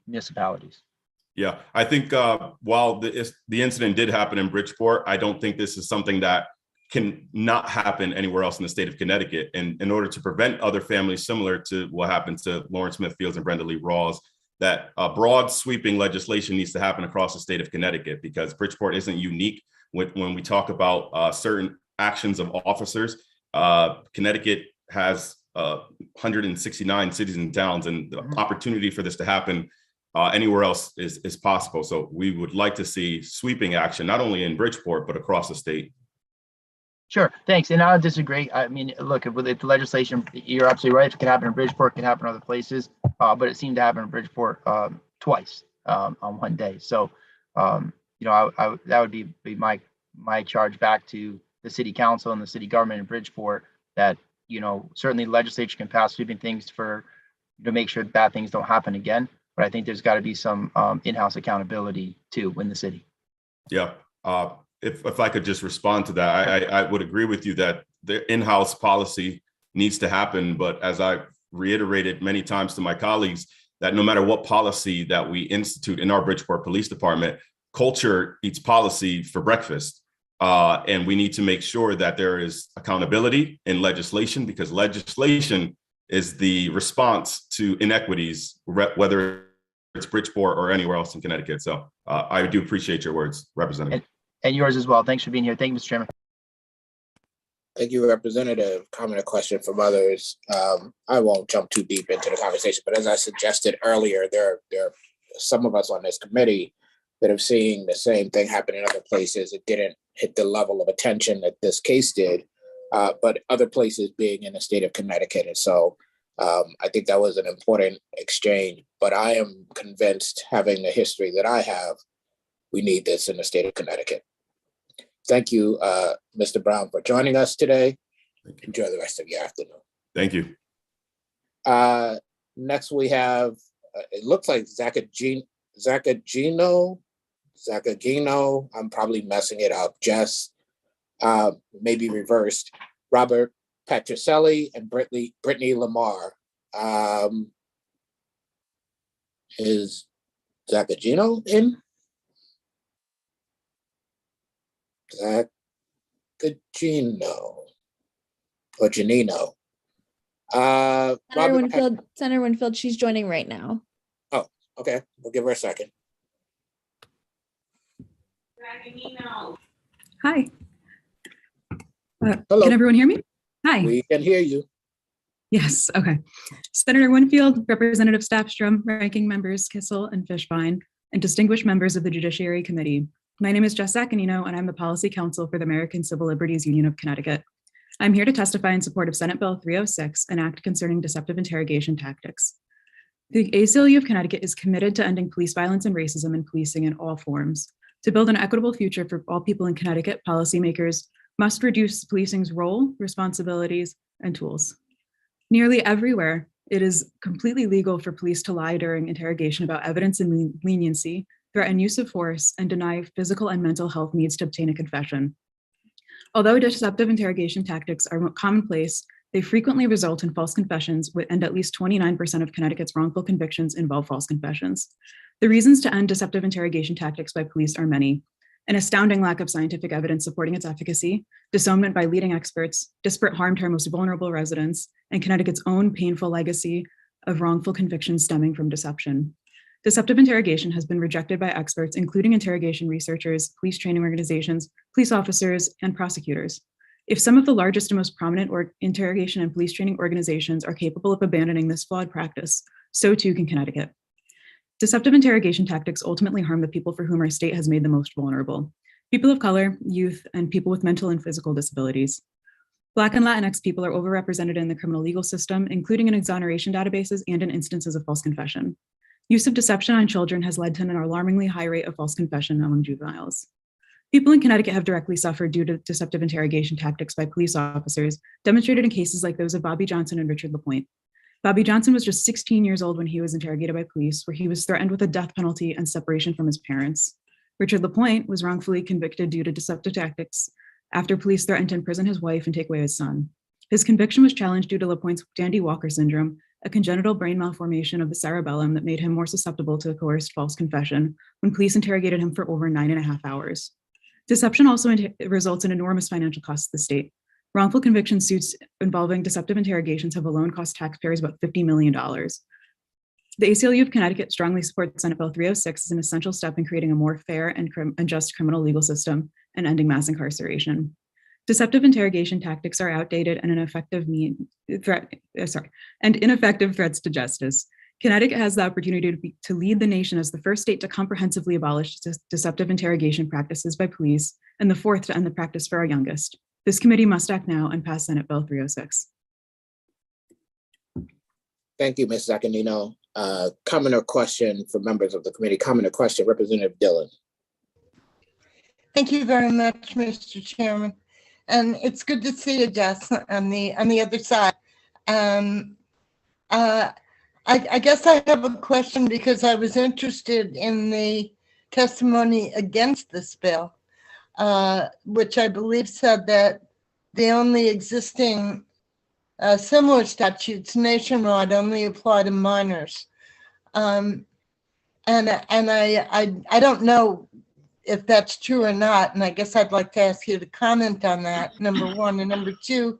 municipalities? Yeah, I think while the incident did happen in Bridgeport, I don't think this is something that can not happen anywhere else in the state of Connecticut. And in order to prevent other families similar to what happened to Lawrence Smith Fields and Brenda Lee Rawls, that broad sweeping legislation needs to happen across the state of Connecticut, because Bridgeport isn't unique. When we talk about certain actions of officers, Connecticut has 169 cities and towns, and the opportunity for this to happen anywhere else is possible. So we would like to see sweeping action, not only in Bridgeport, but across the state. Sure, thanks. And I disagree. I mean, look, with the legislation, you're absolutely right. If it can happen in Bridgeport, it can happen in other places. But it seemed to happen in Bridgeport twice on one day. So, that would be my charge back to the city council and the city government in Bridgeport, that, certainly the legislature can pass sweeping things to make sure that bad things don't happen again. But I think there's got to be some in-house accountability too in the city. Yeah. If I could just respond to that, I would agree with you that the in-house policy needs to happen. But as I've reiterated many times to my colleagues, that no matter what policy that we institute in our Bridgeport Police Department, culture eats policy for breakfast. And we need to make sure that there is accountability in legislation, because legislation is the response to inequities, whether it's Bridgeport or anywhere else in Connecticut. So I do appreciate your words, Representative. And yours as well. Thanks for being here. Thank you, Mr. Chairman. Thank you, Representative. Comment or question from others. I won't jump too deep into the conversation, but as I suggested earlier, there are some of us on this committee that have seen the same thing happen in other places. It didn't hit the level of attention that this case did, but other places being in the state of Connecticut. And so I think that was an important exchange, but I am convinced, having the history that I have, we need this in the state of Connecticut. Thank you, Mr. Brown, for joining us today. Enjoy the rest of your afternoon. Thank you. Next, we have, it looks like Zacagino. I'm probably messing it up. Jess, maybe reversed. Robert Patricelli and Brittany Lamar. Is Zacagino in? Zacagino or Janino. Senator Winfield, she's joining right now. Oh, okay. We'll give her a second. Hi. Hello. Can everyone hear me? Hi. We can hear you. Yes, okay. Senator Winfield, Representative Staffstrom, Ranking Members Kissel and Fishbein, and distinguished members of the Judiciary Committee. My name is Jess Zaccanino, and I'm the Policy Counsel for the American Civil Liberties Union of Connecticut. I'm here to testify in support of Senate Bill 306, an act concerning deceptive interrogation tactics. The ACLU of Connecticut is committed to ending police violence and racism in policing in all forms. To build an equitable future for all people in Connecticut, policymakers must reduce policing's role, responsibilities, and tools. Nearly everywhere, it is completely legal for police to lie during interrogation about evidence and leniency, threaten use of force, and deny physical and mental health needs to obtain a confession. Although deceptive interrogation tactics are commonplace, they frequently result in false confessions, and at least 29% of Connecticut's wrongful convictions involve false confessions. The reasons to end deceptive interrogation tactics by police are many: an astounding lack of scientific evidence supporting its efficacy, disownment by leading experts, disparate harm to our most vulnerable residents, and Connecticut's own painful legacy of wrongful convictions stemming from deception. Deceptive interrogation has been rejected by experts, including interrogation researchers, police training organizations, police officers, and prosecutors. If some of the largest and most prominent interrogation and police training organizations are capable of abandoning this flawed practice, so too can Connecticut. Deceptive interrogation tactics ultimately harm the people for whom our state has made the most vulnerable: people of color, youth, and people with mental and physical disabilities. Black and Latinx people are overrepresented in the criminal legal system, including in exoneration databases and in instances of false confession. Use of deception on children has led to an alarmingly high rate of false confession among juveniles. People in Connecticut have directly suffered due to deceptive interrogation tactics by police officers, demonstrated in cases like those of Bobby Johnson and Richard LaPointe. Bobby Johnson was just 16 years old when he was interrogated by police, where he was threatened with a death penalty and separation from his parents. Richard LaPointe was wrongfully convicted due to deceptive tactics after police threatened to imprison his wife and take away his son. His conviction was challenged due to LaPointe's Dandy Walker syndrome, a congenital brain malformation of the cerebellum that made him more susceptible to coerced false confession when police interrogated him for over 9.5 hours. Deception also results in enormous financial costs to the state. Wrongful conviction suits involving deceptive interrogations have alone cost taxpayers about $50 million. The ACLU of Connecticut strongly supports Senate Bill 306 as an essential step in creating a more fair and just criminal legal system and ending mass incarceration. Deceptive interrogation tactics are outdated and ineffective threats to justice. Connecticut has the opportunity to lead the nation as the first state to comprehensively abolish deceptive interrogation practices by police and the fourth to end the practice for our youngest. This committee must act now and pass Senate Bill 306. Thank you, Ms. Zaccanino. Comment or question for members of the committee? Comment or question, Representative Dillon. Thank you very much, Mr. Chairman. And it's good to see you, Jess, on the other side. I guess I have a question because I was interested in the testimony against this bill, which I believe said that the only existing similar statutes nationwide only apply to minors. And I don't know if that's true or not, and I guess I'd like to ask you to comment on that, number one. And number two,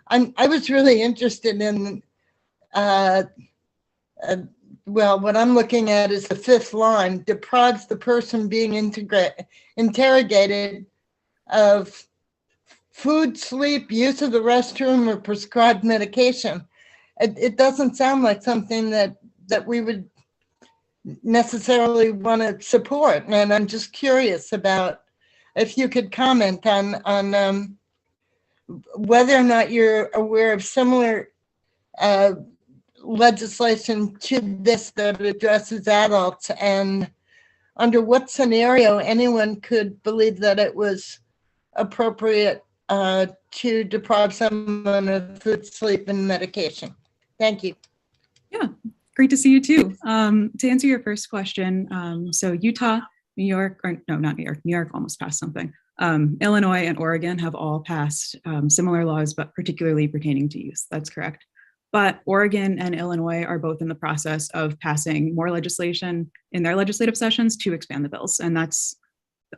I was really interested in, well, what I'm looking at is the fifth line: deprives the person being interrogated of food, sleep, use of the restroom, or prescribed medication. It doesn't sound like something that we would necessarily want to support. And I'm just curious about if you could comment on whether or not you're aware of similar legislation to this that addresses adults, and under what scenario anyone could believe that it was appropriate to deprive someone of food, sleep, and medication. Thank you. Yeah, great to see you too. To answer your first question, so Utah, New York, or no, not New York, New York almost passed something. Illinois and Oregon have all passed similar laws, but particularly pertaining to use. That's correct. But Oregon and Illinois are both in the process of passing more legislation in their legislative sessions to expand the bills. And that's,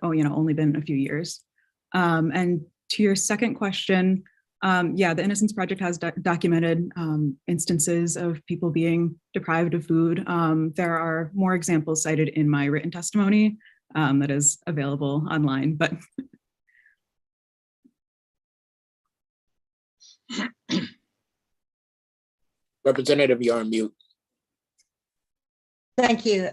only been a few years. And to your second question, yeah, the Innocence Project has documented instances of people being deprived of food. There are more examples cited in my written testimony that is available online, but. Representative, you're on mute. Thank you.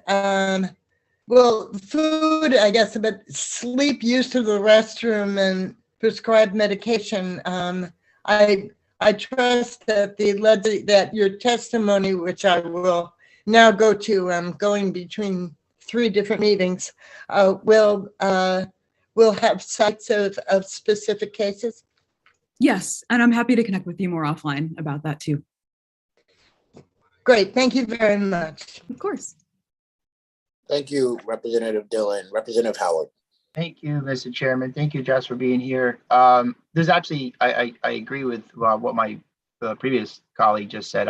Well, food, I guess, but sleep, use of the restroom, and prescribed medication. I trust that that your testimony, which I will now go to, going between 3 different meetings, will have sites of specific cases. Yes, and I'm happy to connect with you more offline about that too. Great, thank you very much. Of course. Thank you, Representative Dillon. Representative Howard. Thank you, Mr. Chairman. Thank you, Jess, for being here. There's actually, I agree with what my previous colleague just said.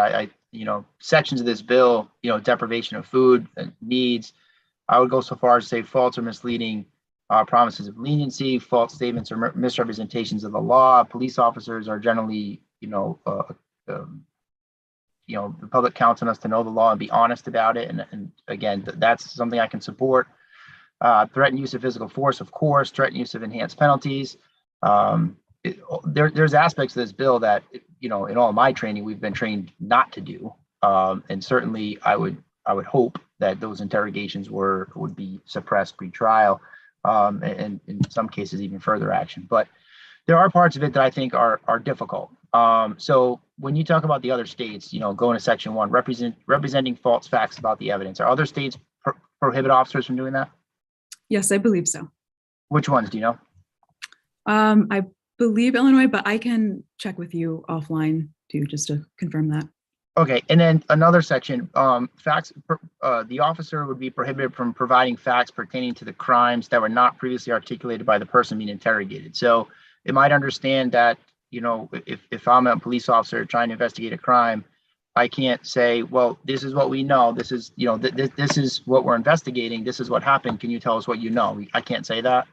Sections of this bill, deprivation of food and needs, I would go so far as to say false or misleading promises of leniency, false statements or misrepresentations of the law. Police officers are generally, the public counts on us to know the law and be honest about it. And again, that's something I can support. Threatened use of physical force, of course, threatened use of enhanced penalties. There's aspects of this bill that, in all my training, we've been trained not to do. And certainly I would hope that those interrogations would be suppressed pre-trial, and in some cases even further action. But there are parts of it that I think are difficult. So when you talk about the other states, going to section 1, representing false facts about the evidence, are other states prohibit officers from doing that? Yes, I believe so. Which ones do you know? I believe Illinois, but I can check with you offline too, just to confirm that. Okay, and then another section, facts. The officer would be prohibited from providing facts pertaining to the crimes that were not previously articulated by the person being interrogated. So it might understand that, if I'm a police officer trying to investigate a crime, I can't say, well, this is what we know. This is, this is what we're investigating. This is what happened. Can you tell us what you know? I can't say that.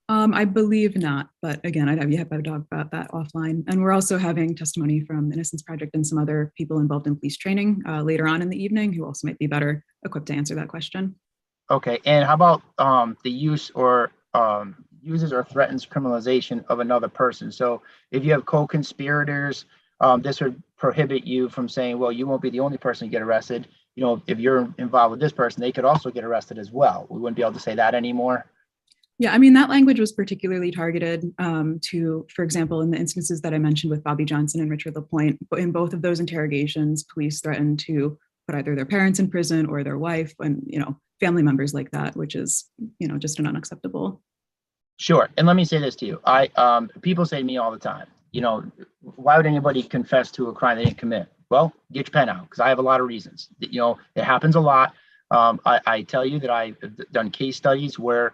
I believe not, but again, I'd have you talk about that offline. And we're also having testimony from the Innocence Project and some other people involved in police training later on in the evening who also might be better equipped to answer that question. Okay, and how about the use or uses or threatens criminalization of another person? So if you have co-conspirators, this would prohibit you from saying, well, you won't be the only person to get arrested. If you're involved with this person, they could also get arrested as well. We wouldn't be able to say that anymore. Yeah, I mean, that language was particularly targeted to, for example, in the instances that I mentioned with Bobby Johnson and Richard LaPointe, in both of those interrogations, police threatened to put either their parents in prison or their wife and, family members like that, which is, just an unacceptable. Sure. And let me say this to you. People say to me all the time, why would anybody confess to a crime they didn't commit? Well, get your pen out, because I have a lot of reasons. It happens a lot. I tell you that I've done case studies where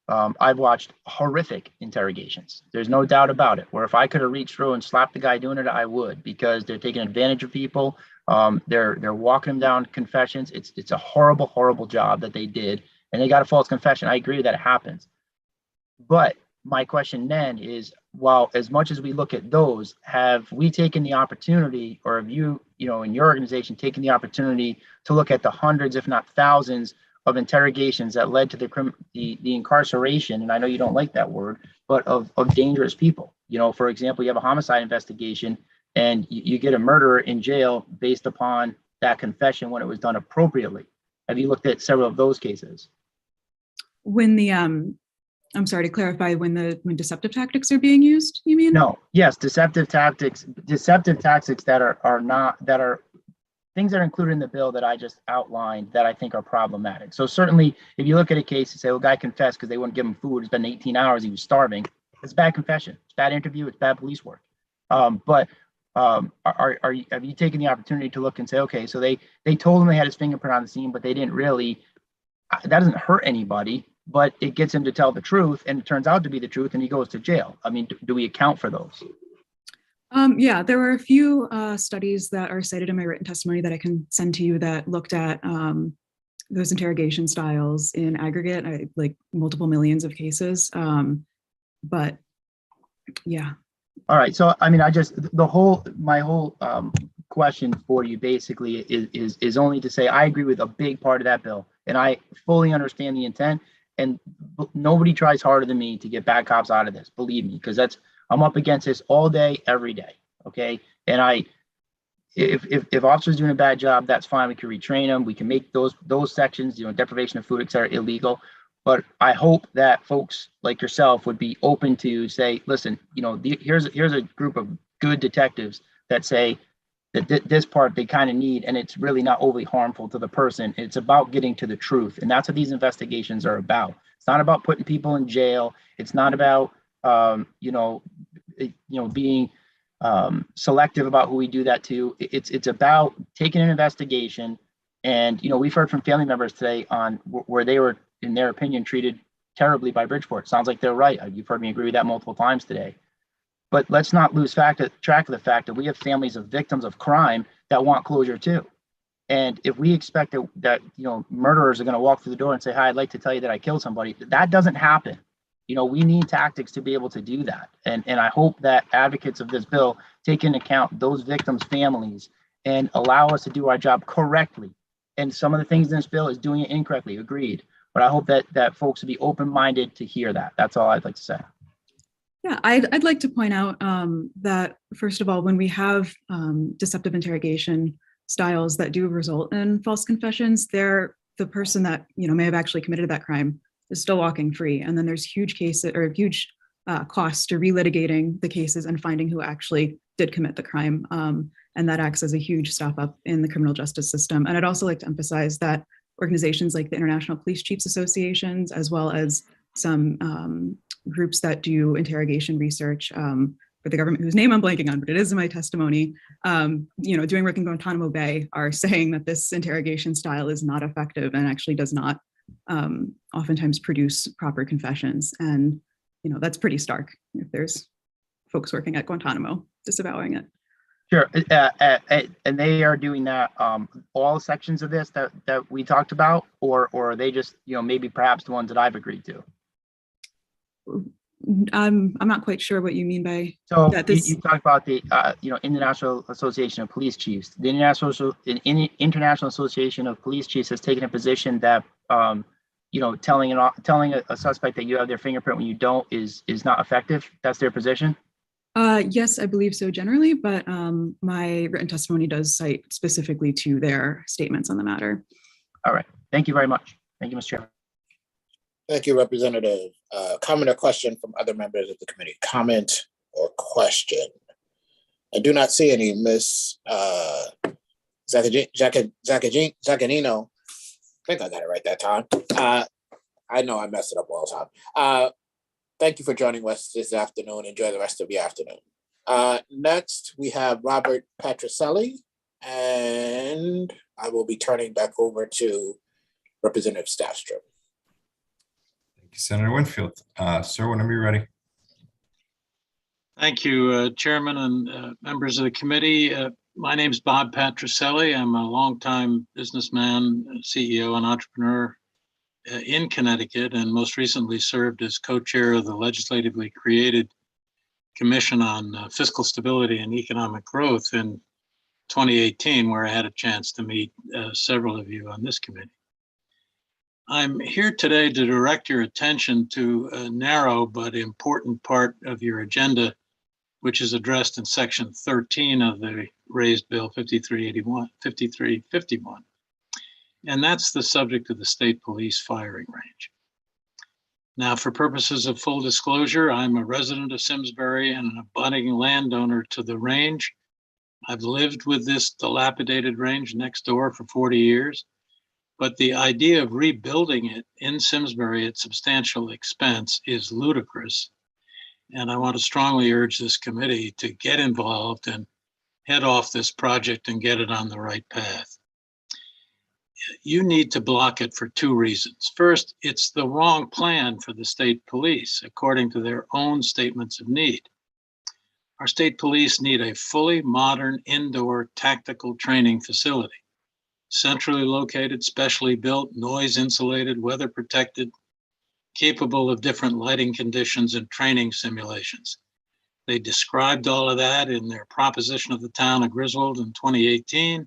I've watched horrific interrogations. There's no doubt about it, where if I could have reached through and slapped the guy doing it, I would, because they're taking advantage of people. They're walking them down confessions. It's a horrible, horrible job that they did, and they got a false confession. I agree that it happens. But my question then is, well, as much as we look at those, have we taken the opportunity, or have you, in your organization, taken the opportunity to look at the hundreds, if not thousands, of interrogations that led to the incarceration, and I know you don't like that word, but of dangerous people? For example, you have a homicide investigation and you get a murderer in jail based upon that confession when it was done appropriately. Have you looked at several of those cases? When the I'm sorry, to clarify, when deceptive tactics are being used, you mean? No, yes, deceptive tactics that are things that are included in the bill that I just outlined that I think are problematic. So certainly, if you look at a case and say, well, guy confessed because they wouldn't give him food, it's been 18 hours, he was starving. It's bad confession, it's bad interview, it's bad police work. Have you taken the opportunity to look and say, okay, so they told him they had his fingerprint on the scene, but they didn't really, that doesn't hurt anybody, but it gets him to tell the truth, and it turns out to be the truth, and he goes to jail. I mean, do we account for those? Yeah, there were a few studies that are cited in my written testimony that I can send to you that looked at those interrogation styles in aggregate, like multiple millions of cases. But yeah. All right. So, I mean, my whole question for you basically is only to say I agree with a big part of that bill, and I fully understand the intent. And nobody tries harder than me to get bad cops out of this. Believe me, because I'm up against this all day, every day. Okay. And if officers doing a bad job, that's fine. We can retrain them. We can make those sections, deprivation of food, et cetera, illegal. But I hope that folks like yourself would be open to say, listen, here's a group of good detectives that say that this part they kind of need, and it's really not overly harmful to the person. It's about getting to the truth, and that's what these investigations are about. It's not about putting people in jail. It's not about being selective about who we do that to. It's about taking an investigation, and we've heard from family members today on where they were, in their opinion, treated terribly by Bridgeport. Sounds like they're right. You've heard me agree with that multiple times today. But let's not lose track of the fact that we have families of victims of crime that want closure too. And if we expect that murderers are going to walk through the door and say, hi, I'd like to tell you that I killed somebody, that doesn't happen. We need tactics to be able to do that. And I hope that advocates of this bill take into account those victims' families and allow us to do our job correctly. And some of the things in this bill is doing it incorrectly, agreed. But I hope that folks would be open-minded to hear that. That's all I'd like to say. Yeah, I'd like to point out that, first of all, when we have deceptive interrogation styles that do result in false confessions, the person that may have actually committed that crime is still walking free. And then there's huge costs to relitigating the cases and finding who actually did commit the crime. And that acts as a huge stop up in the criminal justice system. And I'd also like to emphasize that organizations like the International Police Chiefs Associations, as well as some groups that do interrogation research for the government, whose name I'm blanking on, but it is in my testimony, doing work in Guantanamo Bay, are saying that this interrogation style is not effective and actually does not oftentimes produce proper confessions. And, that's pretty stark if there's folks working at Guantanamo disavowing it. Sure. And they are doing that, all sections of this that we talked about, or are they just, maybe perhaps the ones that I've agreed to? I'm not quite sure what you mean by so that. You talked about the International Association of Police Chiefs. The International Association of Police Chiefs has taken a position that telling a suspect that you have their fingerprint when you don't is not effective. That's their position. Yes, I believe so generally, but my written testimony does cite specifically to their statements on the matter. All right. Thank you very much. Thank you, Mr. Chairman. Thank you, Representative. Comment or question from other members of the committee? Comment or question? I do not see any. Ms. Zaccagnino. I think I got it right that time. I know I messed it up all the time. Thank you for joining us this afternoon. Enjoy the rest of your afternoon. Next, we have Robert Patricelli, and I will be turning back over to Representative Staffstrom. Thank you, Senator Winfield. Sir, whenever you're ready. Thank you, Chairman and members of the committee. My name is Bob Patricelli. I'm a longtime businessman, CEO, and entrepreneur in Connecticut, and most recently served as co-chair of the legislatively created Commission on Fiscal Stability and Economic Growth in 2018, where I had a chance to meet several of you on this committee. I'm here today to direct your attention to a narrow but important part of your agenda, which is addressed in Section 13 of the raised Bill 5351, and that's the subject of the state police firing range. Now, for purposes of full disclosure, I'm a resident of Simsbury and an abutting landowner to the range. I've lived with this dilapidated range next door for 40 years, but the idea of rebuilding it in Simsbury at substantial expense is ludicrous. And I want to strongly urge this committee to get involved and head off this project and get it on the right path. You need to block it for two reasons. First, it's the wrong plan for the state police, according to their own statements of need. Our state police need a fully modern indoor tactical training facility, centrally located, specially built, noise insulated, weather protected, capable of different lighting conditions and training simulations. They described all of that in their proposition of the town of Griswold in 2018,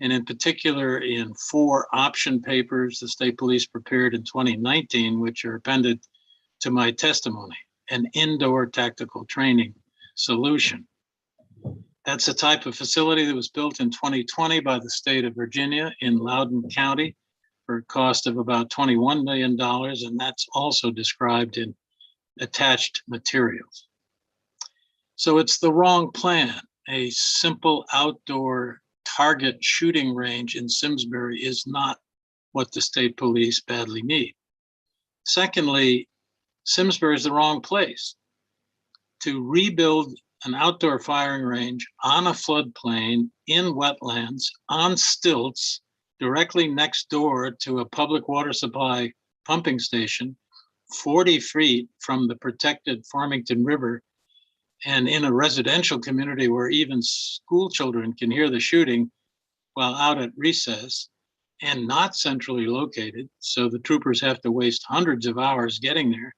and in particular in 4 option papers the state police prepared in 2019, which are appended to my testimony, an indoor tactical training solution. That's a type of facility that was built in 2020 by the state of Virginia in Loudoun County for a cost of about $21 million, and that's also described in attached materials. So it's the wrong plan. A simple outdoor target shooting range in Simsbury is not what the state police badly need. Secondly, Simsbury is the wrong place. To rebuild an outdoor firing range on a floodplain in wetlands on stilts directly next door to a public water supply pumping station 40 feet from the protected Farmington River and in a residential community where even school children can hear the shooting while out at recess and not centrally located, so the troopers have to waste hundreds of hours getting there,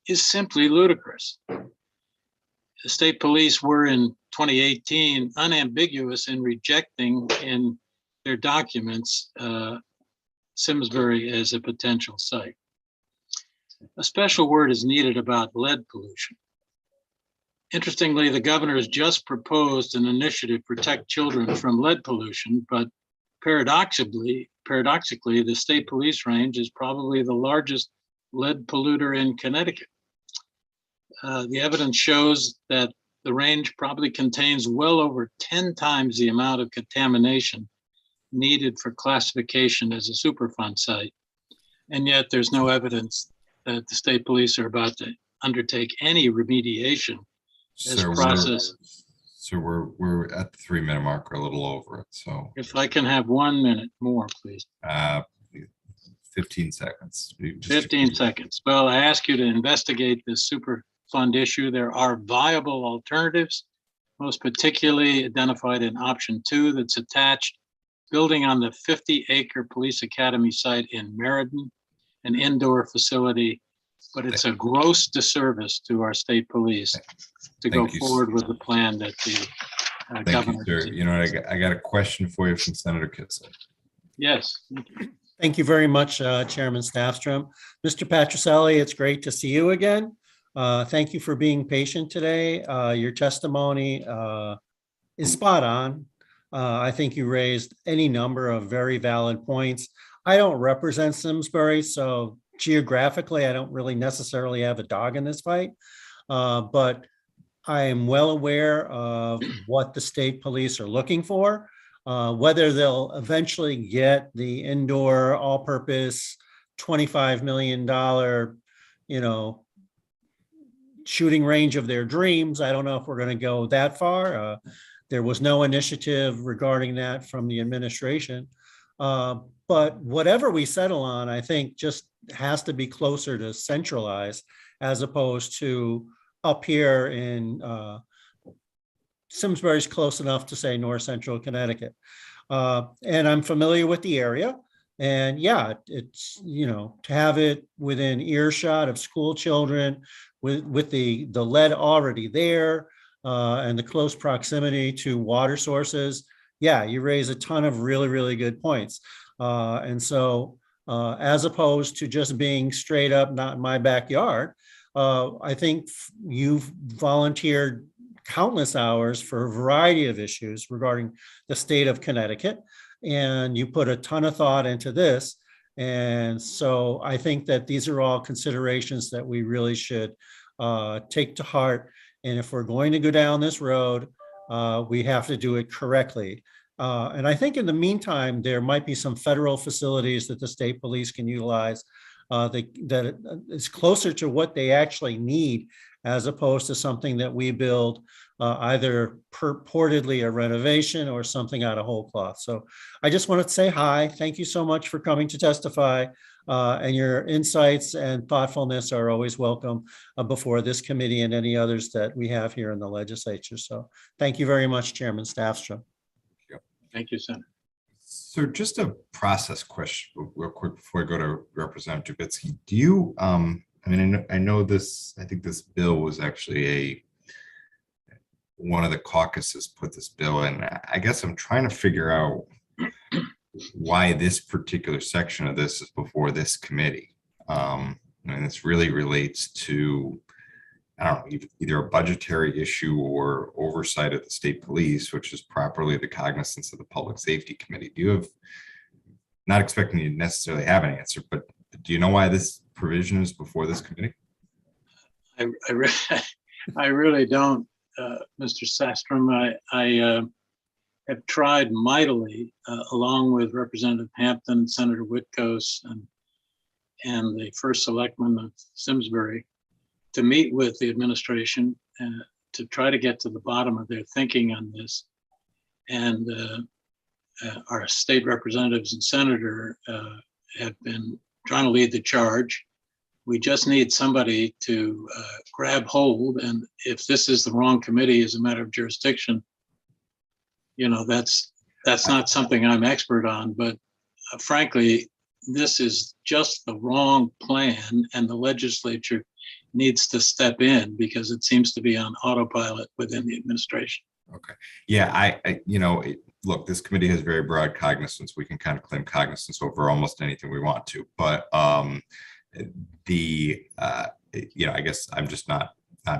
is simply ludicrous. The state police were in 2018 unambiguous in rejecting in their documents Simsbury as a potential site. A special word is needed about lead pollution. Interestingly, the governor has just proposed an initiative to protect children from lead pollution, but paradoxically, the state police range is probably the largest lead polluter in Connecticut. The evidence shows that the range probably contains well over 10 times the amount of contamination needed for classification as a Superfund site. And yet there's no evidence that the state police are about to undertake any remediation as process. So we're at the 3-minute mark or a little over it. So if I can have 1 minute more, please. 15 seconds. 15 seconds. Well, I ask you to investigate this Superfund issue. There are viable alternatives, most particularly identified in option 2 that's attached, building on the 50-acre police academy site in Meriden, an indoor facility, but it's a gross disservice to our state police to go forward with the plan that the governor. Thank you, sir. You know, I got a question for you from Senator Kissel. Yes. Thank you very much, Chairman Staffstrom. Mr. Patricelli, it's great to see you again. Thank you for being patient today. Your testimony is spot on. I think you raised any number of very valid points. I don't represent Simsbury, so geographically, I don't really necessarily have a dog in this fight, but I am well aware of what the state police are looking for, whether they'll eventually get the indoor all-purpose $25 million, shooting range of their dreams. I don't know if we're going to go that far. There was no initiative regarding that from the administration. But whatever we settle on, I think just has to be closer to centralized as opposed to up here in Simsbury's close enough to say North Central Connecticut. And I'm familiar with the area. And yeah, it's, to have it within earshot of school children with the lead already there and the close proximity to water sources. Yeah, you raise a ton of really, really good points. And so as opposed to just being straight up, not in my backyard, I think you've volunteered countless hours for a variety of issues regarding the state of Connecticut. And you put a ton of thought into this. And so I think that these are all considerations that we really should take to heart. And if we're going to go down this road, we have to do it correctly. And I think in the meantime, there might be some federal facilities that the state police can utilize that is closer to what they actually need, as opposed to something that we build either purportedly a renovation or something out of whole cloth. So I just wanted to say hi. Thank you so much for coming to testify. And your insights and thoughtfulness are always welcome before this committee and any others that we have here in the legislature. So thank you very much, Chairman Staffstrom. Thank you, Senator. So just a process question real quick before I go to Representative Dubitsky. Do you, I mean, I know this, I think this bill was actually one of the caucuses put this bill in. I guess I'm trying to figure out why this particular section of this is before this committee. And this really relates to, I don't know, either a budgetary issue or oversight of the state police, which is properly the cognizance of the Public Safety Committee. Do you have, not expecting you to necessarily have an answer, but do you know why this provision is before this committee? I really don't, Mr. Sastrom. I have tried mightily, along with Representative Hampton, Senator Whitkos, and the first selectman of Simsbury, to meet with the administration to try to get to the bottom of their thinking on this. And our state representatives and senator have been trying to lead the charge. We just need somebody to grab hold. And if this is the wrong committee as a matter of jurisdiction, you know, that's not something I'm expert on, but frankly, this is just the wrong plan, and the legislature needs to step in because it seems to be on autopilot within the administration. Okay. Yeah, I you know, look, this committee has very broad cognizance. We can kind of claim cognizance over almost anything we want to, but you know, I guess I'm just not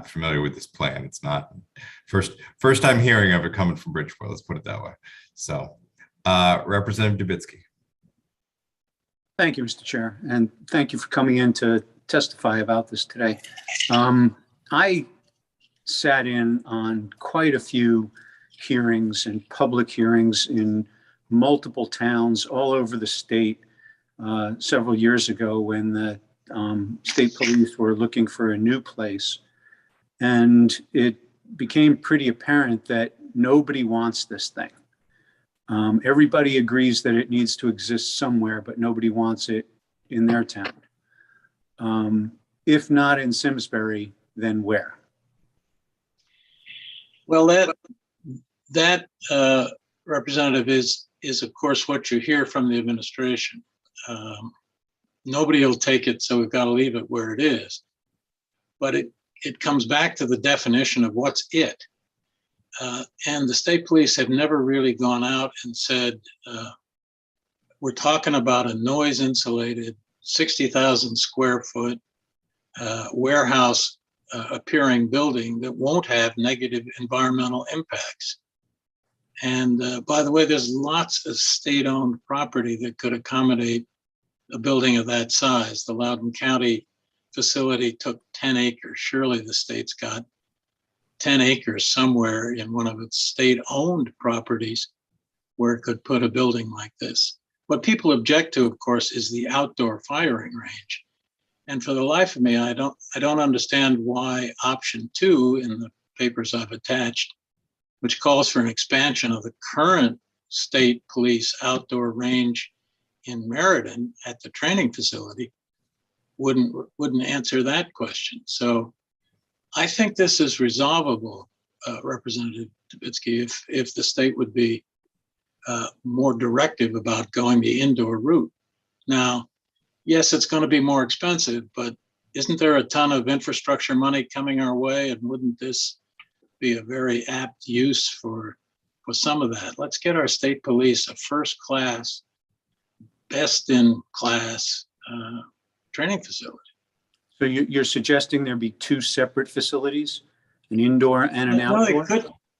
familiar with this plan. It's not first time hearing of it coming from Bridgeport, let's put it that way. So Representative Dubitsky. Thank you, Mr. Chair, and thank you for coming in to testify about this today. I sat in on quite a few hearings and public hearings in multiple towns all over the state several years ago when the state police were looking for a new place. And it became pretty apparent that nobody wants this thing. Everybody agrees that it needs to exist somewhere, but nobody wants it in their town. If not in Simsbury, then where? Well, that representative is of course what you hear from the administration. Nobody will take it, so we've got to leave it where it is. But it comes back to the definition of what's it. And the state police have never really gone out and said, we're talking about a noise insulated 60,000 square foot warehouse appearing building that won't have negative environmental impacts. And by the way, there's lots of state-owned property that could accommodate a building of that size. The Loudoun County facility took 10 acres. Surely the state's got 10 acres somewhere in one of its state-owned properties where it could put a building like this. What people object to, of course, is the outdoor firing range. And for the life of me, I don't understand why option 2 in the papers I've attached, which calls for an expansion of the current state police outdoor range in Meriden at the training facility, wouldn't answer that question. So I think this is resolvable, Representative Dubitsky, if the state would be more directive about going the indoor route. Now, yes, it's going to be more expensive, but isn't there a ton of infrastructure money coming our way? And wouldn't this be a very apt use for some of that? Let's get our state police a first class, best in class training facility. So you're suggesting there be 2 separate facilities, an indoor and an outdoor?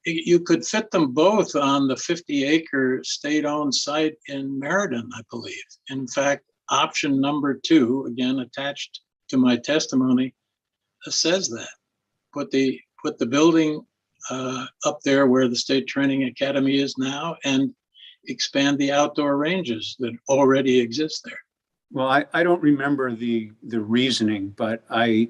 You could fit them both on the 50-acre state-owned site in Meriden, I believe. In fact, option number 2, again, attached to my testimony, says that. Put the building up there where the State Training Academy is now and expand the outdoor ranges that already exist there. Well, I don't remember the reasoning, but I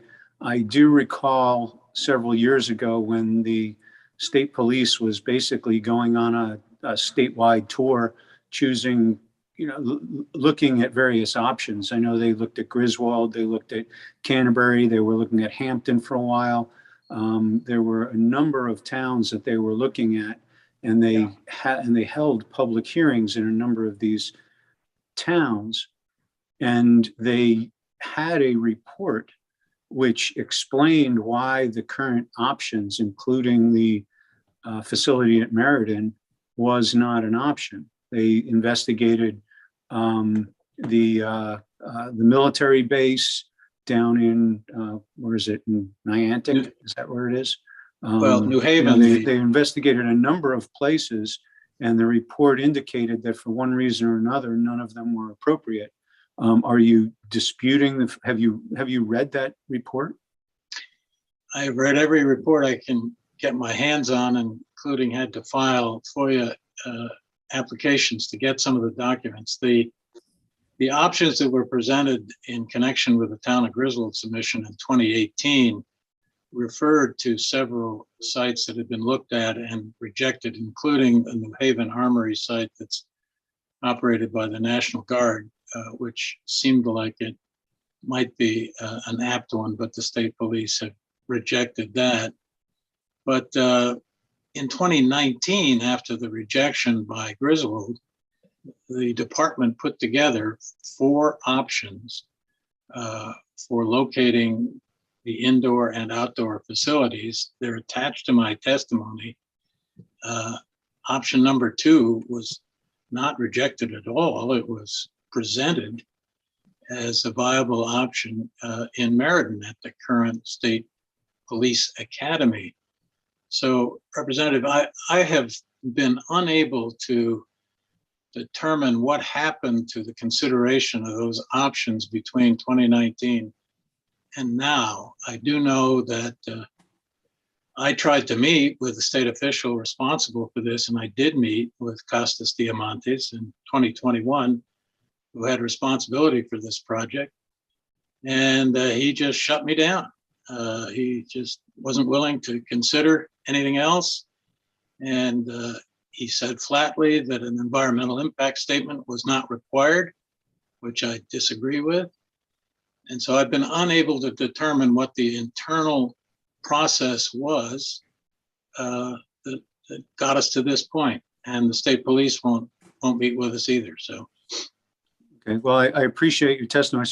do recall several years ago when the state police was basically going on a statewide tour, choosing, looking at various options. I know they looked at Griswold, they looked at Canterbury, they were looking at Hampton for a while. There were a number of towns that they were looking at, and they held public hearings in a number of these towns, and they had a report which explained why the current options, including the facility at Meriden, was not an option. They investigated the military base down in, where is it, in Niantic? Is that where it is? Well, New Haven. They investigated a number of places, and the report indicated that for one reason or another, none of them were appropriate. Are you disputing? Have you read that report? I've read every report I can get my hands on, including had to file FOIA applications to get some of the documents. The options that were presented in connection with the Town of Griswold submission in 2018 referred to several sites that had been looked at and rejected, including the New Haven Armory site that's operated by the National Guard, which seemed like it might be an apt one, but the state police have rejected that. But in 2019, after the rejection by Griswold, the department put together 4 options for locating the indoor and outdoor facilities. They're attached to my testimony. Option number 2 was not rejected at all. It was presented as a viable option in Meriden at the current State Police Academy. So, Representative, I have been unable to determine what happened to the consideration of those options between 2019 and now. I do know that I tried to meet with the state official responsible for this, and I did meet with Costas Diamantis in 2021, who had responsibility for this project, and he just shut me down. He just wasn't willing to consider anything else, and he said flatly that an environmental impact statement was not required, which I disagree with. And so I've been unable to determine what the internal process was that got us to this point. And the state police won't meet with us either. So. Okay, well, I appreciate your testimony.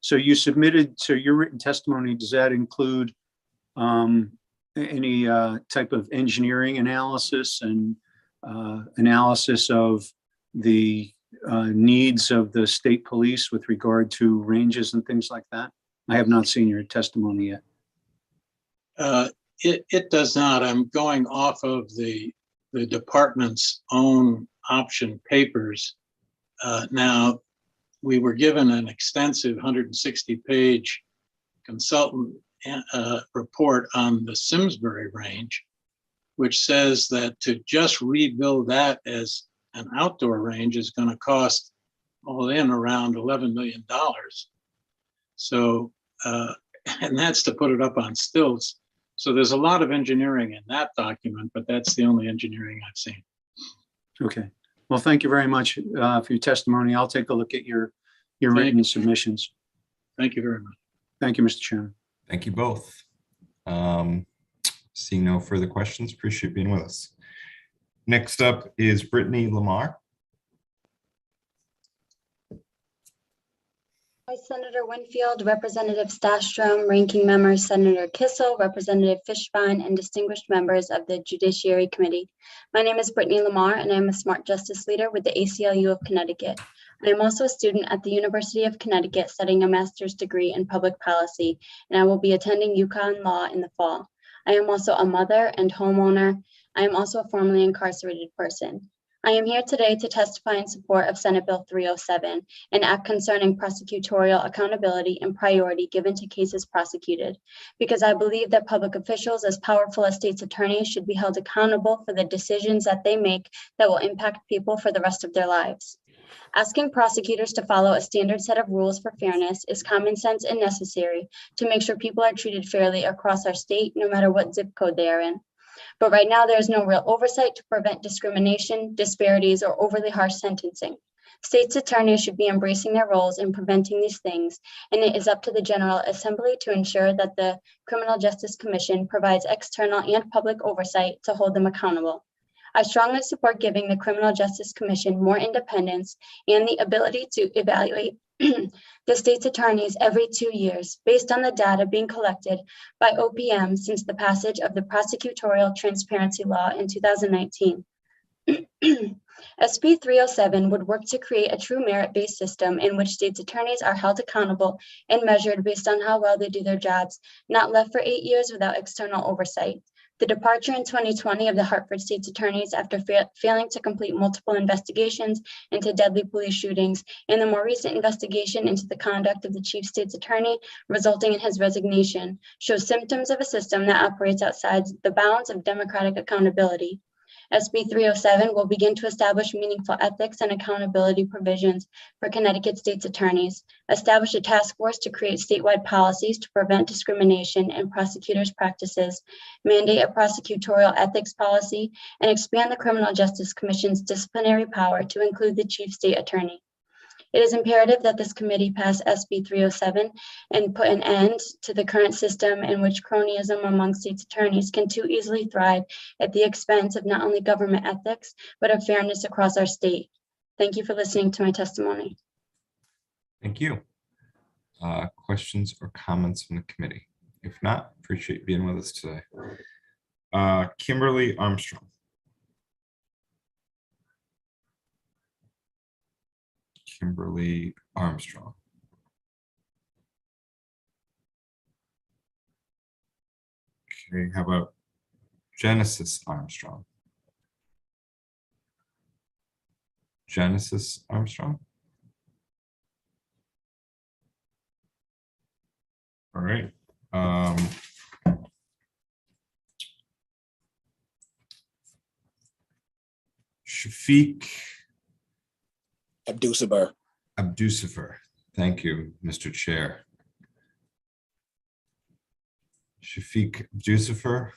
So you submitted, so your written testimony, does that include any type of engineering analysis and analysis of the needs of the state police with regard to ranges and things like that? I have not seen your testimony yet. It does not. I'm going off of the department's own option papers. Now, we were given an extensive 160-page consultant report on the Simsbury range, which says that to just rebuild that as an outdoor range is going to cost all in around $11 million. So, and that's to put it up on stilts. So there's a lot of engineering in that document, but that's the only engineering I've seen. Okay. Well, thank you very much for your testimony. I'll take a look at your written submissions. Thank you very much. Thank you, Mr. Chairman. Thank you both. Seeing no further questions, appreciate being with us. Next up is Brittany Lamar. Hi, Senator Winfield, Representative Stastrom, Ranking Member Senator Kissel, Representative Fishbein, and distinguished members of the Judiciary Committee. My name is Brittany Lamar, and I am a Smart Justice Leader with the ACLU of Connecticut. I am also a student at the University of Connecticut studying a master's degree in public policy, and I will be attending UConn Law in the fall. I am also a mother and homeowner. I am also a formerly incarcerated person. I am here today to testify in support of Senate Bill 307, an act concerning prosecutorial accountability and priority given to cases prosecuted, because I believe that public officials as powerful as state's attorneys should be held accountable for the decisions that they make that will impact people for the rest of their lives. Asking prosecutors to follow a standard set of rules for fairness is common sense and necessary to make sure people are treated fairly across our state, no matter what zip code they are in. But right now, there is no real oversight to prevent discrimination, disparities, or overly harsh sentencing. States' attorneys should be embracing their roles in preventing these things, and it is up to the General Assembly to ensure that the Criminal Justice Commission provides external and public oversight to hold them accountable. I strongly support giving the Criminal Justice Commission more independence and the ability to evaluate the state's attorneys every 2 years based on the data being collected by OPM since the passage of the Prosecutorial Transparency Law in 2019. SB 307 would work to create a true merit-based system in which state's attorneys are held accountable and measured based on how well they do their jobs, not left for 8 years without external oversight. The departure in 2020 of the Hartford State's attorneys after failing to complete multiple investigations into deadly police shootings, and the more recent investigation into the conduct of the chief state's attorney resulting in his resignation shows symptoms of a system that operates outside the bounds of democratic accountability. SB 307 will begin to establish meaningful ethics and accountability provisions for Connecticut state's attorneys, establish a task force to create statewide policies to prevent discrimination in prosecutors' practices, mandate a prosecutorial ethics policy, and expand the Criminal Justice Commission's disciplinary power to include the chief state attorney. It is imperative that this committee pass SB 307 and put an end to the current system in which cronyism among state's attorneys can too easily thrive at the expense of not only government ethics, but of fairness across our state. Thank you for listening to my testimony. Thank you. Questions or comments from the committee? If not, appreciate you being with us today. Kimberly Armstrong. Kimberly Armstrong. Okay, how about Genesis Armstrong? Genesis Armstrong. All right. Shafiq Abdusifer. Thank you, Mr. Chair. Shafiq Abdusifer.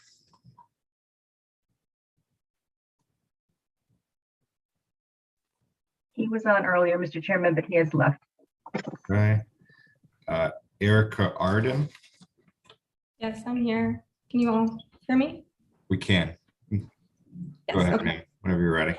He was on earlier, Mr. Chairman, but he has left. Okay. Erica Arden. Yes, I'm here. Can you all hear me? We can. Yes, Go ahead, okay. ma'am, whenever you're ready.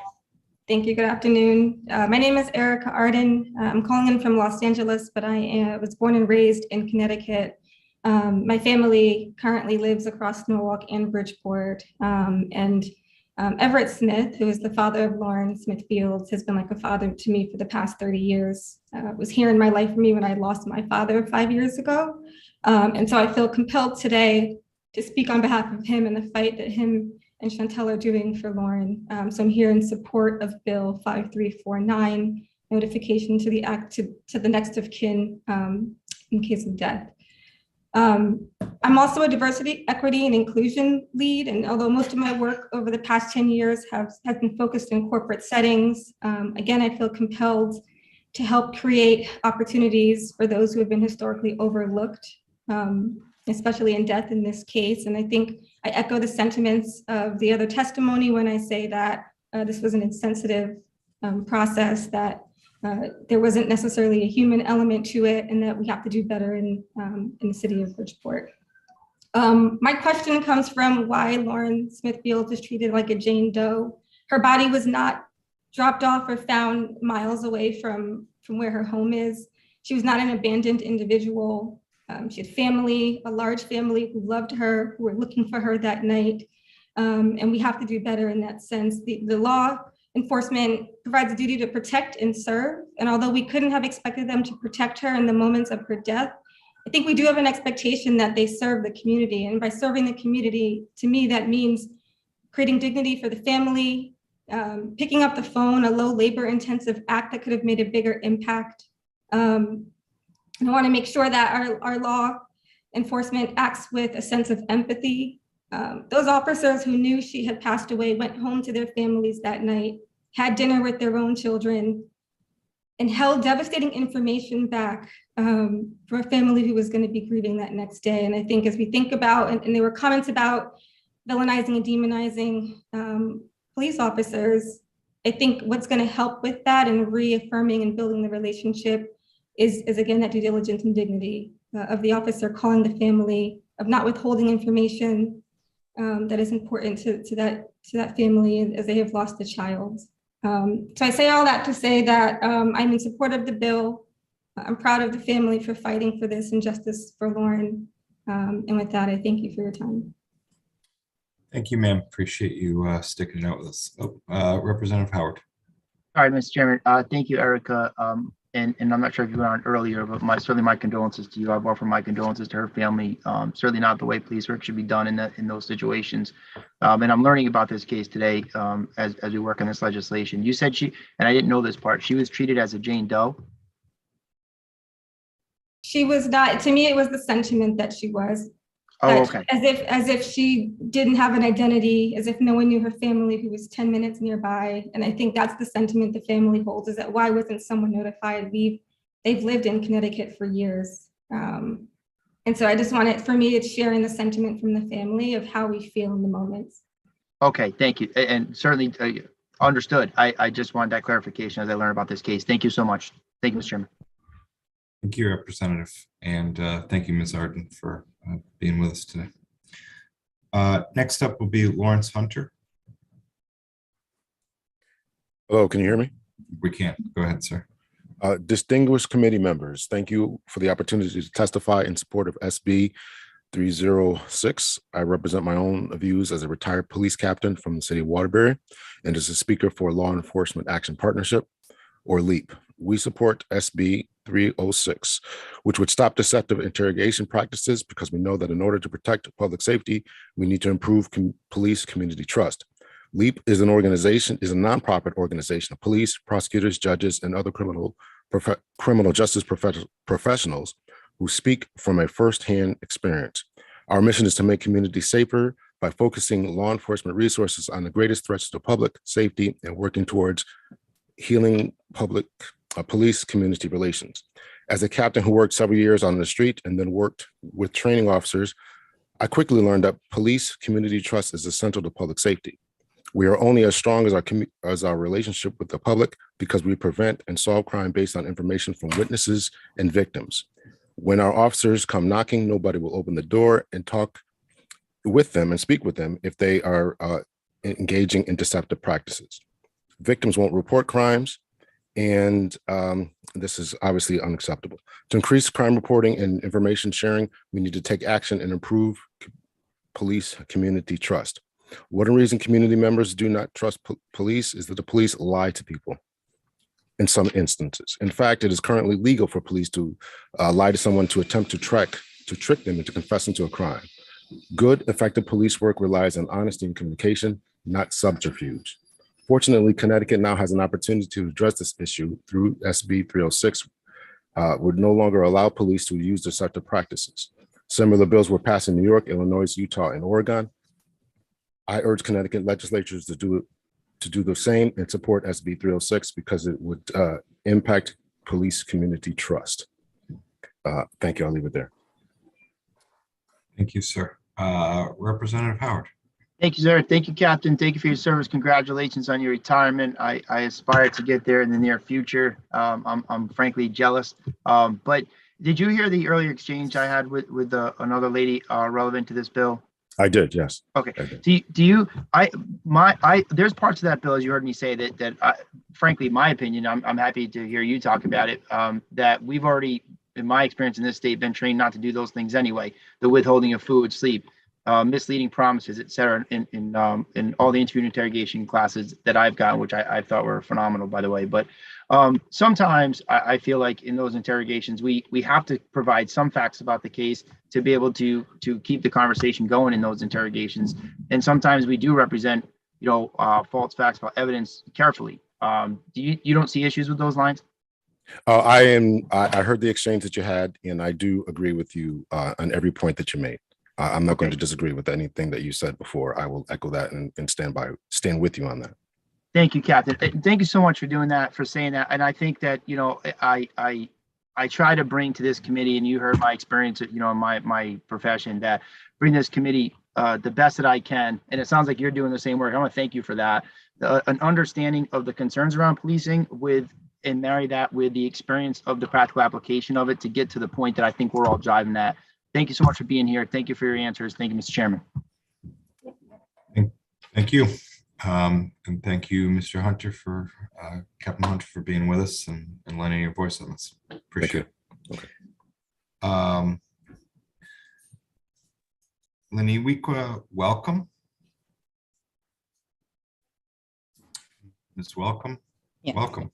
Thank you. Good afternoon. My name is Erica Arden. I'm calling in from Los Angeles, but I was born and raised in Connecticut. My family currently lives across Norwalk and Bridgeport. Everett Smith, who is the father of Lauren Smith Fields, has been like a father to me for the past 30 years. Was here in my life for me when I lost my father 5 years ago. And so I feel compelled today to speak on behalf of him and the fight that him and Chantel are doing for Lauren. So I'm here in support of Bill 5349, notification to the act to the next of kin in case of death. I'm also a diversity, equity, and inclusion lead, and although most of my work over the past 10 years has been focused in corporate settings, again, I feel compelled to help create opportunities for those who have been historically overlooked, especially in death in this case. And I think I echo the sentiments of the other testimony when I say that this was an insensitive process, that there wasn't necessarily a human element to it, and that we have to do better in the city of Bridgeport. My question comes from why Lauren Smith Fields is treated like a Jane Doe. Her body was not dropped off or found miles away from where her home is. She was not an abandoned individual. She had family, a large family who loved her, who were looking for her that night. And we have to do better in that sense. The law enforcement provides a duty to protect and serve. And although we couldn't have expected them to protect her in the moments of her death, I think we do have an expectation that they serve the community. And by serving the community, to me, that means creating dignity for the family, picking up the phone, a low labor intensive act that could have made a bigger impact. I want to make sure that our law enforcement acts with a sense of empathy. Those officers who knew she had passed away went home to their families that night, had dinner with their own children, and held devastating information back for a family who was going to be grieving that next day. And I think as we think about, and there were comments about villainizing and demonizing police officers, I think what's going to help with that and reaffirming and building the relationship is again, that due diligence and dignity of the officer calling the family, of not withholding information that is important to that family as they have lost a child. So I say all that to say that I'm in support of the bill. I'm proud of the family for fighting for this and justice for Lauren. And with that, I thank you for your time. Thank you, ma'am. Appreciate you sticking it out with us. Representative Howard. All right, Mr. Chairman. Thank you, Erica. And I'm not sure if you were on earlier, but certainly my condolences to you. I've offered my condolences to her family. Certainly not the way police work should be done in those situations. And I'm learning about this case today as we work on this legislation. You said and I didn't know this part, she was treated as a Jane Doe. She was not, to me, it was the sentiment that she was. Oh, okay. As if she didn't have an identity, as if no one knew her family who was 10 minutes nearby. And I think that's the sentiment the family holds, is that why wasn't someone notified? They've lived in Connecticut for years. And so I just wanted, for me, it's sharing the sentiment from the family of how we feel in the moments. Okay, thank you. And certainly understood. I just wanted that clarification as I learned about this case. Thank you so much. Thank you, Mr. Chairman. Thank you, Representative. And thank you, Ms. Arden, for being with us today. Next up will be Lawrence Hunter. Hello, can you hear me? We can. Go ahead, sir. Distinguished committee members, thank you for the opportunity to testify in support of SB 306. I represent my own views as a retired police captain from the city of Waterbury and as a speaker for Law Enforcement Action Partnership, or LEAP. We support SB 306, which would stop deceptive interrogation practices, because we know that in order to protect public safety, we need to improve police community trust. LEAP is a nonprofit organization of police, prosecutors, judges, and other criminal justice professionals who speak from a firsthand experience. Our mission is to make communities safer by focusing law enforcement resources on the greatest threats to public safety and working towards healing police community relations. As a captain who worked several years on the street and then worked with training officers, I quickly learned that police community trust is essential to public safety. We are only as strong as our relationship with the public, because we prevent and solve crime based on information from witnesses and victims. When our officers come knocking, nobody will open the door and talk with them and speak with them if they are engaging in deceptive practices. Victims won't report crimes, and this is obviously unacceptable. To increase crime reporting and information sharing, we need to take action and improve police community trust. One reason community members do not trust police is that the police lie to people in some instances. In fact, it is currently legal for police to lie to someone to attempt to trick them into confessing to a crime. Good, effective police work relies on honesty and communication, not subterfuge. Fortunately, Connecticut now has an opportunity to address this issue through SB 306, would no longer allow police to use deceptive practices. Similar bills were passed in New York, Illinois, Utah, and Oregon. I urge Connecticut legislatures to do the same and support SB 306, because it would impact police community trust. Thank you. I'll leave it there. Thank you, sir. Representative Howard. Thank you, sir. Thank you, Captain. Thank you for your service. Congratulations on your retirement. I aspire to get there in the near future. I'm frankly jealous. But did you hear the earlier exchange I had with another lady relevant to this bill? I did, yes. Okay. There's parts of that bill, as you heard me say, that frankly, my opinion, I'm happy to hear you talk about it, that we've already, in my experience in this state, been trained not to do those things anyway. The withholding of food, sleep, misleading promises, et cetera, in all the interview and interrogation classes that I've gotten, which I thought were phenomenal, by the way. But sometimes I feel like in those interrogations, we have to provide some facts about the case to be able to keep the conversation going in those interrogations. And sometimes we do represent false facts about evidence carefully. You don't see issues with those lines? I heard the exchange that you had, and I do agree with you on every point that you made. I'm not going to disagree with anything that you said before. I will echo that and stand with you on that. Thank you, Captain. Thank you so much for doing that, for saying that. And I think that, I try to bring to this committee, and you heard my experience, in my profession, that bring this committee the best that I can. And it sounds like you're doing the same work. I want to thank you for that. An understanding of the concerns around policing and marry that with the experience of the practical application of it to get to the point that I think we're all driving at. Thank you so much for being here. Thank you for your answers. Thank you, Mr. Chairman. Thank you. And thank you, Mr. Hunter, Captain Hunter, for being with us and lending your voice on this. Appreciate it. Okay. Laniwiqua, welcome. Ms. Welcome. Yeah. Welcome.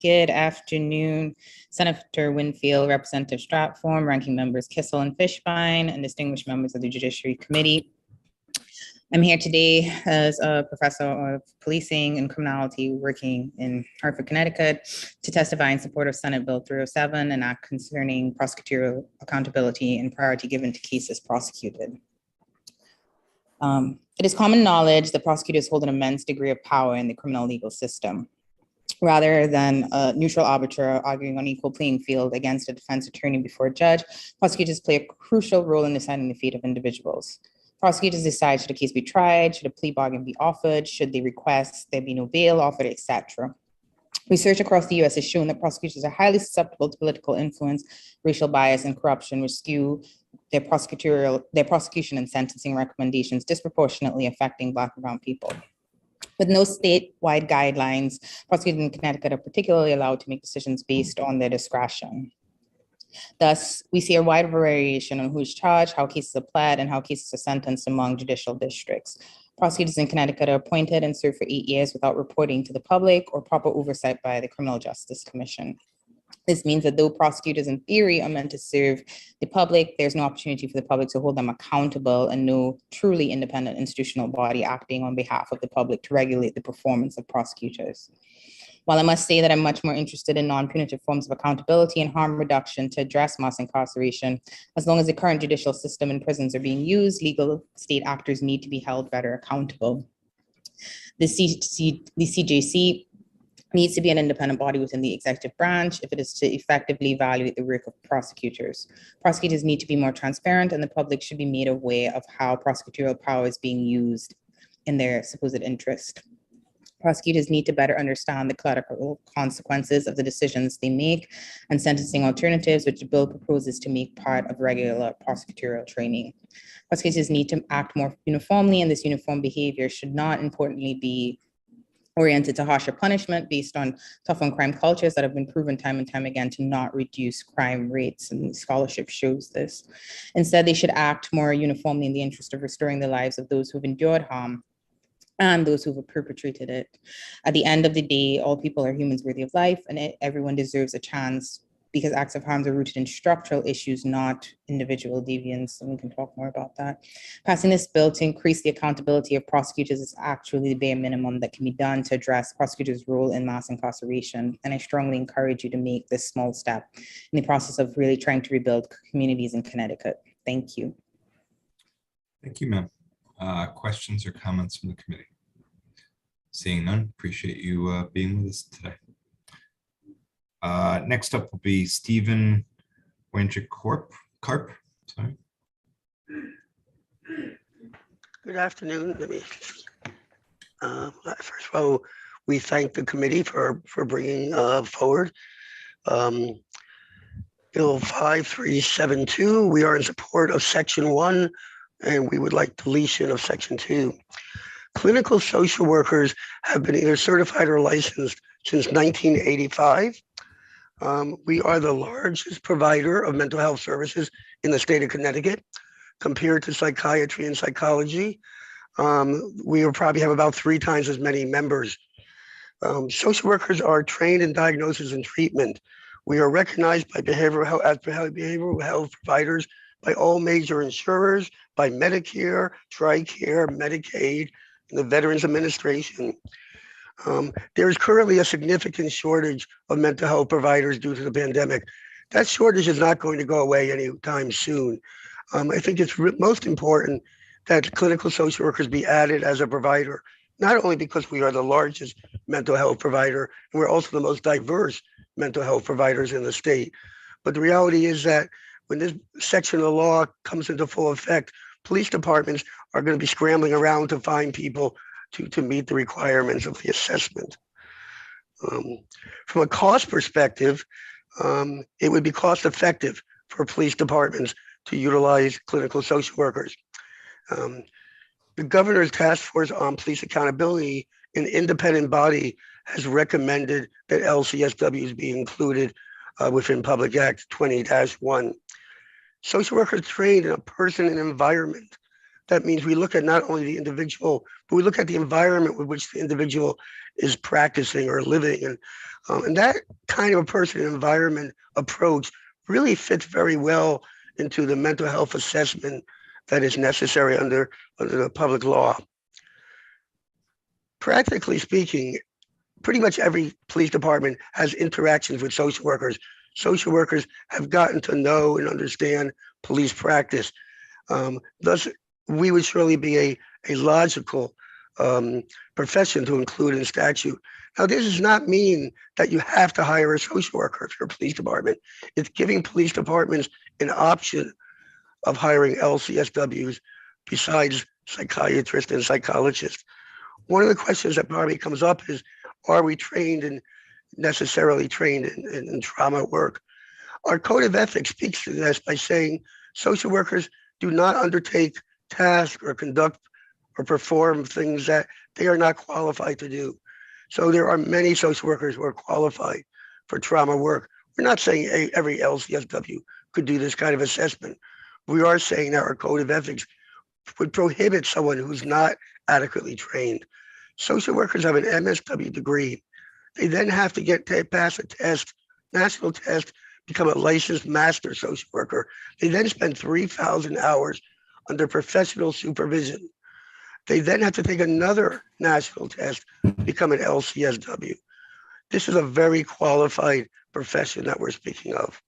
Good afternoon, Senator Winfield, Representative Stratform, Ranking Members Kissel and Fishbein, and distinguished members of the Judiciary Committee. I'm here today as a professor of policing and criminality working in Hartford, Connecticut, to testify in support of Senate Bill 307, an act concerning prosecutorial accountability and priority given to cases prosecuted. It is common knowledge that prosecutors hold an immense degree of power in the criminal legal system. Rather than a neutral arbiter arguing on equal playing field against a defense attorney before a judge, prosecutors play a crucial role in deciding the fate of individuals. Prosecutors decide should a case be tried, should a plea bargain be offered, should they request there be no bail offered, etc. Research across the US has shown that prosecutors are highly susceptible to political influence, racial bias, and corruption, which skew their prosecution and sentencing recommendations, disproportionately affecting Black and Brown people. With no statewide guidelines, prosecutors in Connecticut are particularly allowed to make decisions based on their discretion. Thus, we see a wide variation on who is charged, how cases are pled, and how cases are sentenced among judicial districts. Prosecutors in Connecticut are appointed and serve for 8 years without reporting to the public or proper oversight by the Criminal Justice Commission. This means that though prosecutors in theory are meant to serve the public, there's no opportunity for the public to hold them accountable and no truly independent institutional body acting on behalf of the public to regulate the performance of prosecutors. While I must say that I'm much more interested in non-punitive forms of accountability and harm reduction to address mass incarceration, as long as the current judicial system and prisons are being used, legal state actors need to be held better accountable. The CJC needs to be an independent body within the executive branch if it is to effectively evaluate the work of prosecutors. Prosecutors need to be more transparent, and the public should be made aware of how prosecutorial power is being used in their supposed interest. Prosecutors need to better understand the collateral consequences of the decisions they make and sentencing alternatives, which the bill proposes to make part of regular prosecutorial training. Prosecutors need to act more uniformly, and this uniform behavior should not importantly be oriented to harsher punishment based on tough on crime cultures that have been proven time and time again to not reduce crime rates, and scholarship shows this. Instead, they should act more uniformly in the interest of restoring the lives of those who've endured harm and those who have perpetrated it. At the end of the day, all people are humans worthy of life, and everyone deserves a chance because acts of harm are rooted in structural issues, not individual deviance, and we can talk more about that. Passing this bill to increase the accountability of prosecutors is actually the bare minimum that can be done to address prosecutors' role in mass incarceration, and I strongly encourage you to make this small step in the process of really trying to rebuild communities in Connecticut. Thank you. Thank you, ma'am. Questions or comments from the committee? Seeing none, appreciate you being with us today. Next up will be Stephen Wenjic-Karp. Sorry. Good afternoon. First of all, we thank the committee for bringing forward Bill 5372. We are in support of Section 1, and we would like deletion of Section 2. Clinical social workers have been either certified or licensed since 1985. We are the largest provider of mental health services in the state of Connecticut. Compared to psychiatry and psychology, we will probably have about 3 times as many members. Social workers are trained in diagnosis and treatment. We are recognized by behavioral health providers by all major insurers, by Medicare, TRICARE, Medicaid, and the Veterans Administration. There is currently a significant shortage of mental health providers due to the pandemic. That shortage is not going to go away anytime soon. I think it's most important that clinical social workers be added as a provider, not only because we are the largest mental health provider, and we're also the most diverse mental health providers in the state. But the reality is that when this section of the law comes into full effect, police departments are going to be scrambling around to find people to meet the requirements of the assessment. From a cost perspective, it would be cost effective for police departments to utilize clinical social workers. The governor's task force on police accountability, an independent body, has recommended that LCSWs be included within Public Act 20-1. Social workers trained in a person and environment. That means we look at not only the individual, but we look at the environment with which the individual is practicing or living. And that kind of a person and environment approach really fits very well into the mental health assessment that is necessary under the public law. Practically speaking, pretty much every police department has interactions with social workers. Social workers have gotten to know and understand police practice. Thus, we would surely be a logical profession to include in statute. Now, this does not mean that you have to hire a social worker for your police department. It's giving police departments an option of hiring LCSWs besides psychiatrists and psychologists. One of the questions that probably comes up is, are we necessarily trained in trauma work? Our code of ethics speaks to this by saying social workers do not undertake tasks or conduct or perform things that they are not qualified to do. So there are many social workers who are qualified for trauma work. We're not saying every LCSW could do this kind of assessment. We are saying that our code of ethics would prohibit someone who's not adequately trained. Social workers have an MSW degree. They then have to pass a test, national test, become a licensed master social worker. They then spend 3,000 hours under professional supervision. They then have to take another national test, become an LCSW. This is a very qualified profession that we're speaking of.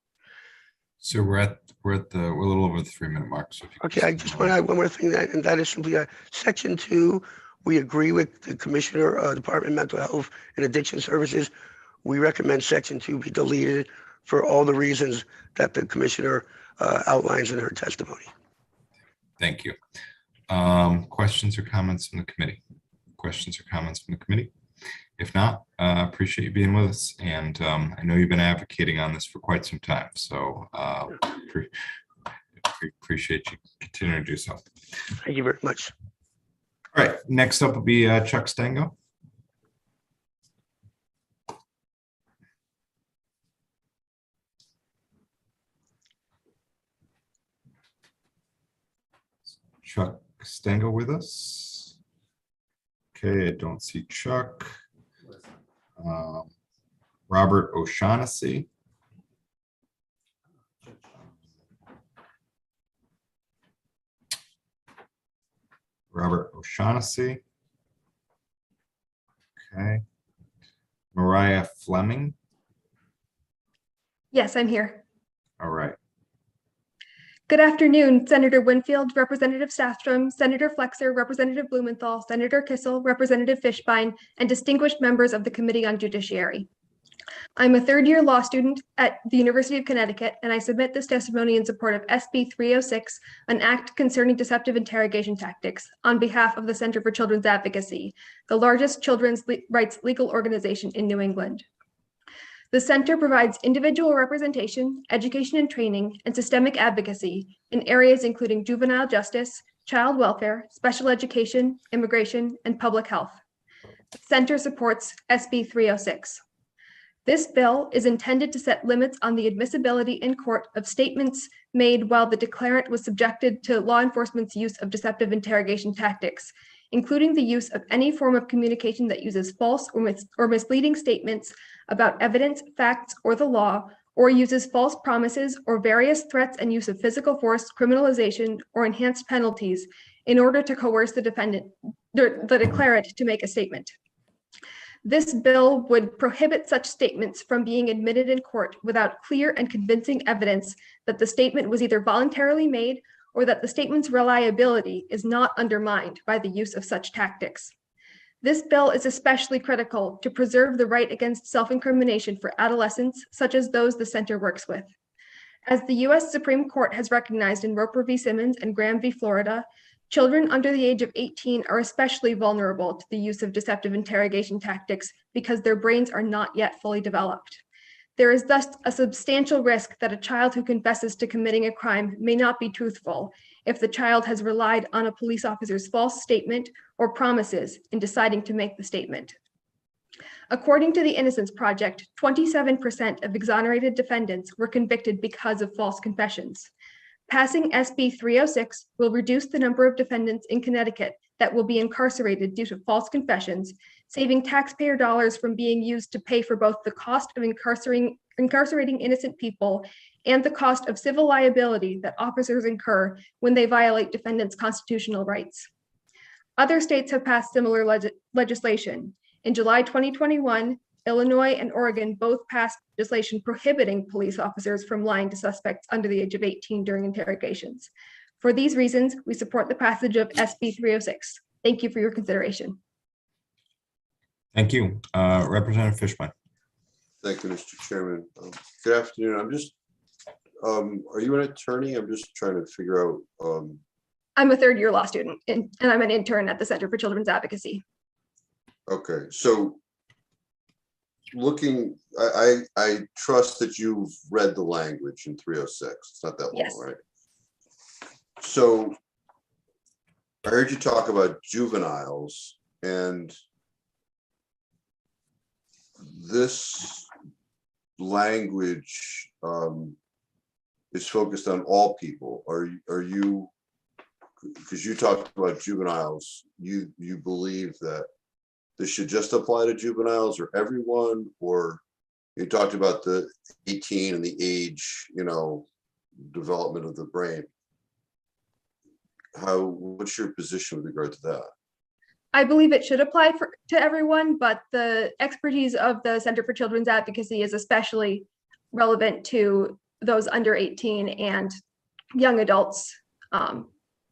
So we're a little over the 3-minute mark. So Okay, I just want to add one more thing, and that is simply Section 2. We agree with the Commissioner, Department of Mental Health and Addiction Services. We recommend Section 2 be deleted for all the reasons that the Commissioner outlines in her testimony. Thank you. Questions or comments from the committee? Questions or comments from the committee? If not, appreciate you being with us. And I know you've been advocating on this for quite some time. So appreciate you continuing to do so. Thank you very much. All right, next up will be Chuck Stango. Chuck Stango with us? Okay, I don't see Chuck. Robert O'Shaughnessy. Robert O'Shaughnessy. Okay. Mariah Fleming. Yes, I'm here. All right. Good afternoon, Senator Winfield, Representative Staffstrom, Senator Flexer, Representative Blumenthal, Senator Kissel, Representative Fishbein, and distinguished members of the Committee on Judiciary. I'm a third-year law student at the University of Connecticut, and I submit this testimony in support of SB 306, an act concerning deceptive interrogation tactics, on behalf of the Center for Children's Advocacy, the largest children's rights legal organization in New England. The center provides individual representation, education and training, and systemic advocacy in areas including juvenile justice, child welfare, special education, immigration, and public health. The center supports SB 306. This bill is intended to set limits on the admissibility in court of statements made while the declarant was subjected to law enforcement's use of deceptive interrogation tactics, including the use of any form of communication that uses false or misleading statements about evidence, facts, or the law, or uses false promises or various threats and use of physical force, criminalization, or enhanced penalties in order to coerce the declarant to make a statement. This bill would prohibit such statements from being admitted in court without clear and convincing evidence that the statement was either voluntarily made or that the statement's reliability is not undermined by the use of such tactics. This bill is especially critical to preserve the right against self-incrimination for adolescents, such as those the center works with. As the U.S. Supreme Court has recognized in Roper v. Simmons and Graham v. Florida, children under the age of 18 are especially vulnerable to the use of deceptive interrogation tactics because their brains are not yet fully developed. There is thus a substantial risk that a child who confesses to committing a crime may not be truthful if the child has relied on a police officer's false statement or promises in deciding to make the statement. According to the Innocence Project, 27% of exonerated defendants were convicted because of false confessions. Passing SB 306 will reduce the number of defendants in Connecticut that will be incarcerated due to false confessions, saving taxpayer dollars from being used to pay for both the cost of incarcerating innocent people and the cost of civil liability that officers incur when they violate defendants' constitutional rights. Other states have passed similar legislation. In July 2021, Illinois and Oregon both passed legislation prohibiting police officers from lying to suspects under the age of 18 during interrogations. For these reasons, we support the passage of SB 306. Thank you for your consideration. Thank you. Representative Fishbein. Thank you, Mr. Chairman. Good afternoon. I'm just, are you an attorney? I'm just trying to figure out. I'm a third-year law student, and I'm an intern at the Center for Children's Advocacy. Okay, so looking, I trust that you've read the language in 306. It's not that long, Yes. right? So I heard you talk about juveniles, and this language is focused on all people. Are you, because you talked about juveniles, you believe that this should just apply to juveniles or everyone, or you talked about the 18 and the age, development of the brain. What's your position with regard to that? I believe it should apply to everyone, but the expertise of the Center for Children's Advocacy is especially relevant to those under 18 and young adults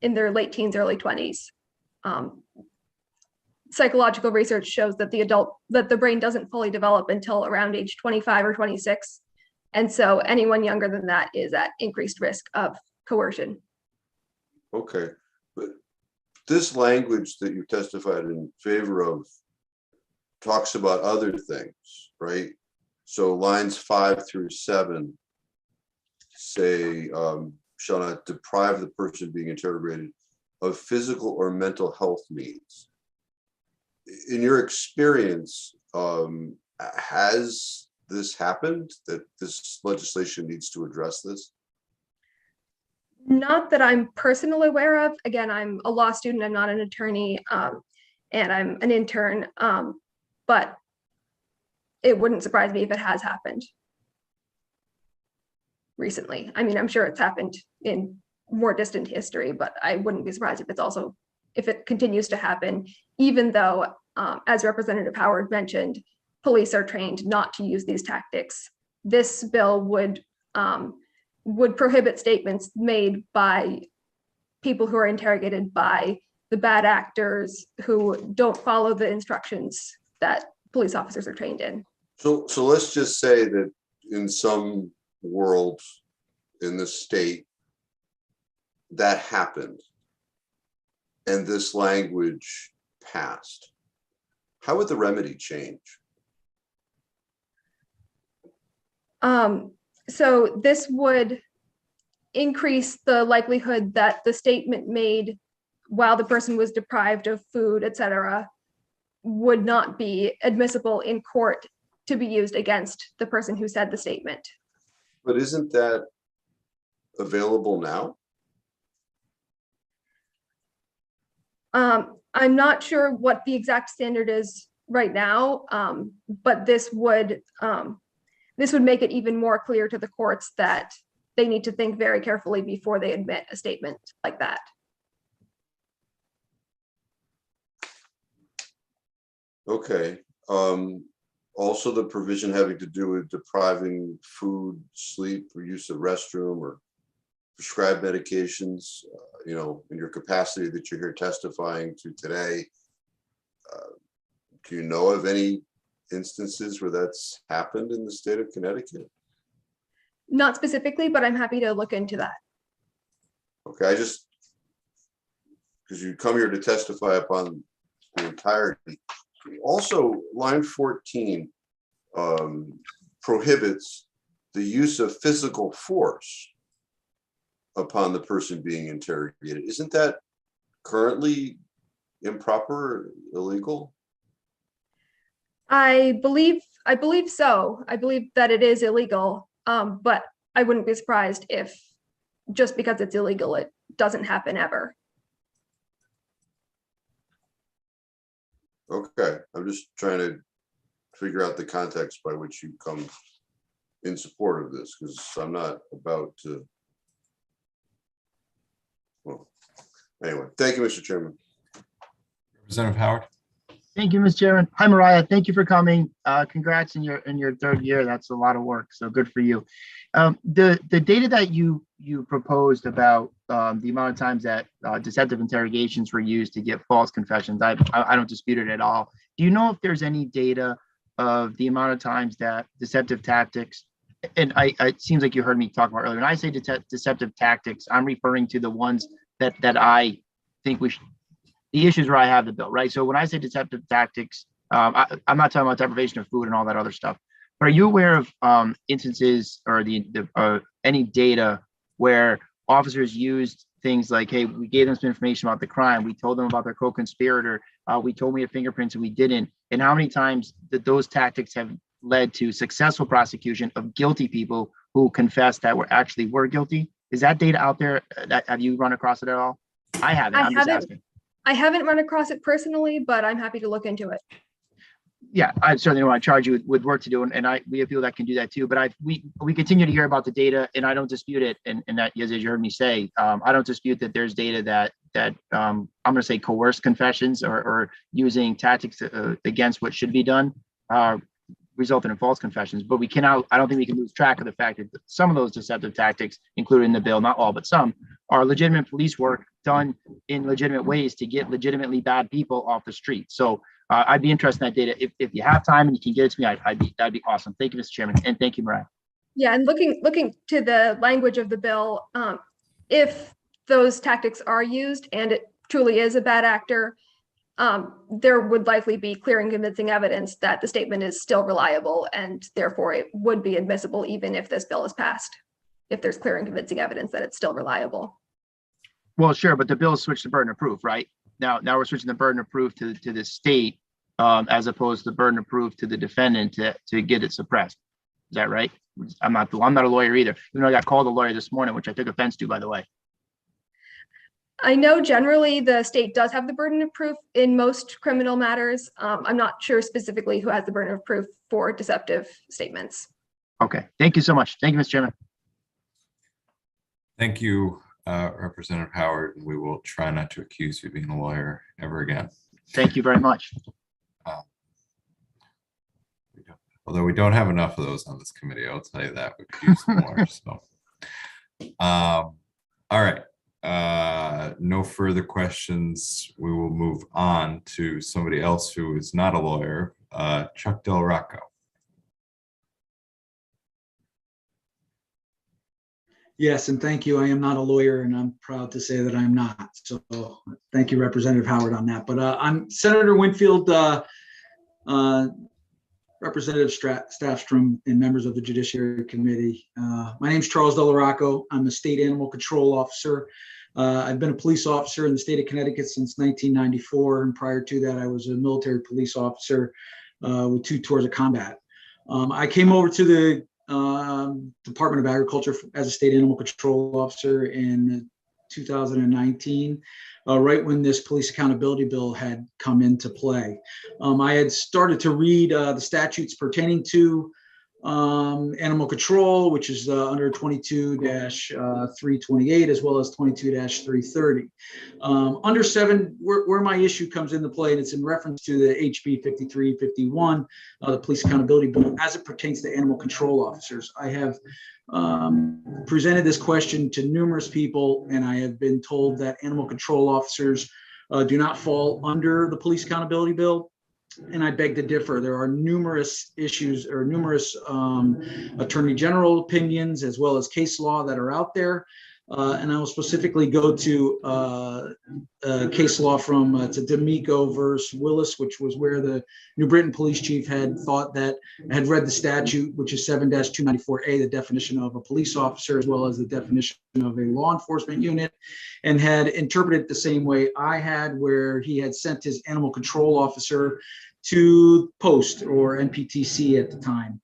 in their late teens, early 20s. Psychological research shows that the brain doesn't fully develop until around age 25 or 26. And so anyone younger than that is at increased risk of coercion. Okay, but this language that you testified in favor of talks about other things, right? So lines 5 through 7 say, shall not deprive the person being interrogated of physical or mental health needs. In your experience, has this happened, that this legislation needs to address this? Not that I'm personally aware of. Again, I'm a law student, I'm not an attorney, and I'm an intern, but it wouldn't surprise me if it has happened recently. I mean, I'm sure it's happened in more distant history, but I wouldn't be surprised if it continues to happen, even though, as Representative Howard mentioned, police are trained not to use these tactics. This bill would prohibit statements made by people who are interrogated by the bad actors who don't follow the instructions that police officers are trained in. So let's just say that in some world in this state that happened and this language passed. How would the remedy change? So this would increase the likelihood that the statement made while the person was deprived of food, etc., would not be admissible in court to be used against the person who said the statement. But isn't that available now? I'm not sure what the exact standard is right now, but this would, this would make it even more clear to the courts that they need to think very carefully before they admit a statement like that. Okay. Also the provision having to do with depriving food, sleep, or use of restroom or prescribed medications, you know, in your capacity that you're here testifying to today. Do you know of any instances where that's happened in the state of Connecticut? Not specifically, but I'm happy to look into that. Okay, because you come here to testify upon the entirety. Also, line 14 prohibits the use of physical force upon the person being interrogated. Isn't that currently improper, illegal? I believe so. I believe that it is illegal, but I wouldn't be surprised if just because it's illegal, it doesn't happen ever. Okay, I'm just trying to figure out the context by which you come in support of this, because I'm not about to. Well, anyway, thank you, Mr. Chairman. Representative Howard. Thank you, Mr. Chairman. Hi, Mariah. Thank you for coming. Congrats in your third year. That's a lot of work. So good for you. The data that you proposed about the amount of times that deceptive interrogations were used to get false confessions, I don't dispute it at all. Do you know if there's any data of the amount of times that deceptive tactics, and it seems like you heard me talk about earlier, when I say deceptive tactics, I'm referring to the ones that I think we should, the issues where I have the bill, right? So when I say deceptive tactics, I'm not talking about deprivation of food and all that other stuff. But are you aware of instances or any data where officers used things like, hey, we gave them some information about the crime, we told them about their co-conspirator, we told me the fingerprints and we didn't, and how many times that those tactics have led to successful prosecution of guilty people who confessed that were guilty? Is that data out there? Have you run across it at all? I haven't. I'm just asking. I haven't run across it personally, but I'm happy to look into it. Yeah, I certainly don't want to charge you with work to do, and we have people that can do that too. But we continue to hear about the data, and I don't dispute it. And that, as you heard me say, I don't dispute that there's data that I'm going to say coerced confessions or using tactics against what should be done resulted in false confessions. But I don't think we can lose track of the fact that some of those deceptive tactics, included in the bill, not all, but some, are legitimate police work done in legitimate ways to get legitimately bad people off the street. So I'd be interested in that data. If you have time and you can get it to me, that'd be awesome. Thank you, Mr. Chairman, and thank you, Mariah. Yeah, and looking to the language of the bill, if those tactics are used and it truly is a bad actor, there would likely be clear and convincing evidence that the statement is still reliable, and therefore it would be admissible even if this bill is passed, if there's clear and convincing evidence that it's still reliable. Well, sure, but the bill switched the burden of proof, right? Now we're switching the burden of proof to the state as opposed to the burden of proof to the defendant to get it suppressed. Is that right? I'm not a lawyer either, even though I got called a lawyer this morning, which I took offense to, by the way. I know generally the state does have the burden of proof in most criminal matters. I'm not sure specifically who has the burden of proof for deceptive statements. Okay, thank you so much. Thank you, Mr. Chairman. Thank you, Representative Howard. We will try not to accuse you of being a lawyer ever again. Thank you very much. Although we don't have enough of those on this committee, I'll tell you that. We could use some more. So, all right. No further questions. We will move on to somebody else who is not a lawyer, Chuck Del Rocco. Yes, and thank you. I am not a lawyer, and I'm proud to say that I'm not. So thank you, Representative Howard, on that. But I'm Senator Winfield, Representative Staffstrom, and members of the Judiciary Committee. My name is Charles Del Rocco. I'm a state animal control officer. I've been a police officer in the state of Connecticut since 1994, and prior to that, I was a military police officer with 2 tours of combat. I came over to the Department of Agriculture as a state animal control officer in 2019, right when this police accountability bill had come into play. I had started to read the statutes pertaining to Animal control, which is under 22-328, as well as 22-330. Under 7, where my issue comes into play, and it's in reference to the HB 5351, the Police Accountability Bill, as it pertains to animal control officers. I have presented this question to numerous people, and I have been told that animal control officers do not fall under the Police Accountability Bill. And I beg to differ. There are numerous issues or numerous attorney general opinions, as well as case law that are out there. And I will specifically go to case law from to D'Amico versus Willis, which was where the New Britain police chief had thought that had read the statute, which is 7-294A, the definition of a police officer, as well as the definition of a law enforcement unit, and had interpreted it the same way I had, where he had sent his animal control officer to post, or NPTC at the time.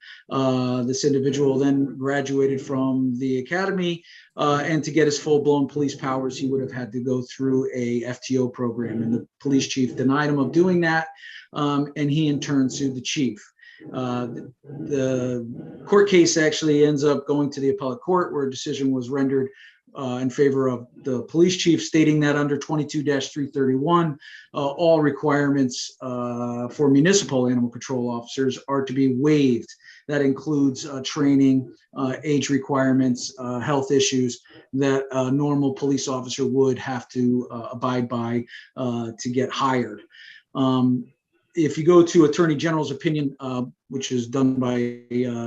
This individual then graduated from the academy, and to get his full-blown police powers, he would have had to go through a FTO program, and the police chief denied him of doing that, and he in turn sued the chief. The court case actually ends up going to the appellate court, where a decision was rendered in favor of the police chief, stating that under 22-331, all requirements for municipal animal control officers are to be waived. That includes training, age requirements, health issues that a normal police officer would have to abide by to get hired. If you go to Attorney General's opinion, which is done by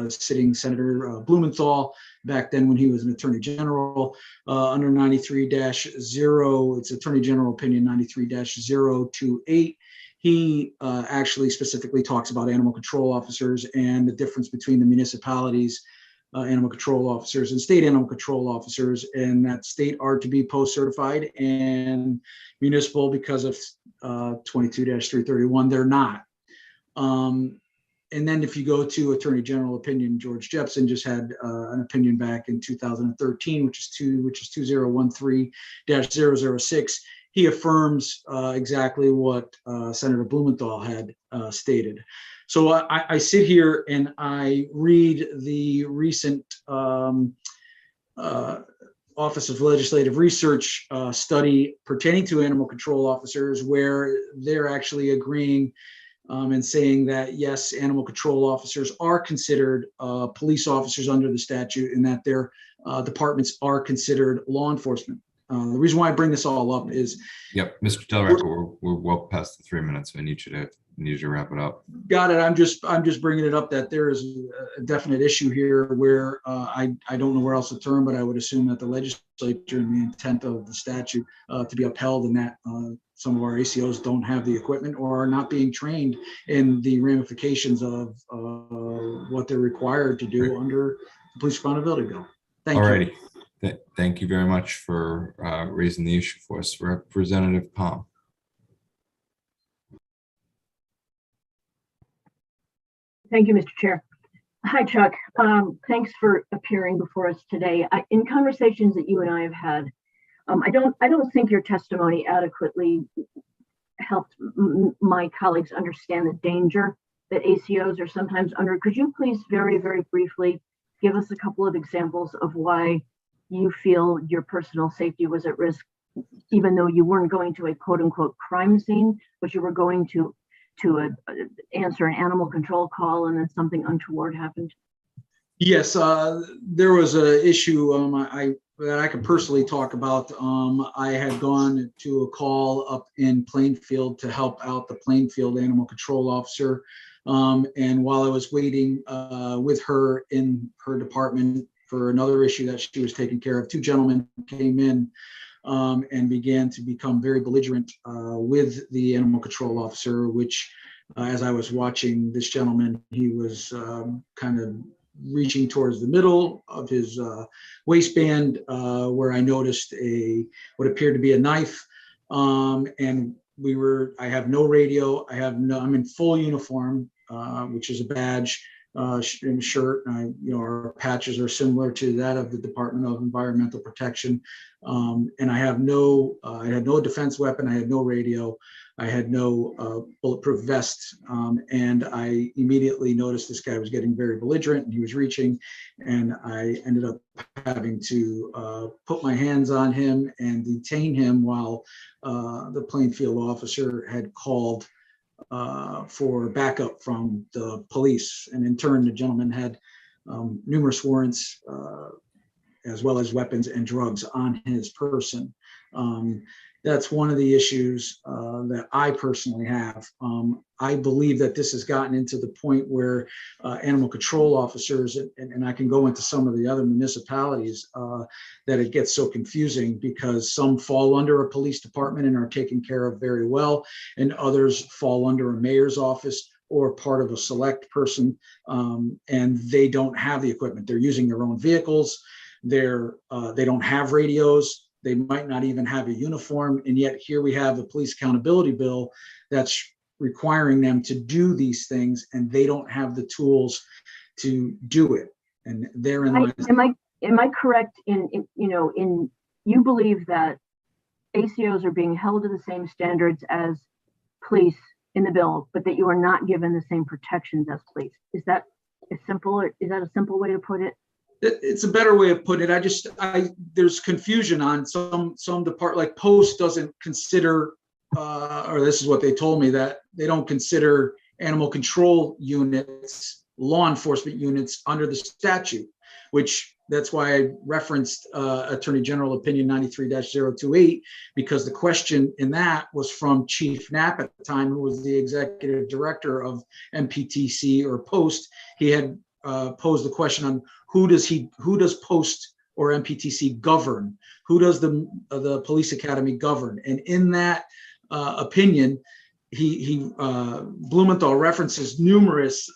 sitting Senator Blumenthal, back then when he was an Attorney General, under 93-0, it's Attorney General opinion 93-028. He actually specifically talks about animal control officers and the difference between the municipalities, animal control officers, and state animal control officers, and that state are to be post-certified, and municipal, because of 22-331, they're not. And then if you go to Attorney General opinion, George Jepson just had an opinion back in 2013, which is 2013-006. He affirms exactly what Senator Blumenthal had stated. So I sit here and I read the recent Office of Legislative Research study pertaining to animal control officers, where they're actually agreeing and saying that, yes, animal control officers are considered police officers under the statute, and that their departments are considered law enforcement. The reason why I bring this all up is— Yep, Mr. Delarico, we're well past the 3 minutes. So I need you to wrap it up. Got it. I'm just bringing it up that there is a definite issue here where I don't know where else to turn, but I would assume that the legislature and the intent of the statute to be upheld, and that some of our ACOs don't have the equipment or are not being trained in the ramifications of what they're required to do under the Police Accountability Bill. Thank you. All righty. Thank you very much for raising the issue for us, Representative Palm. Thank you, Mr. Chair. Hi, Chuck. Thanks for appearing before us today. In conversations that you and I have had, I don't think your testimony adequately helped my colleagues understand the danger that ACOs are sometimes under. Could you please very, very briefly give us a couple of examples of why you feel your personal safety was at risk, even though you weren't going to a quote unquote crime scene, but you were going to answer an animal control call and then something untoward happened? Yes, there was an issue that I could personally talk about. I had gone to a call up in Plainfield to help out the Plainfield animal control officer. And while I was waiting with her in her department for another issue that she was taking care of, two gentlemen came in and began to become very belligerent with the animal control officer, which as I was watching this gentleman, he was kind of reaching towards the middle of his waistband, where I noticed what appeared to be a knife. And I have no radio. I'm in full uniform, which is a badge. shirt. Our patches are similar to that of the Department of Environmental Protection. And I had no defense weapon. I had no radio. I had no bulletproof vest. And I immediately noticed this guy was getting very belligerent and he was reaching. And I ended up having to put my hands on him and detain him while the Plainfield officer had called for backup from the police. And in turn, the gentleman had numerous warrants as well as weapons and drugs on his person. That's one of the issues that I personally have. I believe that this has gotten into the point where animal control officers, and I can go into some of the other municipalities, that it gets so confusing because some fall under a police department and are taken care of very well, and others fall under a mayor's office or part of a select person, and they don't have the equipment. They're using their own vehicles. They don't have radios. They might not even have a uniform. And yet here we have the police accountability bill that's requiring them to do these things, and they don't have the tools to do it. And therein lies. Am I correct in you believe that ACOs are being held to the same standards as police in the bill, but that you are not given the same protections as police? Is that a simple way to put it? It's a better way of putting it. There's confusion on some depart, like Post doesn't consider, or this is what they told me, that they don't consider animal control units, law enforcement units under the statute, which that's why I referenced Attorney General Opinion 93-028, because the question in that was from Chief Knapp at the time, who was the executive director of MPTC or Post. He had posed the question on who does Post or MPTC govern? Who does the police academy govern? And in that opinion, Blumenthal references numerous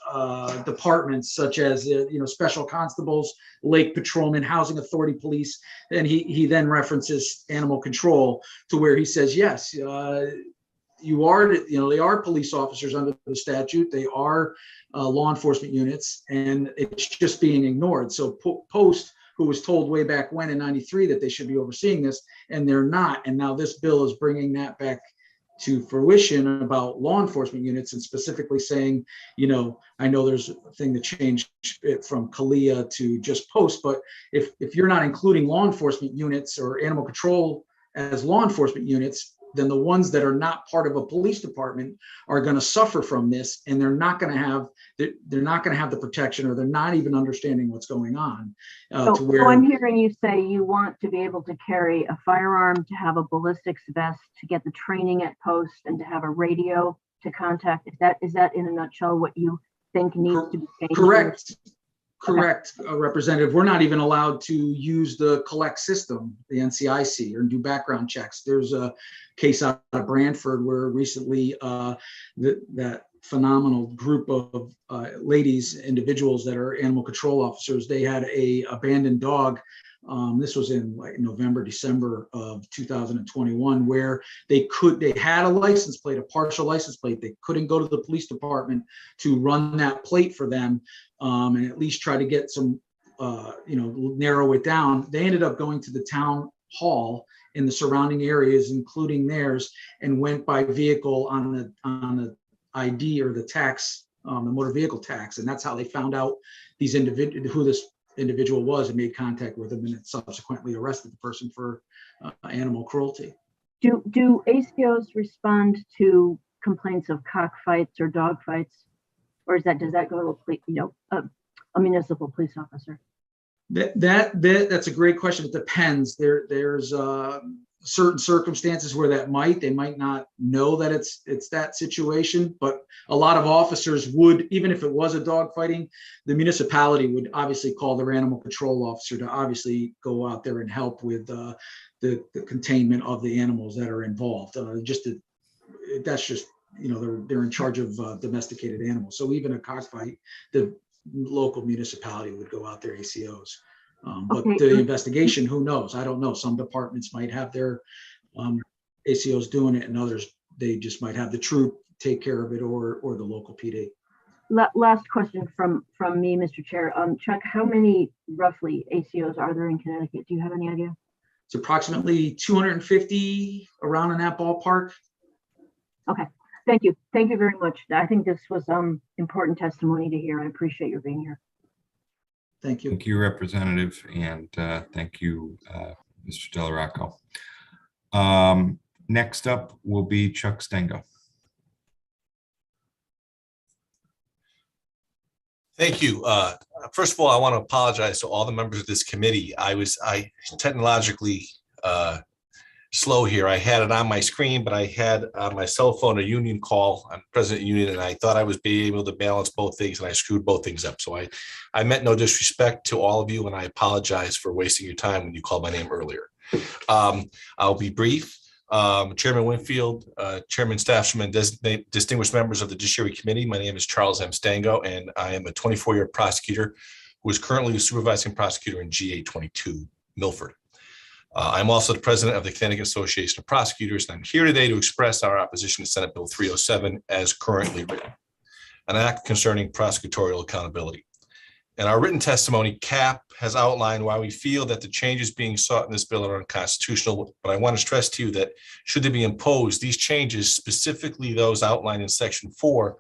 departments such as special constables, lake patrolmen, housing authority police, and he then references animal control to where he says yes, you are they are police officers under the statute. They are law enforcement units, and it's just being ignored. So Post, who was told way back when in '93 that they should be overseeing this, and they're not. And now this bill is bringing that back to fruition about law enforcement units, and specifically saying, I know there's a thing to change it from CALEA to just Post, but if you're not including law enforcement units or animal control as law enforcement units, then the ones that are not part of a police department are going to suffer from this, and they're not going to have the protection, or they're not even understanding what's going on. So I'm hearing you say you want to be able to carry a firearm, to have a ballistics vest, to get the training at Post, and to have a radio to contact. Is that in a nutshell what you think needs to be changed? Correct, Representative. We're not even allowed to use the collect system, the NCIC, or do background checks. There's a case out of Brantford where recently that phenomenal group of individuals that are animal control officers, they had a abandoned dog. This was in November, December of 2021, where they had a license plate, a partial license plate. They couldn't go to the police department to run that plate for them, and at least try to get some, narrow it down. They ended up going to the town hall in the surrounding areas, including theirs, and went by vehicle on the ID or the tax, the motor vehicle tax, and that's how they found out who this individual was, and made contact with him, and subsequently arrested the person for animal cruelty. Do ACOs respond to complaints of cockfights or dog fights, or does that go to a municipal police officer? That's a great question. It depends. There's certain circumstances where they might not know that it's that situation, but a lot of officers would, even if it was a dog fighting, the municipality would obviously call their animal control officer to obviously go out there and help with the containment of the animals that are involved. That's just they're in charge of domesticated animals. So even a cockfight, the local municipality would go out there, ACOs. But the investigation, who knows? I don't know. Some departments might have their ACOs doing it, and others, they just might have the troop take care of it, or the local PD. Last question from me, Mr. Chair. Chuck, how many roughly ACOs are there in Connecticut? Do you have any idea? It's approximately 250, around in that ballpark. Okay, thank you. Thank you very much. I think this was important testimony to hear. I appreciate your being here. Thank you. Thank you, Representative, and thank you, Mr. Delaraco. Next up will be Chuck Stengo. Thank you. First of all, I want to apologize to all the members of this committee. I technologically slow here. I had it on my screen, but I had on my cell phone a union call. I'm president of the union, and I thought I was being able to balance both things, and I screwed both things up. So I meant no disrespect to all of you, and I apologize for wasting your time when you called my name earlier. I'll be brief. Chairman Winfield, Chairman Staffstrom, and distinguished members of the Judiciary Committee. My name is Charles M. Stengo, and I am a 24-year prosecutor who is currently a supervising prosecutor in GA 22, Milford. I'm also the president of the Connecticut Association of Prosecutors, and I'm here today to express our opposition to Senate Bill 307 as currently written, an act concerning prosecutorial accountability. In our written testimony, CAP has outlined why we feel that the changes being sought in this bill are unconstitutional, but I want to stress to you that should they be imposed, these changes, specifically those outlined in Section 4,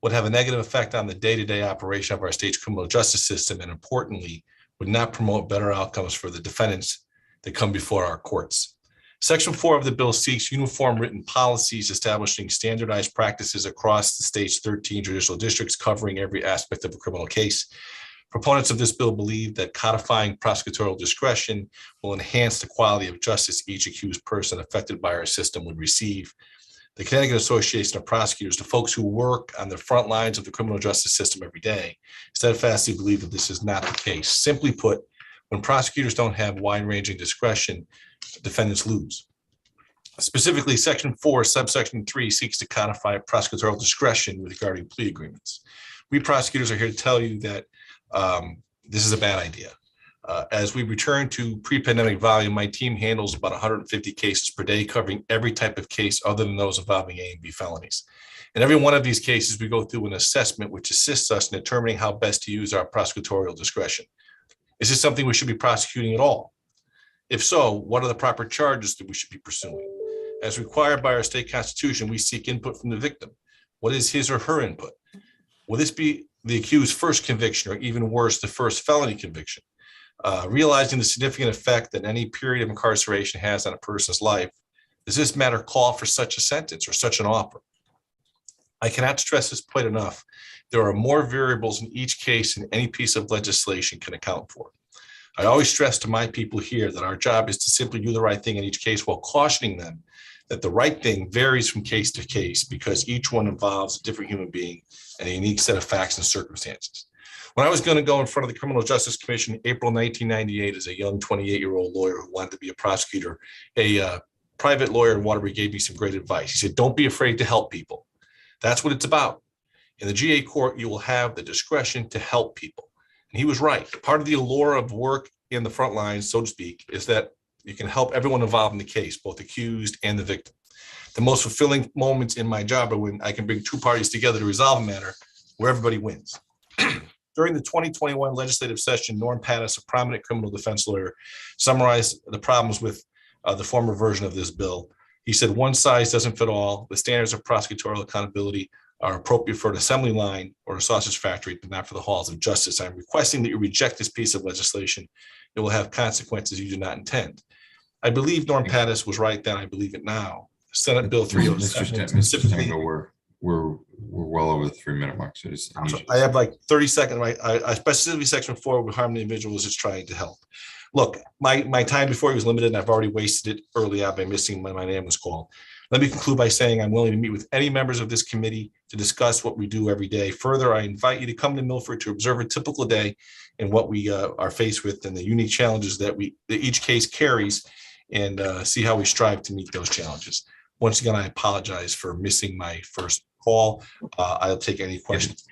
would have a negative effect on the day-to-day operation of our state's criminal justice system, and importantly, would not promote better outcomes for the defendants that come before our courts. Section 4 of the bill seeks uniform written policies establishing standardized practices across the state's 13 judicial districts, covering every aspect of a criminal case. Proponents of this bill believe that codifying prosecutorial discretion will enhance the quality of justice each accused person affected by our system would receive. The Connecticut Association of Prosecutors, the folks who work on the front lines of the criminal justice system every day, steadfastly believe that this is not the case. Simply put, when prosecutors don't have wide-ranging discretion, defendants lose. Specifically, Section 4, subsection 3 seeks to codify prosecutorial discretion regarding plea agreements. We prosecutors are here to tell you that this is a bad idea. As we return to pre-pandemic volume, my team handles about 150 cases per day, covering every type of case other than those involving A and B felonies. In every one of these cases, we go through an assessment which assists us in determining how best to use our prosecutorial discretion. Is this something we should be prosecuting at all? If so, what are the proper charges that we should be pursuing? As required by our state constitution, we seek input from the victim. What is his or her input? Will this be the accused's first conviction, or even worse, the first felony conviction? Realizing the significant effect that any period of incarceration has on a person's life, does this matter call for such a sentence or such an offer? I cannot stress this point enough. There are more variables in each case than any piece of legislation can account for. I always stress to my people here that our job is to simply do the right thing in each case, while cautioning them that the right thing varies from case to case because each one involves a different human being and a unique set of facts and circumstances. When I was going to go in front of the Criminal Justice Commission in April 1998 as a young 28-year-old lawyer who wanted to be a prosecutor, a private lawyer in Waterbury gave me some great advice. He said, don't be afraid to help people. That's what it's about. In the GA court, you will have the discretion to help people. And he was right. Part of the allure of work in the front lines, so to speak, is that you can help everyone involved in the case, both the accused and the victim. The most fulfilling moments in my job are when I can bring two parties together to resolve a matter where everybody wins. During the 2021 legislative session, Norm Pattis, a prominent criminal defense lawyer, summarized the problems with the former version of this bill. He said, one size doesn't fit all. The standards of prosecutorial accountability are appropriate for an assembly line or a sausage factory, but not for the halls of justice. I'm requesting that you reject this piece of legislation. It will have consequences you do not intend. I believe Norm Pattis was right then. I believe it now. Senate Bill 307 specifically. We're well over the 3-minute mark. So I have like 30 seconds. I specifically Section 4 would harm the individual is just trying to help. Look, my time before was limited, and I've already wasted it early on by missing when my name was called. Let me conclude by saying I'm willing to meet with any members of this committee to discuss what we do every day. Further, I invite you to come to Milford to observe a typical day and what we are faced with and the unique challenges that each case carries, and see how we strive to meet those challenges. Once again, I apologize for missing my first call. I'll take any questions.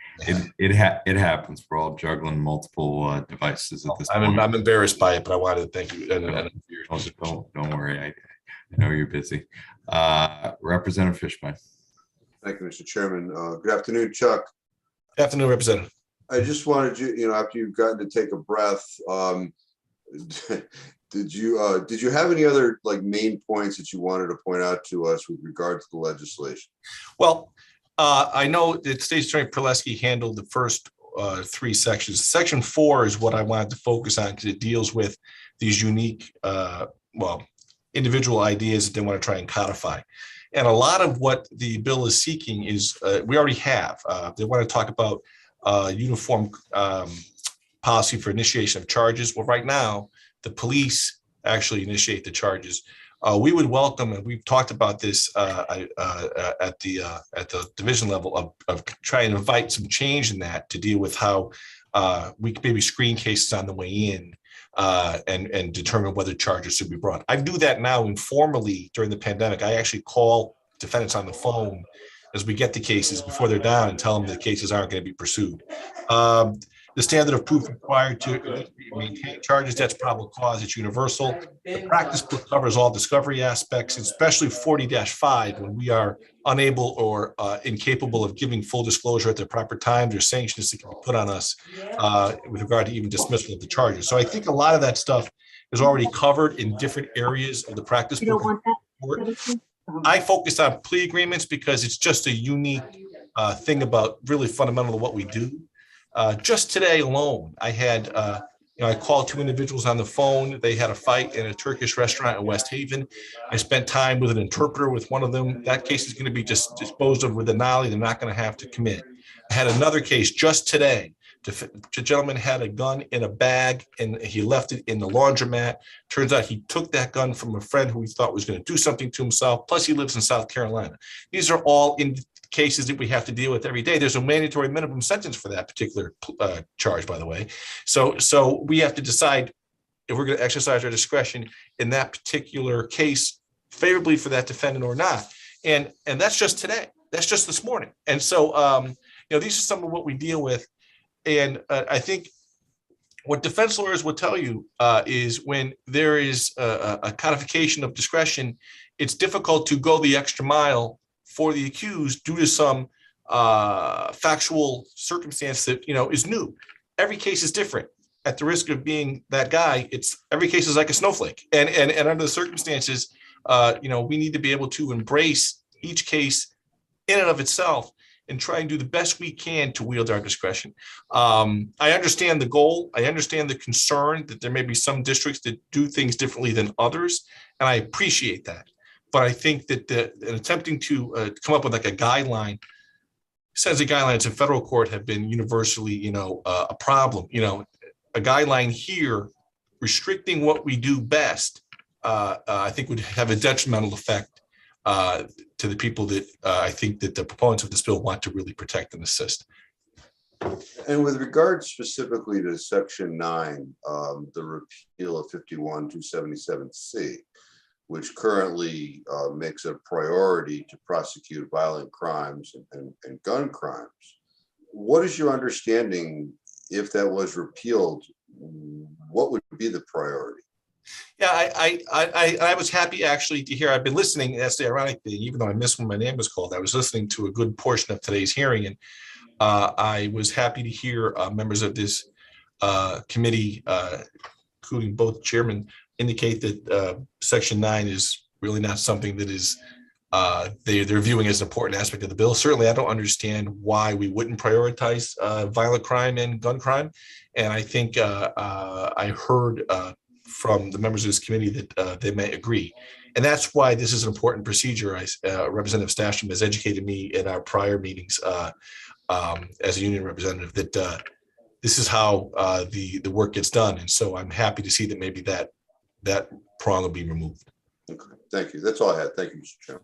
It happens. We're all juggling multiple devices at this point. I'm embarrassed by it, but I wanted to thank you. Don't worry. I know you're busy. Representative Fishbein. Thank you, Mr. Chairman. Good afternoon, Chuck. Afternoon, Representative. I just wanted you, after you've gotten to take a breath, did you have any other main points that you wanted to point out to us with regard to the legislation? Well, I know that State Attorney Perleski handled the first 3 sections. Section 4 is what I wanted to focus on because it deals with these unique, individual ideas that they want to try and codify. And a lot of what the bill is seeking is we already have. They want to talk about uniform policy for initiation of charges. Well, right now, the police actually initiate the charges. We would welcome, and we've talked about this at the division level of trying to invite some change in that to deal with how we could maybe screen cases on the way in and determine whether charges should be brought. I do that now informally during the pandemic. I actually call defendants on the phone as we get the cases before they're down and tell them the cases aren't going to be pursued. The standard of proof required to maintain charges, that's probable cause, it's universal. The practice book covers all discovery aspects, especially 40-5 when we are unable or incapable of giving full disclosure at the proper time. There's sanctions that can be put on us with regard to even dismissal of the charges. So I think a lot of that stuff is already covered in different areas of the practice book. I focused on plea agreements because it's just a unique thing about really fundamental to what we do. Just today alone, I had, I called 2 individuals on the phone. They had a fight in a Turkish restaurant in West Haven. I spent time with an interpreter with one of them. That case is going to be just disposed of with a nollie. They're not going to have to commit. I had another case just today. The gentleman had a gun in a bag and he left it in the laundromat. Turns out he took that gun from a friend who he thought was going to do something to himself. Plus he lives in South Carolina. These are all in cases that we have to deal with every day. There's a mandatory minimum sentence for that particular charge, by the way. So we have to decide if we're going to exercise our discretion in that particular case favorably for that defendant or not. And that's just today. That's just this morning. And so, these are some of what we deal with. And I think what defense lawyers will tell you is when there is a codification of discretion, it's difficult to go the extra mile for the accused due to some factual circumstance that is new. Every case is different. At the risk of being that guy, every case is like a snowflake. And under the circumstances, we need to be able to embrace each case in and of itself and try and do the best we can to wield our discretion. I understand the goal. I understand the concern that there may be some districts that do things differently than others, and I appreciate that. But I think that attempting to come up with a guideline, says the guidelines in federal court have been universally, a problem. A guideline here restricting what we do best, I think would have a detrimental effect to the people that I think that the proponents of this bill want to really protect and assist. And with regard specifically to Section 9, the repeal of 51-277C, which currently makes it a priority to prosecute violent crimes and gun crimes, what is your understanding if that was repealed? What would be the priority? Yeah, I was happy actually to hear. I've been listening. That's the ironic thing. Even though I missed when my name was called, I was listening to a good portion of today's hearing, and I was happy to hear members of this committee, including both chairmen, indicate that Section 9 is really not something that is they're viewing as an important aspect of the bill. Certainly, I don't understand why we wouldn't prioritize violent crime and gun crime. And I think I heard from the members of this committee that they may agree. And that's why this is an important procedure. Representative Stasham has educated me in our prior meetings as a union representative that this is how the work gets done. And so I'm happy to see that maybe that prong will be removed. Okay, thank you. That's all I had. Thank you, Mr. Chairman.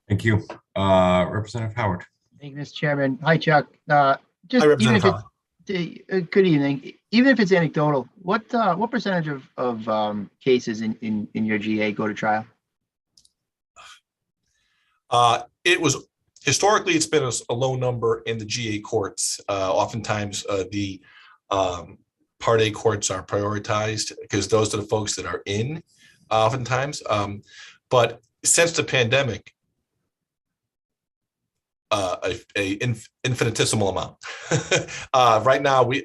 Thank you. Representative Howard. Thank you, Mr. Chairman. Hi, Chuck. Hi, Representative Howard. Good evening. Even if it's anecdotal, what percentage of cases in your GA go to trial? It was historically, it's been a low number in the GA courts. Oftentimes, the Part A courts are prioritized because those are the folks that are in. Oftentimes, but since the pandemic, infinitesimal amount. Right now, we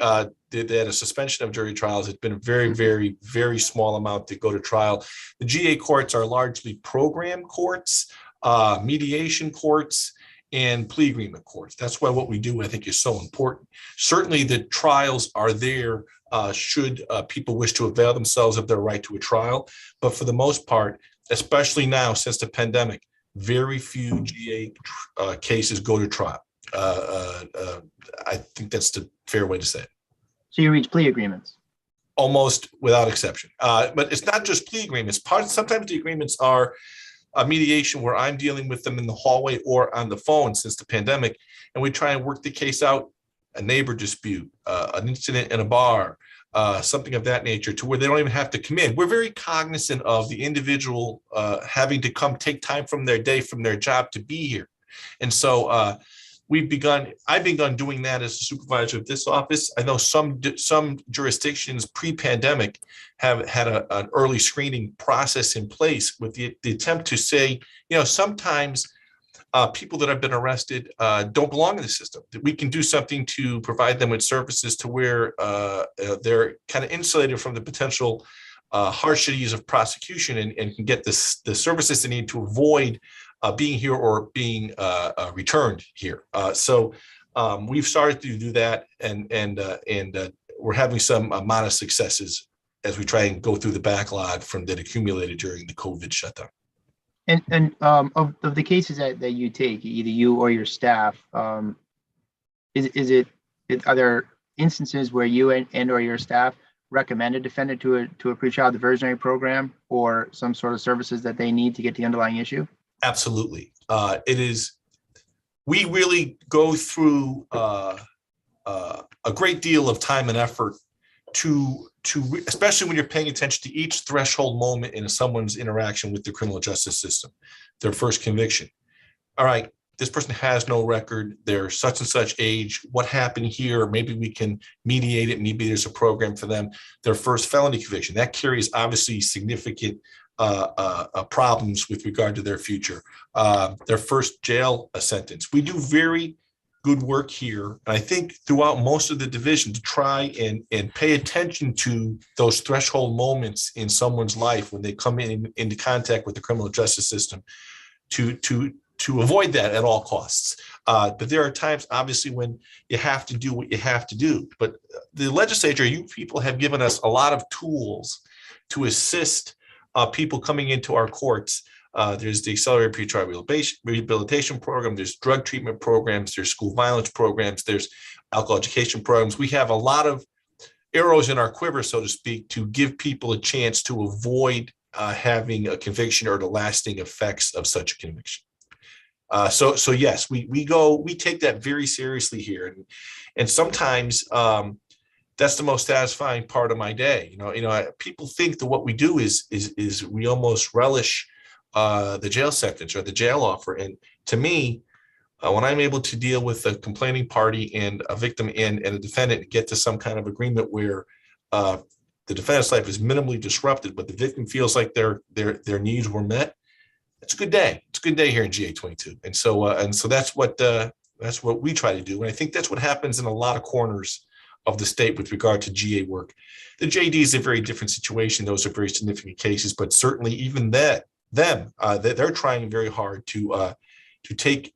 they had a suspension of jury trials. It's been a very, very, very small amount to go to trial. The GA courts are largely program courts, mediation courts, and plea agreement courts. That's why what we do, I think, is so important. Certainly, the trials are there should people wish to avail themselves of their right to a trial. But for the most part, especially now since the pandemic, very few GA cases go to trial. I think that's the fair way to say it. So you reach plea agreements? Almost without exception. But it's not just plea agreements. Sometimes the agreements are a mediation where I'm dealing with them in the hallway or on the phone since the pandemic, and we try and work the case out, a neighbor dispute, an incident in a bar, something of that nature, to where they don't even have to come in. We're very cognizant of the individual having to come take time from their day, from their job to be here. And so I've begun doing that as a supervisor of this office. I know some jurisdictions pre-pandemic have had an early screening process in place with the attempt to say, sometimes people that have been arrested don't belong in the system. That we can do something to provide them with services to where they're kind of insulated from the potential harshities of prosecution and can get the services they need to avoid being here or being returned here. So we've started to do that, and we're having some modest successes as we try and go through the backlog from that accumulated during the COVID shutdown. And of the cases that you take, either you or your staff, are there instances where you and or your staff recommend a defendant to a pretrial diversionary program or some sort of services that they need to get the underlying issue? Absolutely. It is. We really go through a great deal of time and effort to especially when you're paying attention to each threshold moment in someone's interaction with the criminal justice system, their first conviction. All right, this person has no record. They're such and such age. What happened here? Maybe we can mediate it. Maybe there's a program for them. Their first felony conviction, that carries obviously significant problems with regard to their future. Their first jail sentence. We do very good work here, and I think throughout most of the division, to try and pay attention to those threshold moments in someone's life when they come into contact with the criminal justice system, to avoid that at all costs. But there are times, obviously, when you have to do what you have to do. But the legislature, you people have given us a lot of tools to assist people coming into our courts. There's the accelerated pretrial rehabilitation program, there's drug treatment programs, there's school violence programs, there's alcohol education programs. We have a lot of arrows in our quiver, so to speak, to give people a chance to avoid having a conviction or the lasting effects of such a conviction. So yes, we take that very seriously here, and sometimes that's the most satisfying part of my day. People think that what we do is we almost relish the jail sentence or the jail offer. And to me, when I'm able to deal with a complaining party and a victim and a defendant and get to some kind of agreement where the defendant's life is minimally disrupted, but the victim feels like their needs were met, it's a good day. It's a good day here in GA22. And so that's what we try to do. And I think that's what happens in a lot of corners of the state with regard to GA work. The JD is a very different situation. Those are very significant cases, but certainly even they're trying very hard to take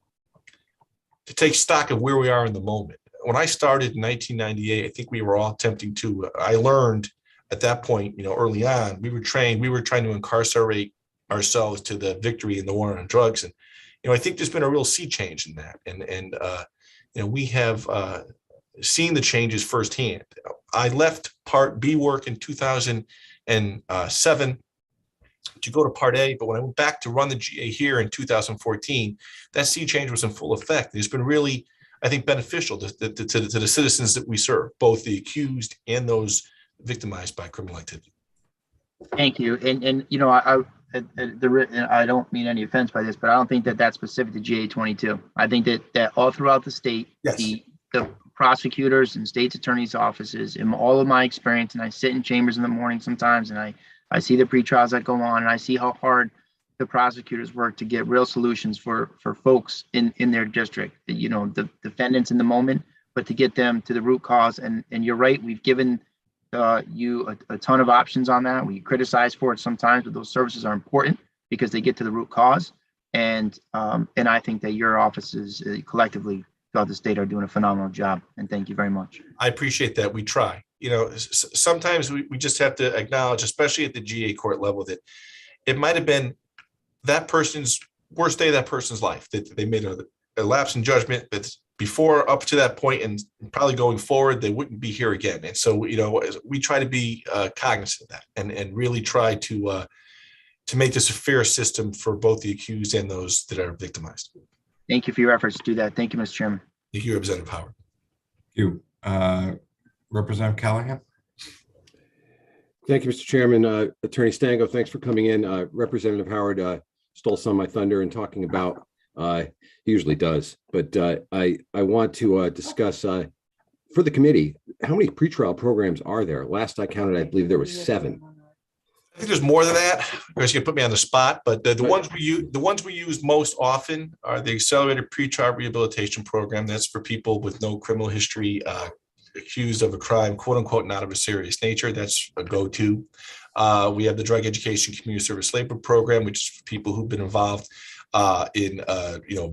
stock of where we are in the moment. When I started in 1998, I think we were all attempting to. I learned at that point, early on, we were trying to incarcerate ourselves to the victory in the war on drugs, and I think there's been a real sea change in that, and we have seen the changes firsthand. I left Part B work in 2007. To go to Part A, but when I went back to run the GA here in 2014, that sea change was in full effect. It's been really, I think, beneficial to the citizens that we serve, both the accused and those victimized by criminal activity. Thank you. And I don't mean any offense by this, but I don't think that that's specific to GA22. I think that all throughout the state, yes, the prosecutors and state's attorneys' offices, in all of my experience, and I sit in chambers in the morning sometimes, and I see the pretrials that go on, and I see how hard the prosecutors work to get real solutions for folks in their district, you know, the defendants in the moment, but to get them to the root cause. And you're right, we've given you a ton of options on that. We criticize for it sometimes, but those services are important because they get to the root cause. And I think that your offices collectively throughout the state are doing a phenomenal job. And thank you very much. I appreciate that. We try. You know, sometimes we just have to acknowledge, especially at the GA court level, that it might have been that person's worst day of that person's life, that they made a lapse in judgment that's before up to that point, and probably going forward, they wouldn't be here again. And so, you know, we try to be cognizant of that and really try to make this a fair system for both the accused and those that are victimized. Thank you for your efforts to do that. Thank you, Mr. Chairman. Thank you, Representative Howard. You, Representative Callahan. Thank you, Mr. Chairman. Attorney Stango, thanks for coming in. Representative Howard stole some of my thunder in talking about, he usually does, but I want to discuss for the committee, how many pretrial programs are there? Last I counted, I believe there was 7. I think there's more than that. You're going to put me on the spot, but the ones we use most often are the Accelerated Pretrial Rehabilitation Program. That's for people with no criminal history, accused of a crime, quote unquote, not of a serious nature. That's a go-to. We have the Drug Education Community Service Labor Program, which is for people who've been involved in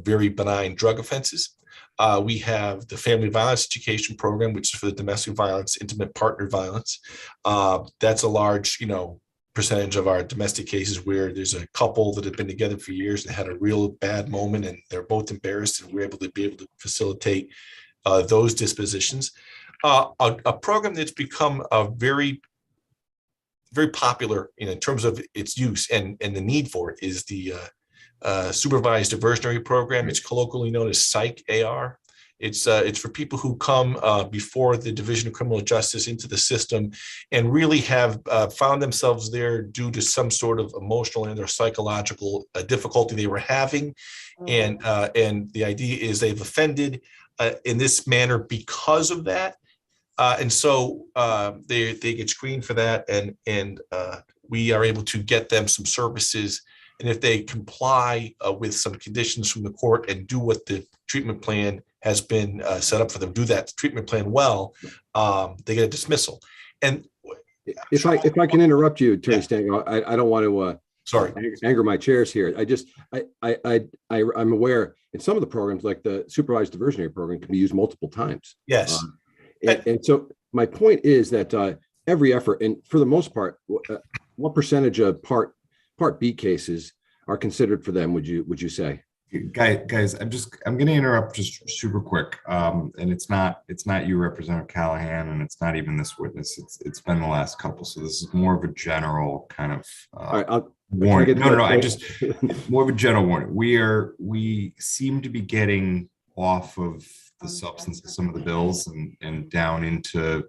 very benign drug offenses. We have the Family Violence Education Program, which is for the domestic violence, intimate partner violence. That's a large, percentage of our domestic cases where there's a couple that have been together for years and had a real bad moment and they're both embarrassed, and we're able to facilitate those dispositions. A program that's become very, very popular in terms of its use and the need for it is the Supervised Diversionary Program. It's colloquially known as Psych-AR. It's for people who come before the Division of Criminal Justice into the system and really have found themselves there due to some sort of emotional and or psychological difficulty they were having. And the idea is they've offended in this manner because of that. And so they get screened for that, and we are able to get them some services. And if they comply with some conditions from the court and do what the treatment plan has been set up for them, do that treatment plan well, they get a dismissall. And if I can interrupt you, Attorney Stango, I don't want to anger my chairs here. I'm aware in some of the programs, like the Supervised Diversionary Program, can be used multiple times. Yes. And so my point is that every effort, and for the most part, what percentage of Part B cases are considered for them, would you say? Guys, I'm going to interrupt just super quick. And it's not you, Representative Callahan, and it's not even this witness. It's been the last couple. So this is more of a general kind of warning. No. More of a general warning. We seem to be getting off of the substance of some of the bills and down into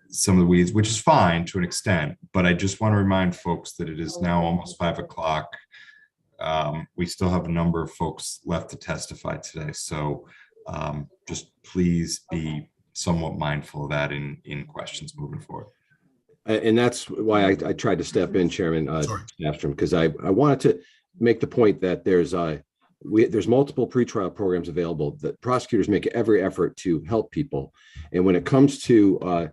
some of the weeds, which is fine to an extent. But I just want to remind folks that it is now almost 5 o'clock. We still have a number of folks left to testify today. So just please be somewhat mindful of that in questions moving forward. And that's why I tried to step in, Chairman Snapstrom, because I wanted to make the point that there's multiple pretrial programs available that prosecutors make every effort to help people. And when it comes to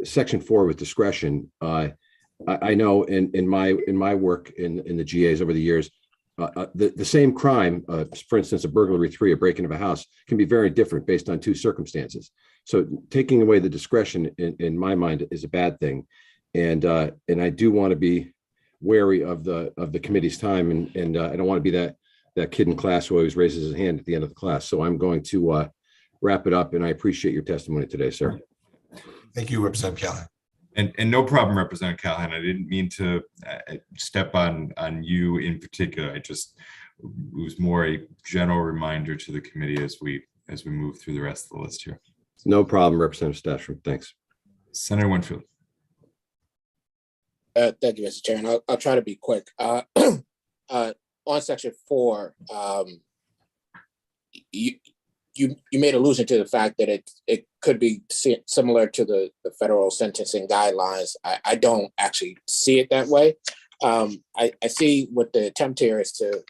Section 4 with discretion, I know in my work in the GAs over the years, the same crime, for instance, a burglary 3, a break-in of a house, can be very different based on 2 circumstances. So taking away the discretion, in my mind, is a bad thing. And I do want to be wary of the committee's time, and I don't want to be that kid in class who always raises his hand at the end of the class. So I'm going to wrap it up, and I appreciate your testimony today, sir. Thank you, Representative Callahan. And no problem, Representative Callahan. I didn't mean to step on you in particular. It was more a general reminder to the committee as we move through the rest of the list here. No problem, Representative Stashram. Thanks. Senator Winfield. Thank you, Mr. Chair. And I'll try to be quick. On Section 4, you made allusion to the fact that it could be similar to the federal sentencing guidelines. I don't actually see it that way. I see what the attempt here is to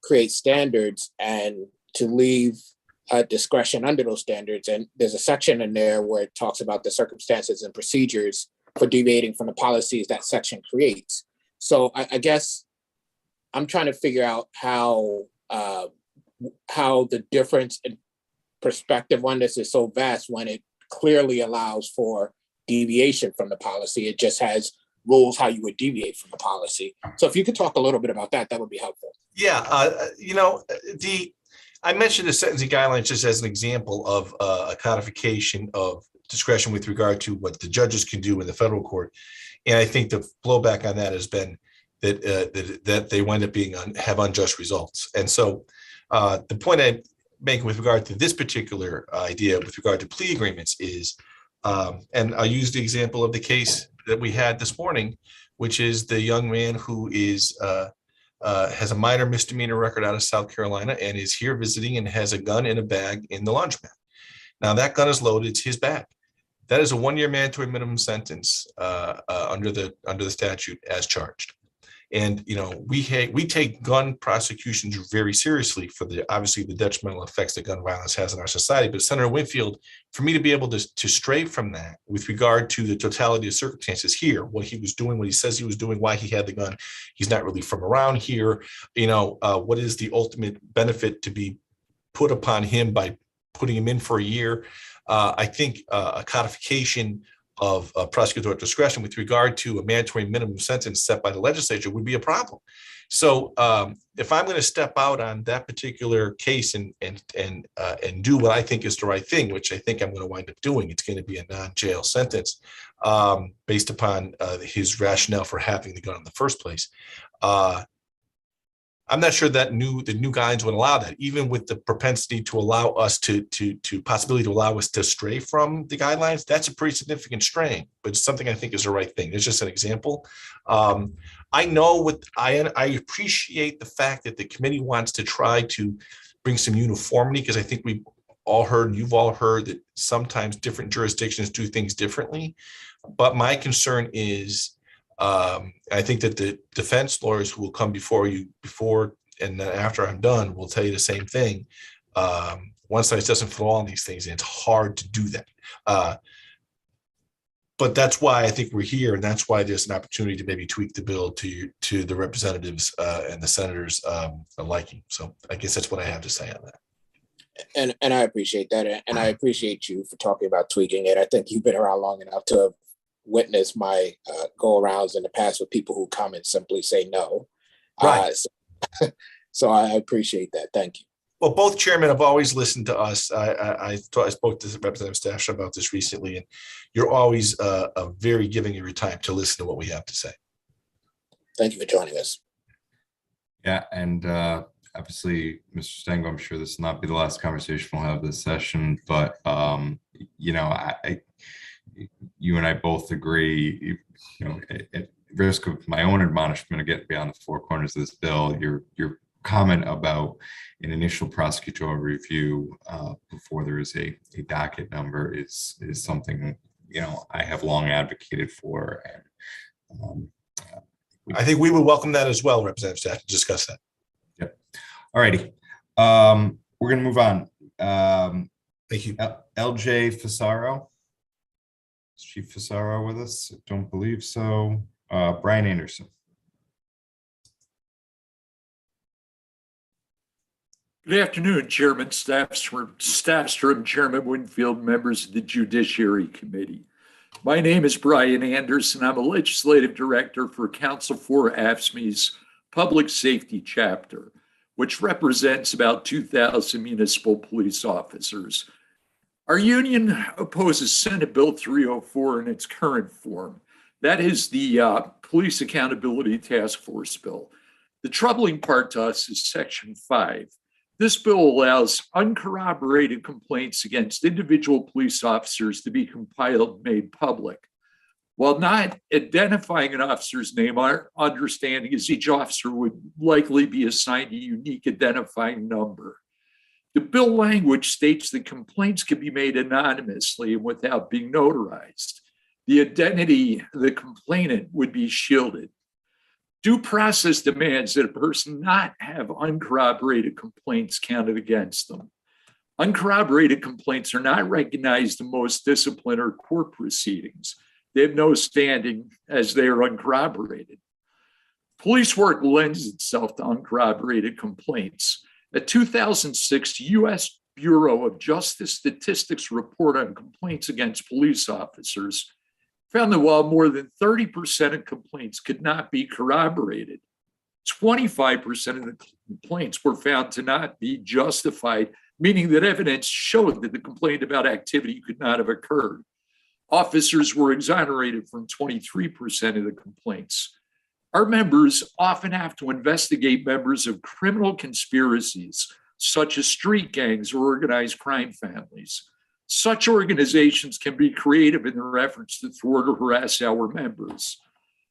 create standards and to leave discretion under those standards. And there's a section in there where it talks about the circumstances and procedures for deviating from the policies that section creates. So I guess I'm trying to figure out how the difference in perspective on this is so vast when it clearly allows for deviation from the policy. It just has rules how you would deviate from the policy. So if you could talk a little bit about that, that would be helpful. Yeah, I mentioned the sentencing guidelines just as an example of a codification of discretion with regard to what the judges can do in the federal court. And I think the blowback on that has been that they wind up have unjust results. And so the point I'm making with regard to this particular idea with regard to plea agreements is, and I'll use the example of the case that we had this morning, which is the young man who is has a minor misdemeanor record out of South Carolina and is here visiting and has a gun in a bag in the laundromat. Now that gun is loaded, it's his bag. That is a 1-year mandatory minimum sentence under the statute as charged. And we take gun prosecutions very seriously for obviously the detrimental effects that gun violence has in our society. But Senator Winfield, for me to be able to stray from that with regard to the totality of circumstances here, what he was doing, what he says he was doing, why he had the gun, he's not really from around here. What is the ultimate benefit to be put upon him by putting him in for a year? I think a codification of prosecutorial discretion with regard to a mandatory minimum sentence set by the legislature would be a problem. So if I'm going to step out on that particular case and do what I think is the right thing, which I think I'm going to wind up doing, it's going to be a non-jail sentence based upon his rationale for having the gun in the first place. I'm not sure that the new guidelines would allow that, even with the propensity to allow us to possibility to allow us to stray from the guidelines. That's a pretty significant strain, but it's something I think is the right thing. It's just an example. I know I appreciate the fact that the committee wants to try to bring some uniformity, because I think we've all heard, you've all heard, that sometimes different jurisdictions do things differently. But my concern is, I think that the defense lawyers who will come before you and then after I'm done will tell you the same thing. One size doesn't fit all these things, and it's hard to do that. But that's why I think we're here, and that's why there's an opportunity to maybe tweak the bill to the representatives and the senators' liking. So I guess that's what I have to say on that. And I appreciate that, and I appreciate you for talking about tweaking it. I think you've been around long enough to have witnessed my go-arounds in the past with people who come and simply say no. Right. So I appreciate that. Thank you. Well, both chairmen have always listened to us. I spoke to Representative Stafford about this recently, and you're always very giving of your time to listen to what we have to say. Thank you for joining us. Yeah, and obviously, Mr. Stengo, I'm sure this will not be the last conversation we'll have this session, but you and I both agree, at risk of my own admonishment to get beyond the four corners of this bill, your comment about an initial prosecutorial review before there is a docket number is something I have long advocated for, and I think we would welcome that as well, Representative Staff, to discuss that. Yep. All righty. We're going to move on. Thank you. LJ Fasaro. Is Chief Fasaro with us? I don't believe so. Brian Anderson. Good afternoon, Chairman Staffstrom, Chairman Winfield, members of the Judiciary Committee. My name is Brian Anderson. I'm a legislative director for Council for AFSCME's Public Safety Chapter, which represents about 2,000 municipal police officers. Our union opposes Senate Bill 304 in its current form. That is the Police Accountability Task Force bill. The troubling part to us is Section 5. This bill allows uncorroborated complaints against individual police officers to be compiled and made public. While not identifying an officer's name, our understanding is each officer would likely be assigned a unique identifying number. The bill language states that complaints can be made anonymously and without being notarized. The identity of the complainant would be shielded. Due process demands that a person not have uncorroborated complaints counted against them. Uncorroborated complaints are not recognized in most discipline or court proceedings. They have no standing as they are uncorroborated. Police work lends itself to uncorroborated complaints. A 2006 U.S. Bureau of Justice Statistics report on complaints against police officers found that while more than 30% of complaints could not be corroborated, 25% of the complaints were found to not be justified, meaning that evidence showed that the complaint about activity could not have occurred. Officers were exonerated from 23% of the complaints. Our members often have to investigate members of criminal conspiracies, such as street gangs or organized crime families. Such organizations can be creative in their efforts to thwart or harass our members.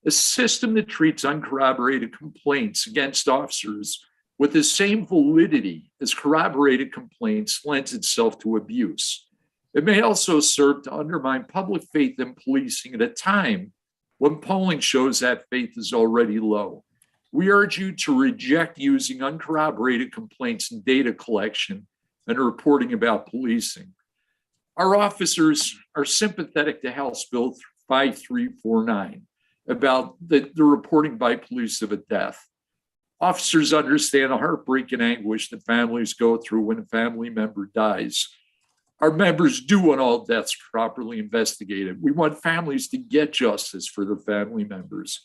A system that treats uncorroborated complaints against officers with the same validity as corroborated complaints lends itself to abuse. It may also serve to undermine public faith in policing at a time when polling shows that faith is already low. We urge you to reject using uncorroborated complaints in data collection and reporting about policing. Our officers are sympathetic to House Bill 5349 about the reporting by police of a death. Officers understand the heartbreak and anguish that families go through when a family member dies. Our members do want all deaths properly investigated. We want families to get justice for their family members.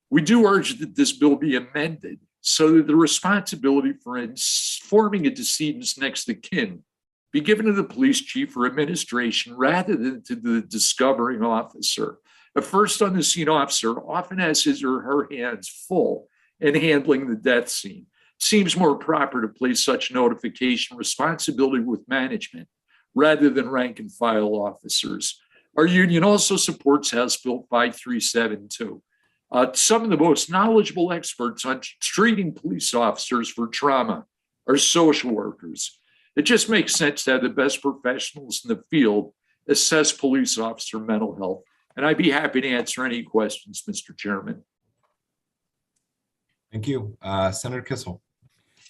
We do urge that this bill be amended so that the responsibility for informing a decedent's next of kin be given to the police chief or administration rather than to the discovering officer. A first on the scene officer often has his or her hands full in handling the death scene. It seems more proper to place such notification responsibility with management rather than rank and file officers. Our union also supports House Bill 5372. Some of the most knowledgeable experts on treating police officers for trauma are social workers. It just makes sense to have the best professionals in the field assess police officer mental health. And I'd be happy to answer any questions, Mr. Chairman. Thank you. Senator Kissel.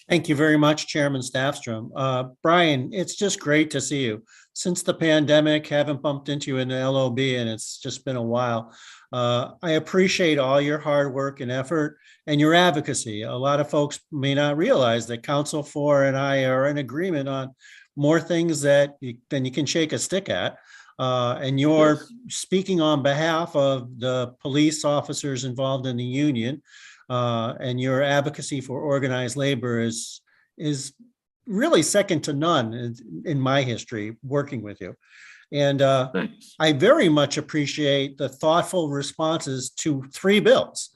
Thank you very much, Chairman Staffstrom. Brian, it's just great to see you. Since the pandemic, haven't bumped into you in the LOB, and it's just been a while. I appreciate all your hard work and effort and your advocacy. A lot of folks may not realize that Council 4 and I are in agreement on more things than you can shake a stick at. And you're speaking on behalf of the police officers involved in the union, and your advocacy for organized labor is really second to none in my history working with you. And I very much appreciate the thoughtful responses to 3 bills.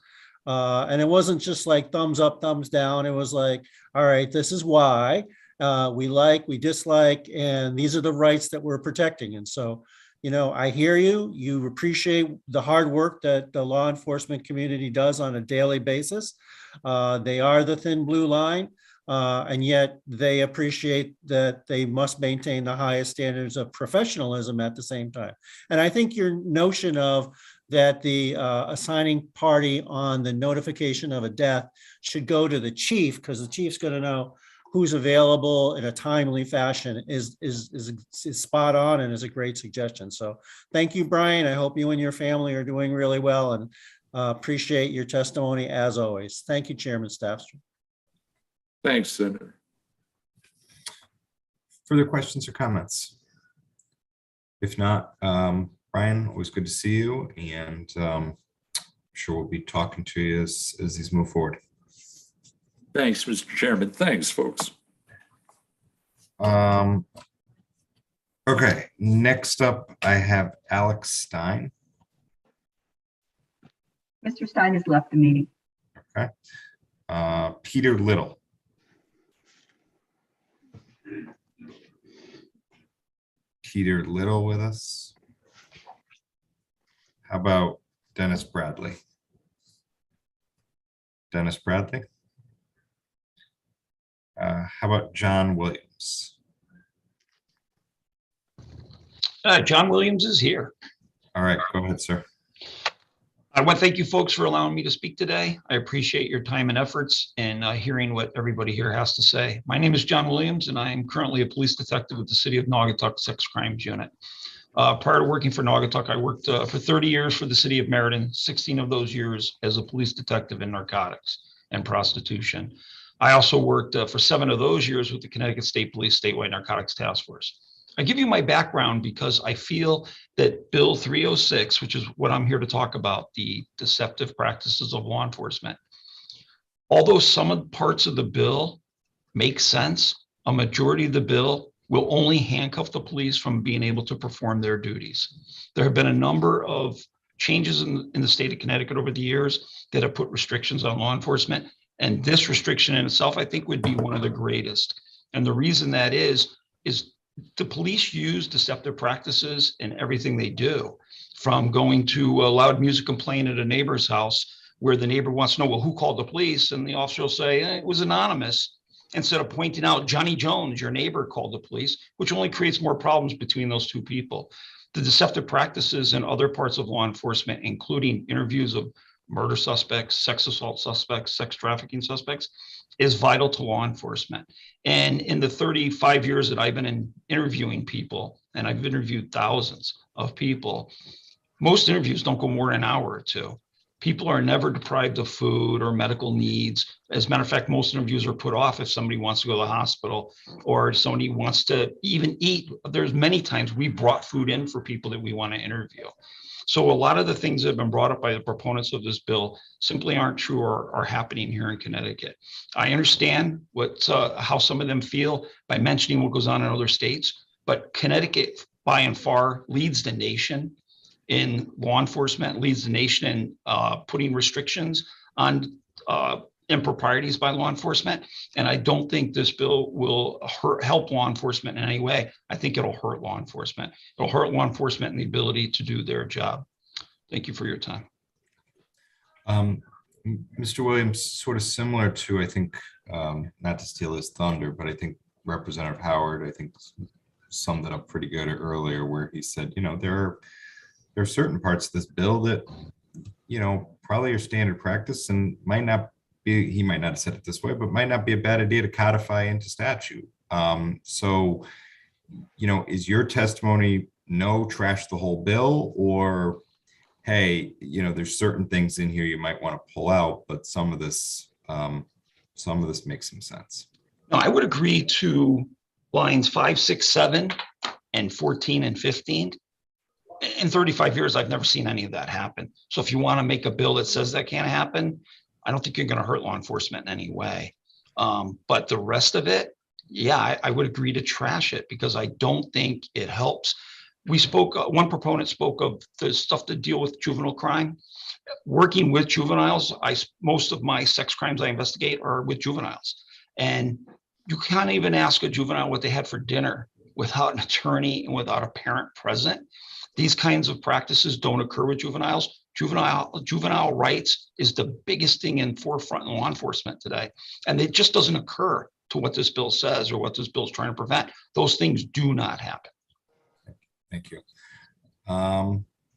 And it wasn't just like thumbs up, thumbs down. It was like, all right, this is why we like, we dislike, and these are the rights that we're protecting. And so, you know, I hear you. You appreciate the hard work that the law enforcement community does on a daily basis. They are the thin blue line. And yet they appreciate that they must maintain the highest standards of professionalism at the same time. And I think your notion of that the assigning party on the notification of a death should go to the chief, because the chief's going to know who's available in a timely fashion is spot on and is a great suggestion. So thank you, Brian. I hope you and your family are doing really well, and appreciate your testimony as always. Thank you, Chairman Staffstrom. Thanks, Senator. Further questions or comments? If not, Brian, always good to see you, and I'm sure we'll be talking to you as these move forward. Thanks, Mr. Chairman. Thanks, folks. Okay, next up, I have Alex Stein. Mr. Stein has left the meeting. Okay. Peter Little. Peter Little with us. How about Dennis Bradley? Dennis Bradley? How about John Williams? John Williams is here. All right, go ahead, sir. I want to thank you folks for allowing me to speak today. I appreciate your time and efforts and hearing what everybody here has to say. My name is John Williams, and I am currently a police detective with the City of Naugatuck Sex Crimes Unit. Prior to working for Naugatuck, I worked for 30 years for the City of Meriden, 16 of those years as a police detective in narcotics and prostitution. I also worked for 7 of those years with the Connecticut State Police Statewide Narcotics Task Force. I give you my background because I feel that Bill 306, which is what I'm here to talk about, the deceptive practices of law enforcement, although some of the parts of the bill make sense, a majority of the bill will only handcuff the police from being able to perform their duties. There have been a number of changes in the state of Connecticut over the years that have put restrictions on law enforcement. And this restriction in itself, I think, would be one of the greatest. And the reason that is the police use deceptive practices in everything they do, from going to a loud music complaint at a neighbor's house where the neighbor wants to know, well, who called the police? And the officer will say, it was anonymous, instead of pointing out Johnny Jones, your neighbor, called the police, which only creates more problems between those two people. The deceptive practices in other parts of law enforcement, including interviews of murder suspects, sex assault suspects, sex trafficking suspects, is vital to law enforcement. And in the 35 years that I've been interviewing people, and I've interviewed thousands of people, most interviews don't go more than an hour or two. People are never deprived of food or medical needs. As a matter of fact, most interviews are put off if somebody wants to go to the hospital or somebody wants to even eat. There's many times we brought food in for people that we want to interview. So a lot of the things that have been brought up by the proponents of this bill simply aren't true or are happening here in Connecticut. I understand how some of them feel by mentioning what goes on in other states, but Connecticut by and far leads the nation in law enforcement, leads the nation in putting restrictions on improprieties by law enforcement. And I don't think this bill will help law enforcement in any way. I think it'll hurt law enforcement. It'll hurt law enforcement in the ability to do their job. Thank you for your time. Mr. Williams, sort of similar to, I think, not to steal his thunder, but I think Representative Howard, I think, summed it up pretty good earlier, where he said, there are certain parts of this bill that, probably are standard practice and might not be, he might not have said it this way, but might not be a bad idea to codify into statute. So, is your testimony no, trash the whole bill, or hey, there's certain things in here you might want to pull out, but some of this makes some sense? No, I would agree to lines 5, 6, 7, and 14 and 15. In 35 years, I've never seen any of that happen. So if you want to make a bill that says that can't happen, I don't think you're going to hurt law enforcement in any way. But the rest of it, yeah, I would agree to trash it because I don't think it helps. We spoke, one proponent spoke of the stuff to deal with juvenile crime. Working with juveniles, most of my sex crimes I investigate are with juveniles. And you can't even ask a juvenile what they had for dinner without an attorney and without a parent present. These kinds of practices don't occur with juveniles. Juvenile rights is the biggest thing in forefront in law enforcement today. And it just doesn't occur to what this bill says or what this bill is trying to prevent. Those things do not happen. Thank you.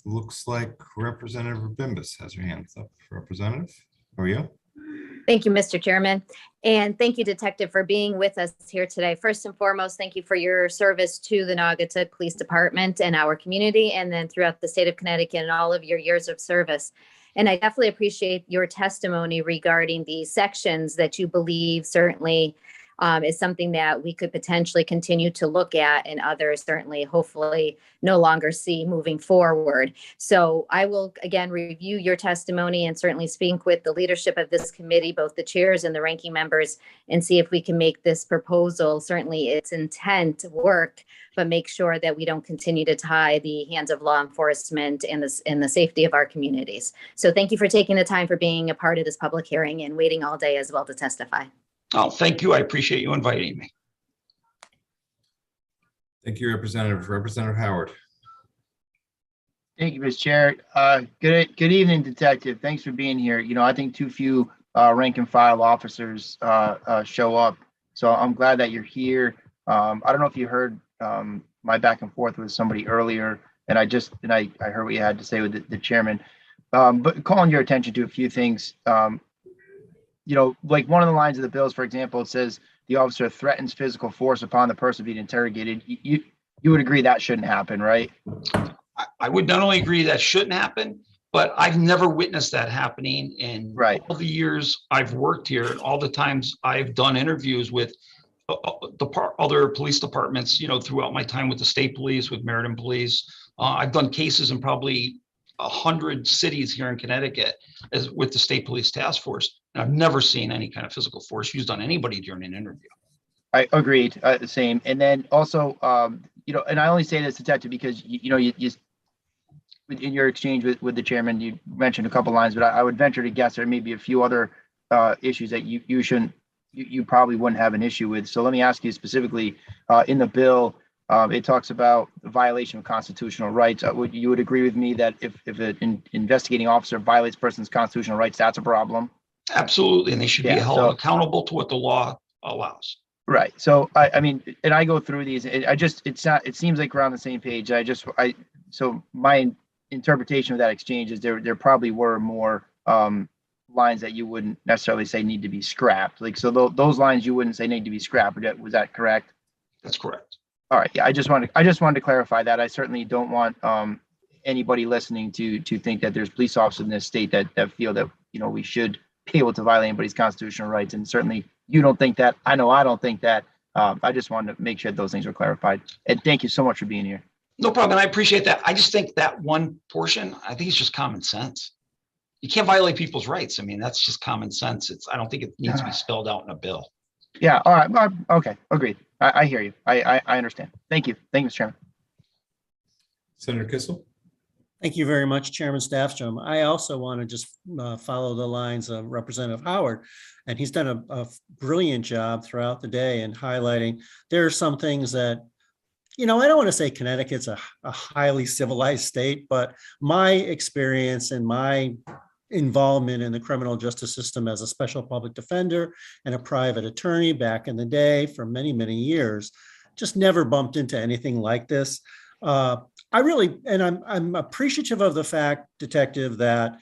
Looks like Representative Bimbis has her hands up. Representative, how are you? Thank you, Mr. Chairman. And thank you, Detective, for being with us here today. First and foremost, thank you for your service to the Naugatuck Police Department and our community, and then throughout the state of Connecticut and all of your years of service. And I definitely appreciate your testimony regarding the sections that you believe certainly is something that we could potentially continue to look at, and others certainly, hopefully, no longer see moving forward. So I will again review your testimony and certainly speak with the leadership of this committee, both the chairs and the ranking members, and see if we can make this proposal, certainly its intent, work, but make sure that we don't continue to tie the hands of law enforcement and the safety of our communities. So thank you for taking the time for being a part of this public hearing and waiting all day as well to testify. Oh, thank you. I appreciate you inviting me. Thank you, Representative. Representative Howard. Thank you, Mr. Chair. Good evening, Detective. Thanks for being here. I think too few rank and file officers show up, so I'm glad that you're here. I don't know if you heard my back and forth with somebody earlier, and I heard what you had to say with the chairman. but calling your attention to a few things. Like one of the lines of the bills, for example, it says the officer threatens physical force upon the person being interrogated. You would agree that shouldn't happen, right? I would not only agree that shouldn't happen, but I've never witnessed that happening in all the years I've worked here and all the times I've done interviews with other police departments, throughout my time with the state police, with Meriden Police. I've done cases in probably 100 cities here in Connecticut with the state police task force. And I've never seen any kind of physical force used on anybody during an interview. I agreed. Same. And then also, and I only say this, Detective, because you in your exchange with the chairman, you mentioned a couple lines, but I would venture to guess there may be a few other issues that you probably wouldn't have an issue with. So let me ask you specifically, in the bill, it talks about the violation of constitutional rights. You would agree with me that if an investigating officer violates a person's constitutional rights, that's a problem? Absolutely, and they should be held accountable to what the law allows. Right. So I mean, and I go through these. It seems like we're on the same page. So my interpretation of that exchange is there probably were more lines that you wouldn't necessarily say need to be scrapped. Like, so those lines you wouldn't say need to be scrapped. Was that correct? That's correct. All right. Yeah. I just wanted to clarify that. I certainly don't want anybody listening to think that there's police officers in this state that feel that we should be able to violate anybody's constitutional rights. And certainly you don't think that. I know I don't think that. I just wanted to make sure those things were clarified. And thank you so much for being here. No problem. I appreciate that. I just think that one portion, I think it's just common sense. You can't violate people's rights. I mean, that's just common sense. I don't think it needs to be spelled out in a bill. Yeah. All right. Okay. Agreed. I hear you. I understand. Thank you. Thank you, Mr. Chairman. Senator Kissel. Thank you very much, Chairman Staffstrom. I also want to just follow the lines of Representative Howard, and he's done a brilliant job throughout the day in highlighting there are some things that, I don't want to say Connecticut's a highly civilized state, but my experience and my involvement in the criminal justice system as a special public defender and a private attorney back in the day for many, many years, just never bumped into anything like this. I'm appreciative of the fact, Detective, that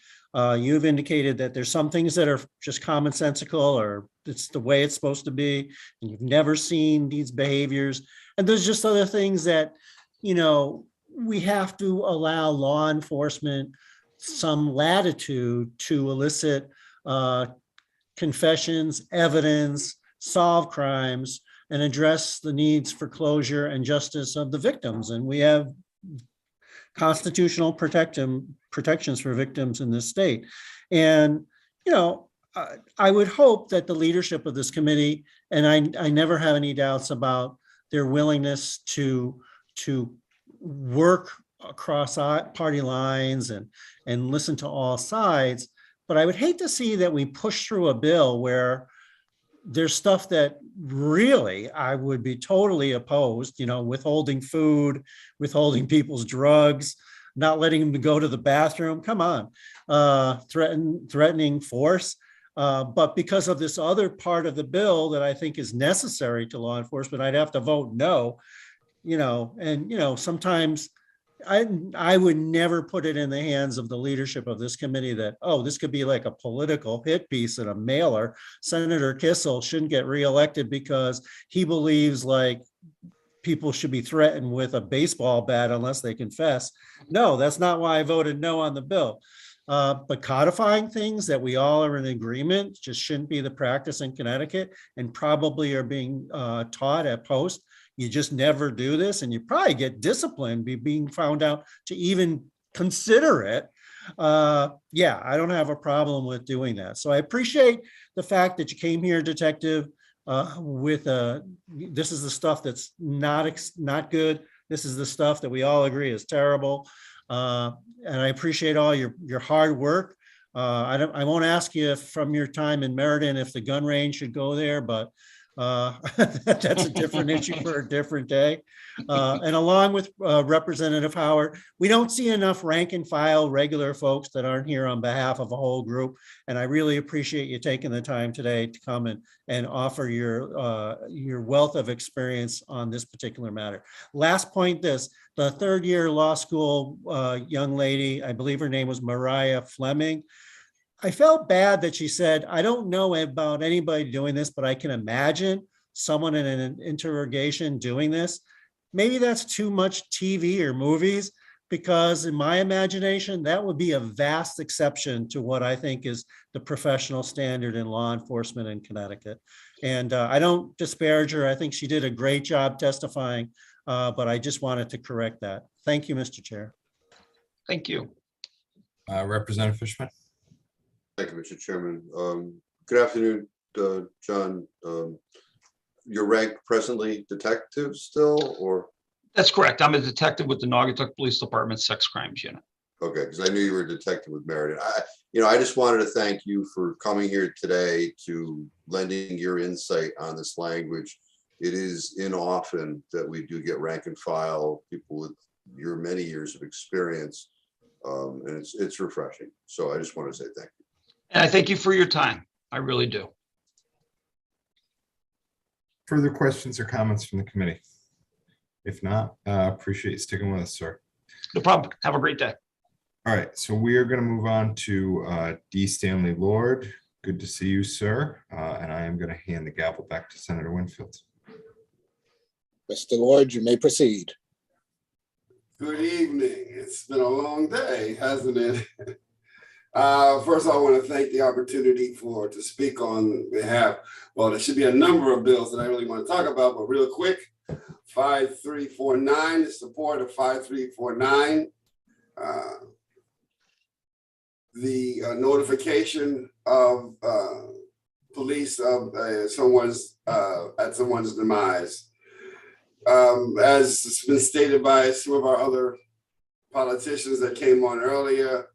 you've indicated that there's some things that are just commonsensical or it's the way it's supposed to be, and you've never seen these behaviors. And there's just other things that, we have to allow law enforcement some latitude to elicit confessions, evidence, solve crimes, and address the needs for closure and justice of the victims. And we have constitutional protections for victims in this state. And, I would hope that the leadership of this committee, and I never have any doubts about their willingness to work across party lines and listen to all sides. But I would hate to see that we push through a bill where there's stuff that really I would be totally opposed, withholding food, withholding people's drugs, not letting them go to the bathroom. Come on, threatening force. But because of this other part of the bill that I think is necessary to law enforcement, I'd have to vote no, sometimes I would never put it in the hands of the leadership of this committee that, this could be like a political hit piece and a mailer. Senator Kissel shouldn't get reelected because he believes like people should be threatened with a baseball bat unless they confess. No, that's not why I voted no on the bill. But codifying things that we all are in agreement just shouldn't be the practice in Connecticut and probably are being taught at Post. You just never do this, and you probably get disciplined being found out to even consider it. I don't have a problem with doing that. So I appreciate the fact that you came here, Detective, with this is the stuff that's not good. This is the stuff that we all agree is terrible. And I appreciate all your hard work. I won't ask you from your time in Meriden if the gun range should go there, but That's a different issue for a different day. And along with Representative Howard, we don't see enough rank and file regular folks that aren't here on behalf of a whole group. And I really appreciate you taking the time today to come and offer your wealth of experience on this particular matter. Last point, the third-year law school young lady, I believe her name was Mariah Fleming. I felt bad that she said, I don't know about anybody doing this, but I can imagine someone in an interrogation doing this. Maybe that's too much TV or movies, because in my imagination, that would be a vast exception to what I think is the professional standard in law enforcement in Connecticut. And I don't disparage her. I think she did a great job testifying, but I just wanted to correct that. Thank you, Mr. Chair. Thank you. Representative Fishman. Thank you, Mr. Chairman. Good afternoon, John. Your rank presently detective still, or? That's correct. I'm a detective with the Naugatuck Police Department Sex Crimes Unit. Okay, because I knew you were a detective with Meriden. I just wanted to thank you for coming here today to lending your insight on this language. It is inoften that we do get rank and file people with your many years of experience, and it's refreshing. So I just want to say thank you. And I thank you for your time. I really do. Further questions or comments from the committee? If not, appreciate you sticking with us, sir. No problem. Have a great day. All right, so we are going to move on to D. Stanley Lord. Good to see you, sir. And I am going to hand the gavel back to Senator Winfield. Mr. Lord, you may proceed. Good evening. It's been a long day, hasn't it? First, I want to thank the opportunity to speak on behalf. Well, there should be a number of bills that I really want to talk about, but real quick, 5349, the support of 5349. The notification of police of someone's demise. As has been stated by some of our other politicians that came on earlier,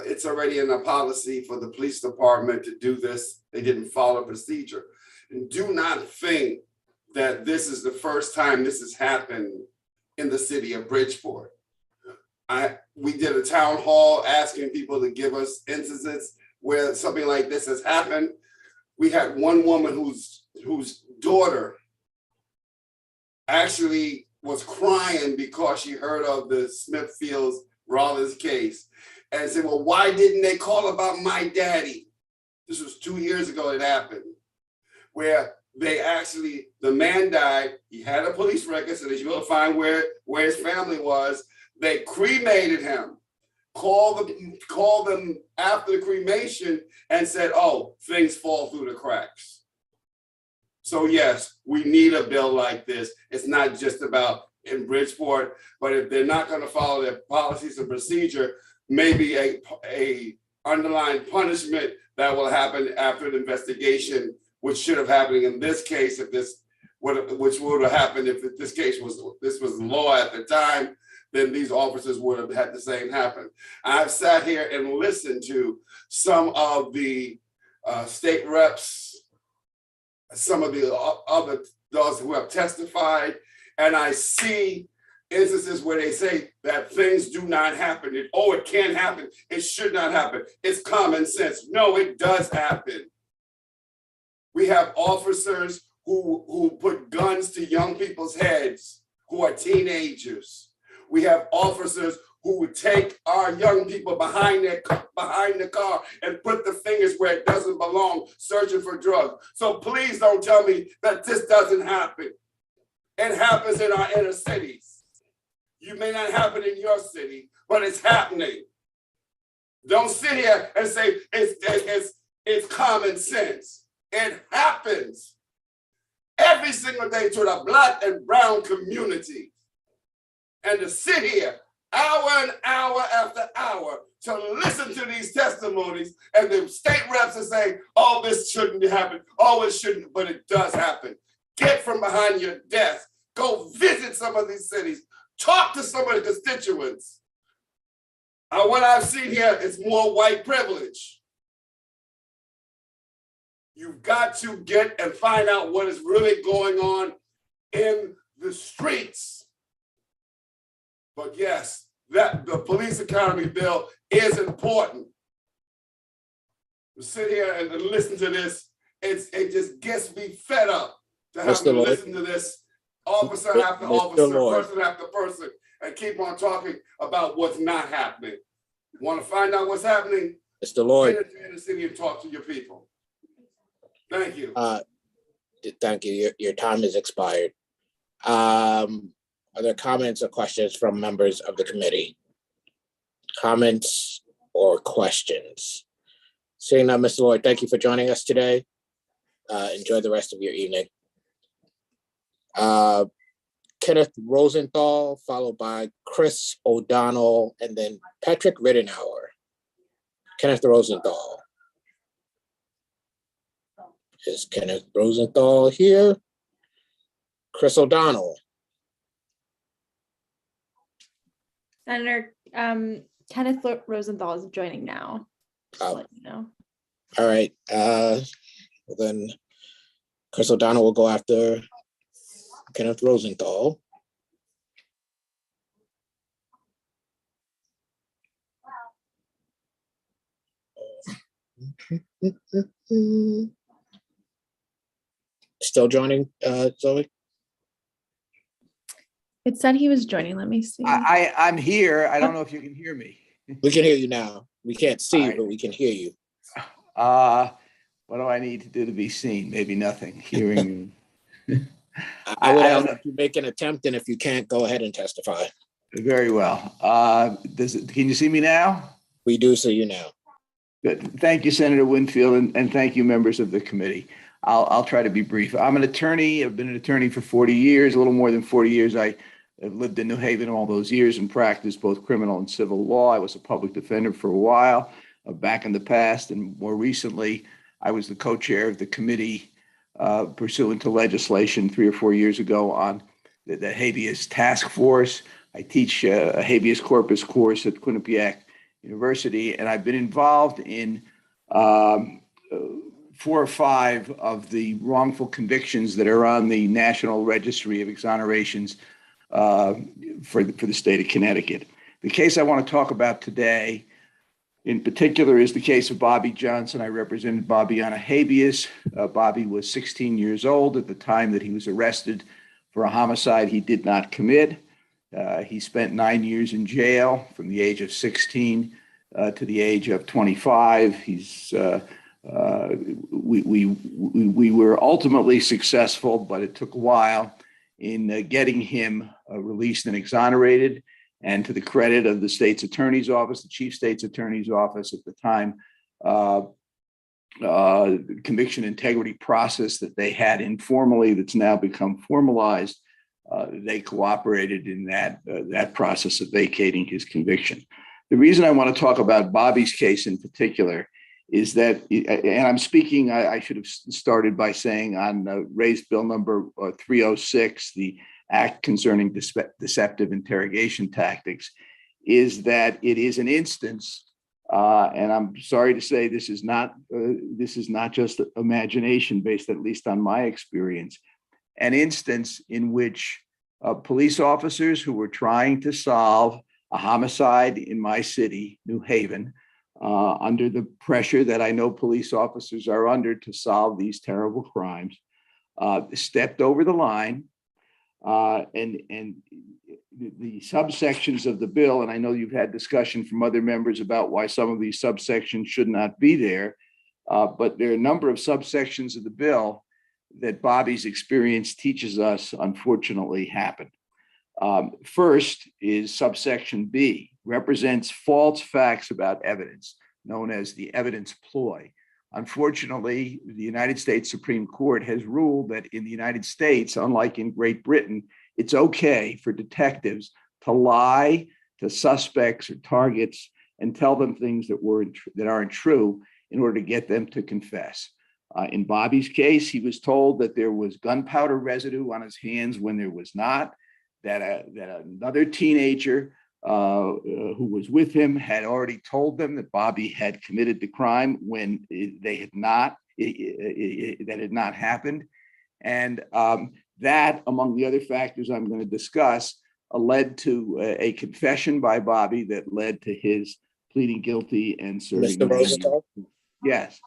it's already in a policy for the police department to do this. They didn't follow procedure. And do not think that this is the first time this has happened in the city of Bridgeport. We did a town hall asking people to give us instances where something like this has happened. We had one woman whose daughter actually was crying because she heard of the Smithfields Rollins case and said, well, why didn't they call about my daddy? This was 2 years ago it happened, where the man died. He had a police record, so they should be able to find where his family was. They cremated him, called them after the cremation and said, oh, things fall through the cracks. So yes, we need a bill like this. It's not just about in Bridgeport, but if they're not going to follow their policies and procedure, maybe a underlying punishment that will happen after the investigation, which should have happened in this case, which would have happened if this case was law at the time, then these officers would have had the same happen. I've sat here and listened to some of the state reps, some of the other those who have testified, and I see instances where they say that things do not happen. It can't happen. It should not happen. It's common sense. No, it does happen. We have officers who put guns to young people's heads who are teenagers. We have officers who would take our young people behind the car and put the fingers where it doesn't belong, searching for drugs. So please don't tell me that this doesn't happen. It happens in our inner cities. You may not happen in your city, but it's happening. Don't sit here and say it's common sense. It happens every single day to the Black and brown community. And to sit here hour and hour after hour to listen to these testimonies and the state reps are saying, oh, this shouldn't happen. Oh, it shouldn't, but it does happen. Get from behind your desk. Go visit some of these cities. Talk to some of the constituents. What I've seen here is more white privilege. You've got to get and find out what is really going on in the streets. But yes, that the police academy bill is important. To sit here and listen to this, it just gets me fed up to have to listen to this officer after officer, person after person, and keep on talking about what's not happening. Want to find out what's happening? Mr. Lloyd. Get into the city and talk to your people. Thank you. Thank you. Your time has expired. Are there comments or questions from members of the committee? Comments or questions? Seeing none, Mr. Lloyd, thank you for joining us today. Enjoy the rest of your evening. Kenneth Rosenthal, followed by Chris O'Donnell, and then Patrick Rittenauer. Kenneth Rosenthal. Is Kenneth Rosenthal here? Chris O'Donnell. Senator Kenneth Rosenthal is joining now. Just to let you know. All right. Then Chris O'Donnell will go after Kenneth Rosenthal. Still joining, Zoe? It said he was joining. Let me see. I'm here. I don't know if you can hear me. We can hear you now. We can't see you, but we can hear you. What do I need to do to be seen? Maybe nothing. Hearing. I would ask that you make an attempt, and if you can't, go ahead and testify. Very well. Can you see me now? We do see you now. Good. Thank you, Senator Winfield, and thank you, members of the committee. I'll try to be brief. I'm an attorney. I've been an attorney for 40 years, a little more than 40 years. I have lived in New Haven all those years and practiced both criminal and civil law. I was a public defender for a while back in the past, and more recently, I was the co-chair of the committee pursuant to legislation 3 or 4 years ago on the habeas task force. I teach a habeas corpus course at Quinnipiac University, and I've been involved in 4 or 5 of the wrongful convictions that are on the National Registry of Exonerations for the state of Connecticut. The case I want to talk about today in particular is the case of Bobby Johnson. I represented Bobby on a habeas. Bobby was 16 years old at the time that he was arrested for a homicide he did not commit. He spent 9 years in jail from the age of 16 to the age of 25. We were ultimately successful, but it took a while in getting him released and exonerated. And to the credit of the state's attorney's office, the chief state's attorney's office at the time, conviction integrity process that they had informally that's now become formalized, they cooperated in that process of vacating his conviction. The reason I want to talk about Bobby's case in particular is that, and I'm speaking, I should have started by saying on raised bill number 306, the Act concerning deceptive interrogation tactics, is that it is an instance, and I'm sorry to say this is not just imagination based at least on my experience, an instance in which police officers who were trying to solve a homicide in my city, New Haven, under the pressure that I know police officers are under to solve these terrible crimes, stepped over the line. And the subsections of the bill, and I know you've had discussion from other members about why some of these subsections should not be there, but there are a number of subsections of the bill that Bobby's experience teaches us, unfortunately, happened. First is subsection B, represents false facts about evidence, known as the evidence ploy. Unfortunately, the United States Supreme Court has ruled that in the United States, unlike in Great Britain, it's okay for detectives to lie to suspects or targets and tell them things that aren't true in order to get them to confess. In Bobby's case, he was told that there was gunpowder residue on his hands when there was not, that another teenager who was with him had already told them that Bobby had committed the crime when they had not. that had not happened. And that, among the other factors I'm going to discuss, led to a confession by Bobby that led to his pleading guilty and serving. Mr. Rosenthal? Yes.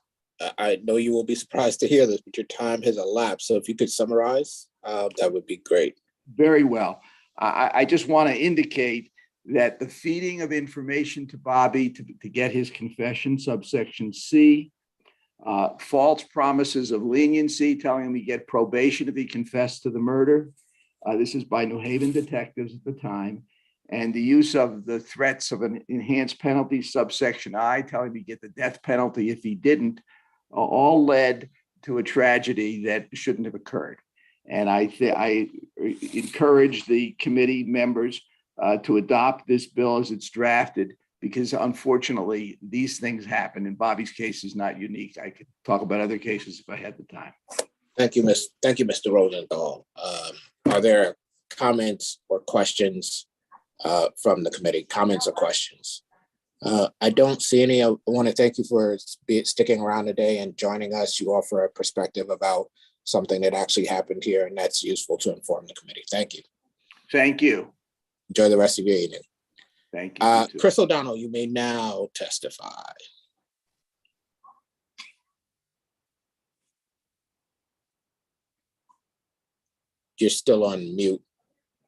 I know you will be surprised to hear this, but your time has elapsed. So if you could summarize, that would be great. Very well. I just want to indicate that the feeding of information to Bobby to get his confession, subsection C, false promises of leniency, telling him he get probation if he confessed to the murder. This is by New Haven detectives at the time. And the use of the threats of an enhanced penalty, subsection I, telling him he'd get the death penalty if he didn't, all led to a tragedy that shouldn't have occurred. And I encourage the committee members to adopt this bill as it's drafted, because unfortunately these things happen, and Bobby's case is not unique. I could talk about other cases if I had the time. Thank you, Mr. Rosenthal. Are there comments or questions from the committee? Comments or questions? I don't see any. I want to thank you for sticking around today and joining us. You offer a perspective about something that actually happened here, and that's useful to inform the committee. Thank you. Thank you. Enjoy the rest of your evening. Thank you. Chris O'Donnell, you may now testify. You're still on mute,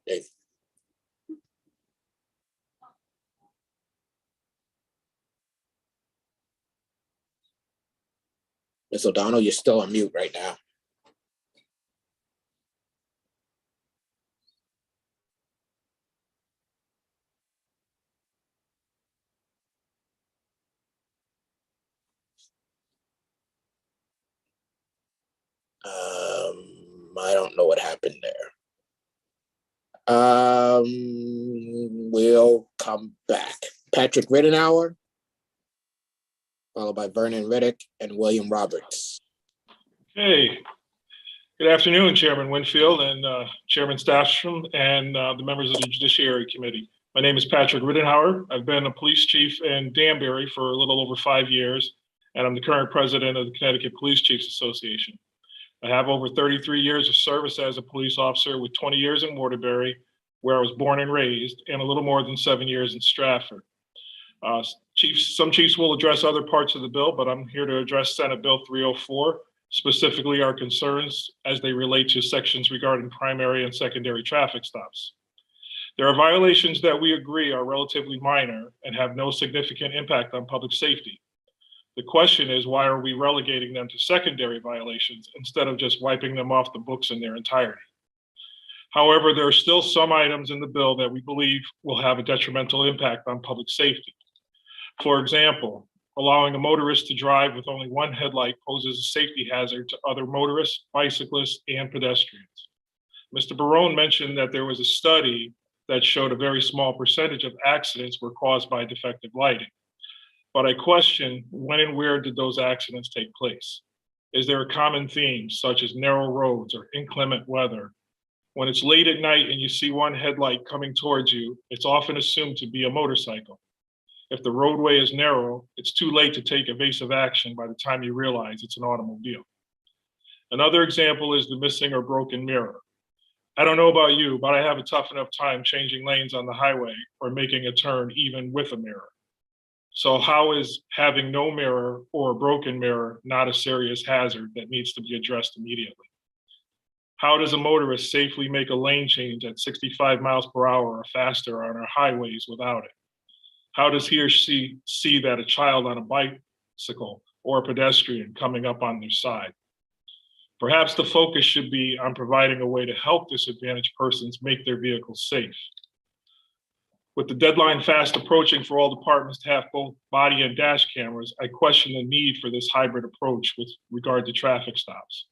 Dave. Ms. O'Donnell, you're still on mute right now. I don't know what happened there. We'll come back. Patrick Rittenhour, followed by Vernon Riddick and William Roberts. Hey, good afternoon, Chairman Winfield and Chairman Staffstrom and the members of the Judiciary Committee. My name is Patrick Rittenhour. I've been a police chief in Danbury for a little over 5 years, and I'm the current president of the Connecticut Police Chiefs Association. I have over 33 years of service as a police officer, with 20 years in Waterbury, where I was born and raised, and a little more than 7 years in Stratford. Some chiefs will address other parts of the bill, but I'm here to address Senate Bill 304, specifically our concerns as they relate to sections regarding primary and secondary traffic stops. There are violations that we agree are relatively minor and have no significant impact on public safety. The question is, why are we relegating them to secondary violations instead of just wiping them off the books in their entirety? However, there are still some items in the bill that we believe will have a detrimental impact on public safety. For example, allowing a motorist to drive with only one headlight poses a safety hazard to other motorists, bicyclists, and pedestrians. Mr. Barone mentioned that there was a study that showed a very small percentage of accidents were caused by defective lighting. But I question, when and where did those accidents take place? Is there a common theme, such as narrow roads or inclement weather? When it's late at night and you see one headlight coming towards you, it's often assumed to be a motorcycle. If the roadway is narrow, it's too late to take evasive action by the time you realize it's an automobile. Another example is the missing or broken mirror. I don't know about you, but I have a tough enough time changing lanes on the highway or making a turn even with a mirror. So how is having no mirror or a broken mirror not a serious hazard that needs to be addressed immediately? How does a motorist safely make a lane change at 65 miles per hour or faster on our highways without it? How does he or she see that a child on a bicycle or a pedestrian coming up on their side? Perhaps the focus should be on providing a way to help disadvantaged persons make their vehicles safe. With the deadline fast approaching for all departments to have both body and dash cameras, I question the need for this hybrid approach with regard to traffic stops.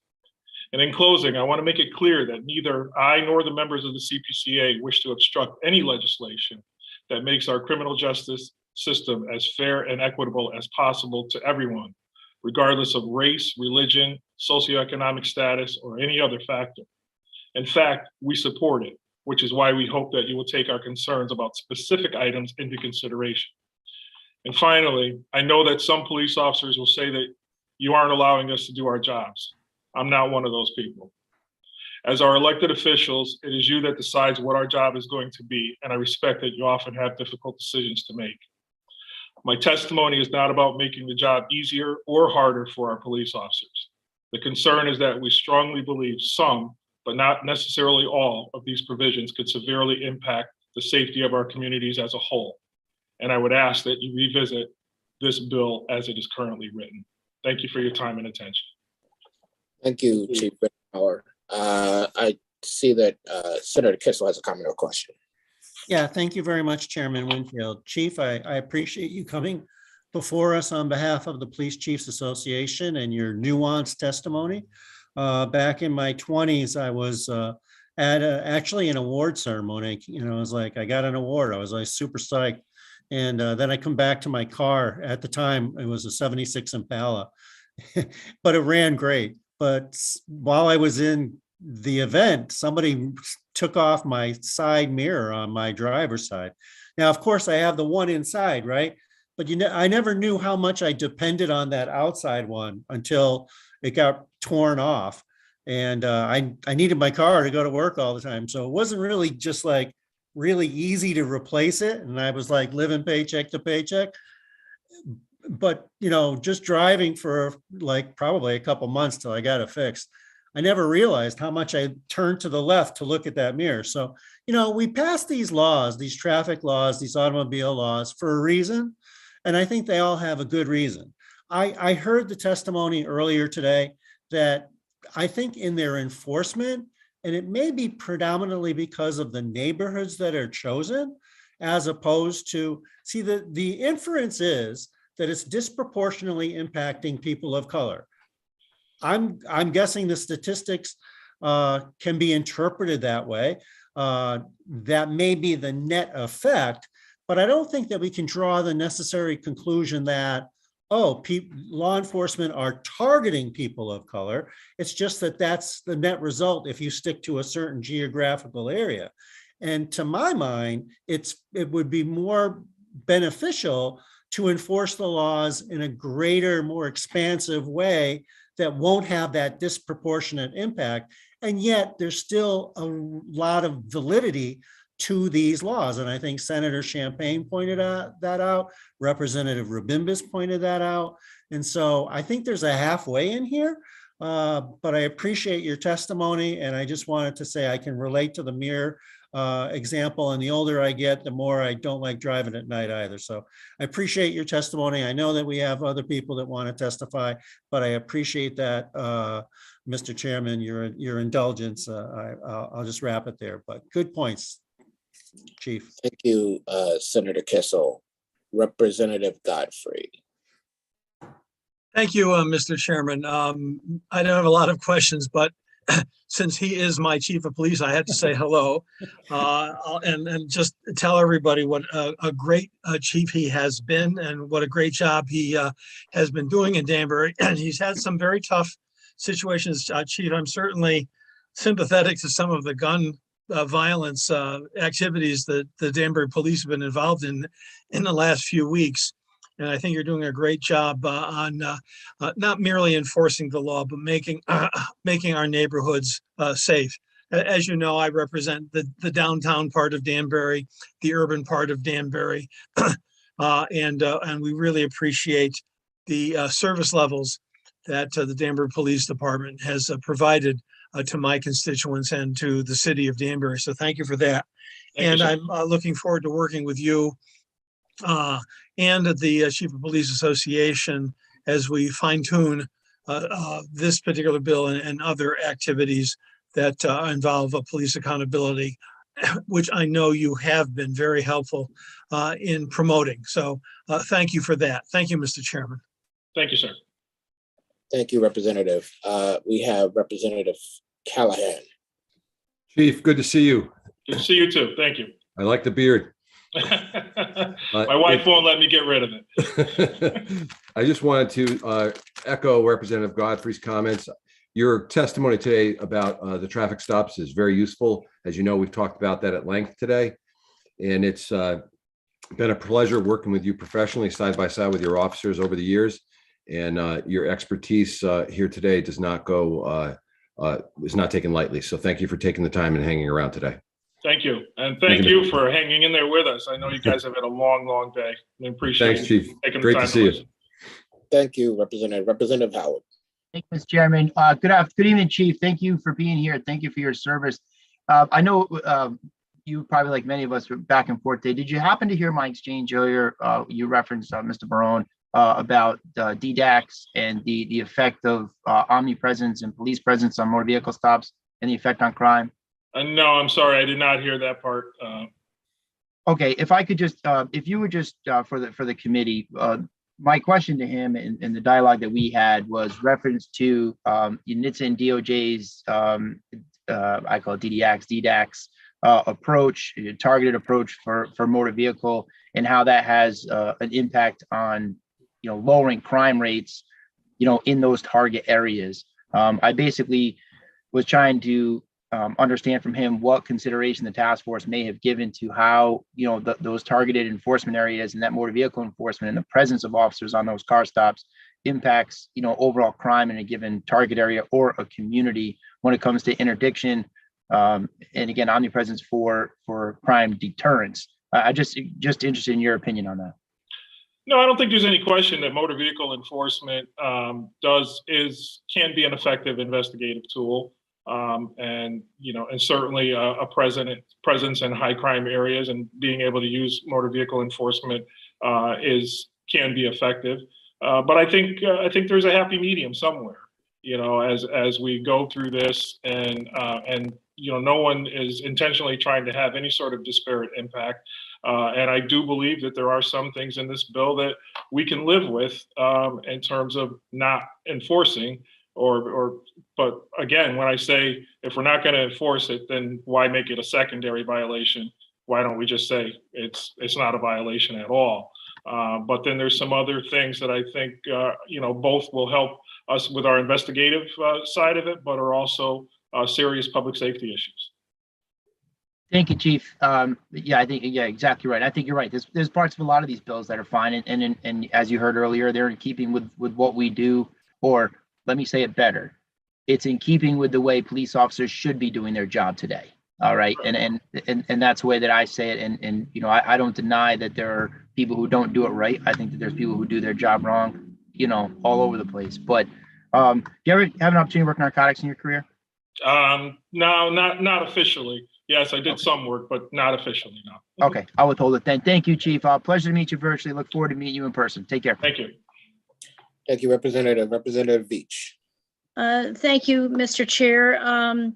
And in closing, I want to make it clear that neither I nor the members of the CPCA wish to obstruct any legislation that makes our criminal justice system as fair and equitable as possible to everyone, regardless of race, religion, socioeconomic status, or any other factor. In fact, we support it, which is why we hope that you will take our concerns about specific items into consideration. And finally, I know that some police officers will say that You aren't allowing us to do our jobs. I'm not one of those people. As our elected officials, it is you that decides what our job is going to be, and I respect that you often have difficult decisions to make. My testimony is not about making the job easier or harder for our police officers. The concern is that we strongly believe some, but not necessarily all, of these provisions could severely impact the safety of our communities as a whole. And I would ask that you revisit this bill as it is currently written. Thank you for your time and attention. Thank you, Chief Rittenhour. I see that Senator Kissel has a comment or question. Yeah, thank you very much, Chairman Winfield. Chief, I appreciate you coming before us on behalf of the Police Chiefs Association and your nuanced testimony. Back in my 20s, I was at actually an award ceremony. You know, I was like, I got an award. I was like super psyched. And then I come back to my car. At the time, it was a 76 Impala, but it ran great. But while I was in the event, somebody took off my side mirror on my driver's side. Now, of course, I have the one inside, right? But I never knew how much I depended on that outside one until it got torn off. And I needed my car to go to work all the time. So it wasn't really just like really easy to replace it. And I was like living paycheck to paycheck. But, you know, just driving for like probably a couple months till I got it fixed, I never realized how much I turned to the left to look at that mirror. So, you know, we passed these laws, these traffic laws, these automobile laws for a reason. And I think they all have a good reason. I heard the testimony earlier today that I think in their enforcement, and it may be predominantly because of the neighborhoods that are chosen, as opposed to, see, the inference is that it's disproportionately impacting people of color. I'm guessing the statistics can be interpreted that way. That may be the net effect, but I don't think that we can draw the necessary conclusion that, oh, law enforcement are targeting people of color. It's just that that's the net result if you stick to a certain geographical area. And to my mind, it would be more beneficial to enforce the laws in a greater, more expansive way that won't have that disproportionate impact. And yet there's still a lot of validity to these laws. And I think Senator Champagne pointed that out, Representative Rabimbis pointed that out. And so I think there's a halfway in here, but I appreciate your testimony. And I just wanted to say I can relate to the mirror example. And the older I get, the more I don't like driving at night either. So I appreciate your testimony. I know that we have other people that want to testify, but I appreciate that, Mr. Chairman, your indulgence. I'll just wrap it there, but good points, Chief. Thank you, Senator Kissel. Representative Godfrey. Thank you, Mr. Chairman. I don't have a lot of questions, but since he is my chief of police, I had to say hello and just tell everybody what a great chief he has been and what a great job he has been doing in Danbury. And he's had some very tough situations, Chief. I'm certainly sympathetic to some of the gun violence activities that the Danbury police have been involved in the last few weeks. And I think you're doing a great job on not merely enforcing the law, but making our neighborhoods safe. As you know, I represent the downtown part of Danbury, the urban part of Danbury, and we really appreciate the service levels that the Danbury Police Department has provided to my constituents and to the city of Danbury. So thank you for that. And I'm looking forward to working with you and the Chief of Police Association as we fine tune this particular bill and other activities that involve police accountability, which I know you have been very helpful in promoting. So thank you for that. Thank you, Mr. Chairman. Thank you, sir. Thank you, Representative. We have Representative Callahan. Chief, good to see you. Good to see you too. Thank you. I like the beard. My wife won't let me get rid of it. I just wanted to echo Representative Godfrey's comments. Your testimony today about the traffic stops is very useful. As you know, we've talked about that at length today. And it's been a pleasure working with you professionally side by side with your officers over the years. and your expertise here today does not go is not taken lightly. So thank you for taking the time and hanging around today. Thank you. And thank you for hanging in there with us. I know you guys have had a long, long day. We appreciate Thanks, Chief. taking the Great time to see you. listen. Thank you, Representative Howard. Thank you, Mr. Chairman. Good evening, Chief. Thank you for being here. Thank you for your service. I know you probably, like many of us, were back and forth today. Did you happen to hear my exchange earlier? You referenced Mr. Barone about DDAX and the effect of omnipresence and police presence on motor vehicle stops and the effect on crime? No, I'm sorry. I did not hear that part. Okay, if I could just, if you would just, for the committee, my question to him and the dialogue that we had was reference to NHTSA and DOJ's, I call it DDAX approach, targeted approach for motor vehicle, and how that has an impact on, lowering crime rates, in those target areas. I basically was trying to understand from him what consideration the task force may have given to how, those targeted enforcement areas and that motor vehicle enforcement and the presence of officers on those car stops impacts, overall crime in a given target area or a community when it comes to interdiction, and again, omnipresence for crime deterrence. I just interested in your opinion on that. No, I don't think there's any question that motor vehicle enforcement can be an effective investigative tool. And certainly a presence in high crime areas and being able to use motor vehicle enforcement can be effective. But I think there's a happy medium somewhere, as we go through this and no one is intentionally trying to have any sort of disparate impact. And I do believe that there are some things in this bill that we can live with in terms of not enforcing. But again, when I say if we're not going to enforce it, then why make it a secondary violation? Why don't we just say it's not a violation at all? But then there's some other things that I think both will help us with our investigative side of it, but are also serious public safety issues. Thank you, Chief. I think exactly right. I think you're right. There's parts of a lot of these bills that are fine, and as you heard earlier, they're in keeping with what we do, or let me say it better. It's in keeping with the way police officers should be doing their job today. All right. And that's the way that I say it. And I don't deny that there are people who don't do it right. I think that there's people who do their job wrong, all over the place. But do you ever have an opportunity to work narcotics in your career? No, not officially. Yes, I did some work, but not officially, no. Okay, I'll withhold it then. Thank you, Chief. Pleasure to meet you virtually. Look forward to meeting you in person. Take care. Thank you. Thank you, Representative Veach. Thank you, Mr. Chair.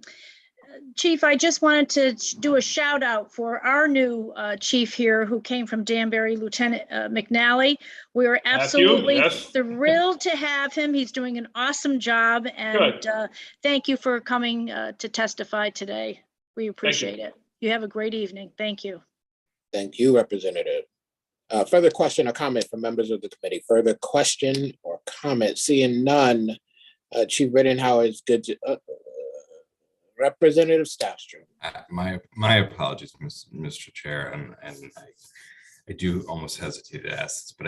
Chief, I just wanted to do a shout out for our new chief here who came from Danbury, Lieutenant McNally. We are absolutely thrilled to have him. He's doing an awesome job, and thank you for coming to testify today. We appreciate it. You have a great evening. Thank you. Thank you, Representative. Further question or comment from members of the committee? Further question or comment? Seeing none, Chief Rittenhour is good to Representative Staffstrom. My apologies, Mr. Chair, and I do almost hesitate to ask this, but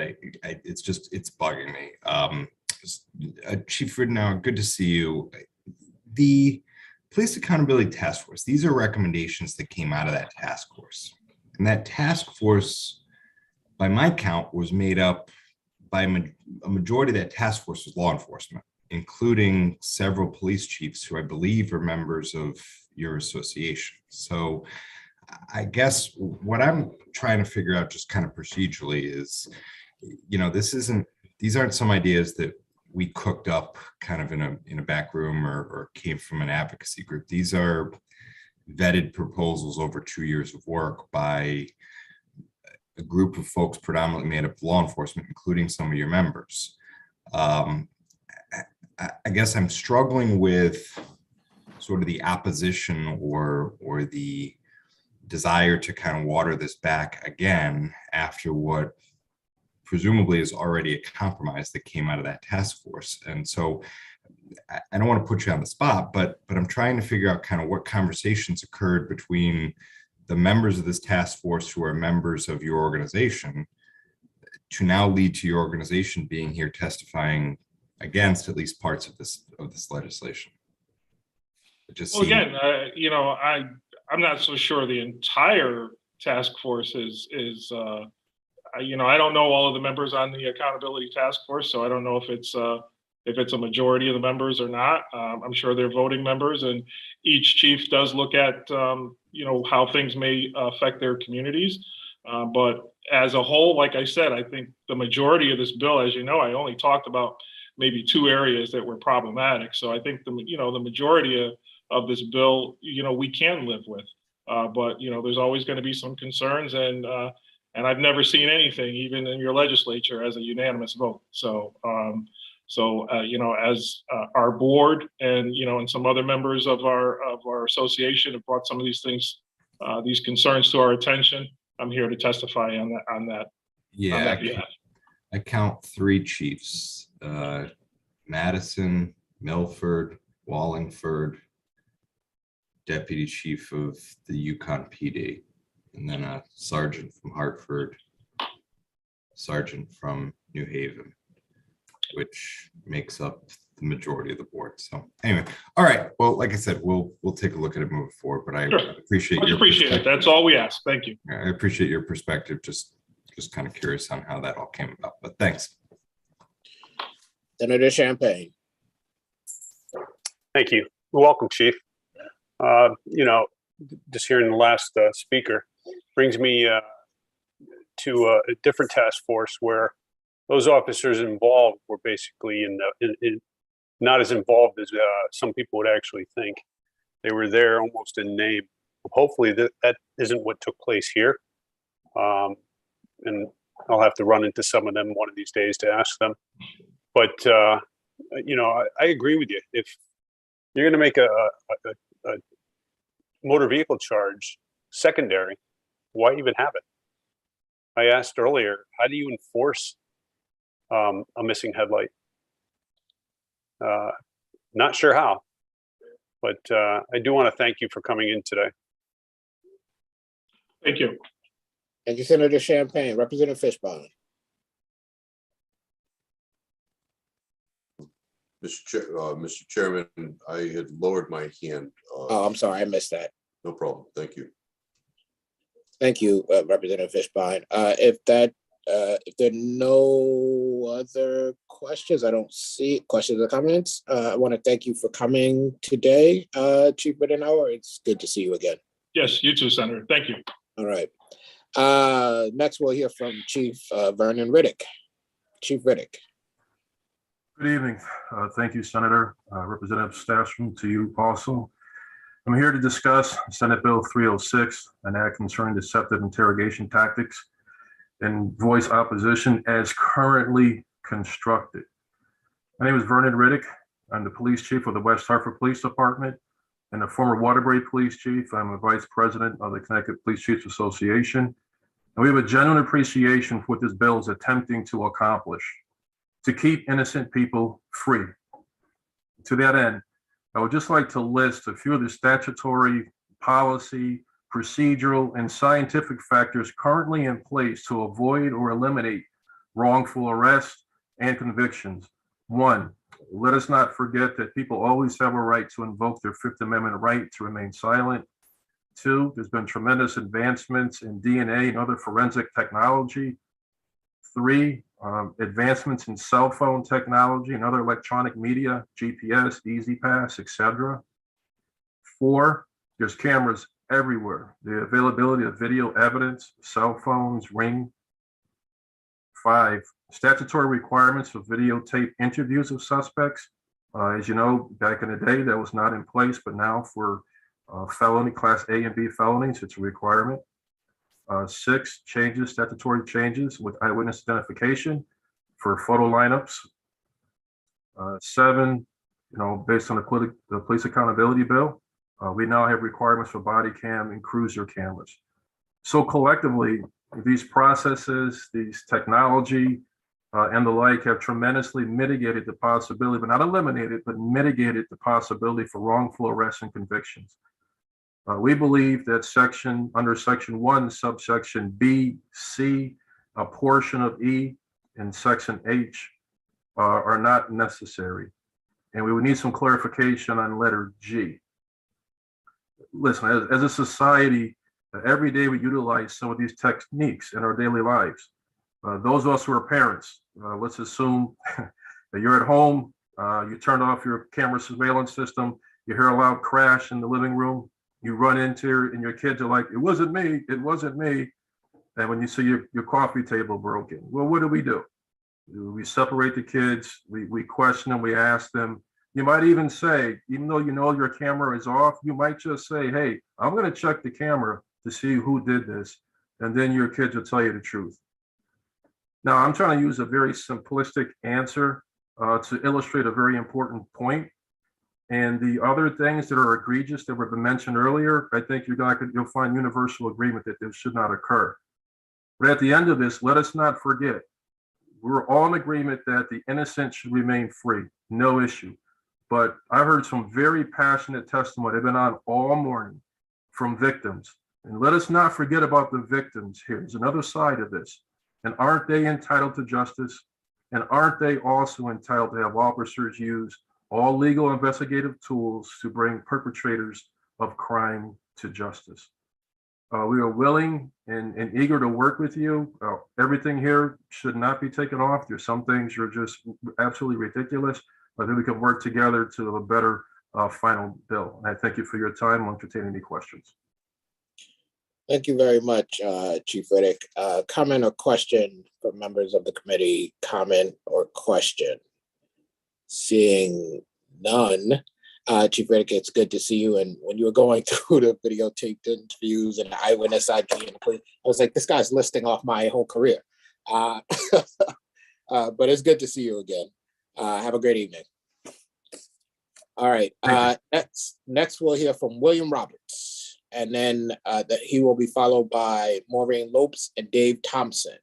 it's bugging me. Chief Rittenhour, good to see you. The Police Accountability Task Force, these are recommendations that came out of that task force. And that task force, by my count, was made up by a majority of that task force was law enforcement, including several police chiefs who I believe are members of your association. So I guess what I'm trying to figure out just kind of procedurally is, these aren't some ideas that we cooked up kind of in a back room or came from an advocacy group. These are vetted proposals over 2 years of work by a group of folks predominantly made up of law enforcement, including some of your members. I guess I'm struggling with sort of the opposition or the desire to kind of water this back again after what presumably is already a compromise that came out of that task force. And so I don't want to put you on the spot, but I'm trying to figure out kind of what conversations occurred between the members of this task force who are members of your organization to now lead to your organization being here testifying against at least parts of this legislation. It just Well, seems- again, I'm not so sure the entire task force is I don't know all of the members on the accountability task force, so I don't know if it's a majority of the members or not. I'm sure they're voting members, and each chief does look at how things may affect their communities. But as a whole, like I said, I think the majority of this bill, as you know, I only talked about maybe 2 areas that were problematic. So I think the majority of this bill, we can live with. But there's always going to be some concerns, and I've never seen anything, even in your legislature, as a unanimous vote. So as our board and some other members of our association have brought some of these things, these concerns to our attention, I'm here to testify on that. Yeah, I count 3 chiefs: Madison, Milford, Wallingford, deputy chief of the Yukon PD, and then a sergeant from Hartford, sergeant from New Haven, which makes up the majority of the board. So anyway, all right. Well, like I said, we'll take a look at it moving forward, but I appreciate Much appreciated. That's all we ask. Thank you. I appreciate your perspective. Just kind of curious on how that all came about, but thanks. Senator Champagne. Thank you. Welcome, Chief. Just hearing the last speaker brings me to a different task force where those officers involved were basically in not as involved as some people would actually think. They were there almost in name. Hopefully that isn't what took place here. And I'll have to run into some of them one of these days to ask them. But, I agree with you. If you're going to make a motor vehicle charge secondary, why even have it? I asked earlier, how do you enforce a missing headlight? Not sure how, but I do want to thank you for coming in today. Thank you. Thank you, Senator Champagne. Representative Fishbone. Mr. Chairman, I had lowered my hand. Oh, I'm sorry, I missed that. No problem. Thank you. Thank you, Representative Fishbone. If there are no other questions, I don't see questions or comments. I want to thank you for coming today, Chief Rittenhour. It's good to see you again. Yes, you too, Senator. Thank you. All right. Next, we'll hear from Chief Vernon Riddick. Chief Riddick. Good evening. Thank you, Senator. Representative Stafford, to you also. I'm here to discuss Senate Bill 306, an act concerning deceptive interrogation tactics, and voice opposition as currently constructed. My name is Vernon Riddick. I'm the police chief of the West Hartford Police Department and a former Waterbury police chief. I'm a vice president of the Connecticut Police Chiefs Association. And we have a genuine appreciation for what this bill is attempting to accomplish: to keep innocent people free. To that end, I would just like to list a few of the statutory, policy, procedural, and scientific factors currently in place to avoid or eliminate wrongful arrest and convictions. 1, let us not forget that people always have a right to invoke their Fifth Amendment right to remain silent. 2, there's been tremendous advancements in DNA and other forensic technology. 3, advancements in cell phone technology and other electronic media, GPS, EasyPass, etc. 4, there's cameras everywhere. The availability of video evidence, cell phones, Ring. 5, statutory requirements for videotape interviews of suspects. As you know, back in the day, that was not in place, but now for felony, Class A and B felonies, it's a requirement. 6, statutory changes with eyewitness identification for photo lineups. 7, based on the police accountability bill, we now have requirements for body cam and cruiser cameras. So collectively, these processes, these technology, and the like have tremendously mitigated the possibility, but not eliminated, but mitigated the possibility for wrongful arrests and convictions. We believe that under section 1, subsection B, C, a portion of E and section H are not necessary. And we would need some clarification on letter G. Listen, as a society, every day we utilize some of these techniques in our daily lives. Those of us who are parents, let's assume that you're at home, you turned off your camera surveillance system, you hear a loud crash in the living room, you run into and your kids are like, it wasn't me, it wasn't me. And when you see your coffee table broken, well, what do? We separate the kids, we question them, we ask them. You might even say, even though you know your camera is off, you might just say, hey, I'm going to check the camera to see who did this. And then your kids will tell you the truth. Now, I'm trying to use a very simplistic answer to illustrate a very important point. And the other things that are egregious that were mentioned earlier, I think you'll find universal agreement that this should not occur. But at the end of this, let us not forget, we're all in agreement that the innocent should remain free, no issue. But I heard some very passionate testimony. They've been on all morning from victims. And let us not forget about the victims here. There's another side of this. And aren't they entitled to justice? And aren't they also entitled to have officers use all legal investigative tools to bring perpetrators of crime to justice? We are willing and eager to work with you. Everything here should not be taken off. There's some things are just absolutely ridiculous. I think we can work together to have a better final bill. And I thank you for your time. I'll entertain any questions. Thank you very much, Chief Riddick. Comment or question from members of the committee? Comment or question? Seeing none. Chief Riddick, it's good to see you. And when you were going through the videotaped interviews and eyewitness ID, I was like, this guy's listing off my whole career. But it's good to see you again. Have a great evening. All right. Next we'll hear from William Roberts, and then he will be followed by Maureen Lopes and Dave Thompson.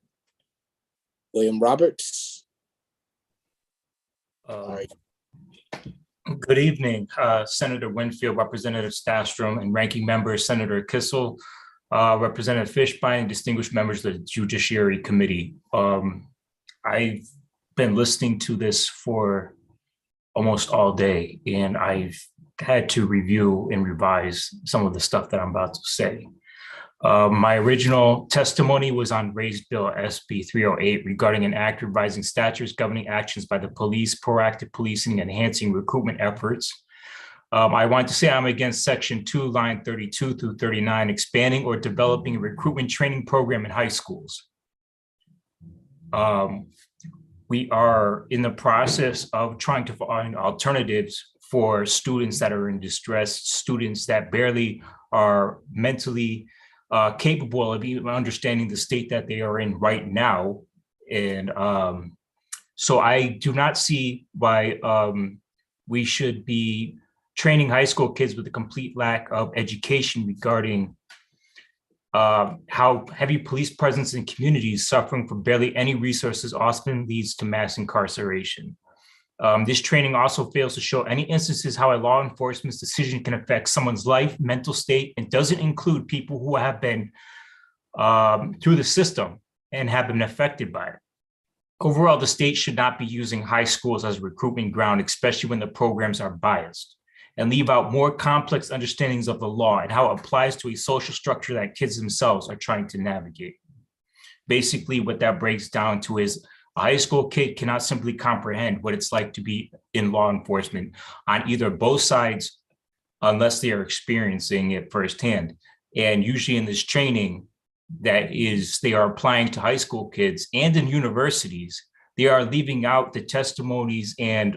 William Roberts. All right. Good evening, Senator Winfield, Representative Stastrom, and Ranking Member Senator Kissel, Representative Fishbein, and distinguished members of the Judiciary Committee. I've been listening to this for almost all day, and I've had to review and revise some of the stuff that I'm about to say. My original testimony was on raised bill SB 308 regarding an act revising statutes governing actions by the police, proactive policing, and enhancing recruitment efforts. I want to say I'm against section 2, line 32 through 39, expanding or developing a recruitment training program in high schools. We are in the process of trying to find alternatives for students that are in distress, students that barely are mentally capable of even understanding the state that they are in right now. And so I do not see why we should be training high school kids with a complete lack of education regarding how heavy police presence in communities suffering from barely any resources often leads to mass incarceration. This training also fails to show any instances how a law enforcement's decision can affect someone's life, mental state, and doesn't include people who have been through the system and have been affected by it. Overall, the state should not be using high schools as a recruitment ground, especially when the programs are biased, and leave out more complex understandings of the law and how it applies to a social structure that kids themselves are trying to navigate. Basically, what that breaks down to is a high school kid cannot simply comprehend what it's like to be in law enforcement on either both sides unless they are experiencing it firsthand. And usually in this training that is they are applying to high school kids and in universities, they are leaving out the testimonies and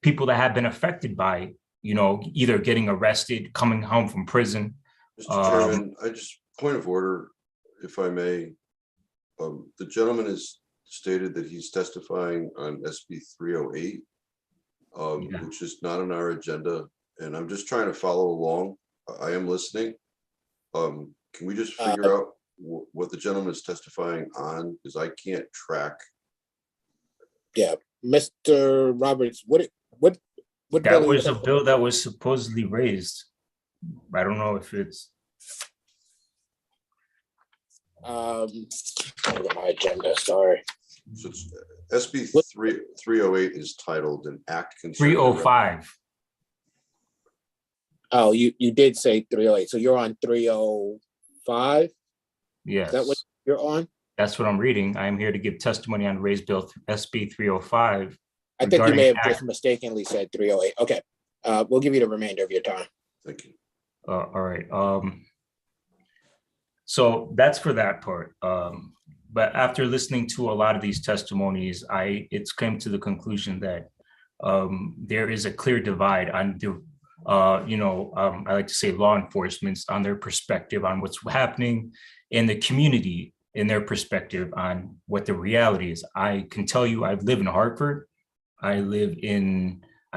people that have been affected by, either getting arrested, coming home from prison. Mr. Chairman, I just, point of order, if I may. The gentleman has stated that he's testifying on SB 308, which is not on our agenda, and I'm just trying to follow along. I am listening. Can we just figure out what the gentleman is testifying on? Because I can't track. Yeah, Mr. Roberts, what that was a bill that was supposedly raised. I don't know if it's. Look at my agenda, sorry. So it's SB 308 is titled an act concerning. 305. Oh, you did say 308, so you're on 305? Yes. Is that what you're on? That's what I'm reading. I am here to give testimony on raised bill SB 305. I think you regarding may have act- just mistakenly said 308. Okay, we'll give you the remainder of your time. Thank you. All right. So that's for that part. But after listening to a lot of these testimonies, it's come to the conclusion that there is a clear divide on the, I like to say law enforcement on their perspective on what's happening in the community, in their perspective on what the reality is. I can tell you, I've lived in Hartford. I've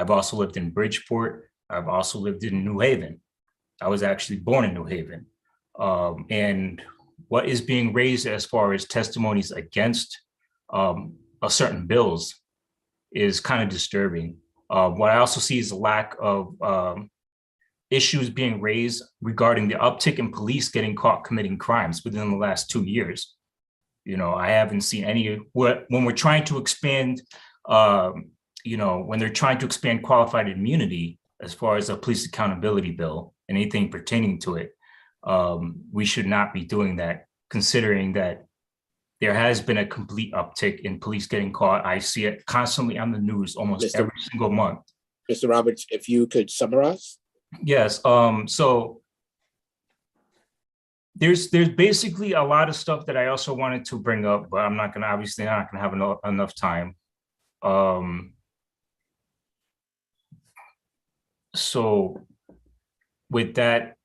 also lived in Bridgeport. I've also lived in New Haven. I was actually born in New Haven. And what is being raised as far as testimonies against a certain bills is kind of disturbing. What I also see is a lack of issues being raised regarding the uptick in police getting caught committing crimes within the last 2 years. I haven't seen any, when we're trying to expand, when they're trying to expand qualified immunity as far as a police accountability bill, anything pertaining to it, we should not be doing that, considering that there has been a complete uptick in police getting caught. I see it constantly on the news almost every single month. Mr. Roberts, if you could summarize. Yes, so there's basically a lot of stuff that I also wanted to bring up, but I'm not gonna have enough time. So with that,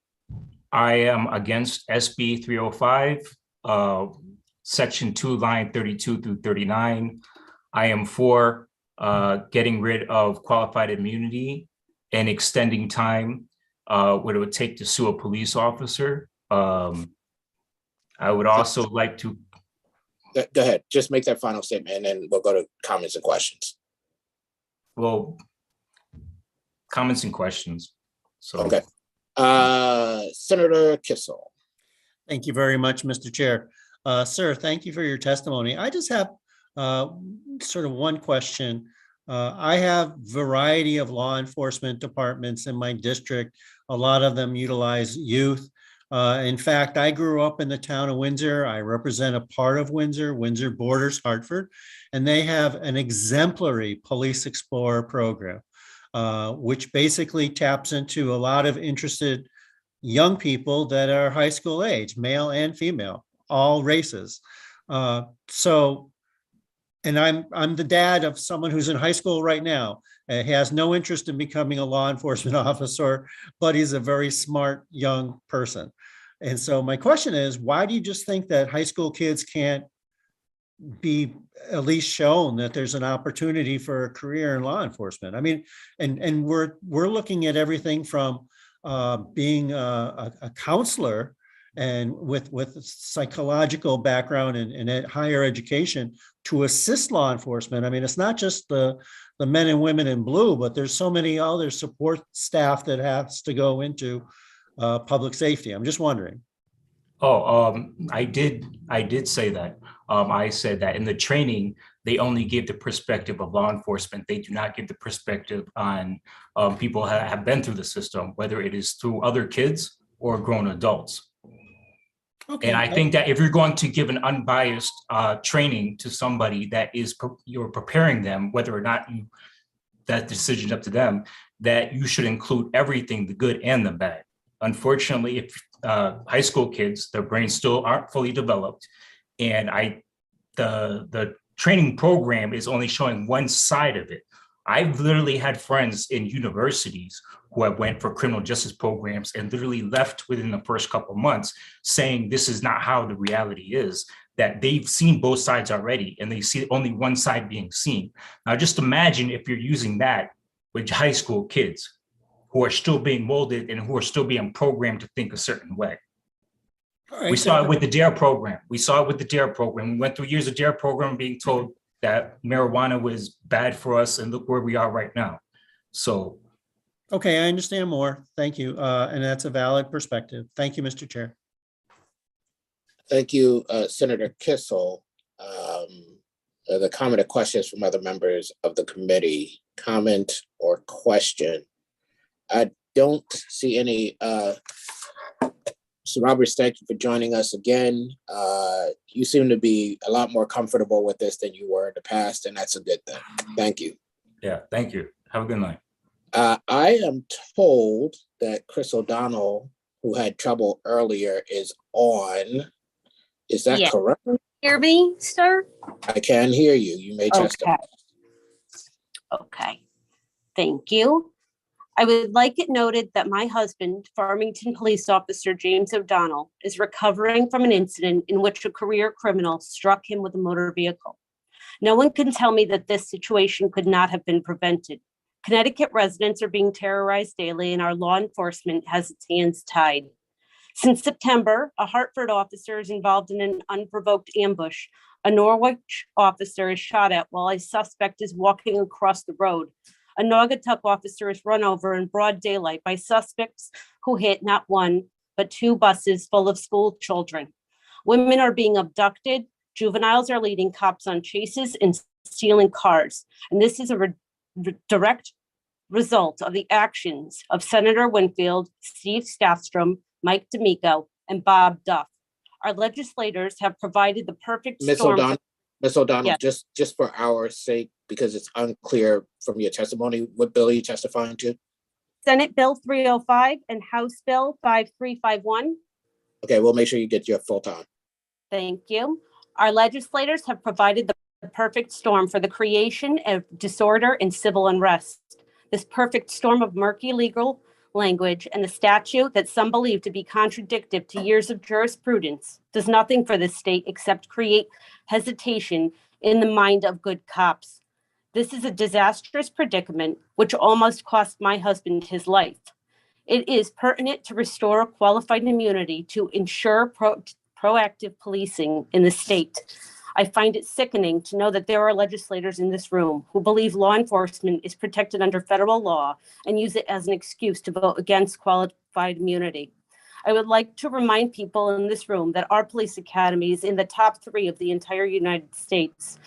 I am against SB 305, Section 2, line 32 through 39. I am for getting rid of qualified immunity and extending time what it would take to sue a police officer. I would also like to. Go ahead, just make that final statement and then we'll go to comments and questions. Well, comments and questions. So. Okay. Senator Kissel. Thank you very much, Mr. Chair. Sir, thank you for your testimony. I just have sort of one question. I have variety of law enforcement departments in my district. A lot of them utilize youth. In fact, I grew up in the town of Windsor. I represent a part of Windsor. Windsor borders Hartford, and they have an exemplary Police Explorer program, which basically taps into a lot of interested young people that are high school age, male and female, all races. And I'm the dad of someone who's in high school right now. He has no interest in becoming a law enforcement officer, but he's a very smart young person. And so my question is, why do you just think that high school kids can't be at least shown that there's an opportunity for a career in law enforcement? I mean, and we're looking at everything from being a counselor and with psychological background and higher education to assist law enforcement. I mean, it's not just the men and women in blue, but there's so many other support staff that has to go into public safety. I'm just wondering. I did say that. I said that in the training, they only give the perspective of law enforcement. They do not give the perspective on people who have been through the system, whether it is through other kids or grown adults. Okay. And I think that if you're going to give an unbiased training to somebody that you're preparing them, whether or not that decision's up to them, that you should include everything, the good and the bad. Unfortunately, if high school kids, their brains still aren't fully developed, and the training program is only showing one side of it. I've literally had friends in universities who have went for criminal justice programs and literally left within the first couple of months saying this is not how the reality is, that they've seen both sides already and they see only one side being seen. Now, just imagine if you're using that with high school kids who are still being molded and who are still being programmed to think a certain way. Right, we saw it with the DARE program. We went through years of DARE program being told that marijuana was bad for us, and look where we are right now. So. Okay, I understand more. Thank you. And that's a valid perspective. Thank you, Mr. Chair. Thank you, Senator Kissel. The comment or questions from other members of the committee, comment or question? I don't see any. So Roberts, thank you for joining us again. You seem to be a lot more comfortable with this than you were in the past, and that's a good thing. Thank you. Yeah, thank you. Have a good night. I am told that Chris O'Donnell, who had trouble earlier, is on. Is that correct? Hear me, sir? I can hear you. You may testify. Okay. Thank you. I would like it noted that my husband, Farmington Police Officer James O'Donnell, is recovering from an incident in which a career criminal struck him with a motor vehicle. No one can tell me that this situation could not have been prevented. Connecticut residents are being terrorized daily and our law enforcement has its hands tied. Since September, a Hartford officer is involved in an unprovoked ambush. A Norwich officer is shot at while a suspect is walking across the road. A Naugatuck officer is run over in broad daylight by suspects who hit not one, but two buses full of school children. Women are being abducted. Juveniles are leading cops on chases and stealing cars. And this is a direct result of the actions of Senator Winfield, Steve Staffstrom, Mike D'Amico, and Bob Duff. Our legislators have provided the perfect storm. Ms. O'Donnell, Yes. just for our sake, because it's unclear from your testimony, what bill are you testifying to? Senate Bill 305 and House Bill 5351. Okay, we'll make sure you get your full time. Thank you. Our legislators have provided the perfect storm for the creation of disorder and civil unrest. This perfect storm of murky legal language and a statute that some believe to be contradictory to years of jurisprudence does nothing for this state except create hesitation in the mind of good cops. This is a disastrous predicament which almost cost my husband his life. It is pertinent to restore qualified immunity to ensure proactive policing in the state. I find it sickening to know that there are legislators in this room who believe law enforcement is protected under federal law and use it as an excuse to vote against qualified immunity. I would like to remind people in this room that our police academy is in the top 3 of the entire United States.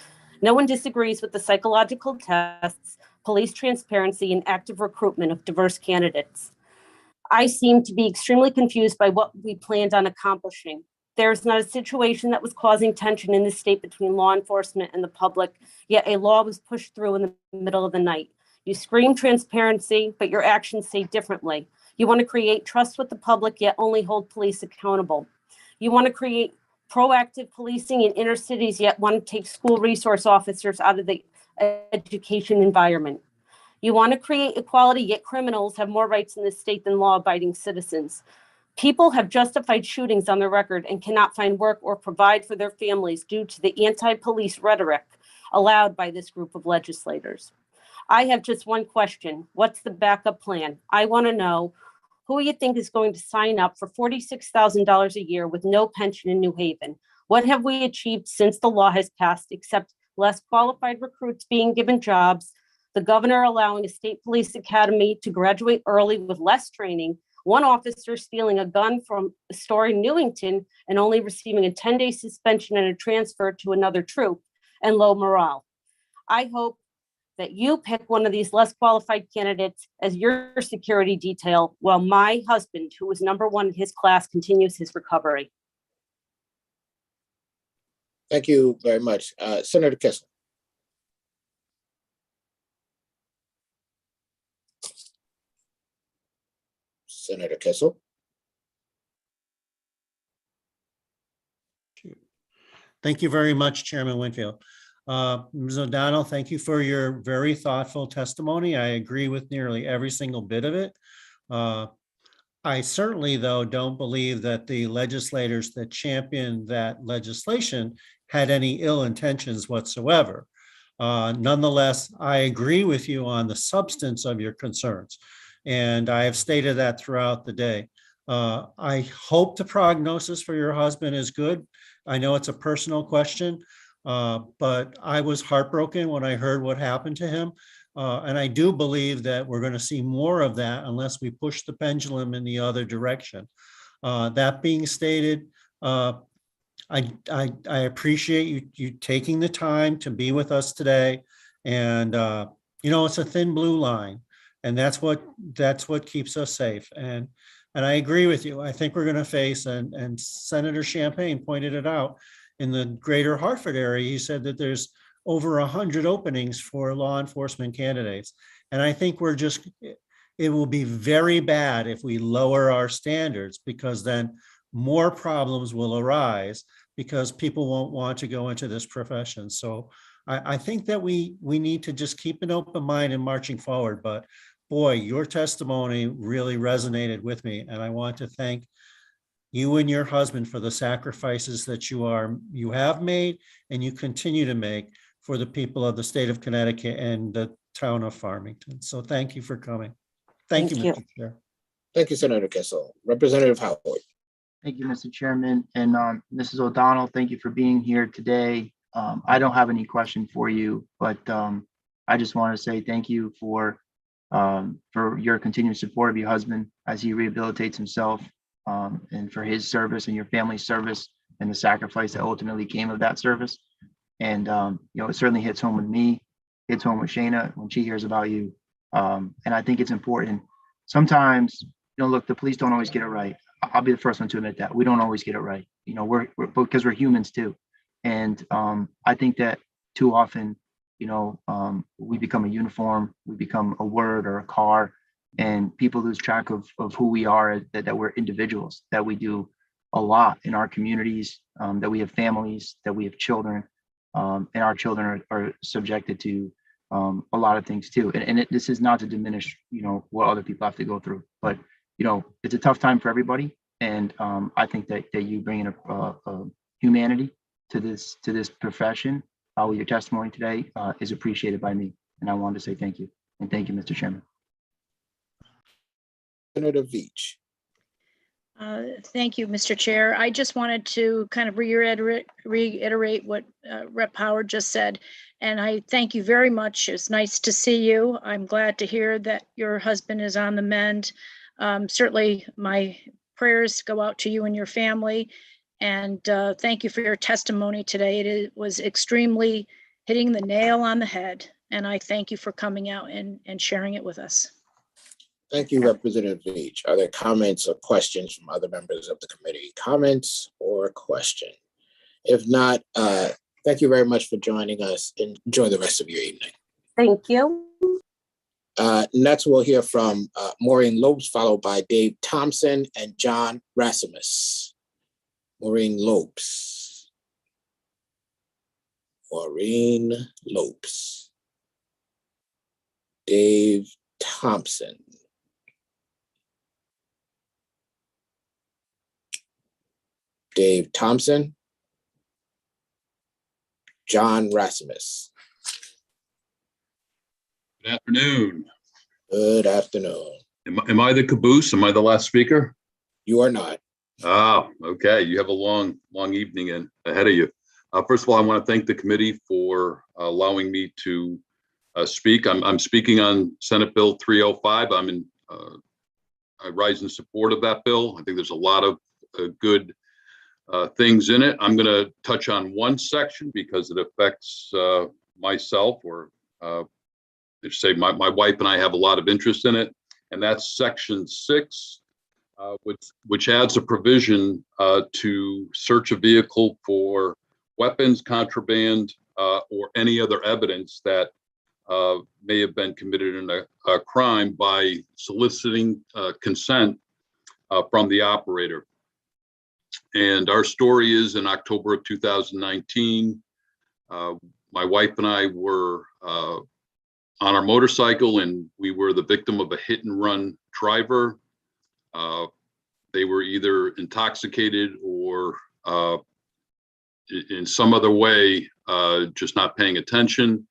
No one disagrees with the psychological tests, police transparency, and active recruitment of diverse candidates. I seem to be extremely confused by what we planned on accomplishing. There is not a situation that was causing tension in this state between law enforcement and the public, yet a law was pushed through in the middle of the night. You scream transparency, but your actions say differently. You want to create trust with the public, yet only hold police accountable. You want to create proactive policing in inner cities, yet want to take school resource officers out of the education environment. You want to create equality, yet criminals have more rights in this state than law-abiding citizens. People have justified shootings on their record and cannot find work or provide for their families due to the anti-police rhetoric allowed by this group of legislators. I have just one question. What's the backup plan? I want to know who you think is going to sign up for $46,000 a year with no pension in New Haven. What have we achieved since the law has passed except less qualified recruits being given jobs, the governor allowing a state police academy to graduate early with less training, one officer stealing a gun from a store in Newington and only receiving a 10-day suspension and a transfer to another troop, and low morale. I hope that you pick one of these less qualified candidates as your security detail while my husband, who was #1 in his class, continues his recovery. Thank you very much. Senator Kissel. Senator Kissel. Thank you very much, Chairman Winfield. Ms. O'Donnell, thank you for your very thoughtful testimony. I agree with nearly every single bit of it. I certainly, though, don't believe that the legislators that championed that legislation had any ill intentions whatsoever. Nonetheless, I agree with you on the substance of your concerns, and I have stated that throughout the day. I hope the prognosis for your husband is good. I know it's a personal question, but I was heartbroken when I heard what happened to him. And I do believe that we're going to see more of that unless we push the pendulum in the other direction. That being stated, I appreciate you taking the time to be with us today. And, it's a thin blue line, and that's what keeps us safe. And I agree with you. I think we're going to face, and Senator Champagne pointed it out, in the greater Hartford area, he said that there's over 100 openings for law enforcement candidates. And I think it will be very bad if we lower our standards, because then more problems will arise because people won't want to go into this profession. So I think that we need to just keep an open mind in marching forward. But boy, your testimony really resonated with me. And I want to thank you and your husband for the sacrifices that you have made and you continue to make for the people of the state of Connecticut and the town of Farmington. So thank you for coming. Thank you, Mr. Chair. Thank you, Senator Kissel. Representative Howard. Thank you, Mr. Chairman. And Mrs. O'Donnell, thank you for being here today. I don't have any question for you, but I just want to say thank you for your continued support of your husband as he rehabilitates himself, and for his service and your family's service and the sacrifice that ultimately came of that service. And, it certainly hits home with me, hits home with Shayna when she hears about you. And I think it's important. Sometimes, look, the police don't always get it right. I'll be the first one to admit that. We don't always get it right. We're because we're humans too. And I think that too often, we become a uniform, we become a word or a car, and people lose track of who we are, that we're individuals, that we do a lot in our communities, that we have families, that we have children, and our children are subjected to a lot of things too. And this is not to diminish, what other people have to go through, but it's a tough time for everybody. And I think that you bring in a humanity to this profession with your testimony today is appreciated by me. And I wanted to say thank you. And thank you, Mr. Chairman. Senator Veach. Thank you, Mr. Chair. I just wanted to kind of reiterate what Rep. Howard just said. And I thank you very much. It's nice to see you. I'm glad to hear that your husband is on the mend. Certainly my prayers go out to you and your family. And thank you for your testimony today. It was extremely hitting the nail on the head. And I thank you for coming out and sharing it with us. Thank you, Representative Veach. Are there comments or questions from other members of the committee? Comments or question? If not, thank you very much for joining us. Enjoy the rest of your evening. Thank you. Next, we'll hear from Maureen Lopes, followed by Dave Thompson and John Rasmus. Maureen Lopes. Maureen Lopes. Dave Thompson. Dave Thompson. John Rasmus. Good afternoon. Good afternoon. Am I the caboose? Am I the last speaker? You are not. Ah, okay. You have a long evening ahead of you. First of all, I want to thank the committee for allowing me to speak. I'm speaking on Senate Bill 305. I rise in support of that bill. I think there's a lot of good things in it. I'm going to touch on one section because it affects myself, or say my wife and I have a lot of interest in it, and that's Section 6, which adds a provision to search a vehicle for weapons, contraband, or any other evidence that may have been committed in a crime by soliciting consent from the operator. And our story is in October of 2019, my wife and I were on our motorcycle, and we were the victim of a hit and run driver. They were either intoxicated or in some other way, just not paying attention.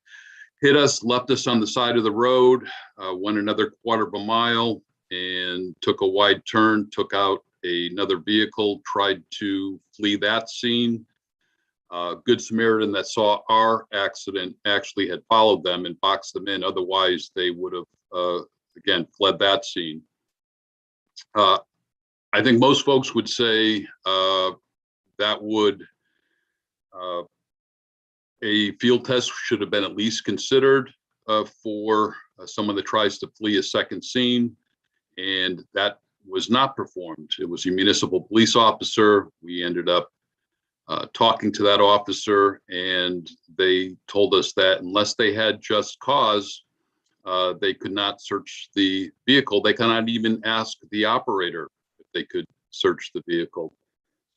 Hit us, left us on the side of the road, went another quarter of a mile and took a wide turn, took out another vehicle, tried to flee that scene. Good Samaritan that saw our accident actually had followed them and boxed them in. Otherwise, they would have, again, fled that scene. I think most folks would say that would a field test should have been at least considered for someone that tries to flee a second scene, and that was not performed. It was a municipal police officer. We ended up talking to that officer, and they told us that unless they had just cause, they could not search the vehicle. They cannot even ask the operator if they could search the vehicle.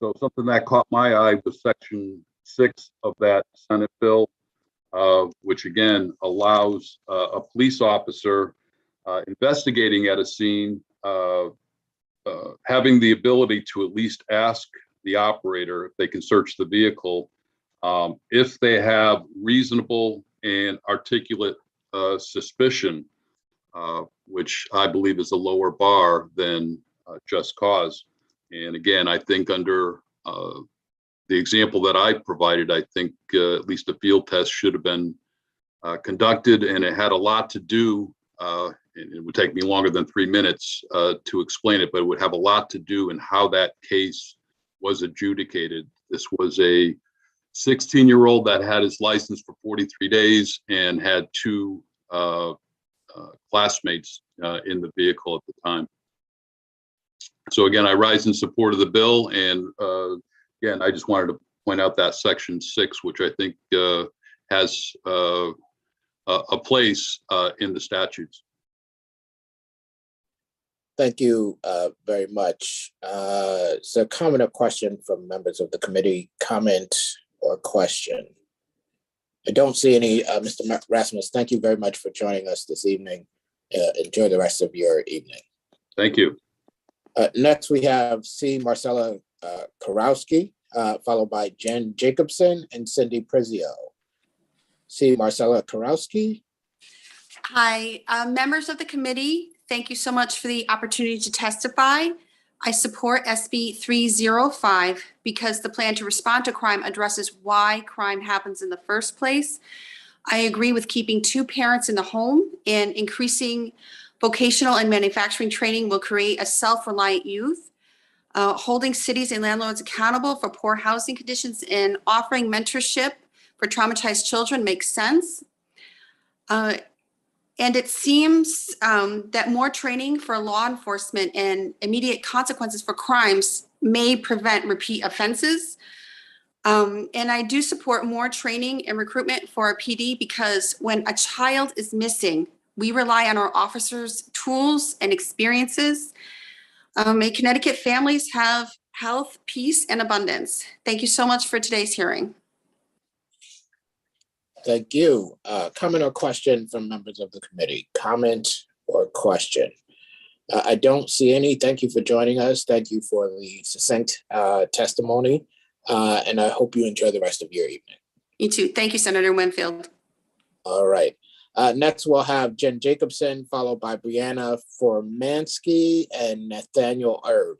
So something that caught my eye was Section 6 of that Senate bill, which again allows a police officer investigating at a scene having the ability to at least ask the operator if they can search the vehicle if they have reasonable and articulate suspicion, which I believe is a lower bar than just cause. And again, I think under the example that I provided, I think at least a field test should have been conducted, and it had a lot to do, and it would take me longer than 3 minutes to explain it, but it would have a lot to do in how that case was adjudicated. This was a 16-year-old that had his license for 43 days and had 2 classmates in the vehicle at the time. So again, I rise in support of the bill, and again, I just wanted to point out that Section 6, which I think has a place in the statutes. Thank you very much. So comment or question from members of the committee, comment or question? I don't see any. Mr. Rasmus, thank you very much for joining us this evening. Enjoy the rest of your evening. Thank you. Next, we have C. Marcella Karowski, followed by Jen Jacobson and Cindy Prezio. C. Marcella Karowski. Hi, members of the committee. Thank you so much for the opportunity to testify. I support SB 305 because the plan to respond to crime addresses why crime happens in the first place. I agree with keeping 2 parents in the home, and increasing vocational and manufacturing training will create a self-reliant youth. Holding cities and landlords accountable for poor housing conditions and offering mentorship for traumatized children makes sense. And it seems that more training for law enforcement and immediate consequences for crimes may prevent repeat offenses. And I do support more training and recruitment for our PD, because when a child is missing, we rely on our officers' tools and experiences. May Connecticut families have health, peace, and abundance. Thank you so much for today's hearing. Thank you. Comment or question from members of the committee? Comment or question? I don't see any. Thank you for joining us. Thank you for the succinct testimony. And I hope you enjoy the rest of your evening. You too. Thank you, Senator Winfield. All right. Next, we'll have Jen Jacobson, followed by Brianna Formansky and Nathaniel Erb.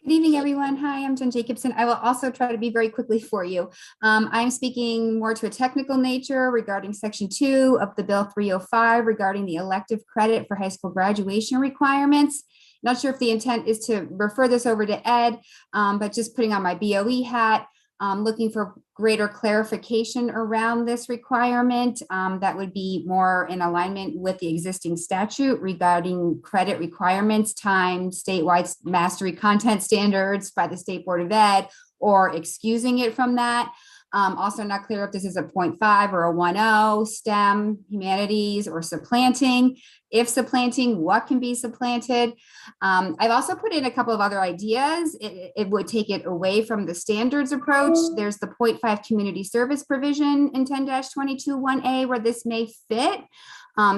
Good evening, everyone. Hi, I'm Jen Jacobson. I will also try to be very quickly for you. I'm speaking more to a technical nature regarding Section 2 of the Bill 305 regarding the elective credit for high school graduation requirements. Not sure if the intent is to refer this over to Ed, but just putting on my BOE hat, looking for greater clarification around this requirement that would be more in alignment with the existing statute regarding credit requirements, time, statewide mastery content standards by the State Board of Ed, or excusing it from that. Also not clear if this is a 0.5 or a 1.0, STEM, humanities, or supplanting. If supplanting, what can be supplanted? I've also put in a couple of other ideas. It would take it away from the standards approach. There's the 0.5 community service provision in 10-22-1A where this may fit.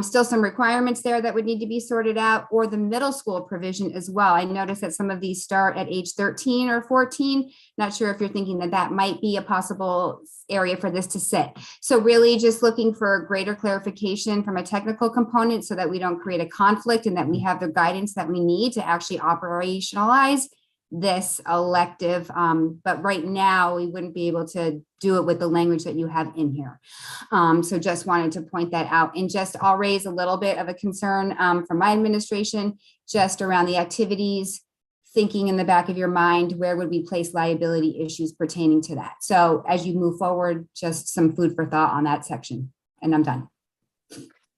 Still some requirements there that would need to be sorted out, or the middle school provision as well. I noticed that some of these start at age 13 or 14. Not sure if you're thinking that that might be a possible area for this to sit. So really just looking for greater clarification from a technical component so that we don't create a conflict and that we have the guidance that we need to actually operationalize this elective, but right now we wouldn't be able to do it with the language that you have in here. So just wanted to point that out, and just I'll raise a little bit of a concern from my administration just around the activities, thinking in the back of your mind, where would we place liability issues pertaining to that? So as you move forward, just some food for thought on that section, and I'm done.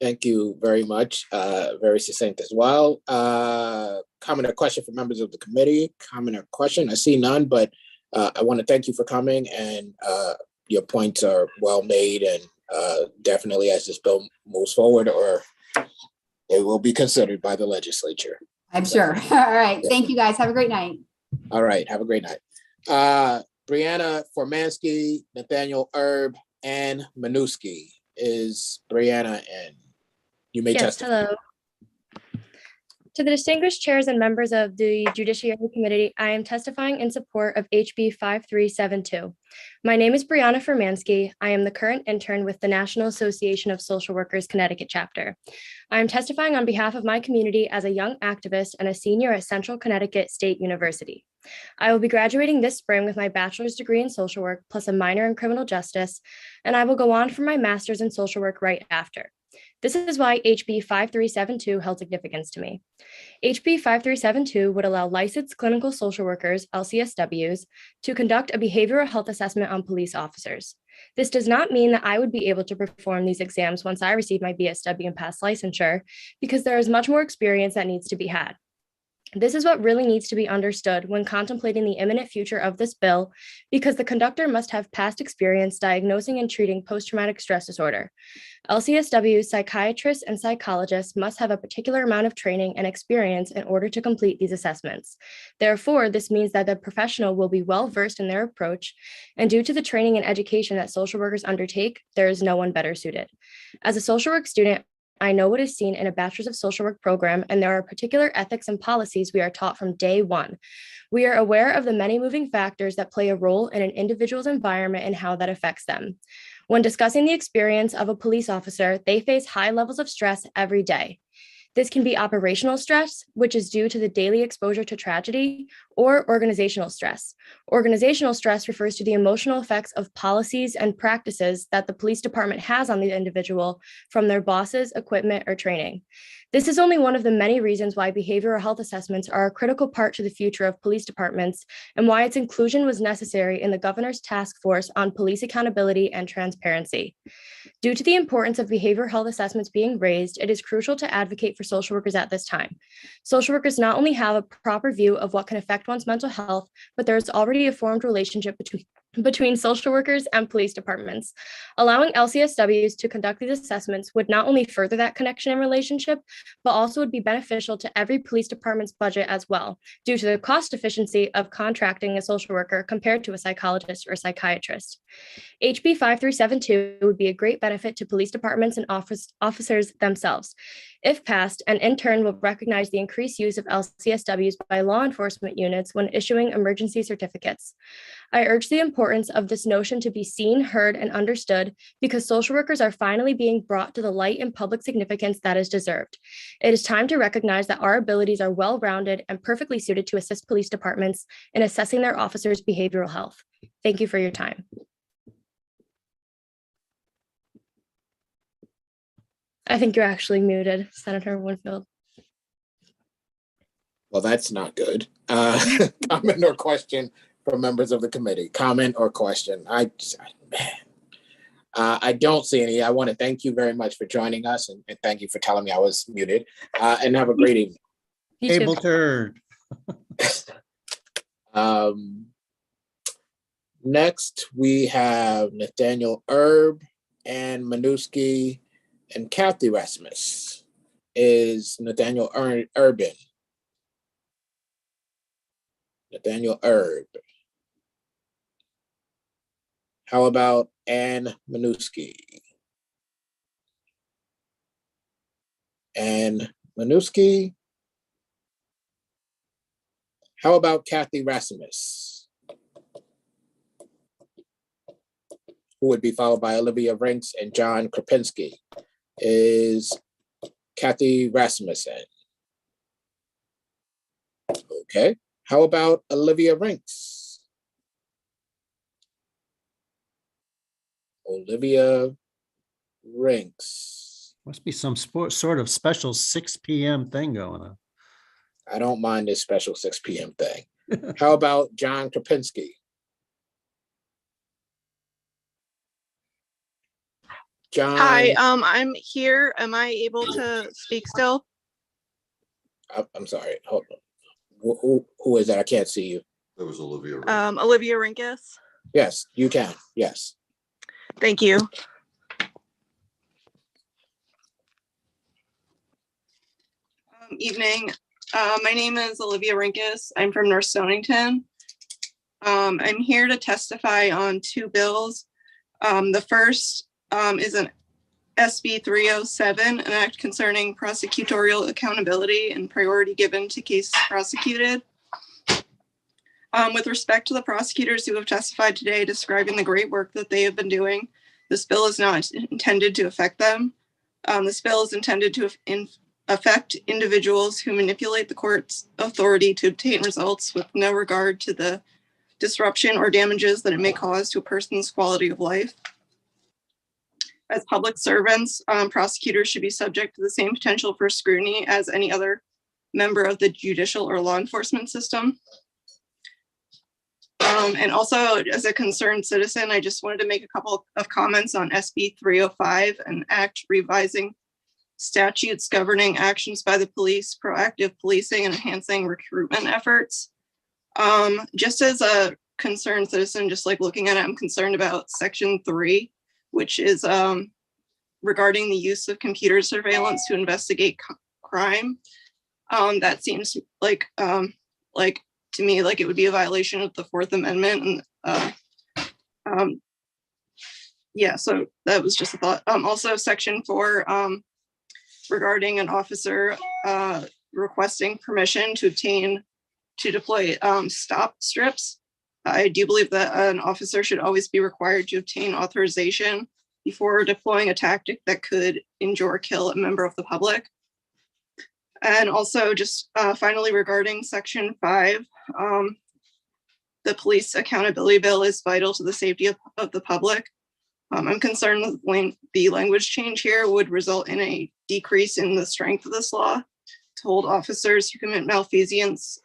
Thank you very much. Very succinct as well. Comment or question for members of the committee? Comment or question? I see none, but I want to thank you for coming, and your points are well made, and definitely as this bill moves forward, or it will be considered by the legislature. I'm sure. All right. Thank you, guys. Have a great night. All right. Have a great night. Brianna Formansky, Nathaniel Erb, and Manuski. Is Brianna in? You may testify. Hello. To the distinguished chairs and members of the Judiciary Committee, I am testifying in support of HB 5372. My name is Brianna Formansky. I am the current intern with the National Association of Social Workers Connecticut chapter. I am testifying on behalf of my community as a young activist and a senior at Central Connecticut State University. I will be graduating this spring with my bachelor's degree in social work plus a minor in criminal justice, and I will go on for my master's in social work right after. This is why HB 5372 held significance to me. HB 5372 would allow licensed clinical social workers, LCSWs, to conduct a behavioral health assessment on police officers. This does not mean that I would be able to perform these exams once I receive my BSW and pass licensure, because there is much more experience that needs to be had. This is what really needs to be understood when contemplating the imminent future of this bill, because the conductor must have past experience diagnosing and treating post-traumatic stress disorder. LCSWs, psychiatrists, and psychologists must have a particular amount of training and experience in order to complete these assessments. Therefore, this means that the professional will be well-versed in their approach, and due to the training and education that social workers undertake, there is no one better suited. As a social work student, I know what is seen in a Bachelor's of Social Work program, and there are particular ethics and policies we are taught from day one. We are aware of the many moving factors that play a role in an individual's environment and how that affects them. When discussing the experience of a police officer, they face high levels of stress every day. This can be operational stress, which is due to the daily exposure to tragedy, or organizational stress. Organizational stress refers to the emotional effects of policies and practices that the police department has on the individual from their bosses, equipment, or training. This is only one of the many reasons why behavioral health assessments are a critical part to the future of police departments, and why its inclusion was necessary in the governor's task force on police accountability and transparency. Due to the importance of behavioral health assessments being raised, it is crucial to advocate for social workers at this time. Social workers not only have a proper view of what can affect one's mental health, but there is already a formed relationship between social workers and police departments. Allowing LCSWs to conduct these assessments would not only further that connection and relationship, but also would be beneficial to every police department's budget as well, due to the cost efficiency of contracting a social worker compared to a psychologist or psychiatrist. HB 5372 would be a great benefit to police departments and officers themselves. If passed, an intern will recognize the increased use of LCSWs by law enforcement units when issuing emergency certificates. I urge the importance of this notion to be seen, heard, and understood, because social workers are finally being brought to the light and public significance that is deserved. It is time to recognize that our abilities are well-rounded and perfectly suited to assist police departments in assessing their officers' behavioral health. Thank you for your time. I think you're actually muted, Senator Winfield. Well, that's not good. Comment or question from members of the committee? Comment or question? I don't see any. I want to thank you very much for joining us, and thank you for telling me I was muted. And have a great evening. Able turd. Next, we have Nathaniel Erb and Manuski and Kathy Rasmus. Is Nathaniel Urban? Nathaniel Erb. How about Ann Manuski? Ann Manuski. How about Kathy Rasmus? Who would be followed by Olivia Rinks and John Krapinski. Is Kathy Rasmussen? Okay. How about Olivia Rinks? Olivia Rinks. Must be some sort of special 6 p.m. thing going on. I don't mind this special 6 p.m. thing. How about John Kropinski? John. Hi, I'm here. Am I able to speak still? I'm sorry. Hold on. Who is that? I can't see you. That was Olivia. Olivia Rinkus. Yes, you can. Yes. Thank you. Evening. My name is Olivia Rinkus. I'm from North Stonington. I'm here to testify on 2 bills. The first is an SB 307, an act concerning prosecutorial accountability and priority given to cases prosecuted. With respect to the prosecutors who have testified today describing the great work that they have been doing, this bill is not intended to affect them. This bill is intended to affect individuals who manipulate the court's authority to obtain results with no regard to the disruption or damages that it may cause to a person's quality of life. As public servants, prosecutors should be subject to the same potential for scrutiny as any other member of the judicial or law enforcement system. And also, as a concerned citizen, I just wanted to make a couple of comments on SB 305, an act revising statutes governing actions by the police, proactive policing, and enhancing recruitment efforts. Just as a concerned citizen, just like looking at it, I'm concerned about Section 3, which is regarding the use of computer surveillance to investigate crime. That seems like to me like it would be a violation of the 4th Amendment. And yeah, so that was just a thought. Also, Section 4 regarding an officer requesting permission to deploy stop strips. I do believe that an officer should always be required to obtain authorization before deploying a tactic that could injure or kill a member of the public. And also just finally regarding Section 5, the police accountability bill is vital to the safety of the public. I'm concerned that the language change here would result in a decrease in the strength of this law to hold officers who commit malfeasance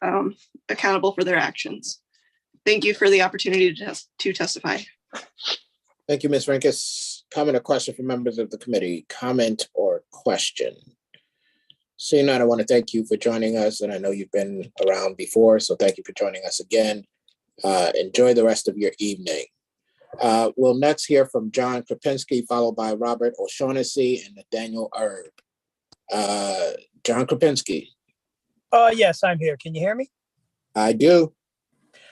accountable for their actions. Thank you for the opportunity to testify. Thank you, Ms. Rinkus. Comment or question from members of the committee? Comment or question? Seeing that, I want to thank you for joining us, and I know you've been around before, so thank you for joining us again. Enjoy the rest of your evening. We'll next hear from John Kropinski, followed by Robert O'Shaughnessy and Nathaniel Erb. John Kropinski. Yes, I'm here. Can you hear me? I do.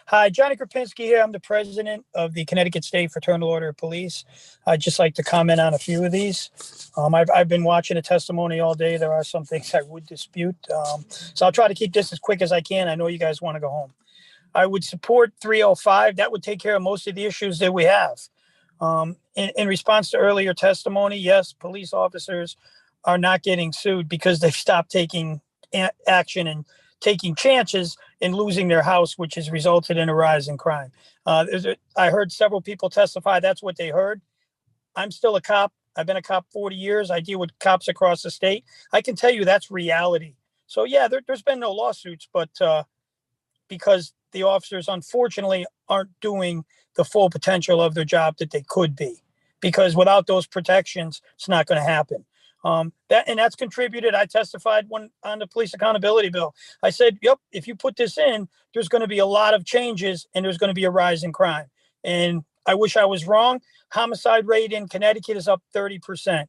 Hi, Johnny Kropinski here. I'm the president of the Connecticut State Fraternal Order of Police. I'd just like to comment on a few of these. I've been watching the testimony all day. There are some things I would dispute. So I'll try to keep this as quick as I can. I know you guys want to go home. I would support 305. That would take care of most of the issues that we have. In response to earlier testimony, yes, police officers are not getting sued because they've stopped taking action and taking chances in losing their house, which has resulted in a rise in crime. I heard several people testify that's what they heard. I'm still a cop. I've been a cop 40 years. I deal with cops across the state. I can tell you that's reality. So yeah, there's been no lawsuits, but because the officers unfortunately aren't doing the full potential of their job that they could be, because without those protections, it's not going to happen. That's contributed. I testified on the police accountability bill. I said, yep, if you put this in, there's going to be a lot of changes and there's going to be a rise in crime. And I wish I was wrong. Homicide rate in Connecticut is up 30%.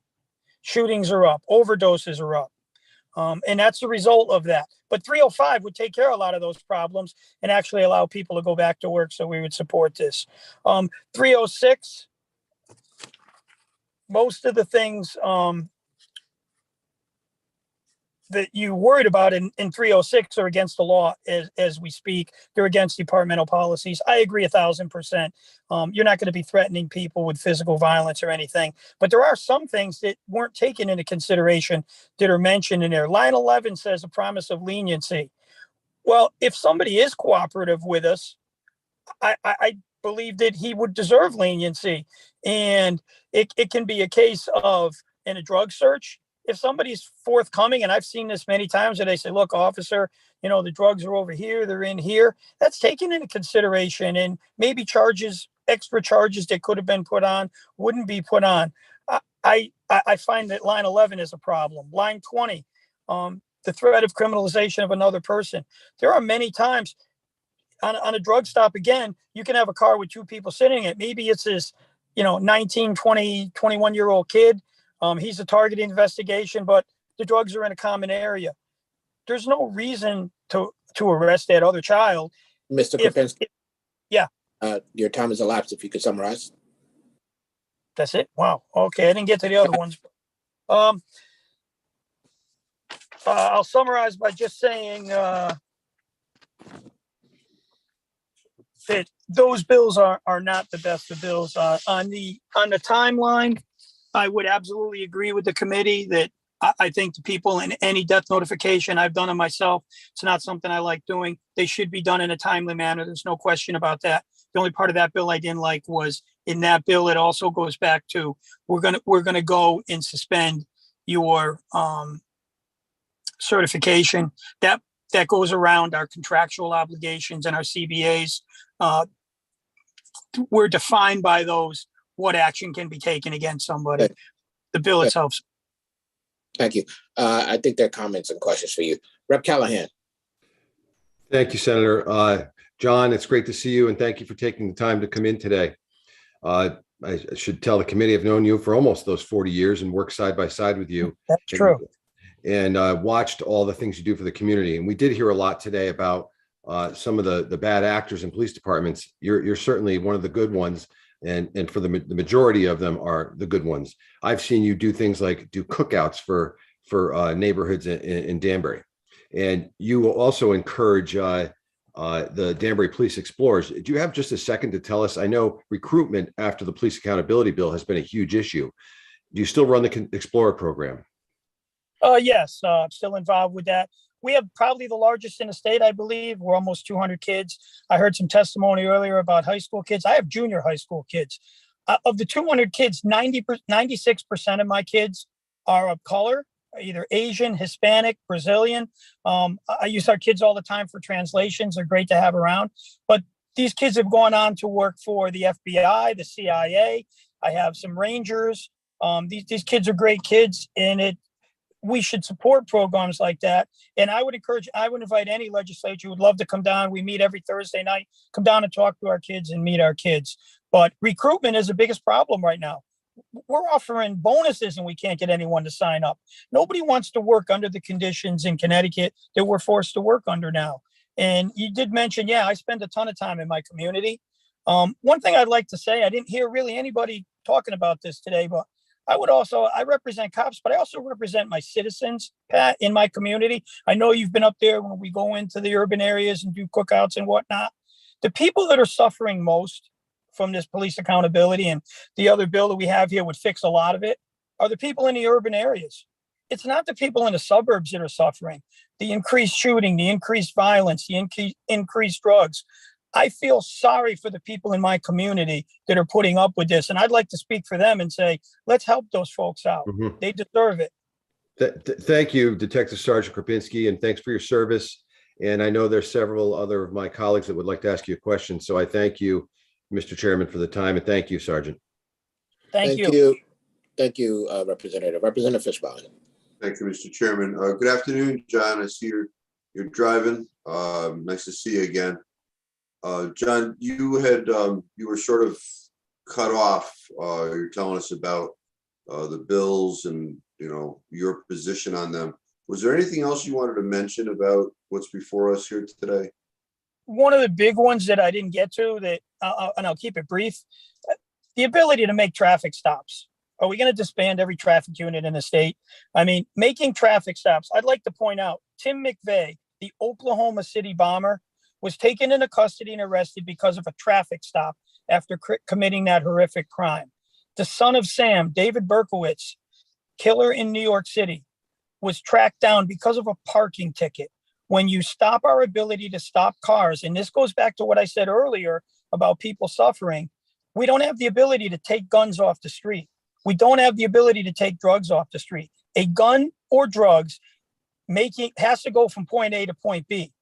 Shootings are up. Overdoses are up. And that's the result of that. But 305 would take care of a lot of those problems and actually allow people to go back to work. So we would support this. 306, most of the things that you worried about in 306 are against the law as we speak. They're against departmental policies. I agree 1,000%. You're not going to be threatening people with physical violence or anything, but there are some things that weren't taken into consideration that are mentioned in there. Line 11 says a promise of leniency. Well, if somebody is cooperative with us, I believe that he would deserve leniency. And it can be a case of in a drug search, if somebody's forthcoming, and I've seen this many times, where they say, look, officer, the drugs are over here, they're in here. That's taken into consideration, and maybe extra charges that could have been put on wouldn't be put on. I find that line 11 is a problem. Line 20, the threat of criminalization of another person. There are many times on a drug stop, again, you can have a car with two people sitting in it. Maybe it's this, 19, 20, 21-year-old kid. He's a target investigation, but the drugs are in a common area. There's no reason to arrest that other child. Mr. Krupinski. Yeah. Your time has elapsed. If you could summarize. That's it. Wow. Okay. I didn't get to the other ones. I'll summarize by just saying that those bills are not the best of bills. On the timeline, I would absolutely agree with the committee that I think the people in any death notification, I've done it myself. It's not something I like doing. They should be done in a timely manner. There's no question about that. The only part of that bill I didn't like was in that bill, it also goes back to, we're gonna go and suspend your certification. That goes around our contractual obligations and our CBAs. We're defined by those, what action can be taken against somebody. The bill itself. Thank you. I think there are comments and questions for you. Rep. Callahan. Thank you, Senator. John, it's great to see you, and thank you for taking the time to come in today. I should tell the committee I've known you for almost those 40 years and worked side by side with you. That's true. And watched all the things you do for the community. And we did hear a lot today about some of the bad actors in police departments. You're certainly one of the good ones. And for the majority of them are the good ones. I've seen you do things like do cookouts for neighborhoods in Danbury. And you will also encourage the Danbury Police Explorers. Do you have just a second to tell us? I know recruitment after the Police Accountability Bill has been a huge issue. Do you still run the Explorer program? Yes, I'm still involved with that. We have probably the largest in the state, I believe. We're almost 200 kids. I heard some testimony earlier about high school kids. I have junior high school kids. Of the 200 kids, 96% of my kids are of color, either Asian, Hispanic, Brazilian. I use our kids all the time for translations. They're great to have around. But these kids have gone on to work for the FBI, the CIA. I have some Rangers. These kids are great kids, and we should support programs like that. And I would invite any legislature who would love to come down. We meet every Thursday night, come down and talk to our kids and meet our kids. But recruitment is the biggest problem right now. We're offering bonuses and we can't get anyone to sign up. Nobody wants to work under the conditions in Connecticut that we're forced to work under now. And you did mention, I spend a ton of time in my community. One thing I'd like to say, I didn't hear really anybody talking about this today, but I represent cops, but I also represent my citizens, Pat, in my community. I know you've been up there when we go into the urban areas and do cookouts and whatnot. The people that are suffering most from this police accountability and the other bill that we have here would fix a lot of it are the people in the urban areas. It's not the people in the suburbs that are suffering. The increased shooting, the increased violence, the increased drugs. I feel sorry for the people in my community that are putting up with this. And I'd like to speak for them and say, let's help those folks out. Mm-hmm. They deserve it. Thank you, Detective Sergeant Krupinski, and thanks for your service. And I know there's several other of my colleagues that would like to ask you a question. So I thank you, Mr. Chairman, for the time. And thank you, Sergeant. Thank you. Thank you, Representative. Representative Fishbein. Thank you, Mr. Chairman. Good afternoon, John. I see you're driving. Nice to see you again. John, you were sort of cut off. You're telling us about the bills and your position on them. Was there anything else you wanted to mention about what's before us here today? One of the big ones that I didn't get to and I'll keep it brief, the ability to make traffic stops. Are we going to disband every traffic unit in the state? I mean, making traffic stops. I'd like to point out Tim McVeigh, the Oklahoma City bomber, was taken into custody and arrested because of a traffic stop after committing that horrific crime. The son of Sam, David Berkowitz, killer in New York City, was tracked down because of a parking ticket. When you stop our ability to stop cars, and this goes back to what I said earlier about people suffering, we don't have the ability to take guns off the street. We don't have the ability to take drugs off the street. A gun or drugs has to go from point A to point B.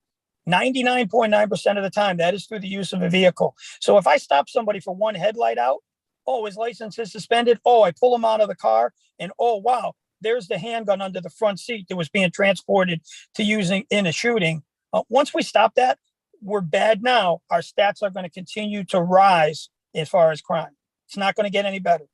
99.9% of the time, that is through the use of a vehicle. So if I stop somebody for one headlight out, oh, his license is suspended. Oh, I pull him out of the car and oh, wow, there's the handgun under the front seat that was being transported to using in a shooting. Once we stop that, we're bad now. Our stats are going to continue to rise as far as crime. It's not going to get any better.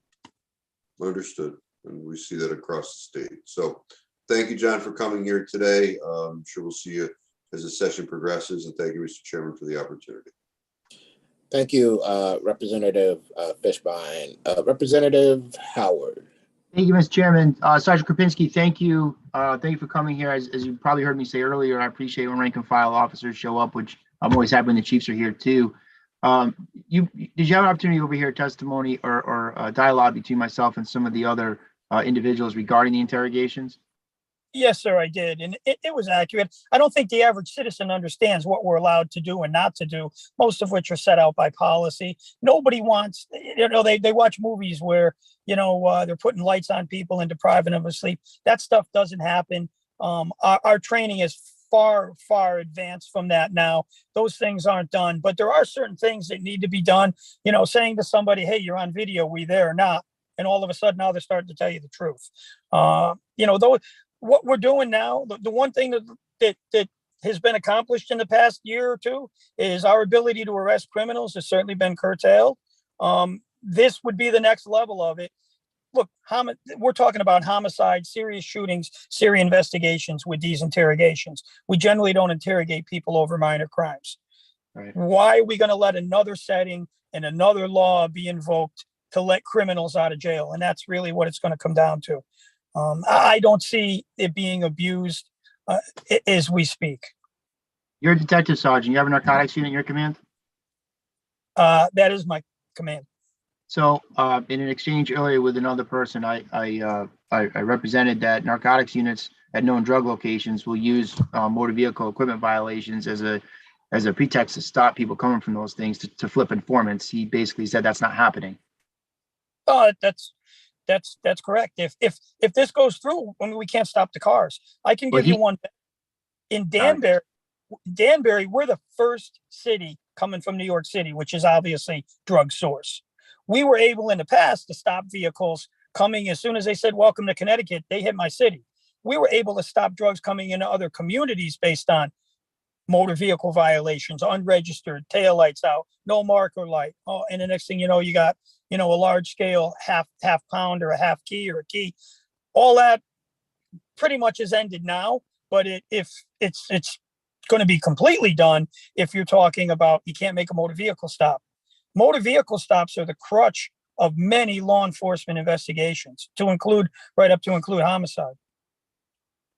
Understood. And we see that across the state. So thank you, John, for coming here today. I'm sure we'll see you as the session progresses. And thank you, Mr. Chairman, for the opportunity. Thank you, Representative Fishbein. Representative Howard. Thank you, Mr. Chairman. Sergeant Krupinski, thank you. Thank you for coming here. As you probably heard me say earlier, I appreciate when rank and file officers show up, which I'm always happy when the chiefs are here too. Did you have an opportunity over here, testimony or dialogue between myself and some of the other individuals regarding the interrogations? Yes, sir, I did. And it was accurate. I don't think the average citizen understands what we're allowed to do and not to do, most of which are set out by policy. Nobody wants, they watch movies where, they're putting lights on people and depriving them of sleep. That stuff doesn't happen. Our training is far, far advanced from that now. Those things aren't done, but there are certain things that need to be done. Saying to somebody, hey, you're on video, we there or not? And all of a sudden now they're starting to tell you the truth. What we're doing now, the one thing that has been accomplished in the past year or two is our ability to arrest criminals has certainly been curtailed. This would be the next level of it. Look, we're talking about homicide, serious shootings, serious investigations with these interrogations. We generally don't interrogate people over minor crimes. Right. Why are we going to let another setting and another law be invoked to let criminals out of jail? And that's really what it's going to come down to. I don't see it being abused as we speak. You're a detective sergeant. You have a narcotics unit in your command? That is my command. So in an exchange earlier with another person, I represented that narcotics units at known drug locations will use motor vehicle equipment violations as a pretext to stop people coming from those things to flip informants. He basically said that's not happening. Oh, that's correct. If this goes through, we can't stop the cars. I can give you one. In Danbury, we're the first city coming from New York City, which is obviously drug source. We were able in the past to stop vehicles coming as soon as they said, welcome to Connecticut, they hit my city. We were able to stop drugs coming into other communities based on motor vehicle violations, unregistered, taillights out, no marker light. Oh, and the next thing you know, you got, a large scale half pound or a half key or a key. All that pretty much is ended now, but if it's going to be completely done, if you're talking about, you can't make a motor vehicle stop. Motor vehicle stops are the crutch of many law enforcement investigations, right up to include homicide.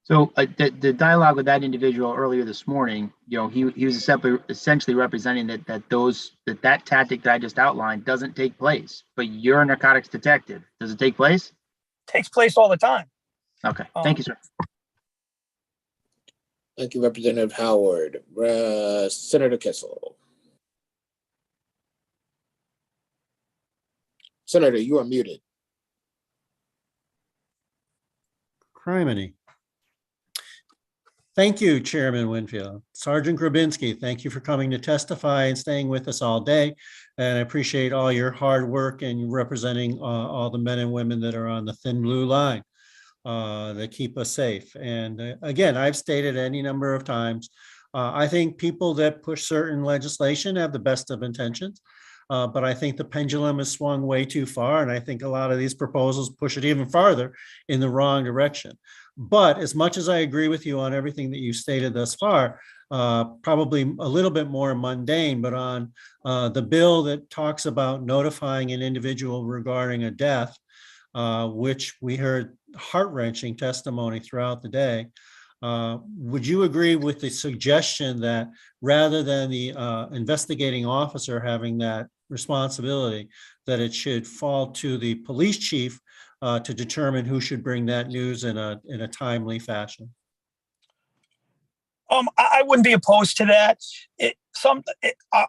So the dialogue with that individual earlier this morning, he was essentially representing that tactic that I just outlined doesn't take place. But you're a narcotics detective. Does it take place? It takes place all the time. Okay. Thank you, sir. Thank you, Representative Howard. Senator Kissel. Senator, you are muted. Criminy. Thank you, Chairman Winfield. Sergeant Grabinski, thank you for coming to testify and staying with us all day. And I appreciate all your hard work and representing all the men and women that are on the thin blue line that keep us safe. And again, I've stated any number of times, I think people that push certain legislation have the best of intentions. But I think the pendulum has swung way too far. And I think a lot of these proposals push it even farther in the wrong direction. But as much as I agree with you on everything that you stated thus far, probably a little bit more mundane, but on the bill that talks about notifying an individual regarding a death, which we heard heart-wrenching testimony throughout the day. Would you agree with the suggestion that rather than the investigating officer having that responsibility, that it should fall to the police chief to determine who should bring that news in a timely fashion? I wouldn't be opposed to that.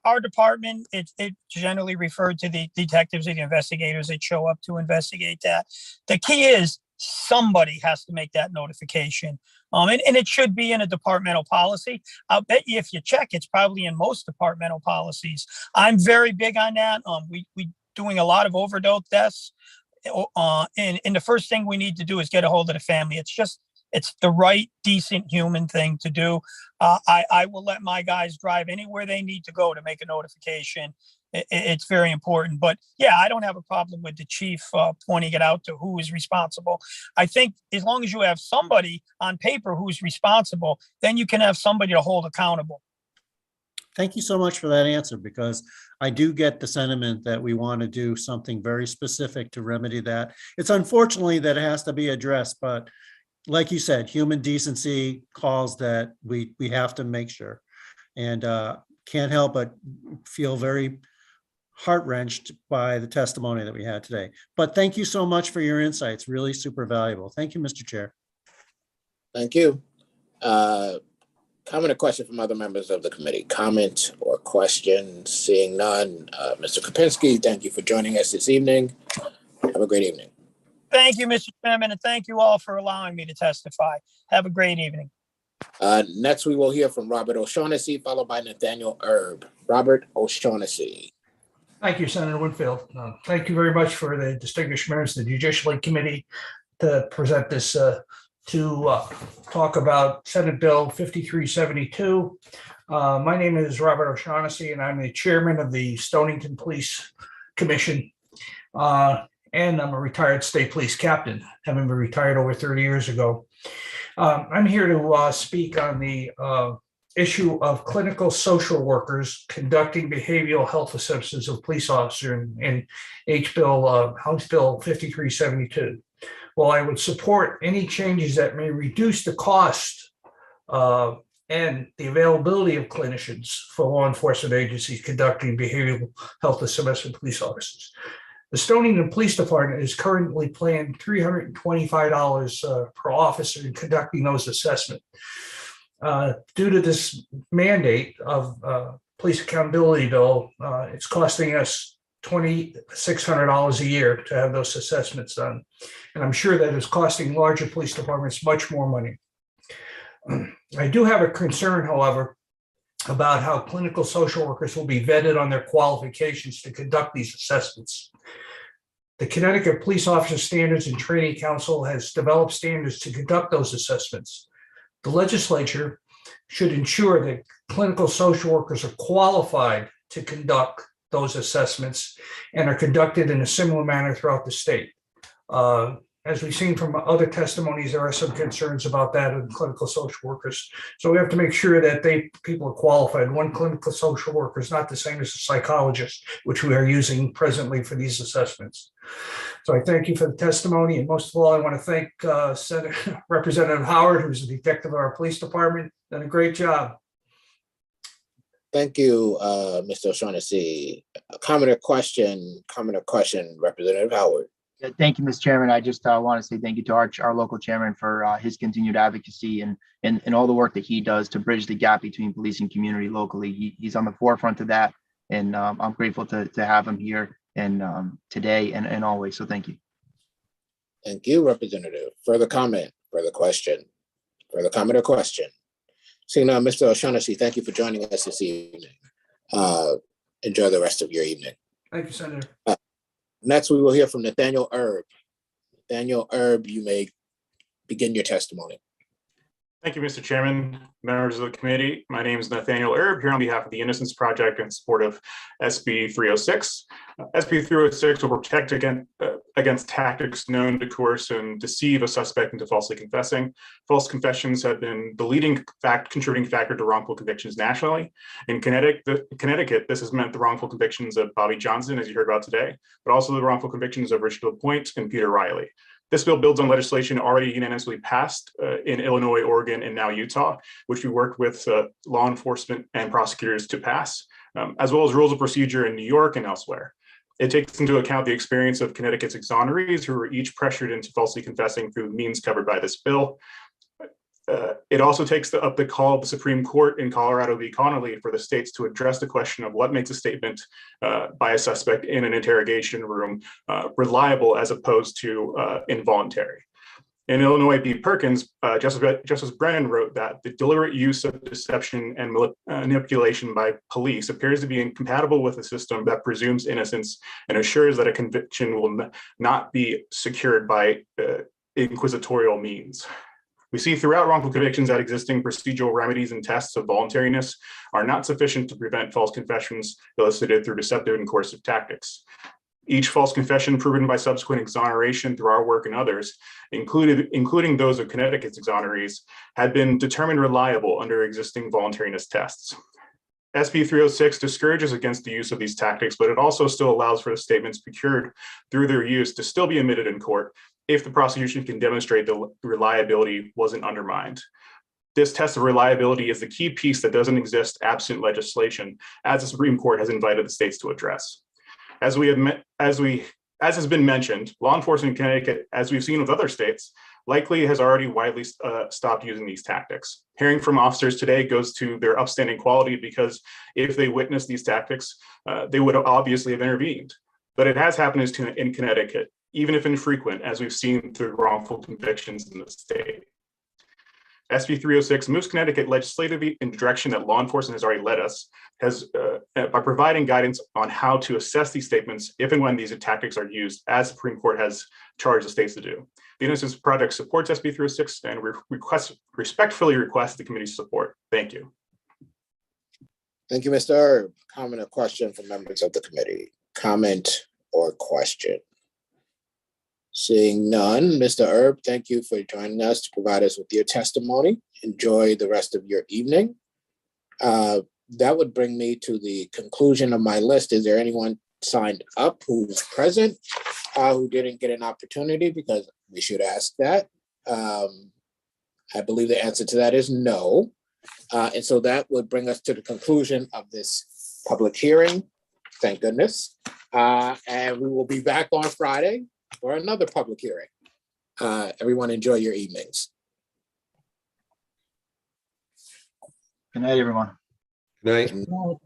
Our department, it generally referred to the detectives or the investigators that show up to investigate that. The key is somebody has to make that notification. And it should be in a departmental policy. I'll bet you if you check, it's probably in most departmental policies. I'm very big on that. We doing a lot of overdose deaths. And the first thing we need to do is get a hold of the family. It's the right, decent human thing to do. I will let my guys drive anywhere they need to go to make a notification. It's very important. But yeah, I don't have a problem with the chief pointing it out to who is responsible. I think as long as you have somebody on paper who's responsible, then you can have somebody to hold accountable. Thank you so much for that answer, because I do get the sentiment that we want to do something very specific to remedy that. It's unfortunately that it has to be addressed, but like you said, human decency calls that we have to make sure. And can't help but feel very heart-wrenched by the testimony that we had today. But thank you so much for your insights. Really super valuable. Thank you, Mr. Chair. Thank you. Comment or question from other members of the committee? Comment or question? Seeing none. Mr. Kopinski, thank you for joining us this evening. Have a great evening. Thank you, Mr. Chairman, and thank you all for allowing me to testify. Have a great evening. Next, we will hear from Robert O'Shaughnessy, followed by Nathaniel Erb. Robert O'Shaughnessy. Thank you, Senator Winfield. Thank you very much for the distinguished members of the Judiciary Committee to present this to talk about Senate Bill 5372. My name is Robert O'Shaughnessy, and I'm the chairman of the Stonington Police Commission. And I'm a retired state police captain, having been retired over 30 years ago. I'm here to speak on the issue of clinical social workers conducting behavioral health assessments of police officers in House Bill 5372. While I would support any changes that may reduce the cost and the availability of clinicians for law enforcement agencies conducting behavioral health assessment of police officers, the Stonington Police Department is currently paying $325 per officer in conducting those assessments. Due to this mandate of police accountability bill, it's costing us $2,600 a year to have those assessments done. And I'm sure that it's costing larger police departments much more money. I do have a concern, however, about how clinical social workers will be vetted on their qualifications to conduct these assessments. The Connecticut Police Officer Standards and Training Council has developed standards to conduct those assessments. The legislature should ensure that clinical social workers are qualified to conduct those assessments and are conducted in a similar manner throughout the state. As we've seen from other testimonies, there are some concerns about that in clinical social workers. So we have to make sure that people are qualified. One clinical social worker is not the same as a psychologist, which we are using presently for these assessments. So I thank you for the testimony. And most of all, I want to thank Representative Howard, who's the detective of our police department. Done a great job. Thank you, Mr. O'Shaughnessy. Comment or question, Representative Howard. Yeah, thank you, Mr. Chairman. I just want to say thank you to our local chairman for his continued advocacy and all the work that he does to bridge the gap between police and community locally. He's on the forefront of that, and I'm grateful to have him here and today and always. So thank you. Thank you, Representative. Further comment, further question, further comment or question? Seeing now, Mr. O'Shaughnessy, thank you for joining us this evening. Enjoy the rest of your evening. Thank you, Senator. Next, we will hear from Nathaniel Erb. Nathaniel Erb, you may begin your testimony. Thank you, Mr. Chairman, members of the committee. My name is Nathaniel Erb, here on behalf of the Innocence Project in support of SB 306. SB 306 will protect against tactics known to coerce and deceive a suspect into falsely confessing. False confessions have been the leading contributing factor to wrongful convictions nationally. In Connecticut, this has meant the wrongful convictions of Bobby Johnson, as you heard about today, but also the wrongful convictions of Richard LaPointe and Peter Riley. This bill builds on legislation already unanimously passed in Illinois, Oregon, and now Utah, which we worked with law enforcement and prosecutors to pass, as well as rules of procedure in New York and elsewhere. It takes into account the experience of Connecticut's exonerees who were each pressured into falsely confessing through means covered by this bill. It also takes up the call of the Supreme Court in Colorado v. Connolly for the states to address the question of what makes a statement by a suspect in an interrogation room reliable as opposed to involuntary. In Illinois v. Perkins, Justice Brennan wrote that the deliberate use of deception and manipulation by police appears to be incompatible with a system that presumes innocence and assures that a conviction will not be secured by inquisitorial means. We see throughout wrongful convictions that existing procedural remedies and tests of voluntariness are not sufficient to prevent false confessions elicited through deceptive and coercive tactics. Each false confession proven by subsequent exoneration through our work and others, including those of Connecticut's exonerees, had been determined reliable under existing voluntariness tests. SB 306 discourages against the use of these tactics, but it also still allows for the statements procured through their use to still be admitted in court if the prosecution can demonstrate the reliability wasn't undermined. This test of reliability is the key piece that doesn't exist absent legislation, as the Supreme Court has invited the states to address. As has been mentioned, law enforcement in Connecticut, as we've seen with other states, likely has already widely stopped using these tactics. Hearing from officers today goes to their upstanding quality, because if they witnessed these tactics, they would obviously have intervened. But it has happened in Connecticut, even if infrequent, as we've seen through wrongful convictions in the state. SB 306 moves Connecticut legislatively in the direction that law enforcement has already led us, by providing guidance on how to assess these statements if and when these tactics are used, as the Supreme Court has charged the states to do. The Innocence Project supports SB 306 and respectfully request the committee's support. Thank you. Thank you, Mr. Erb. Comment or question from members of the committee? Comment or question? Seeing none, Mr. Erb, thank you for joining us to provide us with your testimony. Enjoy the rest of your evening. That would bring me to the conclusion of my list. Is there anyone signed up who's present who didn't get an opportunity? Because we should ask that. I believe the answer to that is no. And so that would bring us to the conclusion of this public hearing. Thank goodness. And we will be back on Friday for another public hearing. Everyone enjoy your evenings. Good night, everyone. Good night.